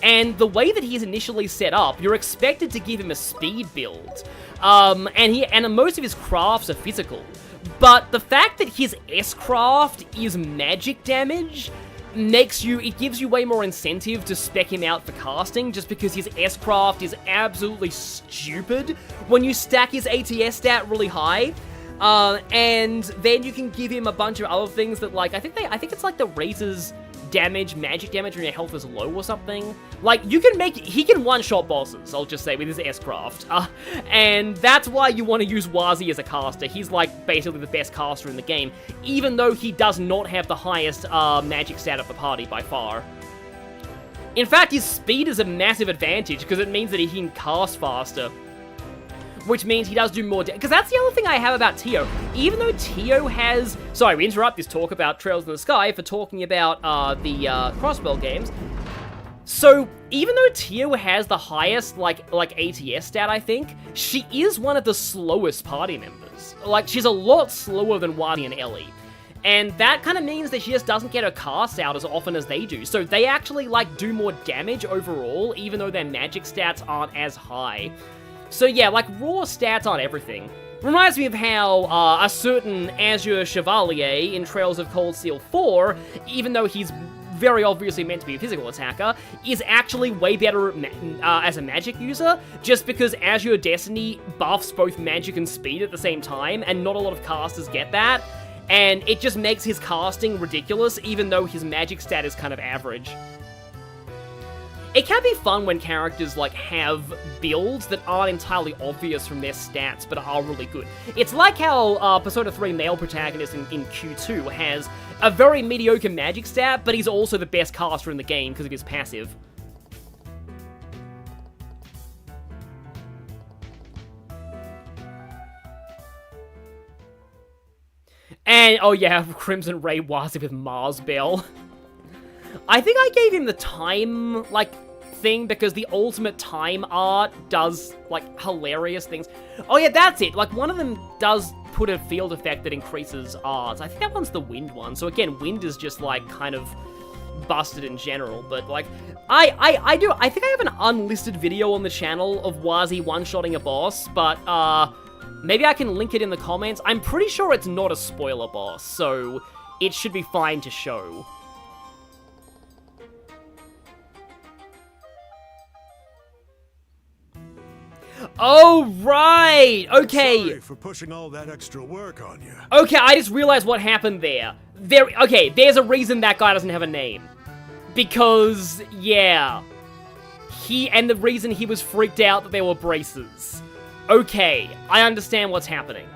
And the way that he's initially set up, you're expected to give him a speed build. And most of his crafts are physical. But the fact that his S-craft is magic damage it gives you way more incentive to spec him out for casting, just because his S-craft is absolutely stupid when you stack his ATS stat really high. And then you can give him a bunch of other things that, like, I think it's like the raises damage, magic damage when your health is low or something. Like, he can one-shot bosses, I'll just say, with his S-craft. And that's why you want to use Wazi as a caster. He's, like, basically the best caster in the game, even though he does not have the highest, magic stat of the party by far. In fact, his speed is a massive advantage, because it means that he can cast faster. Which means he does do more damage. Because that's the other thing I have about Tio. Even though Tio has... Sorry, we interrupt this talk about Trails in the Sky for talking about the Crossbell games. So, even though Tio has the highest, like ATS stat, I think, she is one of the slowest party members. Like, she's a lot slower than Wazi and Ellie. And that kind of means that she just doesn't get her casts out as often as they do. So they actually, like, do more damage overall, even though their magic stats aren't as high. So yeah, like, raw stats aren't everything. Reminds me of how a certain Azure Chevalier in Trails of Cold Steel 4, even though he's very obviously meant to be a physical attacker, is actually way better as a magic user, just because Azure Destiny buffs both magic and speed at the same time, and not a lot of casters get that, and it just makes his casting ridiculous, even though his magic stat is kind of average. It can be fun when characters, like, have builds that aren't entirely obvious from their stats, but are really good. It's like how Persona 3 male protagonist in Q2 has a very mediocre magic stat, but he's also the best caster in the game because of his passive. And, oh yeah, Crimson Ray Wazi with Mars Bell. I think I gave him the time, like, thing because the ultimate time art does, like, hilarious things. Oh yeah, that's it. Like, one of them does put a field effect that increases odds. I think that one's the wind one. So again, wind is just, like, kind of busted in general. But, like, I think I have an unlisted video on the channel of Wazi one-shotting a boss, but, maybe I can link it in the comments. I'm pretty sure it's not a spoiler boss, so it should be fine to show. Oh, right! Okay. Sorry for pushing all that extra work on you. Okay, I just realized what happened there. Okay, there's a reason that guy doesn't have a name. Because, yeah. And the reason he was freaked out that there were braces. Okay, I understand what's happening.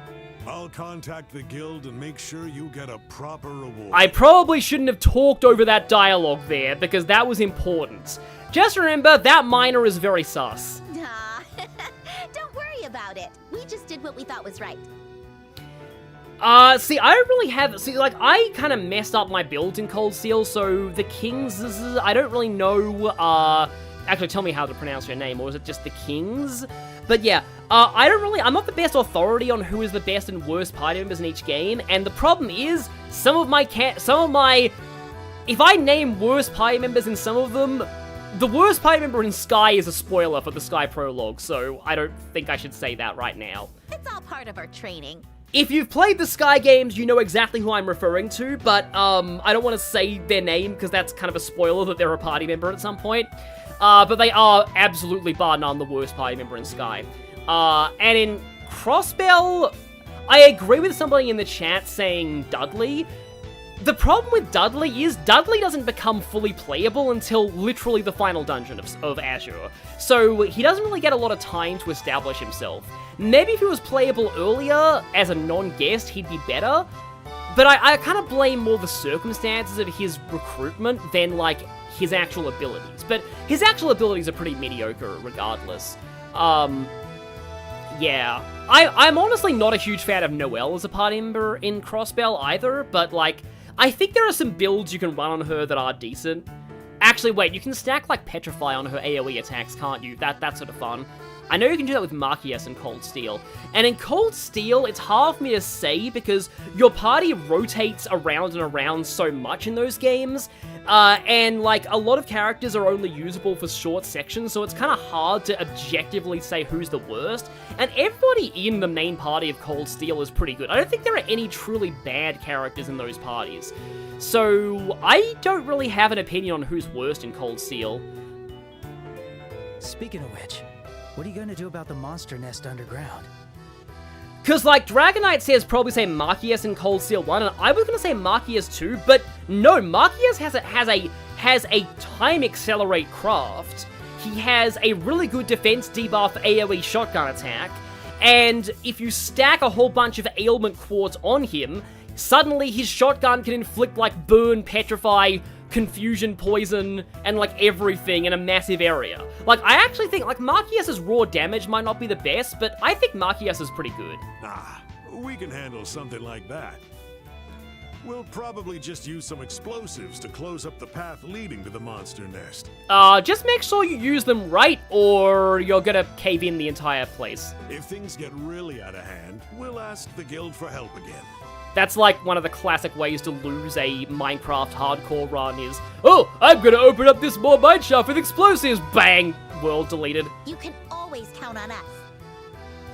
I'll contact the guild and make sure you get a proper reward. I probably shouldn't have talked over that dialogue there, because that was important. Just remember, that miner is very sus. Don't worry about it. We just did what we thought was right. See, I don't really have... See, like, I kind of messed up my builds in Cold Steel, so the Kings... I don't really know, Actually, tell me how to pronounce your name, or is it just the Kings? But yeah, I'm not the best authority on who is the best and worst party members in each game, and the problem is, some of my... If I name worst party members in some of them, the worst party member in Sky is a spoiler for the Sky Prologue, so I don't think I should say that right now. It's all part of our training. If you've played the Sky games, you know exactly who I'm referring to, but I don't want to say their name because that's kind of a spoiler that they're a party member at some point. But they are absolutely bar none the worst party member in Sky. And in Crossbell, I agree with somebody in the chat saying Dudley. The problem with Dudley is Dudley doesn't become fully playable until literally the final dungeon of Azure, so he doesn't really get a lot of time to establish himself. Maybe if he was playable earlier as a non-guest, he'd be better, but I kind of blame more the circumstances of his recruitment than, like, his actual abilities. But his actual abilities are pretty mediocre regardless. Yeah. I'm honestly not a huge fan of Noelle as a party member in Crossbell either, but, like, I think there are some builds you can run on her that are decent. Actually, wait, you can stack, like, Petrify on her AoE attacks, can't you? That's sort of fun. I know you can do that with Marquise and Cold Steel. And in Cold Steel, it's hard for me to say because your party rotates around and around so much in those games. And, like, a lot of characters are only usable for short sections, so it's kind of hard to objectively say who's the worst. And everybody in the main party of Cold Steel is pretty good. I don't think there are any truly bad characters in those parties. So, I don't really have an opinion on who's worst in Cold Steel. Speaking of which, what are you gonna do about the monster nest underground? Cause, like, Dragonite says probably say Marquise in Cold Steel 1, and I was gonna say Marquise 2, but no, Marquise has a time accelerate craft. He has a really good defense debuff AoE shotgun attack, and if you stack a whole bunch of ailment quartz on him, suddenly his shotgun can inflict, like, burn, petrify, confusion, poison, and, like, everything in a massive area. Like, I actually think, like, Marquise's raw damage might not be the best, but I think Marquise is pretty good. Nah, we can handle something like that. We'll probably just use some explosives to close up the path leading to the monster nest. Just make sure you use them right, or you're gonna cave in the entire place. If things get really out of hand, we'll ask the guild for help again. That's like one of the classic ways to lose a Minecraft hardcore run is, oh, I'm gonna open up this more mine shaft with explosives, bang, world deleted. You can always count on us.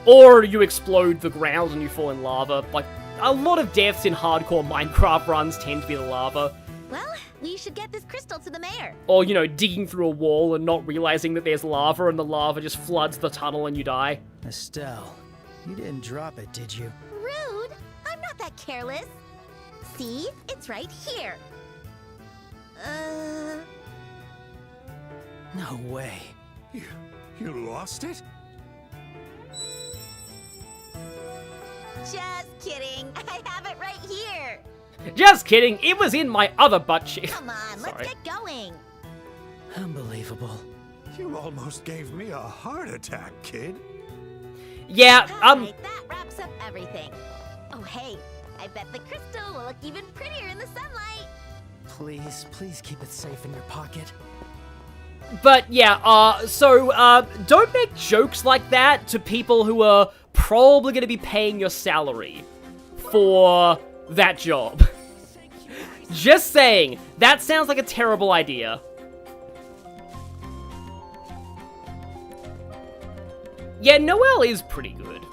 Or you explode the ground and you fall in lava. Like, a lot of deaths in hardcore Minecraft runs tend to be the lava. Well, we should get this crystal to the mayor. Or, you know, digging through a wall and not realizing that there's lava and the lava just floods the tunnel and you die. Estelle, you didn't drop it, did you? Rude. I'm not that careless. See? It's right here. No way. You lost it? Just kidding. I have it right here. Just kidding, it was in my other butt cheek. Come on, let's get going. Unbelievable. You almost gave me a heart attack, kid. Yeah, Alright, that wraps up everything. Oh, hey, I bet the crystal will look even prettier in the sunlight. Please, please keep it safe in your pocket. But yeah, don't make jokes like that to people who are probably going to be paying your salary for that job. Just saying, that sounds like a terrible idea. Yeah, Noelle is pretty good.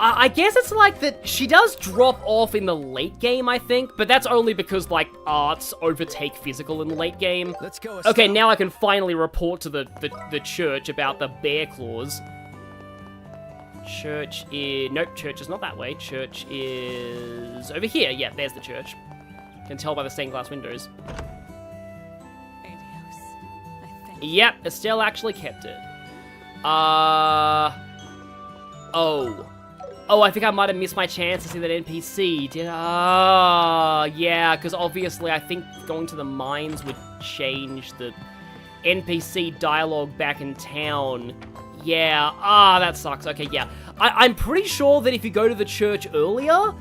I guess it's like that she does drop off in the late game, I think, but that's only because, like, arts overtake physical in the late game. Let's go, Estelle. Okay, now I can finally report to the church about the bear claws. Church is... Nope, church is not that way. Church is over here. Yeah, there's the church. Can tell by the stained glass windows. Yep, Estelle actually kept it. Oh, I think I might have missed my chance to see that NPC. Yeah, because obviously I think going to the mines would change the NPC dialogue back in town. Yeah, that sucks. Okay, yeah. I'm pretty sure that if you go to the church earlier,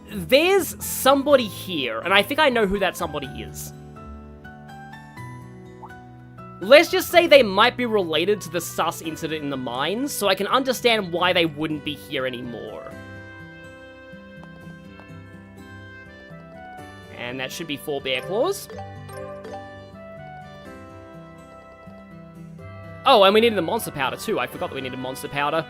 there's somebody here, and I think I know who that somebody is. Let's just say they might be related to the sus incident in the mines, so I can understand why they wouldn't be here anymore. And that should be 4 bear claws. Oh, and we needed the monster powder too. I forgot that we needed monster powder.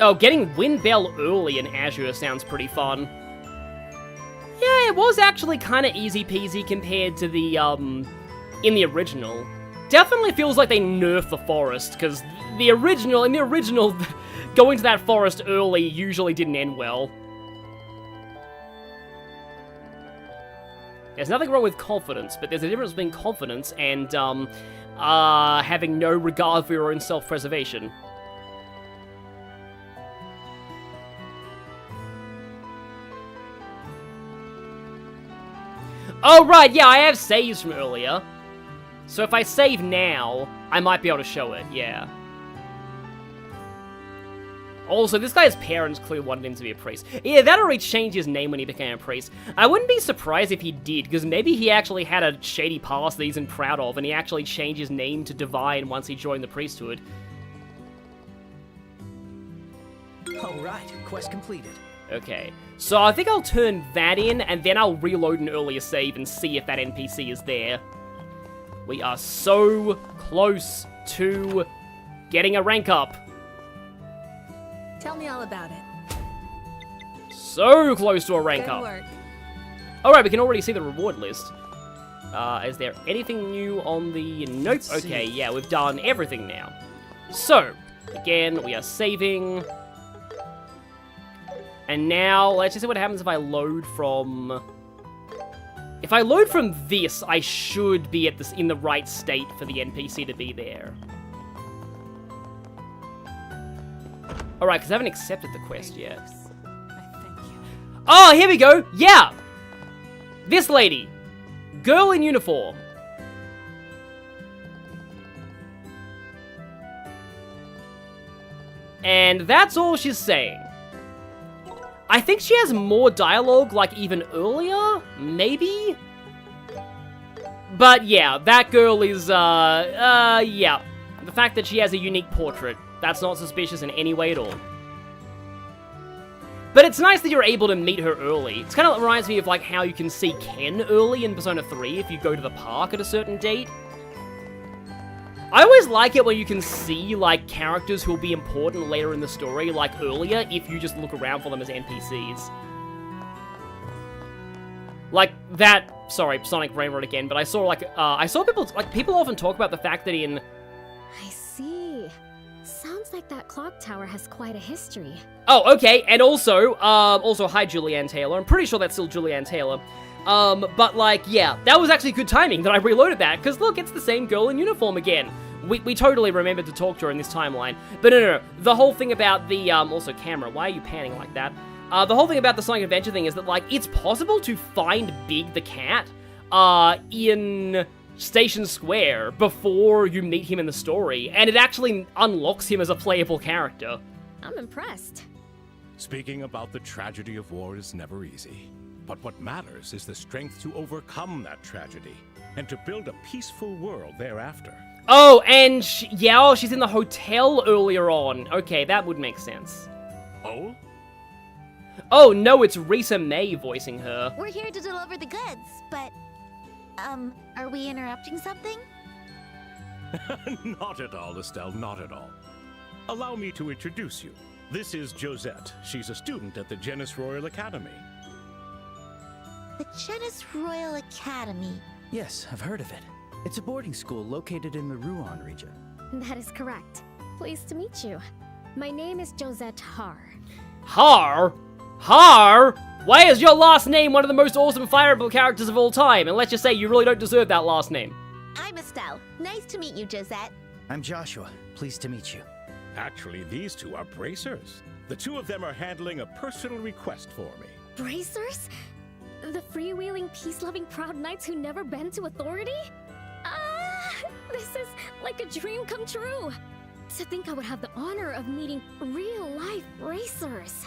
Oh, getting Wind Bell early in Azure sounds pretty fun. was actually kind of easy peasy compared to the, in the original. Definitely feels like they nerfed the forest, because in the original, going to that forest early usually didn't end well. There's nothing wrong with confidence, but there's a difference between confidence and, having no regard for your own self-preservation. Oh, right, yeah, I have saves from earlier. So if I save now, I might be able to show it, yeah. Also, this guy's parents clearly wanted him to be a priest. Yeah, that already changed his name when he became a priest. I wouldn't be surprised if he did, because maybe he actually had a shady past that he's proud of, and he actually changed his name to Divine once he joined the priesthood. Alright, quest completed. Okay, so I think I'll turn that in, and then I'll reload an earlier save and see if that NPC is there. We are so close to getting a rank up. Tell me all about it. So close to a rank Good up. work. Alright, we can already see the reward list. Is there anything new on the... Nope. Okay, yeah, we've done everything now. So, again, we are saving. And now, let's just see what happens if I load from... If I load from this, I should be in the right state for the NPC to be there. Alright, because I haven't accepted the quest yet. Oh, here we go! Yeah! This lady. Girl in uniform. And that's all she's saying. I think she has more dialogue, like, even earlier? Maybe? But, yeah, that girl is, yeah. The fact that she has a unique portrait, that's not suspicious in any way at all. But it's nice that you're able to meet her early. It's kind of reminds me of, like, how you can see Ken early in Persona 3 if you go to the park at a certain date. I always like it when you can see, like, characters who will be important later in the story, like, earlier, if you just look around for them as NPCs. Like, that... Sorry, Sonic Brainrot again, but I saw, like, I saw people often talk about the fact that in... I see. Sounds like that clock tower has quite a history. Oh, okay, and also, hi, Julianne Taylor. I'm pretty sure that's still Julianne Taylor. But, like, yeah, that was actually good timing that I reloaded that, because, look, it's the same girl in uniform again. We totally remembered to talk to her in this timeline. But no, the whole thing about the, also, camera, why are you panning like that? The whole thing about the Sonic Adventure thing is that, like, it's possible to find Big the Cat, in Station Square before you meet him in the story, and it actually unlocks him as a playable character. I'm impressed. Speaking about the tragedy of war is never easy. But what matters is the strength to overcome that tragedy, and to build a peaceful world thereafter. Oh, and she's in the hotel earlier on. Okay, that would make sense. Oh? Oh, no, it's Risa May voicing her. We're here to deliver the goods, but, are we interrupting something? Not at all, Estelle, not at all. Allow me to introduce you. This is Josette. She's a student at the Genis Royal Academy. The Genis Royal Academy. Yes, I've heard of it. It's a boarding school located in the Rouen region. That is correct. Pleased to meet you. My name is Josette Har. Har? Har? Why is your last name one of the most awesome Fire Emblem characters of all time? And let's just say you really don't deserve that last name. I'm Estelle. Nice to meet you, Josette. I'm Joshua. Pleased to meet you. Actually, these two are bracers. The two of them are handling a personal request for me. Bracers? The freewheeling, peace-loving Proud Knights who never bend to authority? This is like a dream come true. To think I would have the honor of meeting real-life racers.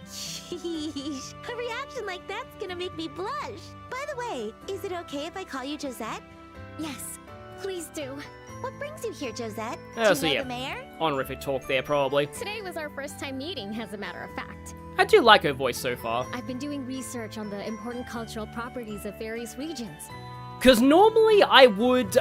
Sheesh. A reaction like that's gonna make me blush. By the way, is it okay if I call you Josette? Yes, please do. What brings you here, Josette? Oh, Do you know the mayor? Honorific talk there, probably. Today was our first time meeting, as a matter of fact. I do like her voice so far. I've been doing research on the important cultural properties of various regions. Because normally I would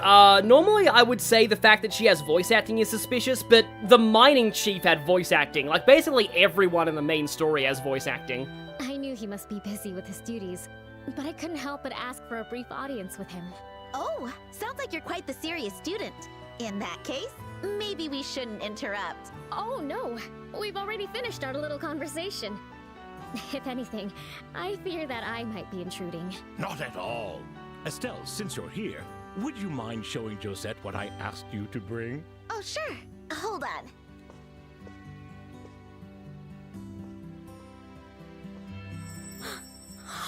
say the fact that she has voice acting is suspicious, but the mining chief had voice acting. Like, basically everyone in the main story has voice acting. I knew he must be busy with his duties. but I couldn't help but ask for a brief audience with him. Oh, sounds like you're quite the serious student. In that case, maybe we shouldn't interrupt. Oh no, we've already finished our little conversation. If anything, I fear that I might be intruding. Not at all. Estelle, since you're here, would you mind showing Josette what I asked you to bring? Oh, sure. Hold on.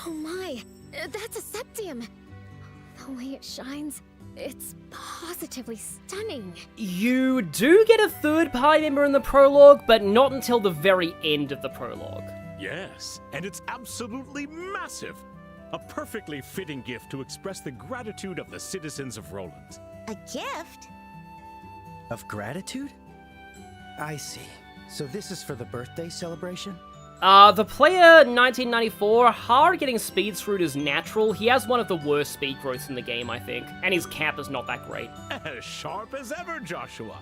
Oh my, that's a septium. The way it shines, it's positively stunning. You do get a third party member in the prologue, but not until the very end of the prologue. Yes, and it's absolutely massive. A perfectly fitting gift to express the gratitude of the citizens of Rolent. A gift? Of gratitude? I see. So this is for the birthday celebration? The player 1994, hard getting speed through is natural. He has one of the worst speed growths in the game, I think, and his cap is not that great. As sharp as ever, Joshua.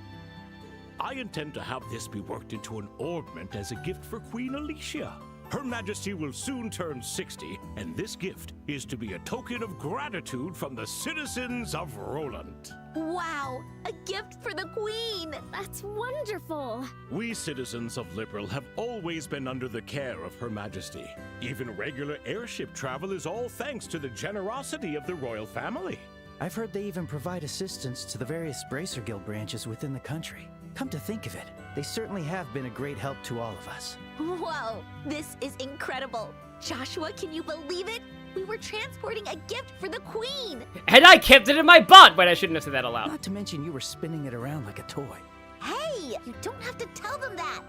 I intend to have this be worked into an ornament as a gift for Queen Alicia. Her Majesty will soon turn 60, and this gift is to be a token of gratitude from the citizens of Rolent. Wow, a gift for the Queen! That's wonderful! We citizens of Liberal have always been under the care of Her Majesty. Even regular airship travel is all thanks to the generosity of the royal family. I've heard they even provide assistance to the various Bracer Guild branches within the country. Come to think of it, they certainly have been a great help to all of us. Whoa, this is incredible. Joshua, can you believe it? We were transporting a gift for the Queen! And I kept it in my butt! Wait, I shouldn't have said that aloud. Not to mention you were spinning it around like a toy. Hey, you don't have to tell them that!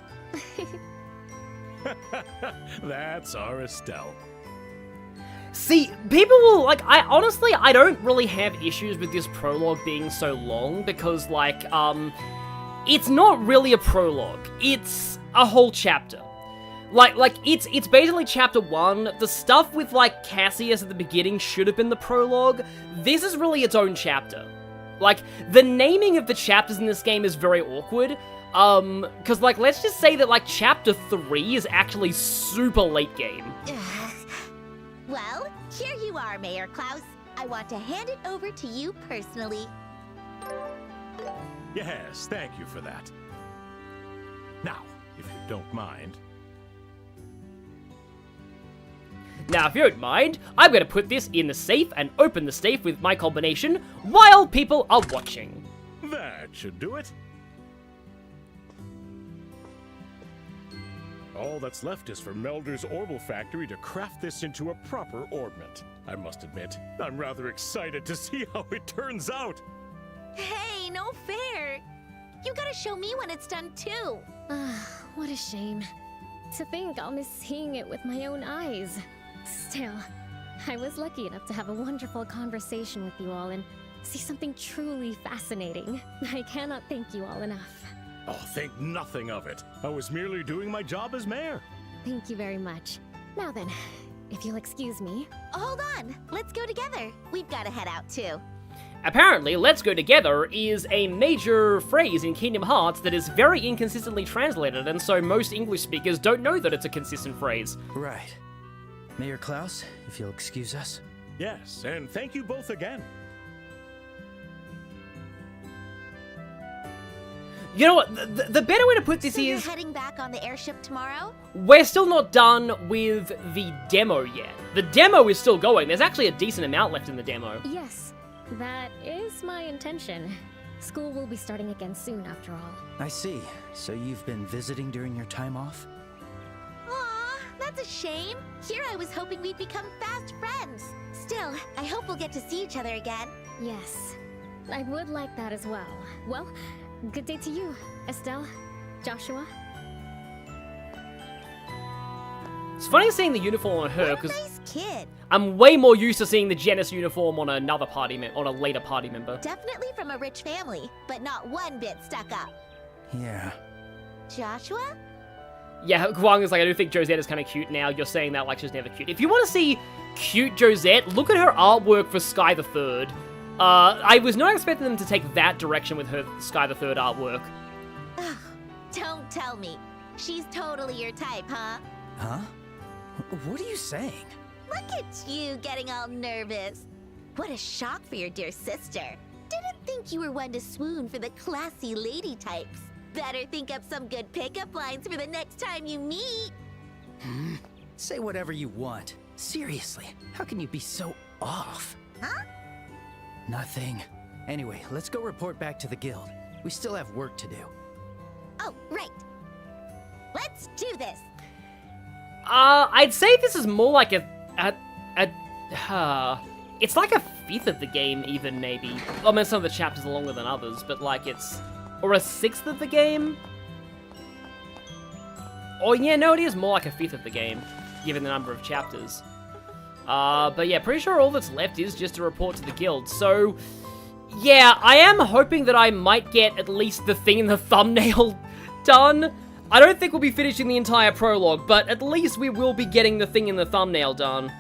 That's our Estelle. See, people will, like, I don't really have issues with this prologue being so long, because, like, it's not really a prologue. It's a whole chapter. Like, it's basically chapter 1. The stuff with, like, Cassius at the beginning should have been the prologue. This is really its own chapter. Like, the naming of the chapters in this game is very awkward. Because, like, let's just say that, like, chapter 3 is actually super late game. Well, here you are, Mayor Klaus. I want to hand it over to you personally. Yes, thank you for that. Now, if you don't mind. Now, if you don't mind, I'm going to put this in the safe and open the safe with my combination while people are watching. That should do it. All that's left is for Melder's Orbital Factory to craft this into a proper ornament. I must admit, I'm rather excited to see how it turns out. Hey, no fair. You gotta show me when it's done too. What a shame. To think I'll miss seeing it with my own eyes. Still, I was lucky enough to have a wonderful conversation with you all and see something truly fascinating. I cannot thank you all enough. Oh, think nothing of it. I was merely doing my job as mayor. Thank you very much. Now then, if you'll excuse me. Hold on, let's go together. We've gotta head out too. Apparently, let's go together is a major phrase in Kingdom Hearts that is very inconsistently translated, and so most English speakers don't know that it's a consistent phrase. Right. Mayor Klaus, if you'll excuse us. Yes, and thank you both again. You know what, the better way to put this So you're is... heading back on the airship tomorrow? We're still not done with the demo yet. The demo is still going. There's actually a decent amount left in the demo. Yes, that is my intention. School will be starting again soon, after all. I see. So you've been visiting during your time off? Aw, that's a shame. Here I was hoping we'd become fast friends. Still, I hope we'll get to see each other again. Yes, I would like that as well. Well, good day to you, Estelle, Joshua. It's funny seeing the uniform on her, What a because nice kid. I'm way more used to seeing the Genis uniform on another party on a later party member. Definitely from a rich family, but not one bit stuck up. Yeah. Joshua? Yeah, Guang is like, I do think Josette is kind of cute now. You're saying that like she's never cute. If you want to see cute Josette, look at her artwork for Sky the Third. I was not expecting them to take that direction with her Sky the Third artwork. Ugh, don't tell me. She's totally your type, huh? Huh? What are you saying? Look at you getting all nervous. What a shock for your dear sister. Didn't think you were one to swoon for the classy lady types. Better think up some good pickup lines for the next time you meet. Say whatever you want. Seriously, how can you be so off? Huh? Nothing. Anyway, let's go report back to the guild. We still have work to do. Oh, right. Let's do this. I'd say this is more like it's like a fifth of the game, even, maybe. I mean, some of the chapters are longer than others, but like or a sixth of the game? Oh yeah, no, it is more like a fifth of the game, given the number of chapters. But yeah, pretty sure all that's left is just a report to the guild, so... Yeah, I am hoping that I might get at least the thing in the thumbnail done. I don't think we'll be finishing the entire prologue, but at least we will be getting the thing in the thumbnail done.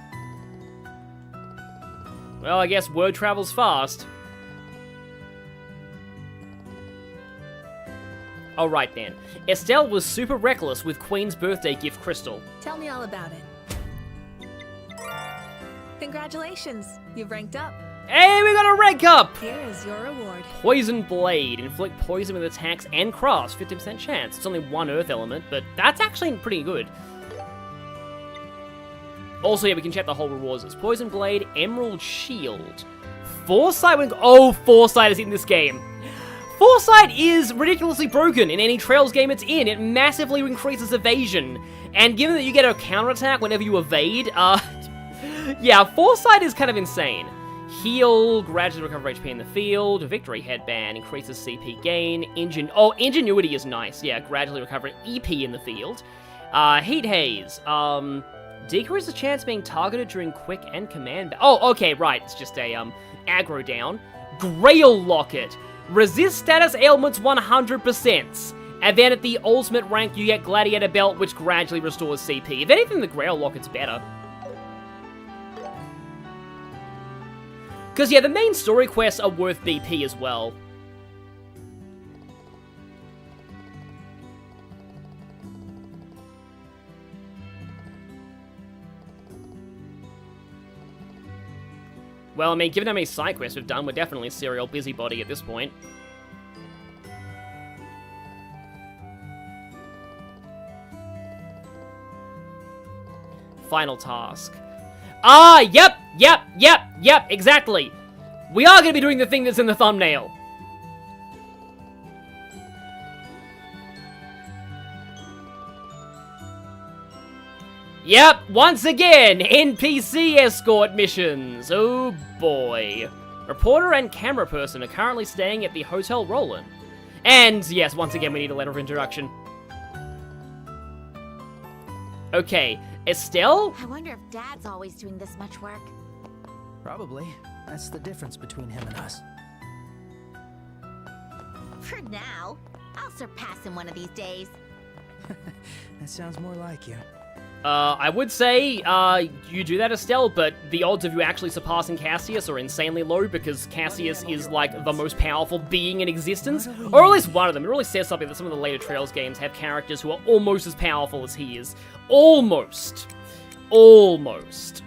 Well, I guess word travels fast. Alright then. Estelle was super reckless with Queen's birthday gift crystal. Tell me all about it. Congratulations, you've ranked up. Hey, we got a rank up! Here is your reward. Poison Blade. Inflict poison with attacks and crafts. 50% chance. It's only one earth element, but that's actually pretty good. Also, yeah, we can check the whole rewards. It's Poison Blade, Emerald Shield. Foresight. Oh, Foresight is in this game. Foresight is ridiculously broken in any Trails game it's in. It massively increases evasion. And given that you get a counterattack whenever you evade, yeah, Foresight is kind of insane. Heal, gradually recover HP in the field. Victory Headband, increases CP gain. Ingenuity is nice. Yeah, gradually recover EP in the field. Heat Haze, decrease the chance of being targeted during quick and command. Oh, okay, right. It's just a aggro down. Grail Locket, resist status ailments 100%. And then at the ultimate rank, you get Gladiator Belt, which gradually restores CP. If anything, the Grail Locket's better. Because, yeah, the main story quests are worth BP as well. Well, I mean, given how many side quests we've done, we're definitely a serial busybody at this point. Final task. Yep, exactly. We are going to be doing the thing that's in the thumbnail. Yep, once again, NPC escort missions. Oh boy. Reporter and camera person are currently staying at the Hotel Rolent. And yes, once again, we need a letter of introduction. Okay, Estelle? I wonder if Dad's always doing this much work. Probably. That's the difference between him and us. For now, I'll surpass him one of these days. That sounds more like you. I would say, you do that, Estelle, but the odds of you actually surpassing Cassius are insanely low because Cassius is, like, the most powerful being in existence. Or at least one of them. It really says something that some of the later Trails games have characters who are almost as powerful as he is. Almost. Almost.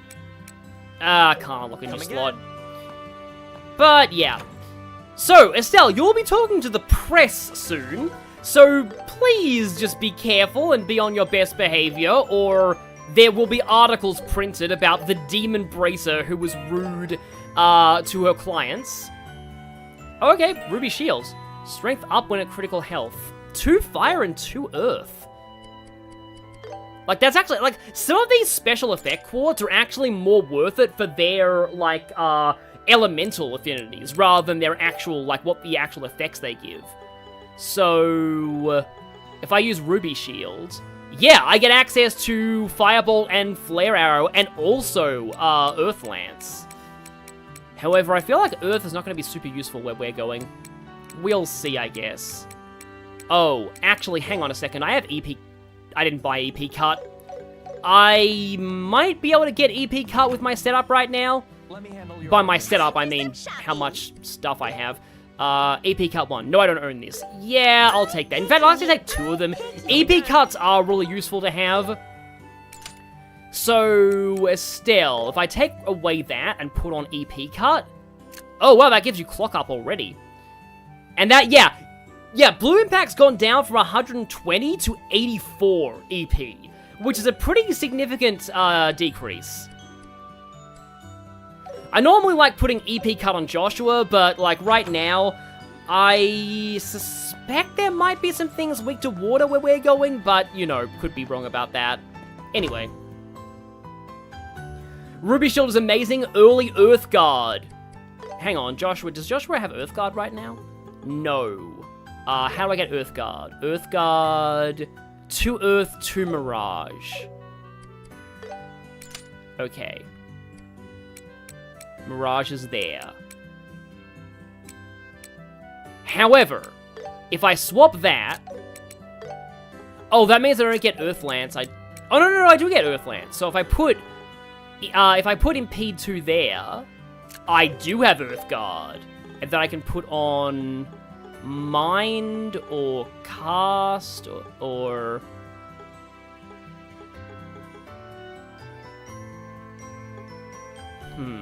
I can't look in your slot. But, yeah. So, Estelle, you'll be talking to the press soon. So please just be careful and be on your best behavior, or there will be articles printed about the demon bracer who was rude to her clients. Okay, Ruby Shields. Strength up when at critical health. 2 fire and 2 earth. Like, that's actually, like, some of these special effect quartz are actually more worth it for their, like, elemental affinities, rather than their actual, like, what the actual effects they give. So, if I use Ruby Shield, yeah, I get access to Firebolt and Flare Arrow, and also, Earth Lance. However, I feel like Earth is not going to be super useful where we're going. We'll see, I guess. Oh, actually, hang on a second, I have EP... I didn't buy EP Cut. I might be able to get EP Cut with my setup right now. By my setup, I mean how much stuff I have. EP Cut 1. No, I don't own this. Yeah, I'll take that. In fact, I'll actually take 2 of them. EP Cuts are really useful to have. So, Estelle, if I take away that and put on EP cut... Oh, wow, that gives you clock up already. And that, yeah, Blue Impact's gone down from 120 to 84 EP, which is a pretty significant decrease. I normally like putting EP cut on Joshua, but, like, right now, I suspect there might be some things weak to water where we're going, but, you know, could be wrong about that. Anyway. Ruby Shield is amazing. Early Earthguard. Hang on, Joshua. Does Joshua have Earthguard right now? No. How do I get Earthguard? Earthguard... to Earth, to Mirage. Okay. Mirage is there. However, if I swap that... Oh, that means I don't get Earthlance. Oh, no, I do get Earthlance. So if I put... Impede 2 there, I do have Earthguard. And then I can put on... Mind, or Cast, or...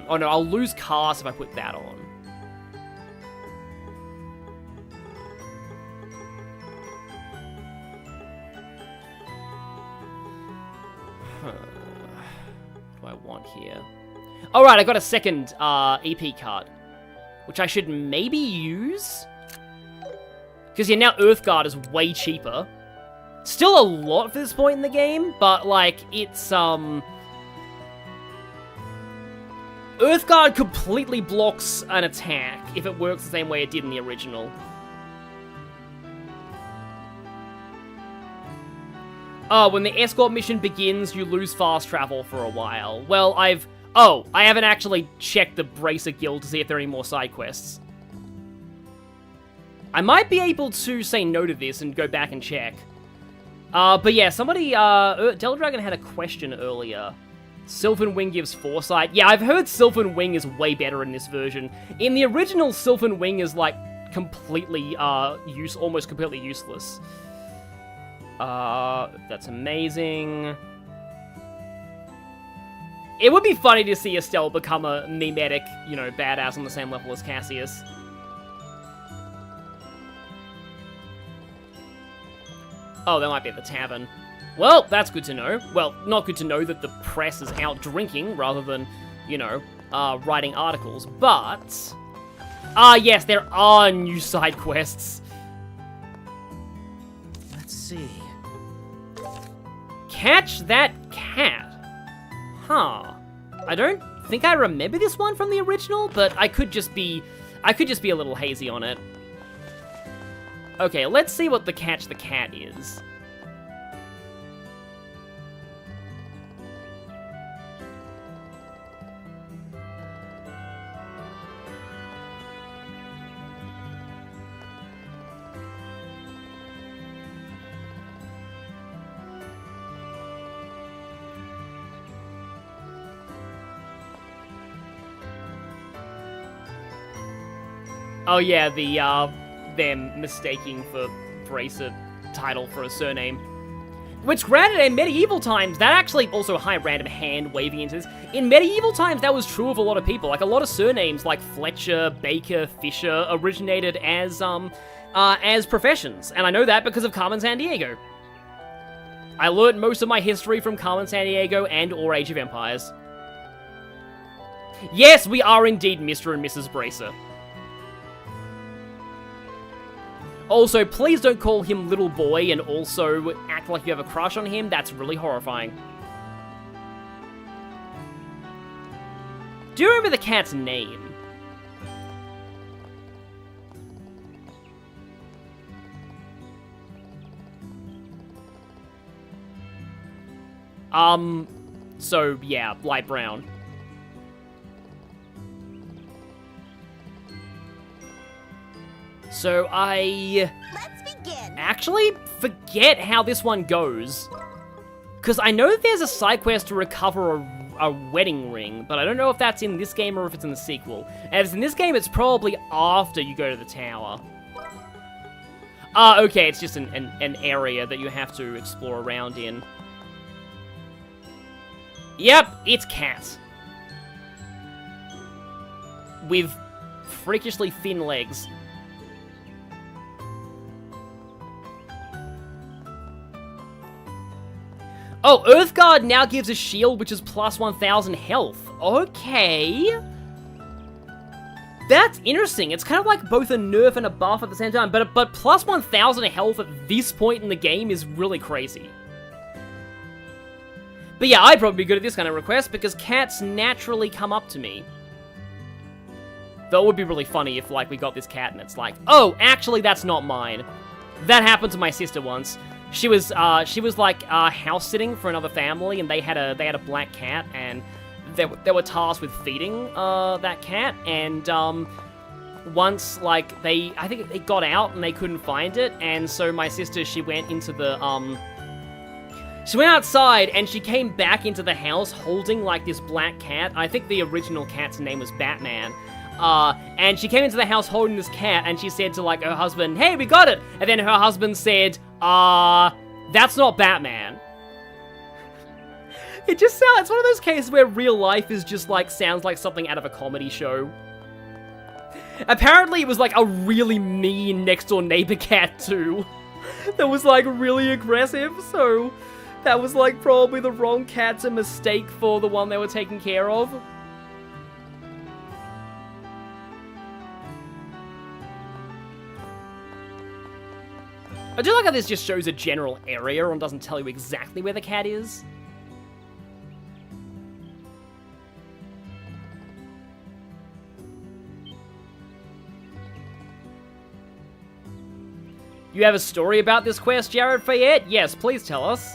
Oh no, I'll lose Cast if I put that on. What do I want here? Alright, I got a second EP card, which I should maybe use. Because, yeah, now Earthguard is way cheaper. Still a lot for this point in the game, but, like, it's, Earthguard completely blocks an attack if it works the same way it did in the original. When the escort mission begins, you lose fast travel for a while. Well, I haven't actually checked the Bracer Guild to see if there are any more side quests. I might be able to say no to this and go back and check. But yeah, somebody, Del Dragon had a question earlier. Sylvan Wing gives foresight. Yeah, I've heard Sylvan Wing is way better in this version. In the original, Sylvan Wing is, like, completely, almost completely useless. That's amazing. It would be funny to see Estelle become a mimetic, you know, badass on the same level as Cassius. Oh, that might be at the tavern. Well, that's good to know. Well, not good to know that the press is out drinking rather than, you know, writing articles, but... yes, there are new side quests. Let's see. Catch that cat. Huh. I don't think I remember this one from the original, but I could just be a little hazy on it. Okay, let's see what the catch the cat is. Oh yeah, them mistaking for Bracer title for a surname. Which, granted, in medieval times, that actually also high random hand waving into this. In medieval times, that was true of a lot of people. Like, a lot of surnames like Fletcher, Baker, Fisher originated as professions. And I know that because of Carmen Sandiego. I learned most of my history from Carmen Sandiego and or Age of Empires. Yes, we are indeed Mr. and Mrs. Bracer. Also, please don't call him little boy and also act like you have a crush on him. That's really horrifying. Do you remember the cat's name? So, yeah, light brown. So Let's begin. Actually forget how this one goes. Because I know that there's a side quest to recover a wedding ring, but I don't know if that's in this game or if it's in the sequel. And if it's in this game, it's probably after you go to the tower. Okay, it's just an area that you have to explore around in. Yep, it's Cat. With freakishly thin legs. Oh, Earthguard now gives a shield which is plus 1000 health. Okay. That's interesting. It's kind of like both a nerf and a buff at the same time, but plus 1000 health at this point in the game is really crazy. But yeah, I'd probably be good at this kind of request because cats naturally come up to me. Though it would be really funny if, like, we got this cat and it's like, oh, actually, that's not mine. That happened to my sister once. She was like house sitting for another family, and they had a black cat, and they were tasked with feeding that cat. And once, like, I think it got out and they couldn't find it, and so my sister, she went into the she went outside and she came back into the house holding like this black cat. I think the original cat's name was Batman. And she came into the house holding this cat, and she said to, like, her husband, hey, we got it! And then her husband said, that's not Batman. It just sounds, it's one of those cases where real life is just, like, sounds like something out of a comedy show. Apparently it was, like, a really mean next-door neighbor cat, too. That was, like, really aggressive, so that was, like, probably the wrong cat's a mistake for the one they were taking care of. I do like how this just shows a general area and doesn't tell you exactly where the cat is. You have a story about this quest, Jared Fayette? Yes, please tell us.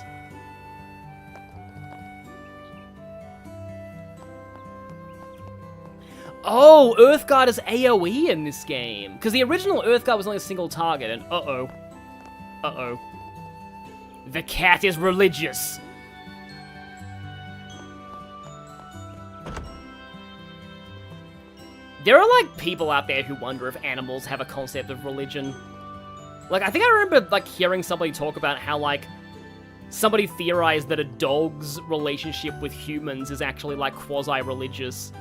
Oh, Earthguard is AoE in this game. Because the original Earthguard was only a single target, and uh-oh. Uh-oh. The cat is religious. There are, like, people out there who wonder if animals have a concept of religion. Like, I think I remember, like, hearing somebody talk about how, like, somebody theorized that a dog's relationship with humans is actually, like, quasi-religious.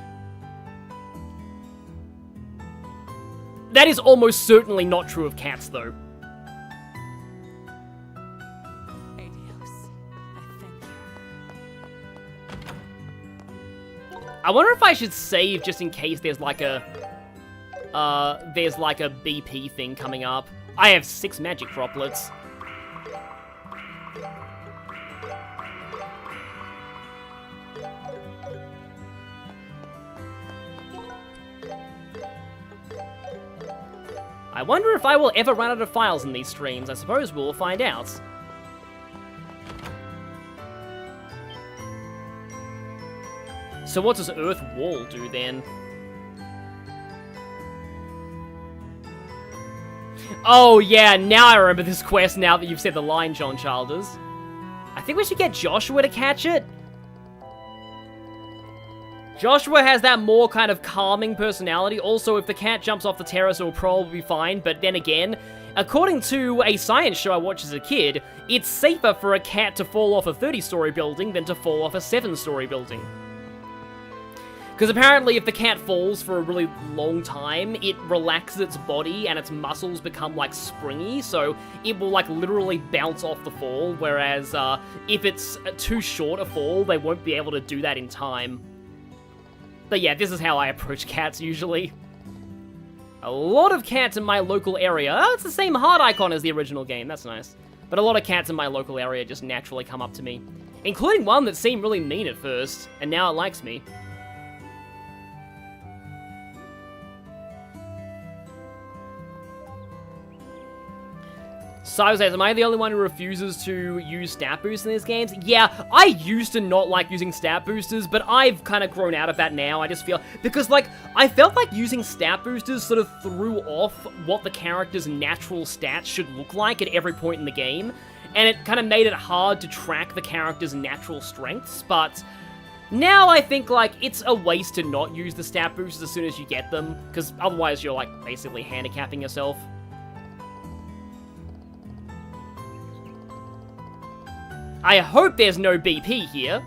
That is almost certainly not true of cats, though. I wonder if I should save just in case there's like a BP thing coming up. I have 6 magic droplets. I wonder if I will ever run out of files in these streams. I suppose we'll find out. So what does Earth Wall do then? Oh yeah, now I remember this quest now that you've said the line, John Childers. I think we should get Joshua to catch it. Joshua has that more kind of calming personality. Also, if the cat jumps off the terrace, it'll probably be fine. But then again, according to a science show I watched as a kid, it's safer for a cat to fall off a 30-story building than to fall off a 7-story building. Because apparently if the cat falls for a really long time, it relaxes its body and its muscles become, like, springy, so it will, like, literally bounce off the fall, whereas if it's too short a fall, they won't be able to do that in time. But yeah, this is how I approach cats usually. A lot of cats in my local area. Oh, it's the same heart icon as the original game, that's nice. But a lot of cats in my local area just naturally come up to me. Including one that seemed really mean at first, and now it likes me. So says, am I the only one who refuses to use stat boosts in these games? Yeah, I used to not like using stat boosters, but I've kind of grown out of that now. I just feel, because, like, I felt like using stat boosters sort of threw off what the character's natural stats should look like at every point in the game, and it kind of made it hard to track the character's natural strengths, but now I think, like, it's a waste to not use the stat boosters as soon as you get them, because otherwise you're, like, basically handicapping yourself. I hope there's no BP here.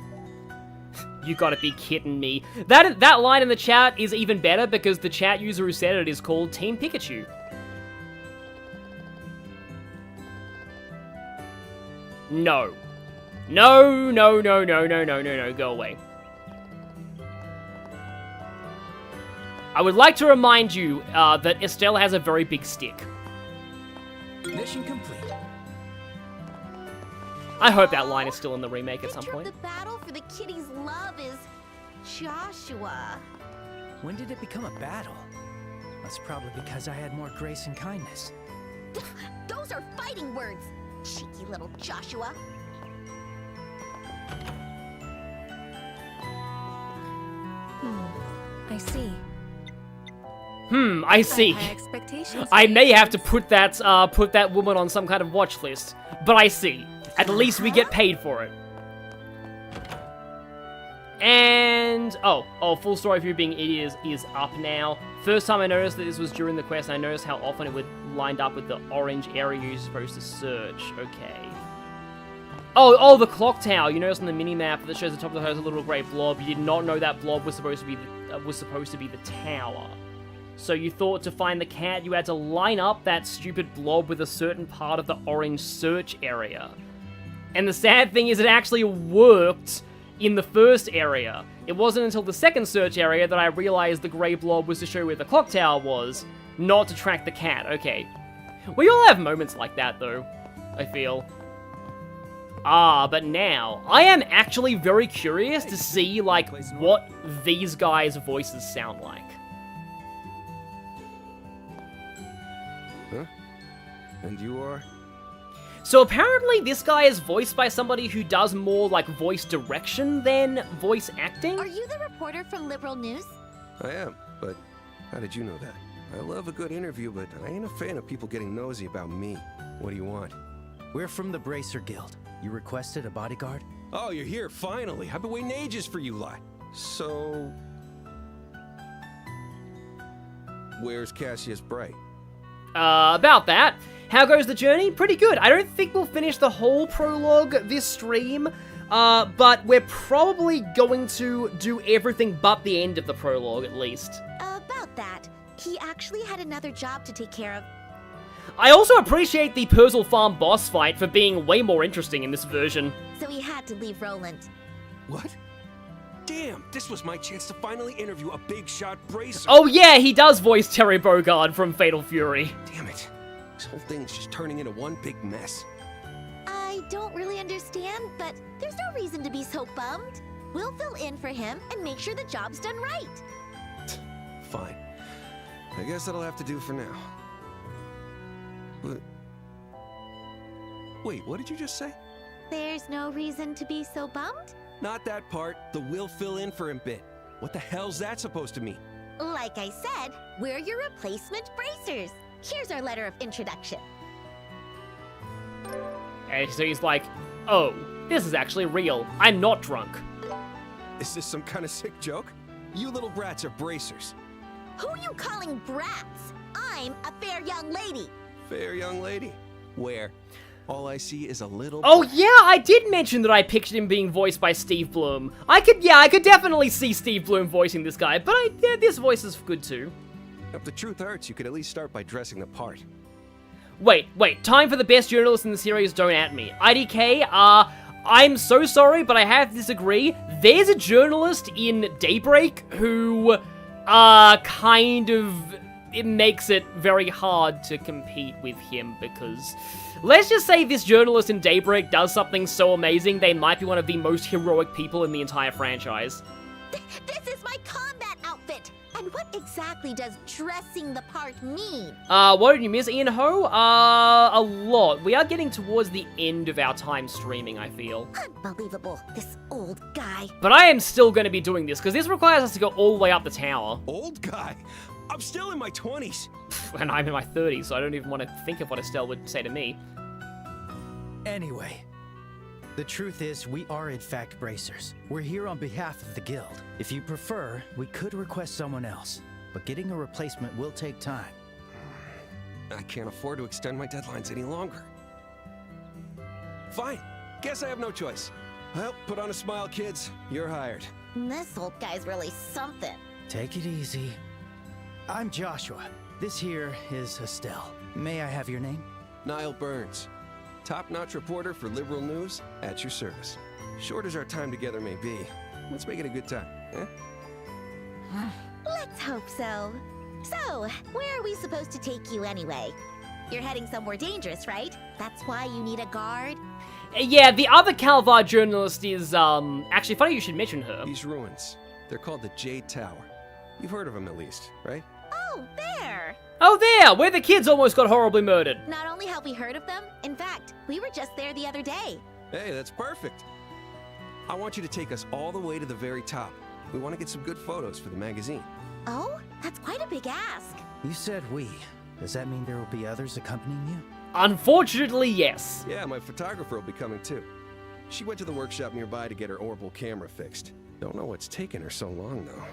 You gotta be kidding me. That line in the chat is even better because the chat user who said it is called Team Pikachu. No. No, no, no, no, no, no, no, no, go away. I would like to remind you that Estelle has a very big stick. Mission complete. I hope that line is still in the remake at some point. The battle for the kitty's love is Joshua. When did it become a battle? That's probably because I had more grace and kindness. Those are fighting words, cheeky little Joshua. I see. I see. High expectations. I may have to put that woman on some kind of watch list, but I see. At least we get paid for it. And full story for you being idiot is up now. First time I noticed that this was during the quest, and I noticed how often it would lined up with the orange area you're supposed to search. Okay. Oh, the clock tower. You notice on the mini-map that shows the top of the house a little grey blob. You did not know that blob was supposed to be the tower. So you thought to find the cat, you had to line up that stupid blob with a certain part of the orange search area. And the sad thing is it actually worked in the first area. It wasn't until the second search area that I realized the grey blob was to show where the clock tower was, not to track the cat. Okay. We all have moments like that, though, I feel. But now, I am actually very curious to see, like, what these guys' voices sound like. Huh? And you are? So apparently this guy is voiced by somebody who does more, like, voice direction than voice acting. Are you the reporter from Liberal News? I am, but how did you know that? I love a good interview, but I ain't a fan of people getting nosy about me. What do you want? We're from the Bracer Guild. You requested a bodyguard? Oh, you're here, finally. I've been waiting ages for you lot. So... where's Cassius Bray? About that. How goes the journey? Pretty good. I don't think we'll finish the whole prologue this stream, but we're probably going to do everything but the end of the prologue, at least. About that, he actually had another job to take care of. I also appreciate the Purzel Farm boss fight for being way more interesting in this version. So he had to leave Rolent. What? Damn, this was my chance to finally interview a big shot bracer. Oh yeah, he does voice Terry Bogard from Fatal Fury. Damn it. This whole thing's just turning into one big mess. I don't really understand, but there's no reason to be so bummed. We'll fill in for him and make sure the job's done right. Fine. I guess that'll have to do for now. But... wait, what did you just say? There's no reason to be so bummed? Not that part, the will fill in for him bit. What the hell's that supposed to mean? Like I said, we're your replacement bracers. Here's our letter of introduction. And so he's like, oh, this is actually real. I'm not drunk. Is this some kind of sick joke? You little brats are bracers. Who are you calling brats? I'm a fair young lady. Fair young lady. Where? All I see is a little... Oh yeah, I did mention that I pictured him being voiced by Steve Bloom. I could definitely see Steve Bloom voicing this guy, but this voice is good too. If the truth hurts, you could at least start by dressing the part. Wait, time for the best journalist in the series, don't at me. IDK, I'm so sorry, but I have to disagree. There's a journalist in Daybreak who, it makes it very hard to compete with him because... let's just say this journalist in Daybreak does something so amazing, they might be one of the most heroic people in the entire franchise. This is my combat outfit! And what exactly does dressing the part mean? What did you miss, Ian Ho? A lot. We are getting towards the end of our time streaming, I feel. Unbelievable, this old guy. But I am still going to be doing this, because this requires us to go all the way up the tower. Old guy? I'm still in my 20s. And I'm in my 30s, so I don't even want to think of what Estelle would say to me. Anyway, the truth is we are in fact bracers. We're here on behalf of the guild. If you prefer, we could request someone else, but getting a replacement will take time. I can't afford to extend my deadlines any longer. Fine. Guess I have no choice. Well, put on a smile, kids. You're hired. This old guy's really something. Take it easy. I'm Joshua. This here is Estelle. May I have your name? Niall Burns. Top-notch reporter for Liberal News, at your service. Short as our time together may be, let's make it a good time, eh? Let's hope so. So, where are we supposed to take you anyway? You're heading somewhere dangerous, right? That's why you need a guard? Yeah, the other Calvar journalist is, actually funny you should mention her. These ruins, they're called the Jade Tower. You've heard of them at least, right? Oh, there! Oh, there! Where the kids almost got horribly murdered. Not only have we heard of them, in fact, we were just there the other day. Hey, that's perfect. I want you to take us all the way to the very top. We want to get some good photos for the magazine. Oh, that's quite a big ask. You said we. Does that mean there will be others accompanying you? Unfortunately, yes. Yeah, my photographer will be coming too. She went to the workshop nearby to get her orbital camera fixed. Don't know what's taken her so long, though.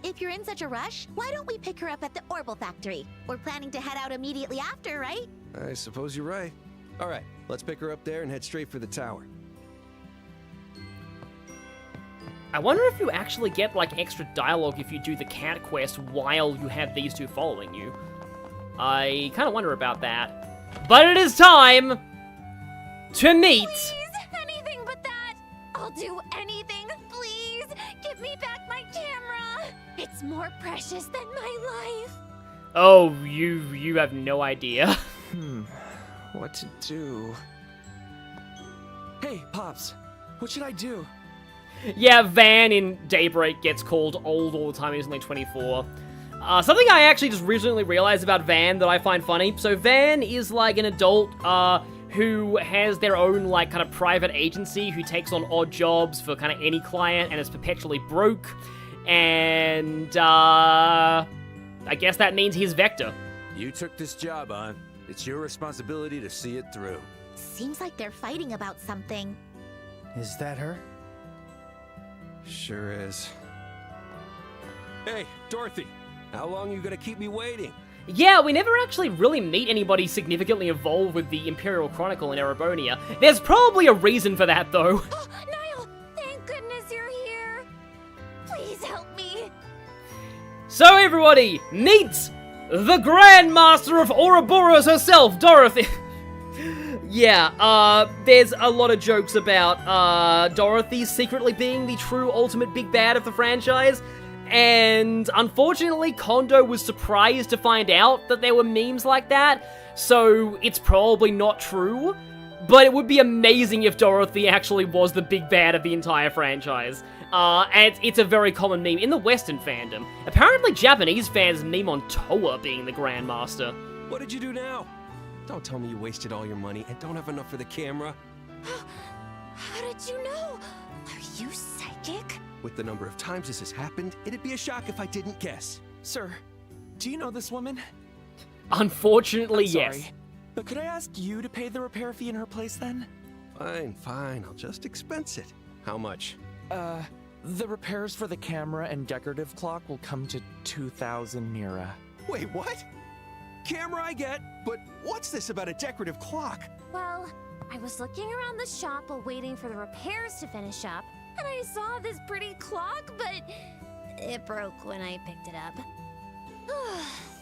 If you're in such a rush, why don't we pick her up at the Orbital Factory? We're planning to head out immediately after, right? I suppose you're right. All right, let's pick her up there and head straight for the tower. I wonder if you actually get, like, extra dialogue if you do the cat quest while you have these two following you. I kind of wonder about that. But it is time to meet... Please, anything but that! I'll do anything, please! Give me back my camera! It's more precious than my life! Oh, you have no idea. What to do? Hey, Pops, what should I do? Yeah, Van in Daybreak gets called old all the time. He's only 24. Something I actually just recently realized about Van that I find funny. So Van is like an adult who has their own like kind of private agency who takes on odd jobs for kind of any client and is perpetually broke. And I guess that means he's Vector. You took this job on. It's your responsibility to see it through. Seems like they're fighting about something. Is that her? Sure is. Hey, Dorothy, how long are you gonna keep me waiting? Yeah, we never actually really meet anybody significantly involved with the Imperial Chronicle in Erebonia. There's probably a reason for that, though. Oh, Niall! Thank goodness you're here! Please help me! So everybody, meet the Grandmaster of Ouroboros herself, Dorothy! Yeah, there's a lot of jokes about Dorothy secretly being the true ultimate big bad of the franchise. And unfortunately, Kondo was surprised to find out that there were memes like that, so it's probably not true. But it would be amazing if Dorothy actually was the big bad of the entire franchise. And it's a very common meme in the Western fandom. Apparently, Japanese fans meme on Toa being the Grandmaster. What did you do now? Don't tell me you wasted all your money and don't have enough for the camera. How did you know? Are you psychic? With the number of times this has happened, it'd be a shock if I didn't guess. Sir, do you know this woman? Unfortunately, I'm sorry, yes. but could I ask you to pay the repair fee in her place then? Fine, I'll just expense it. How much? The repairs for the camera and decorative clock will come to 2,000 Mira. Wait, what? Camera I get, but what's this about a decorative clock? Well, I was looking around the shop while waiting for the repairs to finish up, and I saw this pretty clock, but it broke when I picked it up.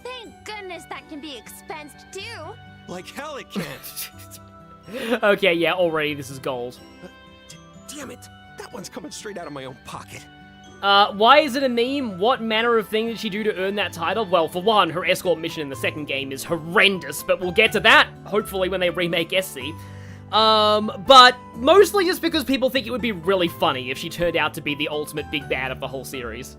Thank goodness that can be expensed too. Like hell it can't. Okay, yeah, already this is gold. Damn it, that one's coming straight out of my own pocket. Why is it a meme? What manner of thing did she do to earn that title? Well, for one, her escort mission in the second game is horrendous, but we'll get to that, hopefully, when they remake SC. But mostly just because people think it would be really funny if she turned out to be the ultimate big bad of the whole series.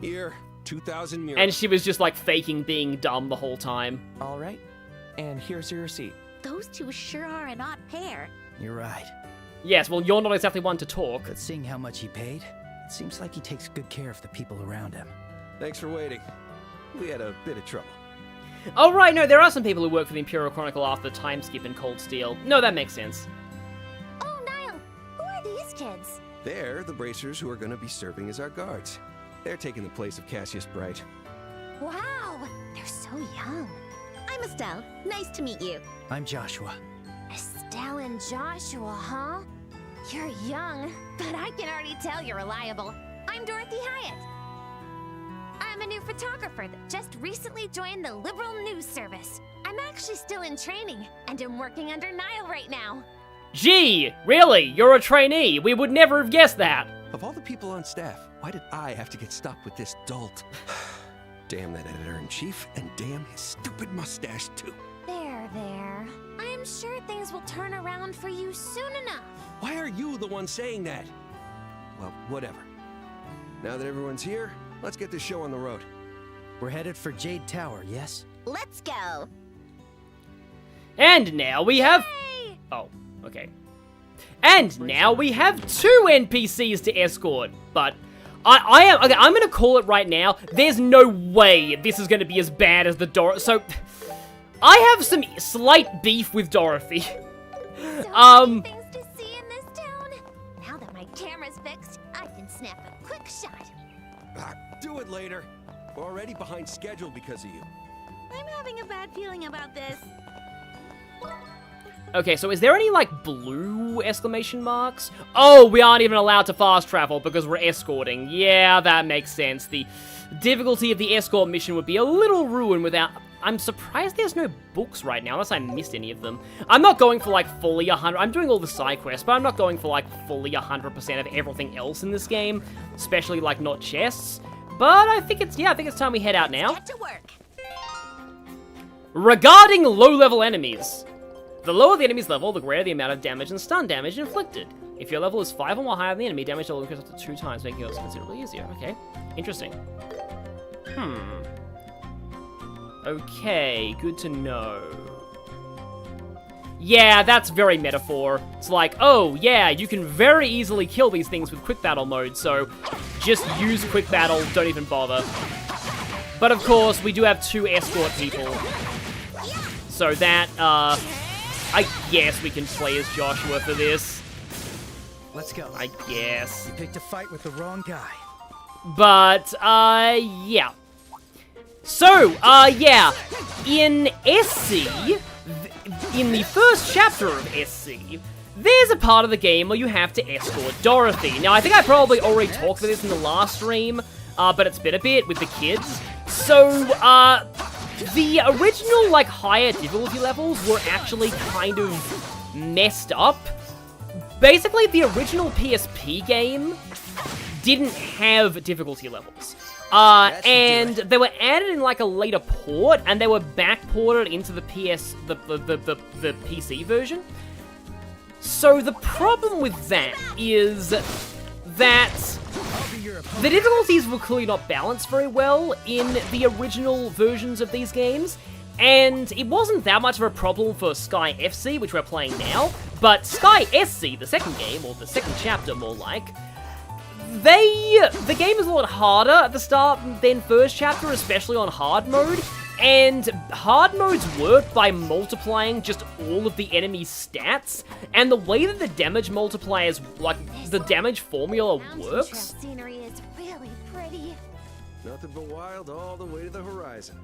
Here, 2,000 Mira. And she was just, like, faking being dumb the whole time. All right, and here's your receipt. Those two sure are an odd pair. You're right. Yes, well, you're not exactly one to talk. But seeing how much he paid, it seems like he takes good care of the people around him. Thanks for waiting. We had a bit of trouble. Oh, right, no, there are some people who work for the Imperial Chronicle after the time skip in Cold Steel. No, that makes sense. Oh, Niall, who are these kids? They're the bracers who are going to be serving as our guards. They're taking the place of Cassius Bright. Wow, they're so young. I'm Estelle. Nice to meet you. I'm Joshua. Estelle and Joshua, huh? You're young, but I can already tell you're reliable. I'm Dorothy Hyatt. I'm a new photographer that just recently joined the Liberal News Service. I'm actually still in training, and I'm working under Niall right now. Gee, really? You're a trainee? We would never have guessed that. Of all the people on staff, why did I have to get stuck with this dolt? Damn that editor-in-chief, and damn his stupid mustache, too. There. I am sure things will turn around for you soon enough. Why are you the one saying that? Well, whatever. Now that everyone's here, let's get this show on the road. We're headed for Jade Tower, yes? Let's go. And now we have... Oh, okay. And now we have 2 NPCs to escort, but... I'm gonna call it right now. There's no way this is gonna be as bad as the Dorothy. So, I have some slight beef with Dorothy. So many things to see in this town. Now that my camera's fixed, I can snap a quick shot. Do it later. We're already behind schedule because of you. I'm having a bad feeling about this. Okay, so is there any, like, blue exclamation marks? Oh, we aren't even allowed to fast travel because we're escorting. Yeah, that makes sense. The difficulty of the escort mission would be a little ruined without... I'm surprised there's no books right now, unless I missed any of them. I'm not going for, like, fully 100... I'm doing all the side quests, but I'm not going for, like, fully 100% of everything else in this game. Especially, like, not chests. But I think it's... Yeah, I think it's time we head out now. Get to work. Regarding low-level enemies... The lower the enemy's level, the greater the amount of damage and stun damage inflicted. If your level is 5 or more higher than the enemy, damage will increase up to 2 times, making it considerably easier. Okay, interesting. Okay, good to know. Yeah, that's very metaphor. It's like, oh, yeah, you can very easily kill these things with quick battle mode, so just use quick battle, don't even bother. But of course, we do have 2 escort people. So that, I guess we can play as Joshua for this. Let's go. I guess. You picked a fight with the wrong guy. But, yeah. So, yeah. In SC, in the first chapter of SC, there's a part of the game where you have to escort Dorothy. Now, I think I probably already talked about this in the last stream, but it's been a bit with the kids. So, the original, like, higher difficulty levels were actually kind of messed up. Basically, the original PSP game didn't have difficulty levels. And they were added in, like, a later port, and they were back-ported into the the PC version. So the problem with that is that the difficulties were clearly not balanced very well in the original versions of these games, and it wasn't that much of a problem for Sky FC, which we're playing now, but Sky SC, the second game, or the second chapter more like, the game is a lot harder at the start than first chapter, especially on hard mode, and hard modes work by multiplying just all of the enemy's stats, and the way that the damage multipliers, like, the damage formula works... Scenery is really pretty. Nothing but wild all the way to the horizon.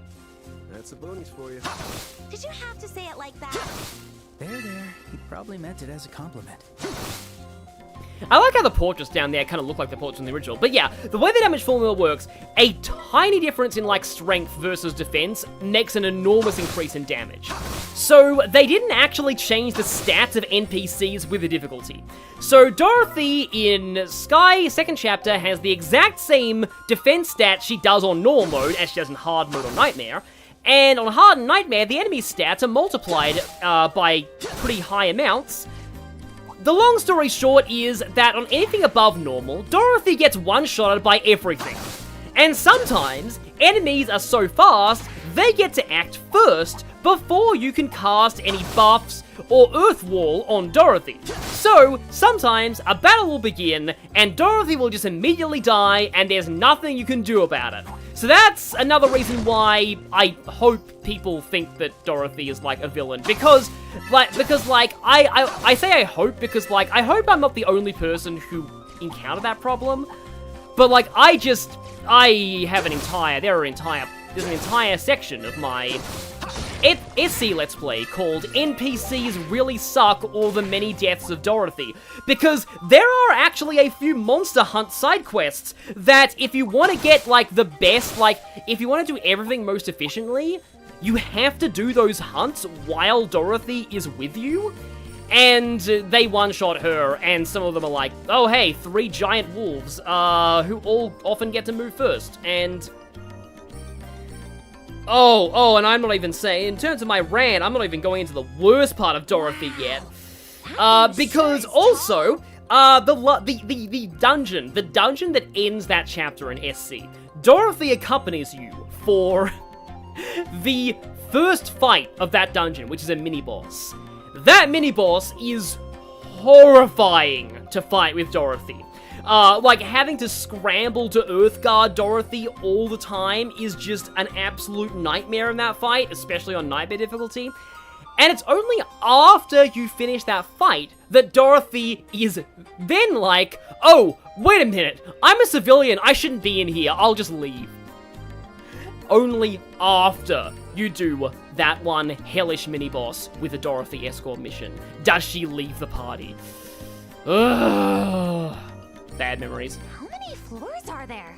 That's the boonies for you. Did you have to say it like that? There. He probably meant it as a compliment. I like how the portraits down there kind of look like the portraits in the original. But yeah, the way the damage formula works, a tiny difference in, like, strength versus defense makes an enormous increase in damage. So they didn't actually change the stats of NPCs with the difficulty. So Dorothy in Sky second chapter has the exact same defense stats she does on normal mode as she does in hard mode or nightmare. And on hard and nightmare, the enemy stats are multiplied by pretty high amounts. The long story short is that on anything above normal, Dorothy gets one-shotted by everything. And sometimes, enemies are so fast, they get to act first before you can cast any buffs or Earth Wall on Dorothy. So, sometimes a battle will begin, and Dorothy will just immediately die, and there's nothing you can do about it. So that's another reason why I hope people think that Dorothy is, like, a villain. Because I say I hope because, like, I hope I'm not the only person who encountered that problem. But, like, there's an entire section of my SC Let's Play called NPCs Really Suck or The Many Deaths of Dorothy, because there are actually a few Monster Hunt side quests that if you want to get, like, the best, like, if you want to do everything most efficiently, you have to do those hunts while Dorothy is with you. And they one-shot her, and some of them are like, oh hey, 3 giant wolves, who all often get to move first, and... Oh, and I'm not even saying, in terms of my rant, I'm not even going into the worst part of Dorothy yet. Because also, the dungeon that ends that chapter in SC, Dorothy accompanies you for the first fight of that dungeon, which is a mini-boss. That mini-boss is horrifying to fight with Dorothy. Like, having to scramble to Earthguard Dorothy all the time is just an absolute nightmare in that fight, especially on Nightmare difficulty. And it's only after you finish that fight that Dorothy is then like, oh, wait a minute, I'm a civilian, I shouldn't be in here, I'll just leave. Only after you do that one hellish mini-boss with a Dorothy escort mission does she leave the party. Ugh. Bad memories. How many floors are there?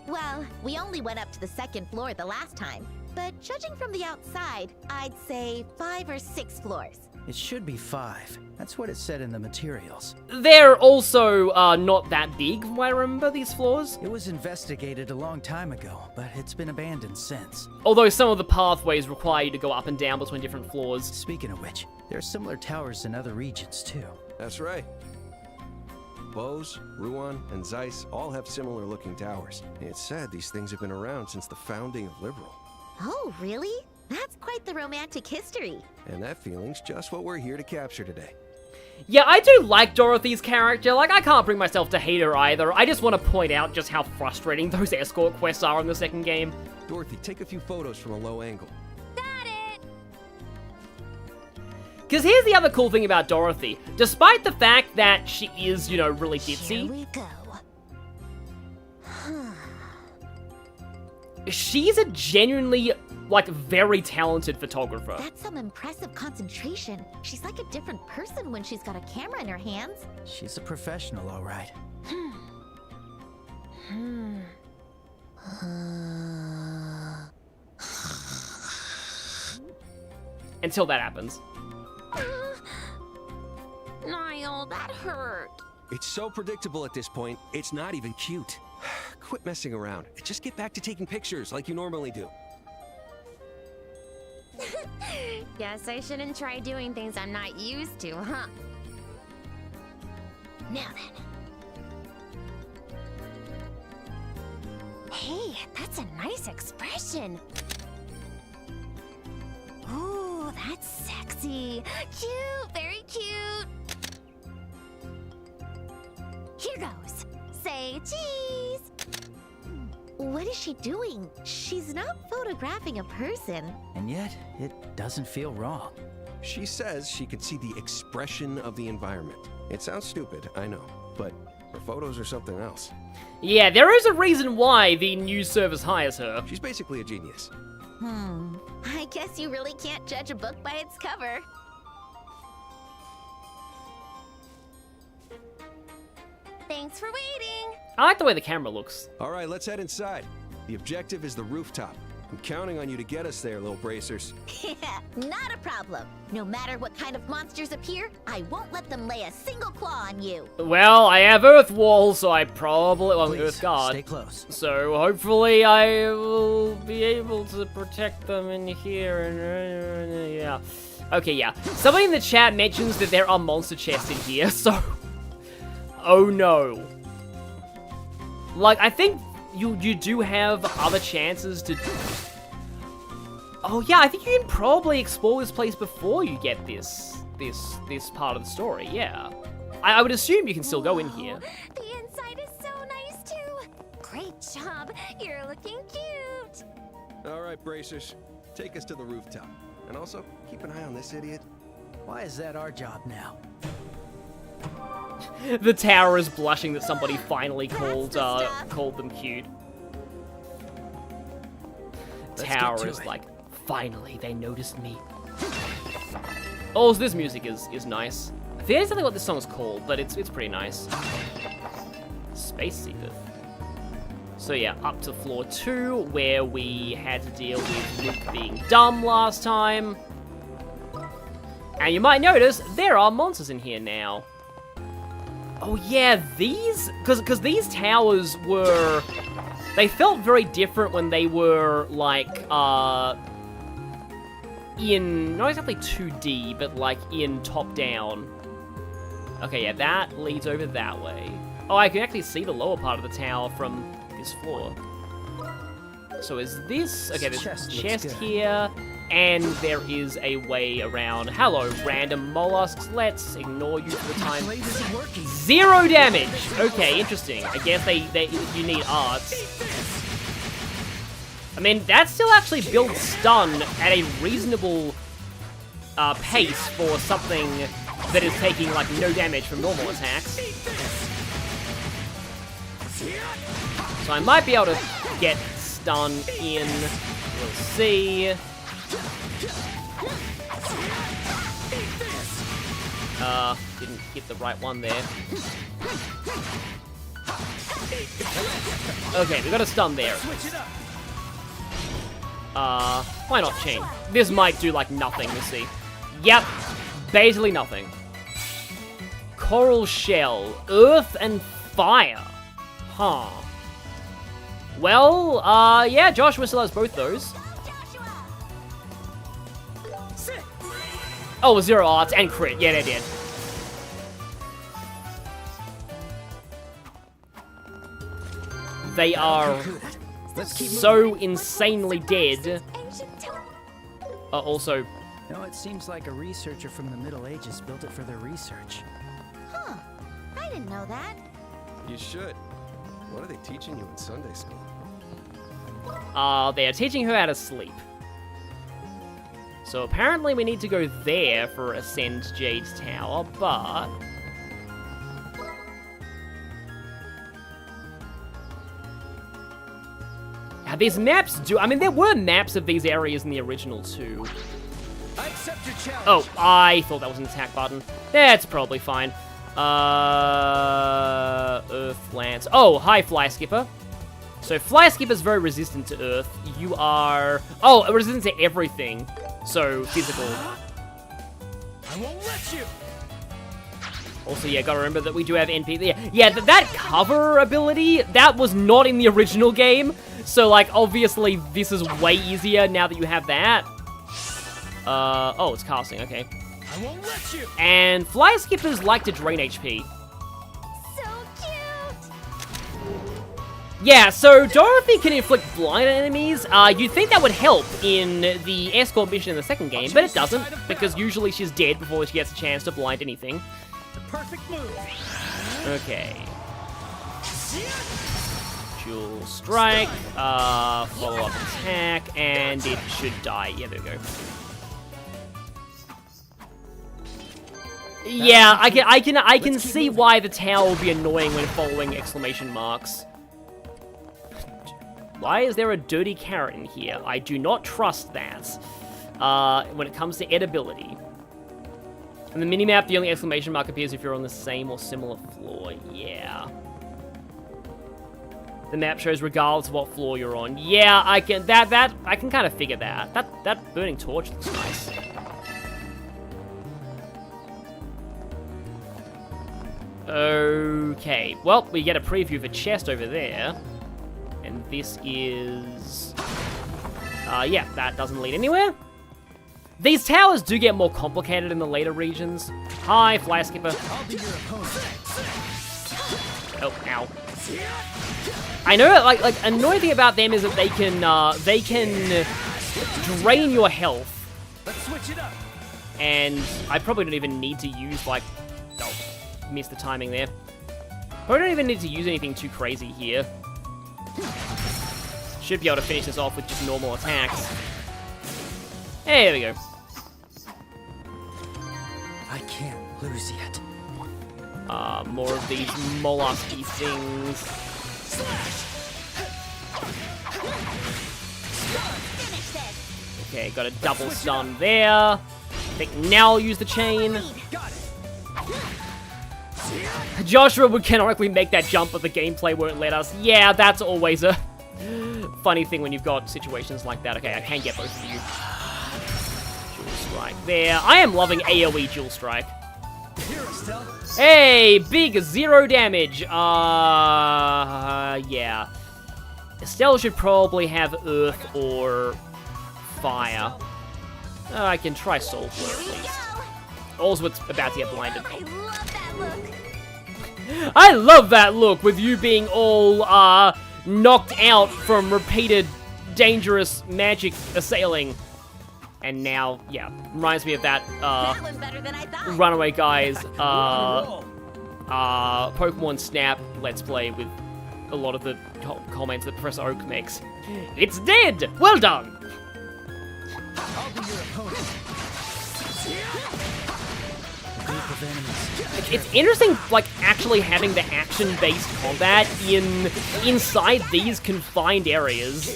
Well, we only went up to the 2nd floor the last time, but judging from the outside, I'd say 5 or 6 floors. It should be 5. That's what it said in the materials. They're also not that big, from what I remember, these floors. It was investigated a long time ago, but it's been abandoned since. Although some of the pathways require you to go up and down between different floors. Speaking of which, there are similar towers in other regions, too. That's right. Bose, Ruan, and Zeiss all have similar-looking towers. It's sad these things have been around since the founding of Liberal. Oh, really? That's quite the romantic history. And that feeling's just what we're here to capture today. Yeah, I do like Dorothy's character. Like, I can't bring myself to hate her either. I just want to point out just how frustrating those escort quests are in the 2nd game. Dorothy, take a few photos from a low angle. Because here's the other cool thing about Dorothy. Despite the fact that she is, you know, really ditzy, Here we go. she's a genuinely, like, very talented photographer. That's some impressive concentration. She's like a different person when she's got a camera in her hands. She's a professional, all right. Until that happens. Niall, that hurt. It's so predictable at this point, it's not even cute. Quit messing around. Just get back to taking pictures like you normally do. Guess I shouldn't try doing things I'm not used to, huh? Now then. Hey, that's a nice expression. Ooh, that's sexy. Cute, very cute. Here goes. Say cheese. What is she doing? She's not photographing a person. And yet, it doesn't feel wrong. She says she can see the expression of the environment. It sounds stupid, I know, but her photos are something else. Yeah, there is a reason why the news service hires her. She's basically a genius. I guess you really can't judge a book by its cover. Thanks for waiting. I like the way the camera looks. All right, let's head inside. The objective is the rooftop. I'm counting on you to get us there, little bracers. Yeah, not a problem. No matter what kind of monsters appear, I won't let them lay a single claw on you. Well, I have Earth Wall, so I probably... Well, Please, Earth Guard. stay close. So hopefully I will be able to protect them in here. And yeah. Okay, yeah. Somebody in the chat mentions that there are monster chests in here, so... Oh no. Like, I think you do have other chances to... Oh yeah, I think you can probably explore this place before you get this part of the story, yeah. I would assume you can still go in here. The inside is so nice too. Great job. You're looking cute. All right, bracers. Take us to the rooftop. And also, keep an eye on this idiot. Why is that our job now? The tower is blushing that somebody finally called them cute. Let's Tower get to is it. like, Finally, they noticed me. Oh, so this music is nice. I think that's what this song's called, but it's pretty nice. Space Seeker. So yeah, up to floor 2, where we had to deal with Luke being dumb last time. And you might notice, there are monsters in here now. Oh yeah, these... Because these towers were... They felt very different when they were, like, in... Not exactly 2D, but, like, in top-down. Okay, yeah, that leads over that way. Oh, I can actually see the lower part of the tower from this floor. So is this... Okay, there's a chest here, and there is a way around. Hello, random mollusks. Let's ignore you for the time. 0 damage! Okay, interesting. I guess you need arts. I mean, that still actually builds stun at a reasonable pace for something that is taking, like, no damage from normal attacks. So I might be able to get stun in. We'll see. Didn't hit the right one there. Okay, we got a stun there. Why not chain? This might do, like, nothing, we'll see. Yep, basically nothing. Coral shell, earth and fire. Huh. Well, yeah, Joshua still has both those. Oh, 0 arts and crit. Yeah, they did. They are so insanely dead. Also... No, it seems like a researcher from the Middle Ages built it for their research. Huh. I didn't know that. You should. What are they teaching you in Sunday school? They are teaching her how to sleep. So apparently we need to go there for Ascend Jade's Tower, but... These maps do... I mean, there were maps of these areas in the original too. I accept your challenge. Oh, I thought that was an attack button. That's probably fine. Earth Lance. Oh, hi, Fly Skipper. So Fly Skipper's very resistant to Earth. You are... Oh, resistant to everything. So, physical. I won't let you. Also, yeah, gotta remember that we do have NP. Yeah, that cover ability, that was not in the original game. So, like, obviously, this is way easier now that you have that. Oh, it's casting, okay. I won't let you. And Fly Skippers like to drain HP. So cute! Yeah, so Dorothy can inflict blind on enemies. You'd think that would help in the escort mission in the second game, but it doesn't, because usually she's dead before she gets a chance to blind anything. The perfect move. Okay. Dual strike, follow-up attack, and it should die. Yeah, there we go. Yeah, I can see why the tower will be annoying when following exclamation marks. Why is there a dirty carrot in here? I do not trust that. When it comes to edibility. In the minimap, the only exclamation mark appears if you're on the same or similar floor. Yeah. The map shows regardless of what floor you're on. Yeah, I can I can kind of figure that. That burning torch looks nice. Okay, well, we get a preview of a chest over there. And this is... yeah, that doesn't lead anywhere. These towers do get more complicated in the later regions. Hi, Fly Skipper. I'll be your opponent. Oh, ow. I know, like, annoying thing about them is that they can drain your health. Let's switch it up. And I probably don't even need to use, like... Oh, missed the timing there. Probably don't even need to use anything too crazy here. Should be able to finish this off with just normal attacks. Hey, there we go. I can't lose yet. More of these mollusky things. Okay, got a double stun there. I think now I'll use the chain. Joshua would canonically make that jump, but the gameplay won't let us. Yeah, that's always a funny thing when you've got situations like that. Okay, I can get both of you. Dual strike there. I am loving AoE dual strike. Hey, big 0 damage. Yeah. Estelle should probably have Earth or Fire. I can try Sulfur at least. Allsworth's about to get blinded. I love that look with you being all knocked out from repeated dangerous magic assailing. And now, yeah, reminds me of that Runaway Guys Pokemon Snap Let's Play with a lot of the comments that Professor Oak makes. It's dead! Well done! I'll be your opponent. It's interesting, like, actually having the action-based combat inside these confined areas.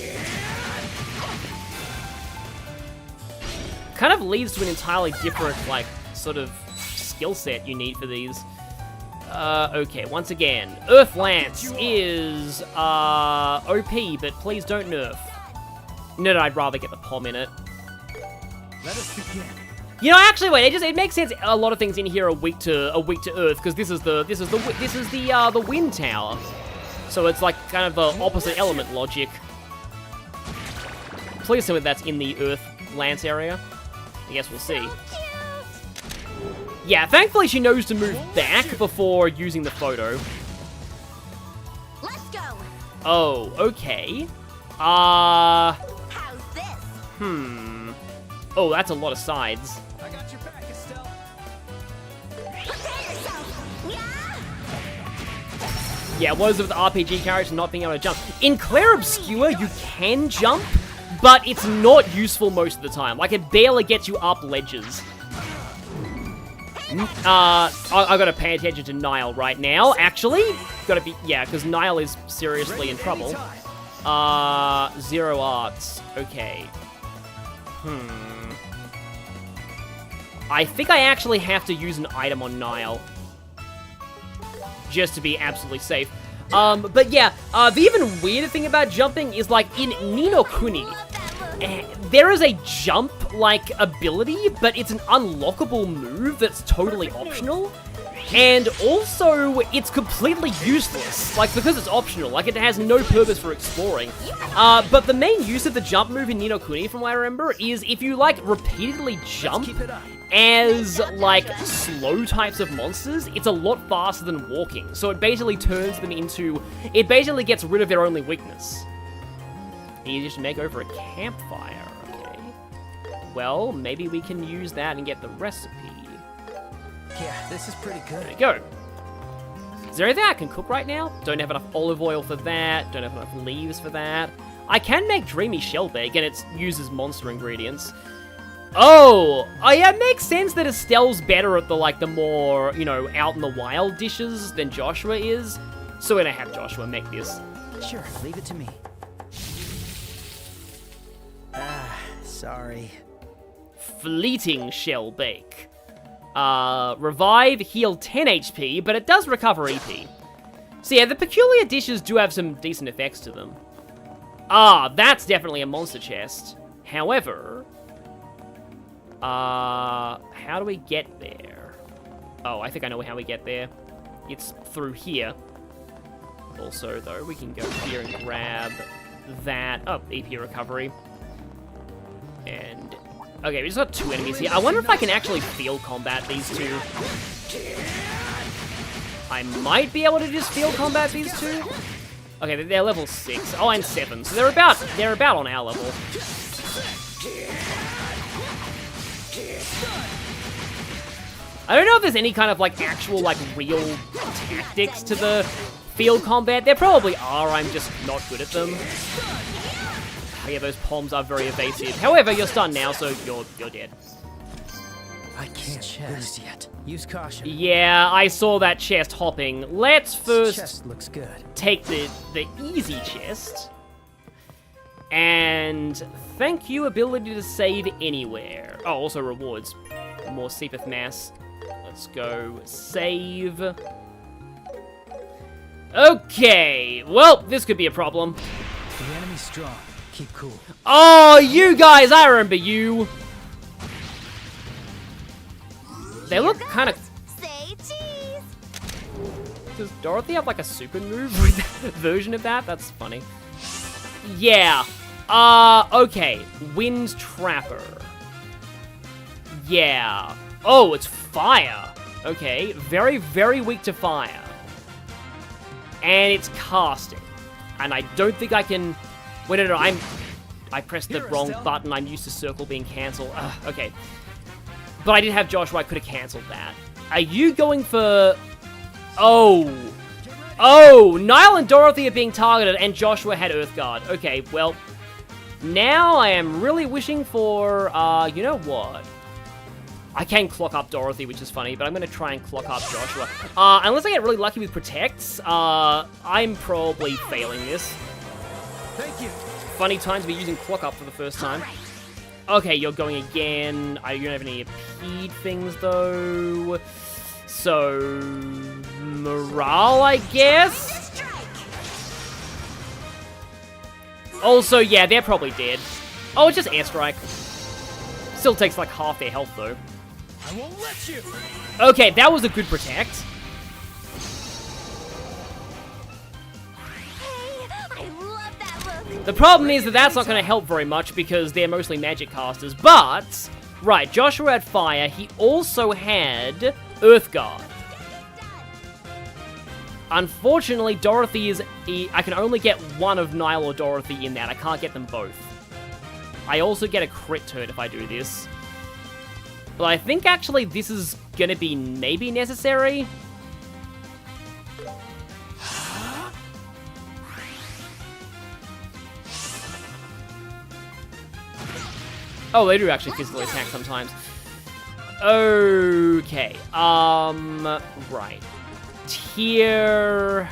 Kind of leads to an entirely different, like, sort of skill set you need for these. Okay, once again, Earth Lance is, OP, but please don't nerf. No, I'd rather get the POM in it. Let us begin. You know, actually, wait. It makes sense. A lot of things in here are weak to Earth because this is the wind tower. So it's like kind of the opposite element logic. Please tell me that's in the Earth Lance area. I guess we'll see. Yeah, thankfully she knows to move back before using the photo. Let's go. Oh, okay. How's this? Oh, that's a lot of sides. I got your back, Estelle. Yeah, what is it with the RPG character not being able to jump? In Clair Obscure, you can jump, but it's not useful most of the time. Like, it barely gets you up ledges. I gotta pay attention to Niall right now, actually. Yeah, because Niall is seriously in trouble. 0 arts. Okay. I think I actually have to use an item on Niall. Just to be absolutely safe. But yeah, the even weirder thing about jumping is, like, in Ni no Kuni, there is a jump, like, ability, but it's an unlockable move that's totally optional. And also, it's completely useless, like, because it's optional, like, it has no purpose for exploring. But the main use of the jump move in Ni no Kuni, from what I remember, is if you, like, repeatedly jump as, like, slow types of monsters, it's a lot faster than walking. So it basically turns them into... It basically gets rid of their only weakness. You just make over a campfire, okay. Well, maybe we can use that and get the recipe. Yeah, this is pretty good. There you go. Is there anything I can cook right now? Don't have enough olive oil for that. Don't have enough leaves for that. I can make Dreamy Shell Bake, and it uses monster ingredients. Oh, yeah, it makes sense that Estelle's better at the, like, the more, you know, out in the wild dishes than Joshua is. So we're gonna have Joshua make this. Sure, leave it to me. Sorry. Fleeting Shell Bake. Revive, heal 10 HP, but it does recover EP. So yeah, the peculiar dishes do have some decent effects to them. That's definitely a monster chest. However, how do we get there? Oh, I think I know how we get there. It's through here. Also, though, we can go here and grab that. Oh, EP recovery. And... okay, we just got 2 enemies here. I wonder if I can actually field combat these two. I might be able to just field combat these two. Okay, they're level 6. Oh, and 7. So they're about on our level. I don't know if there's any kind of, like, actual, like, real tactics to the field combat. There probably are, I'm just not good at them. Oh, yeah, those palms are very evasive. However, you're stunned now, so you're dead. I can't lose yet. Use caution. Yeah, I saw that chest hopping. Let's first chest looks good. Take the easy chest. And thank you, ability to save anywhere. Oh, also rewards. More Seepeth Mass. Let's go save. Okay, well, this could be a problem. The enemy's strong. Keep cool. Oh, you guys, I remember you. They look kind of... Say cheese. Does Dorothy have like a super move with that version of that? That's funny. Yeah. Okay. Wind Trapper. Yeah. Oh, it's fire. Okay. Very, very weak to fire. And it's casting. And I don't think I can... Wait, no, I pressed the wrong button. I'm used to circle being cancelled. Okay. But I did have Joshua. I could have cancelled that. Are you going for... Oh. Oh, Niall and Dorothy are being targeted, and Joshua had Earthguard. Okay, well, now I am really wishing for, you know what? I can clock up Dorothy, which is funny, but I'm going to try and clock up Joshua. Unless I get really lucky with Protects, I'm probably failing this. Thank you. Funny time to be using clock up for the first time. Okay, you're going again. You don't have any impede things, though. So, morale, I guess? Also, yeah, they're probably dead. Oh, it's just airstrike. Still takes like half their health, though. I won't let you. Okay, that was a good protect. Hey, I love that look. The problem is that that's not going to help very much because they're mostly magic casters, but... Right, Joshua had fire. He also had Earthguard. Unfortunately, Dorothy is... I can only get one of Niall or Dorothy in that. I can't get them both. I also get a crit turret if I do this. But I think actually this is going to be maybe necessary. Oh, they do actually physically attack sometimes. Okay. Right. Tier...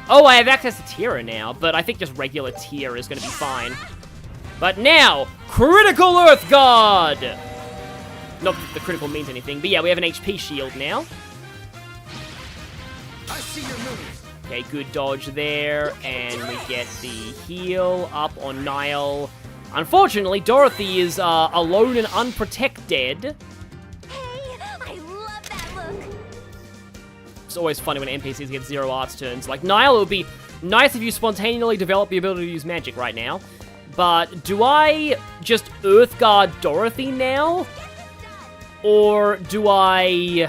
Oh, I have access to Tira now, but I think just regular Tier is going to be fine. But now, Critical Earthguard! Not that the critical means anything, but yeah, we have an HP shield now. I see your move. Okay, good dodge there, and we get the heal up on Niall. Unfortunately, Dorothy is alone and unprotected. Hey, I love that look. It's always funny when NPCs get 0 arts turns. Like, Niall, it would be nice if you spontaneously develop the ability to use magic right now. But do I just Earthguard Dorothy now? Or do I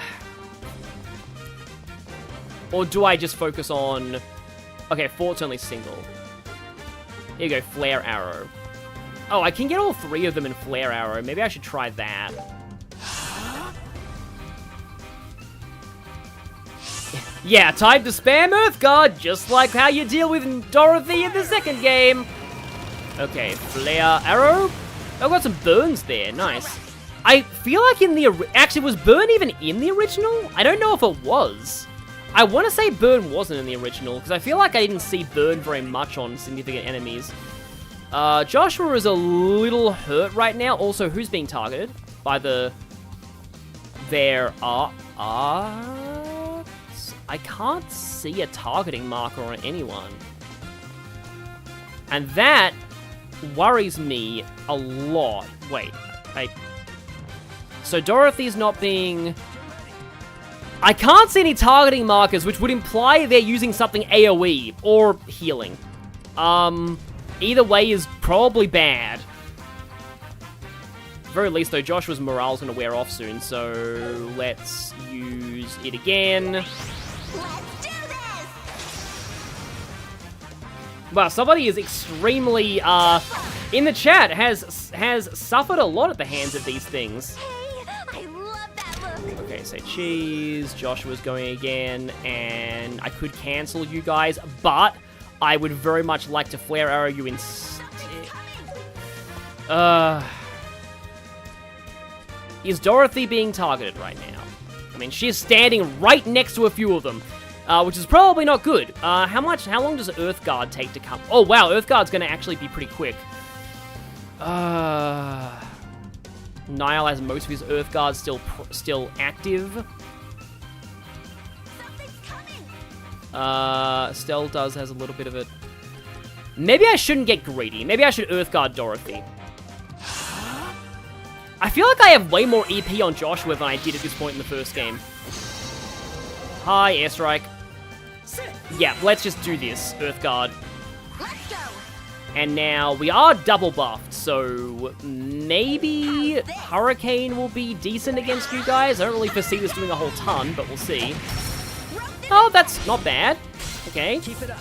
just focus on... Okay, Fort's only single. Here you go, Flare Arrow. Oh, I can get all 3 of them in Flare Arrow. Maybe I should try that. Yeah, time to spam Earthguard, just like how you deal with Dorothy in the second game. Okay, Flare Arrow. Oh, got some burns there, nice. I feel like in the... Actually, was burn even in the original? I don't know if it was. I want to say burn wasn't in the original, because I feel like I didn't see burn very much on significant enemies. Joshua is a little hurt right now. Also, who's being targeted by their arts? I can't see a targeting marker on anyone. And that worries me a lot. Wait, so Dorothy's not being... I can't see any targeting markers, which would imply they're using something AoE or healing. Either way is probably bad. At the very least, though, Joshua's morale's going to wear off soon, so let's use it again. Let's do this! Wow, somebody is extremely, in the chat, has suffered a lot at the hands of these things. Hey, I love that look. Okay, so cheese, Joshua's going again, and I could cancel you guys, but I would very much like to Flare Arrow you instead. Is Dorothy being targeted right now? I mean, she is standing right next to a few of them. which is probably not good. How long does Earthguard take to come? Oh, wow, Earthguard's gonna actually be pretty quick. Niall has most of his Earthguards still active. Stell has a little bit of it. Maybe I shouldn't get greedy. Maybe I should Earthguard Dorothy. I feel like I have way more EP on Joshua than I did at this point in the first game. Hi, Airstrike. Yeah, let's just do this, Earthguard. Let's go. And now we are double buffed, so maybe Hurricane will be decent against you guys. I don't really foresee this doing a whole ton, but we'll see. Oh, that's not bad. Okay. Keep it up.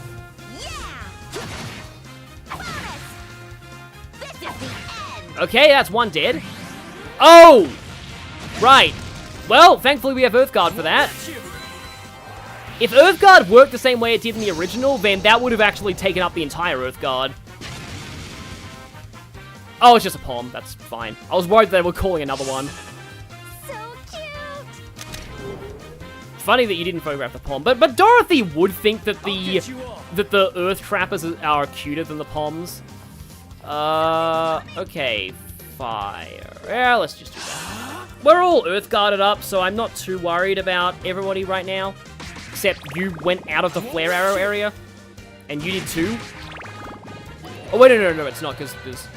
This is the end. Okay, that's one dead. Oh! Right. Well, thankfully we have Earthguard for that. If Earthguard worked the same way it did in the original, then that would have actually taken up the entire Earthguard. Oh, it's just a palm. That's fine. I was worried they were calling another one. So cute. Funny that you didn't photograph the palm, but Dorothy would think that the Earth Trappers are cuter than the palms. Okay, fire. Yeah, let's just do that. We're all Earthguarded up, so I'm not too worried about everybody right now. Except you went out of the flare arrow area, and you did too. Oh wait, no, it's not because there's.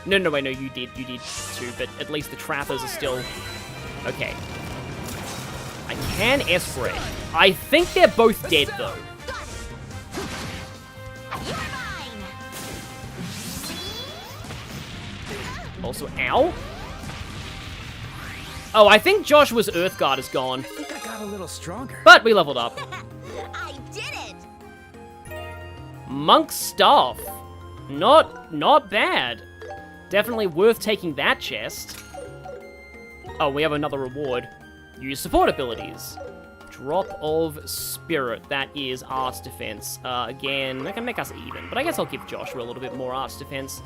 No, wait, no, you did too. But at least the trappers are still okay. I can S-ray. I think they're both dead though. Also, ow. Oh, I think Joshua's Earthguard is gone. I think I got a little stronger. But we leveled up. I did it. Monk Staff. Not bad. Definitely worth taking that chest. Oh, we have another reward. Use support abilities. Drop of Spirit. That is Arts Defense. Again, that can make us even, but I guess I'll give Joshua a little bit more Arts Defense.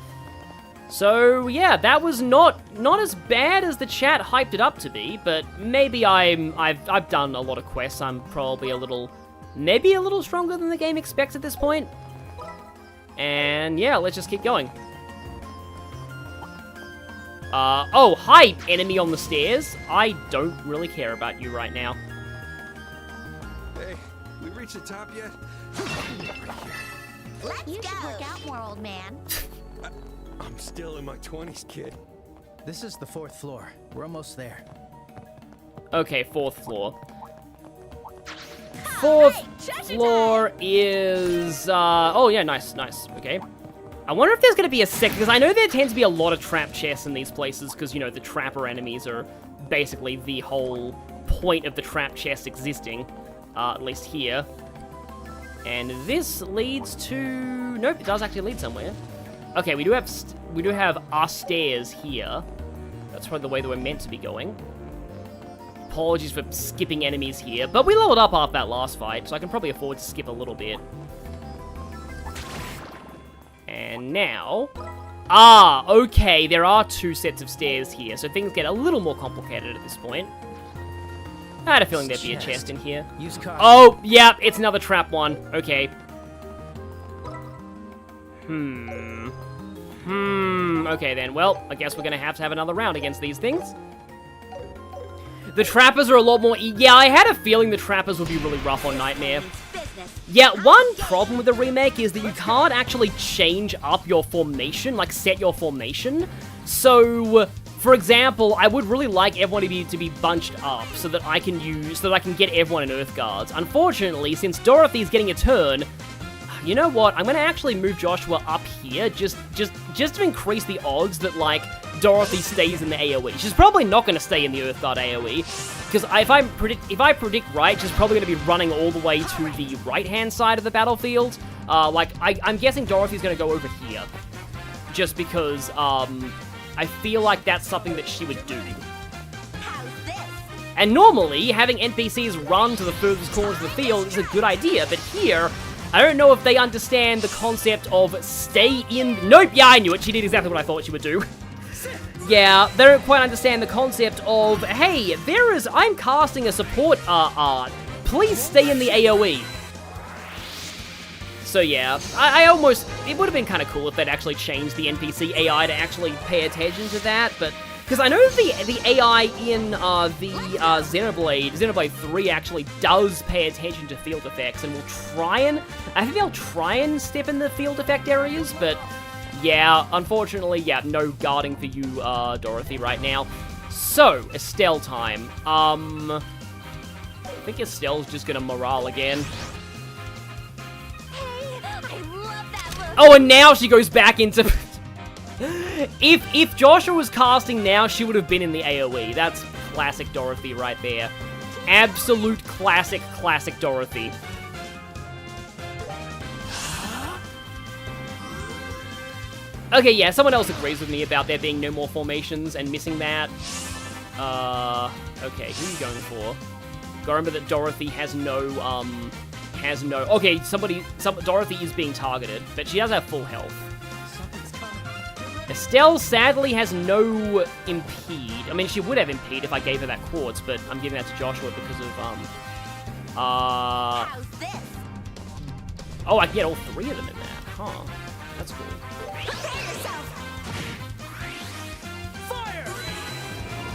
So, yeah, that was not as bad as the chat hyped it up to be, but maybe I've done a lot of quests. I'm probably maybe a little stronger than the game expects at this point. And yeah, let's just keep going. Oh, hi, enemy on the stairs. I don't really care about you right now. Hey, we reached the top yet? Let's go. Should work out more, old man. I'm still in my 20s, kid. This is the 4th floor. We're almost there. Okay, 4th floor. 4th floor is, oh yeah, nice, okay. I wonder if there's gonna be a second, because I know there tends to be a lot of trap chests in these places, because, you know, the trapper enemies are basically the whole point of the trap chest existing, at least here. And this leads to, nope, it does actually lead somewhere. Okay, we do have our stairs here. That's probably the way that we're meant to be going. Apologies for skipping enemies here, but we leveled up after that last fight, so I can probably afford to skip a little bit. And now... Ah, okay, there are 2 sets of stairs here, so things get a little more complicated at this point. I had a feeling there'd be a chest in here. Oh, yeah, it's another trap one. Okay. Okay then. Well, I guess we're gonna have to have another round against these things. The trappers are a lot more... Yeah, I had a feeling the trappers would be really rough on Nightmare. Yeah, one problem with the remake is that you can't actually change up your formation, like set your formation. So, for example, I would really like everyone to be bunched up so that I can get everyone in Earthguards. Unfortunately, since Dorothy's getting a turn, you know what? I'm gonna actually move Joshua up here just to increase the odds that, like, Dorothy stays in the AoE. She's probably not gonna stay in the Earthguard AoE, because if I predict right, she's probably gonna be running all the way to the right-hand side of the battlefield. I'm guessing Dorothy's gonna go over here, just because, I feel like that's something that she would do. And normally, having NPCs run to the furthest corners of the field is a good idea, but here, I don't know if they understand the concept of stay in... Nope, yeah, I knew it. She did exactly what I thought she would do. Yeah, they don't quite understand the concept of, hey, I'm casting a support please stay in the AoE. So yeah, I almost, it would have been kind of cool if they'd actually changed the NPC AI to actually pay attention to that, but, because I know the AI in the Xenoblade 3 actually does pay attention to field effects, and will try and, I think they'll try and step in the field effect areas, but yeah, unfortunately, yeah, no guarding for you, Dorothy, right now. So, Estelle time. I think Estelle's just gonna morale again. Oh, and now she goes back into... if Joshua was casting now, she would have been in the AoE. That's classic Dorothy right there. Absolute classic Dorothy. Okay, yeah, someone else agrees with me about there being no more formations and missing that. Okay, who are you going for? Gotta remember that Dorothy has no, okay, Dorothy is being targeted, but she does have full health. Estelle sadly has no impede. I mean, she would have impede if I gave her that quartz, but I'm giving that to Joshua because of, How's this? oh, I can get all three of them in there. Huh. That's cool.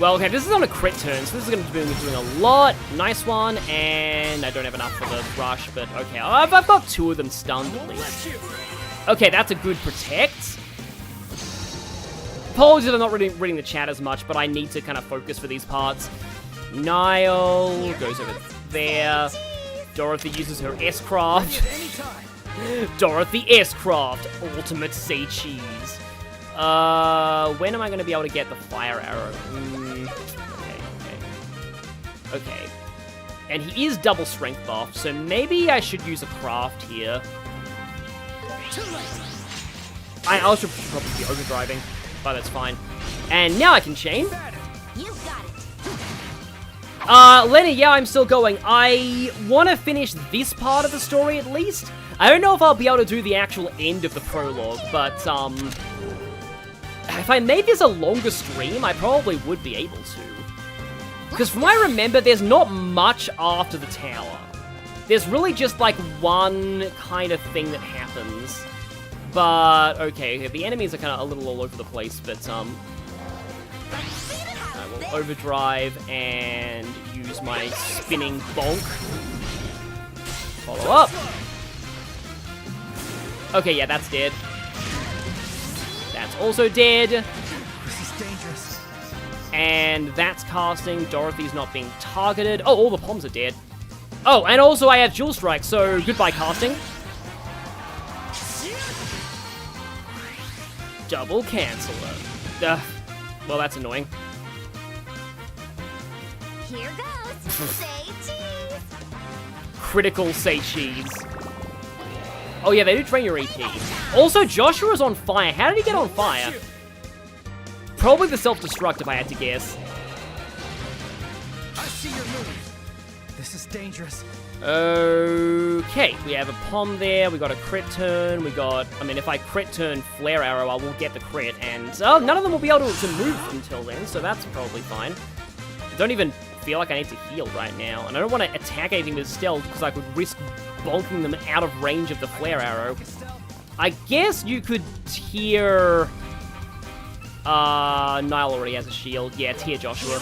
Well, okay, this is on a crit turn, so this is going to be doing a lot. Nice one, and I don't have enough for the rush, but okay. I've got two of them stunned at least. Okay, that's a good protect. Apologies if I'm not really reading the chat as much, but I need to kind of focus for these parts. Niall goes over there. Dorothy uses her S-Craft. Dorothy S-Craft, ultimate say cheese. When am I going to be able to get the fire arrow? Okay. And he is double strength buff, so maybe I should use a craft here. I also should probably be overdriving, but that's fine. And now I can chain. You got it. Lenny, yeah, I'm still going. I want to finish this part of the story at least. I don't know if I'll be able to do the actual end of the prologue, but, if I made this a longer stream, I probably would be able to. Because from what I remember, there's not much after the tower. There's really just, like, one kind of thing that happens. But, okay, the enemies are kind of a little all over the place, but, I will overdrive and use my spinning bonk. Follow up. Okay, yeah, that's dead. That's also dead. This is dangerous. And that's casting. Dorothy's not being targeted. Oh, all the bombs are dead. Oh, and also I have Jewel Strike, so goodbye casting. Double canceller. Well, that's annoying. Here goes. Say cheese. Critical say cheese. Oh yeah, they do train your EP. Also, Joshua's on fire. How did he get on fire? Probably the self-destruct, if I had to guess. I see your move. This is dangerous. Okay, we have a pom there. We got a crit turn. We got, I mean, if I crit turn Flare Arrow, I will get the crit. And none of them will be able to move until then, so that's probably fine. Don't even feel like I need to heal right now. And I don't want to attack anything with stealth because I could risk bonking them out of range of the Flare Arrow. I guess you could tear... Niall already has a shield. Yeah, tear Joshua.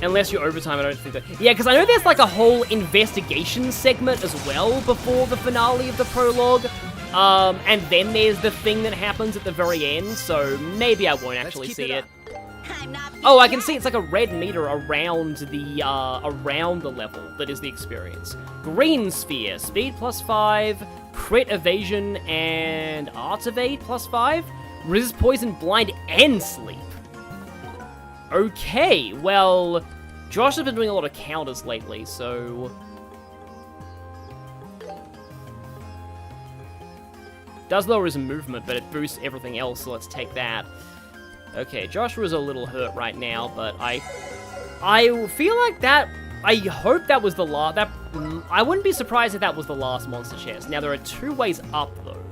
Unless you're overtime, I don't think that... Yeah, because I know there's like a whole investigation segment as well before the finale of the prologue. And then there's the thing that happens at the very end, so maybe I won't actually see it. Oh, I can see it's like a red meter around the level that is the experience. Green sphere, speed +5, crit evasion, and arts evade +5, resist poison, blind, and sleep. Okay, well, Josh has been doing a lot of counters lately, so... Does lower his movement, but it boosts everything else, so let's take that. Okay, Joshua's a little hurt right now, but I feel like that... I hope that was the last... I wouldn't be surprised if that was the last monster chest. Now, there are 2 ways up, though.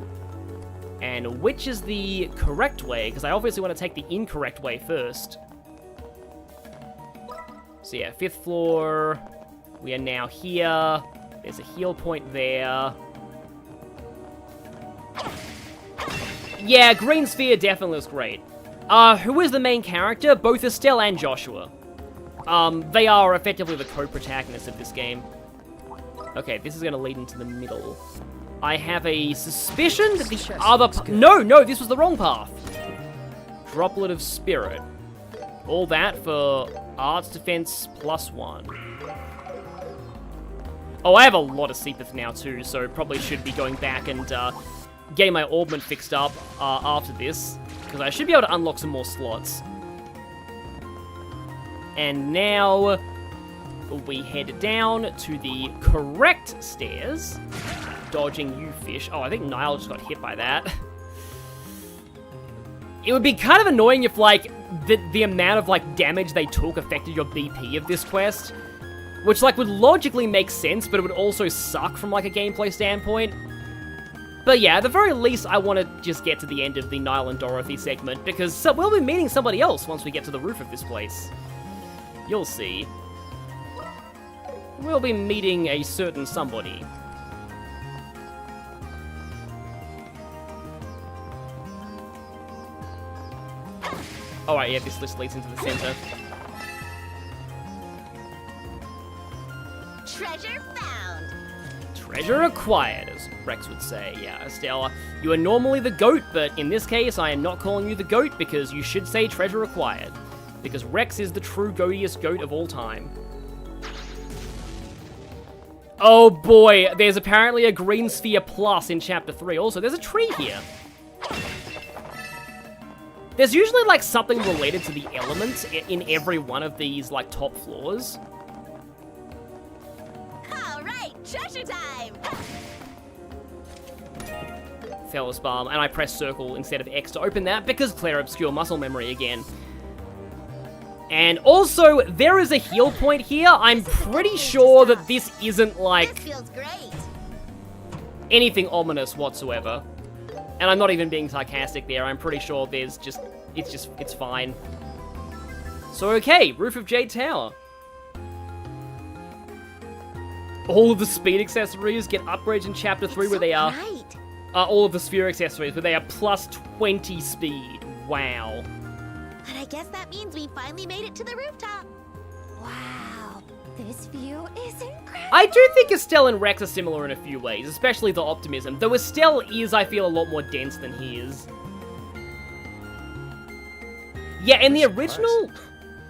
And which is the correct way? Because I obviously want to take the incorrect way first. So yeah, 5th floor. We are now here. There's a heal point there. Yeah, Green Sphere definitely looks great. Who is the main character? Both Estelle and Joshua. They are effectively the co-protagonists of this game. Okay, this is going to lead into the middle. I have a suspicion that the other... No, this was the wrong path. Droplet of Spirit. All that for Arts Defense +1. Oh, I have a lot of Seepeth now too, so probably should be going back and getting my augment fixed up after this, because I should be able to unlock some more slots. And now we head down to the correct stairs, dodging you fish. Oh, I think Niall just got hit by that. It would be kind of annoying if, like, the amount of, like, damage they took affected your BP of this quest. Which, like, would logically make sense, but it would also suck from, like, a gameplay standpoint. But yeah, at the very least, I want to just get to the end of the Niall and Dorothy segment, because we'll be meeting somebody else once we get to the roof of this place. You'll see. We'll be meeting a certain somebody. Alright, yeah, this list leads into the center. Treasure found. Treasure acquired, as Rex would say. Yeah, Estelle, you are normally the goat, but in this case, I am not calling you the goat because you should say treasure acquired. Because Rex is the true goatiest goat of all time. Oh boy, there's apparently a Green Sphere Plus in Chapter 3. Also, there's a tree here. There's usually, like, something related to the elements in every one of these, like, top floors. Treasure time! Fellas Balm, and I press circle instead of X to open that because Claire Obscure muscle memory again. And also, there is a heal point here. I'm pretty sure that this isn't, like, this feels great. Anything ominous whatsoever. And I'm not even being sarcastic there. I'm pretty sure there's just, it's fine. So okay, Roof of Jade Tower. All of the speed accessories get upgrades in Chapter 3 where they are... all of the sphere accessories where they are plus 20 speed. Wow. But I guess that means we finally made it to the rooftop. Wow, this view is incredible. I do think Estelle and Rex are similar in a few ways, especially the optimism. Though Estelle is, I feel, a lot more dense than he is. Yeah, in the original...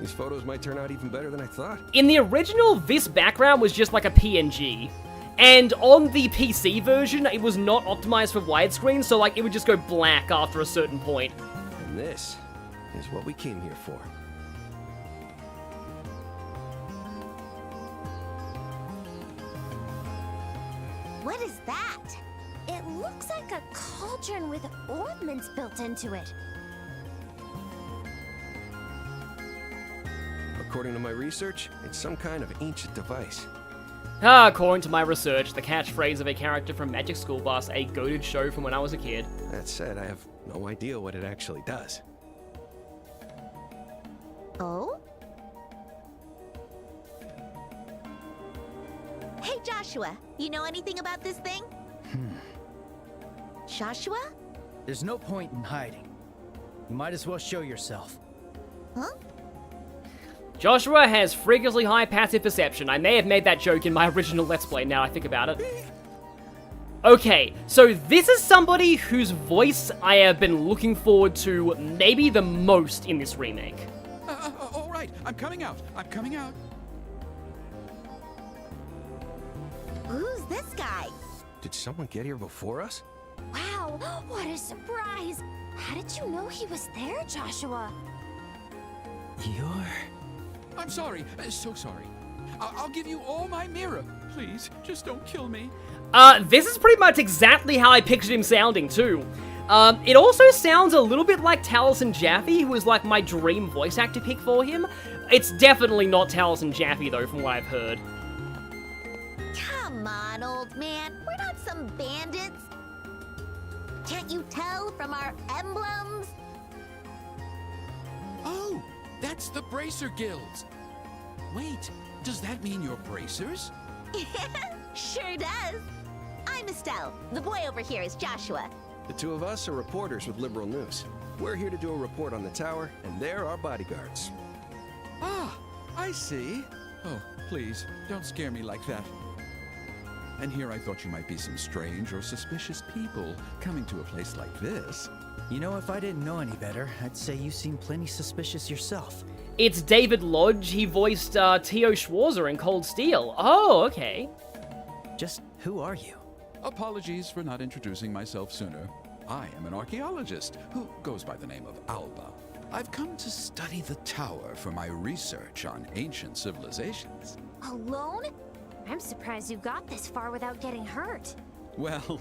These photos might turn out even better than I thought. In the original, this background was just like a PNG. And on the PC version, it was not optimized for widescreen, so like it would just go black after a certain point. And this is what we came here for. What is that? It looks like a cauldron with ornaments built into it. According to my research, it's some kind of ancient device. According to my research, the catchphrase of a character from Magic School Bus, a goated show from when I was a kid. That said, I have no idea what it actually does. Oh? Hey, Joshua, you know anything about this thing? Joshua? There's no point in hiding. You might as well show yourself. Huh? Joshua has freakishly high passive perception. I may have made that joke in my original Let's Play, now I think about it. Okay, so this is somebody whose voice I have been looking forward to maybe the most in this remake. All right, I'm coming out. I'm coming out. Who's this guy? Did someone get here before us? Wow, what a surprise! How did you know he was there, Joshua? I'm sorry, so sorry. I'll give you all my mirror. Please, just don't kill me. This is pretty much exactly how I pictured him sounding, too. It also sounds a little bit like Taliesin Jaffe, who was like my dream voice actor pick for him. It's definitely not Taliesin Jaffe, though, from what I've heard. Come on, old man. We're not some bandits. Can't you tell from our emblems? Oh, that's the Bracer Guilds. Wait, does that mean you're bracers? Sure does. I'm Estelle. The boy over here is Joshua. The two of us are reporters with Liberal News. We're here to do a report on the tower, and they're our bodyguards. Ah, I see. Oh, please, don't scare me like that. And here I thought you might be some strange or suspicious people coming to a place like this. You know, if I didn't know any better, I'd say you seem plenty suspicious yourself. It's David Lodge. He voiced T.O. Schwarzer in Cold Steel. Oh, okay. Just who are you? Apologies for not introducing myself sooner. I am an archaeologist who goes by the name of Alba. I've come to study the tower for my research on ancient civilizations. Alone? I'm surprised you got this far without getting hurt. Well,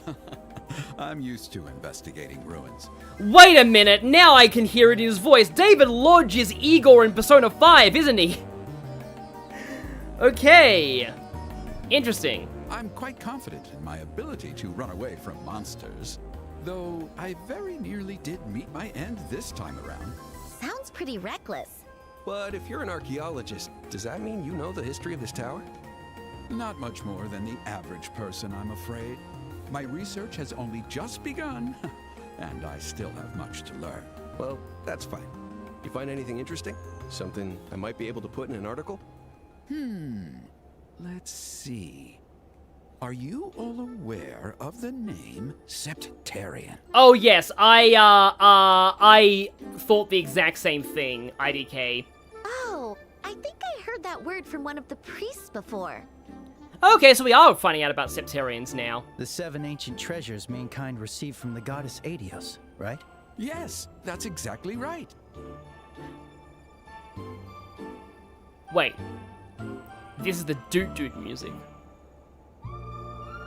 I'm used to investigating ruins. Wait a minute, now I can hear it in his voice. David Lodge is Igor in Persona 5, isn't he? Okay. Interesting. I'm quite confident in my ability to run away from monsters, though I very nearly did meet my end this time around. Sounds pretty reckless. But if you're an archaeologist, does that mean you know the history of this tower? Not much more than the average person, I'm afraid. My research has only just begun, and I still have much to learn. Well, that's fine. You find anything interesting? Something I might be able to put in an article? Let's see. Are you all aware of the name Septarian? Oh yes, I thought the exact same thing, IDK. Oh, I think I heard that word from one of the priests before. Okay, so we are finding out about Septarians now. The 7 ancient treasures mankind received from the goddess Adios, right? Yes, that's exactly right. Wait. This is the Doot Doot music.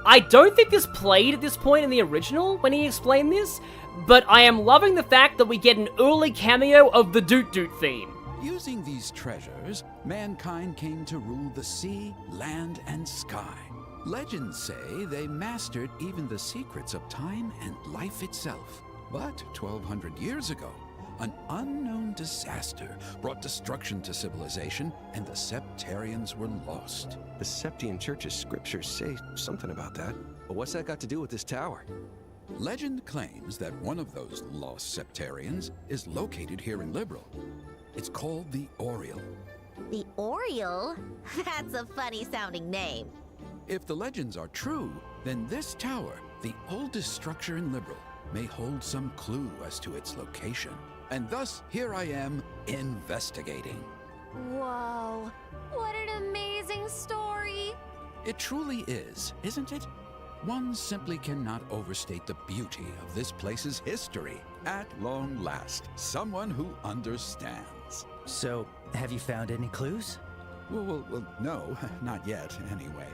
I don't think this played at this point in the original when he explained this, but I am loving the fact that we get an early cameo of the Doot Doot theme. Using these treasures, mankind came to rule the sea, land, and sky. Legends say they mastered even the secrets of time and life itself. But 1,200 years ago, an unknown disaster brought destruction to civilization, and the Septarians were lost. The Septian Church's scriptures say something about that. But what's that got to do with this tower? Legend claims that one of those lost Septarians is located here in Liberal. It's called the Oriole. The Oriole? That's a funny sounding name. If the legends are true, then this tower, the oldest structure in Liberal, may hold some clue as to its location. And thus, here I am, investigating. Whoa, what an amazing story! It truly is, isn't it? One simply cannot overstate the beauty of this place's history. At long last, someone who understands. So, have you found any clues? Well, no, not yet, anyway.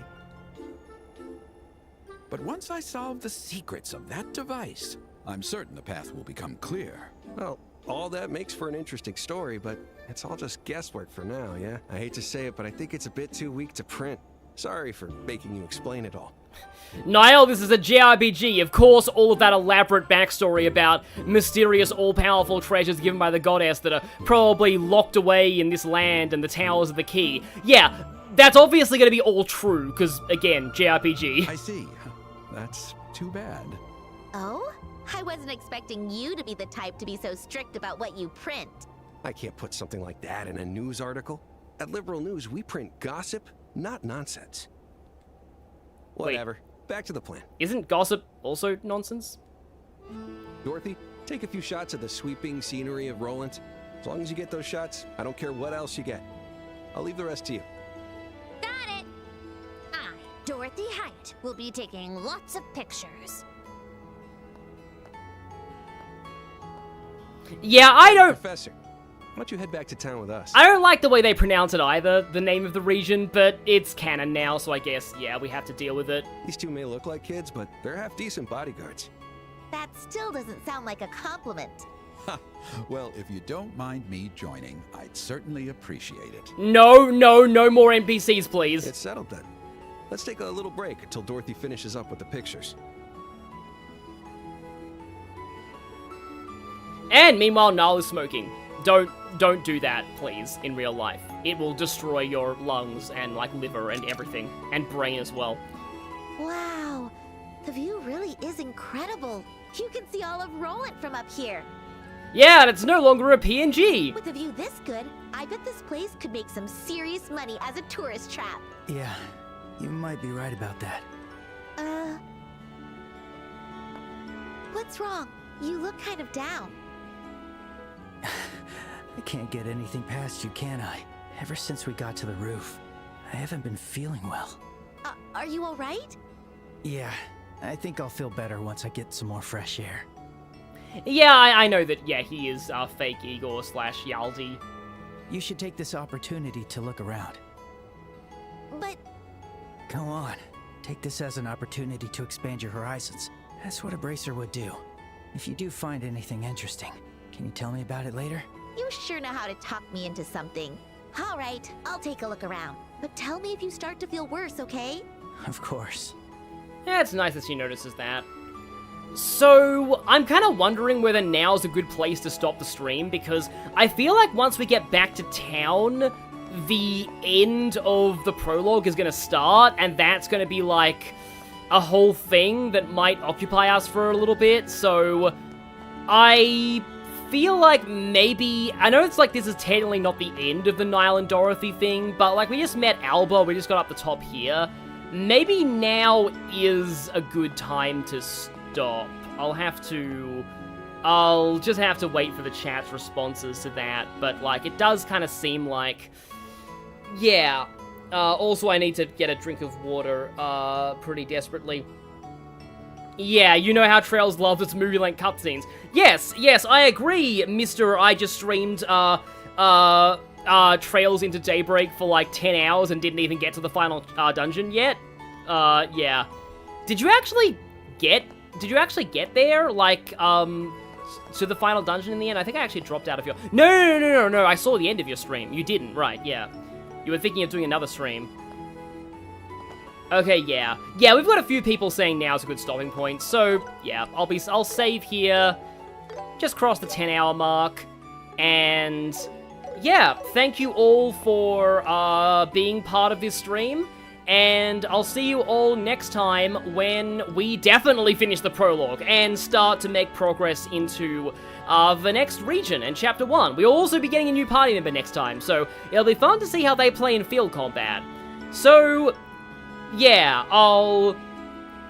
But once I solve the secrets of that device, I'm certain the path will become clear. Well, all that makes for an interesting story, but it's all just guesswork for now, yeah? I hate to say it, but I think it's a bit too weak to print. Sorry for making you explain it all. Niall, this is a JRPG. Of course, all of that elaborate backstory about mysterious, all-powerful treasures given by the goddess that are probably locked away in this land and the towers of the key. Yeah, that's obviously going to be all true, because, again, JRPG. I see. That's too bad. Oh? I wasn't expecting you to be the type to be so strict about what you print. I can't put something like that in a news article. At Liberal News, we print gossip, not nonsense. Whatever. Back to the plan. Isn't gossip also nonsense? Dorothy, take a few shots of the sweeping scenery of Rolent. As long as you get those shots, I don't care what else you get. I'll leave the rest to you. Got it! I, Dorothy Hyatt, will be taking lots of pictures. Yeah, I don't... Professor, why don't you head back to town with us? I don't like the way they pronounce it either, the name of the region, but it's canon now, so I guess, yeah, we have to deal with it. These two may look like kids, but they're half-decent bodyguards. That still doesn't sound like a compliment. Ha! Well, if you don't mind me joining, I'd certainly appreciate it. No more NPCs, please. It's settled then. Let's take a little break until Dorothy finishes up with the pictures. And meanwhile, Niall is smoking. Don't don't do that, please, in real life. It will destroy your lungs and, like, liver and everything, and brain as well. Wow, the view really is incredible. You can see all of Rolent from up here. Yeah, and it's no longer a PNG. With a view this good, I bet this place could make some serious money as a tourist trap. Yeah, you might be right about that. What's wrong? You look kind of down. I can't get anything past you, can I? Ever since we got to the roof, I haven't been feeling well. Are you all right? Yeah, I think I'll feel better once I get some more fresh air. Yeah, I know that, yeah, he is fake Igor / Yaldi. You should take this opportunity to look around. But... Go on. Take this as an opportunity to expand your horizons. That's what a bracer would do. If you do find anything interesting, can you tell me about it later? You sure know how to talk me into something. All right, I'll take a look around. But tell me if you start to feel worse, okay? Of course. Yeah, it's nice that she notices that. So, I'm kind of wondering whether now's a good place to stop the stream, because I feel like once we get back to town, the end of the prologue is going to start, and that's going to be like a whole thing that might occupy us for a little bit, so I feel like maybe, I know it's like this is technically not the end of the Niall and Dorothy thing, but like we just met Alba, we just got up the top here, maybe now is a good time to stop. I'll just have to wait for the chat's responses to that, but like it does kind of seem like, yeah. Also, I need to get a drink of water, pretty desperately. Yeah, you know how Trails loves its movie-length cutscenes. Yes, I agree, Mr. I just streamed, Trails into Daybreak for like 10 hours and didn't even get to the final, dungeon yet. Yeah. Did you actually get there? Like, to the final dungeon in the end? I think I actually dropped out of your... No, I saw the end of your stream. You didn't, right, yeah. You were thinking of doing another stream. Okay, yeah. Yeah, we've got a few people saying now's a good stopping point, so, yeah, I'll save here, just cross the 10-hour mark, and, yeah, thank you all for, being part of this stream, and I'll see you all next time when we definitely finish the prologue and start to make progress into the next region and Chapter 1. We'll also be getting a new party member next time, so it'll be fun to see how they play in field combat. So, yeah,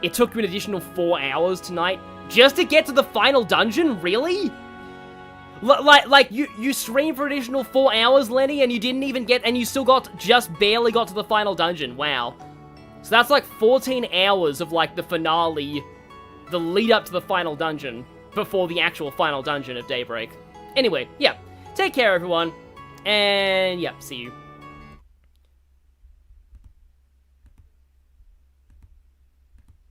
it took you an additional 4 hours tonight just to get to the final dungeon? Really? Like, you streamed for an additional 4 hours, Lenny, and you didn't even get, and you still just barely got to the final dungeon. Wow. So that's like 14 hours of, like, the finale, the lead up to the final dungeon, before the actual final dungeon of Daybreak. Anyway, yeah. Take care, everyone. And, yeah, see you.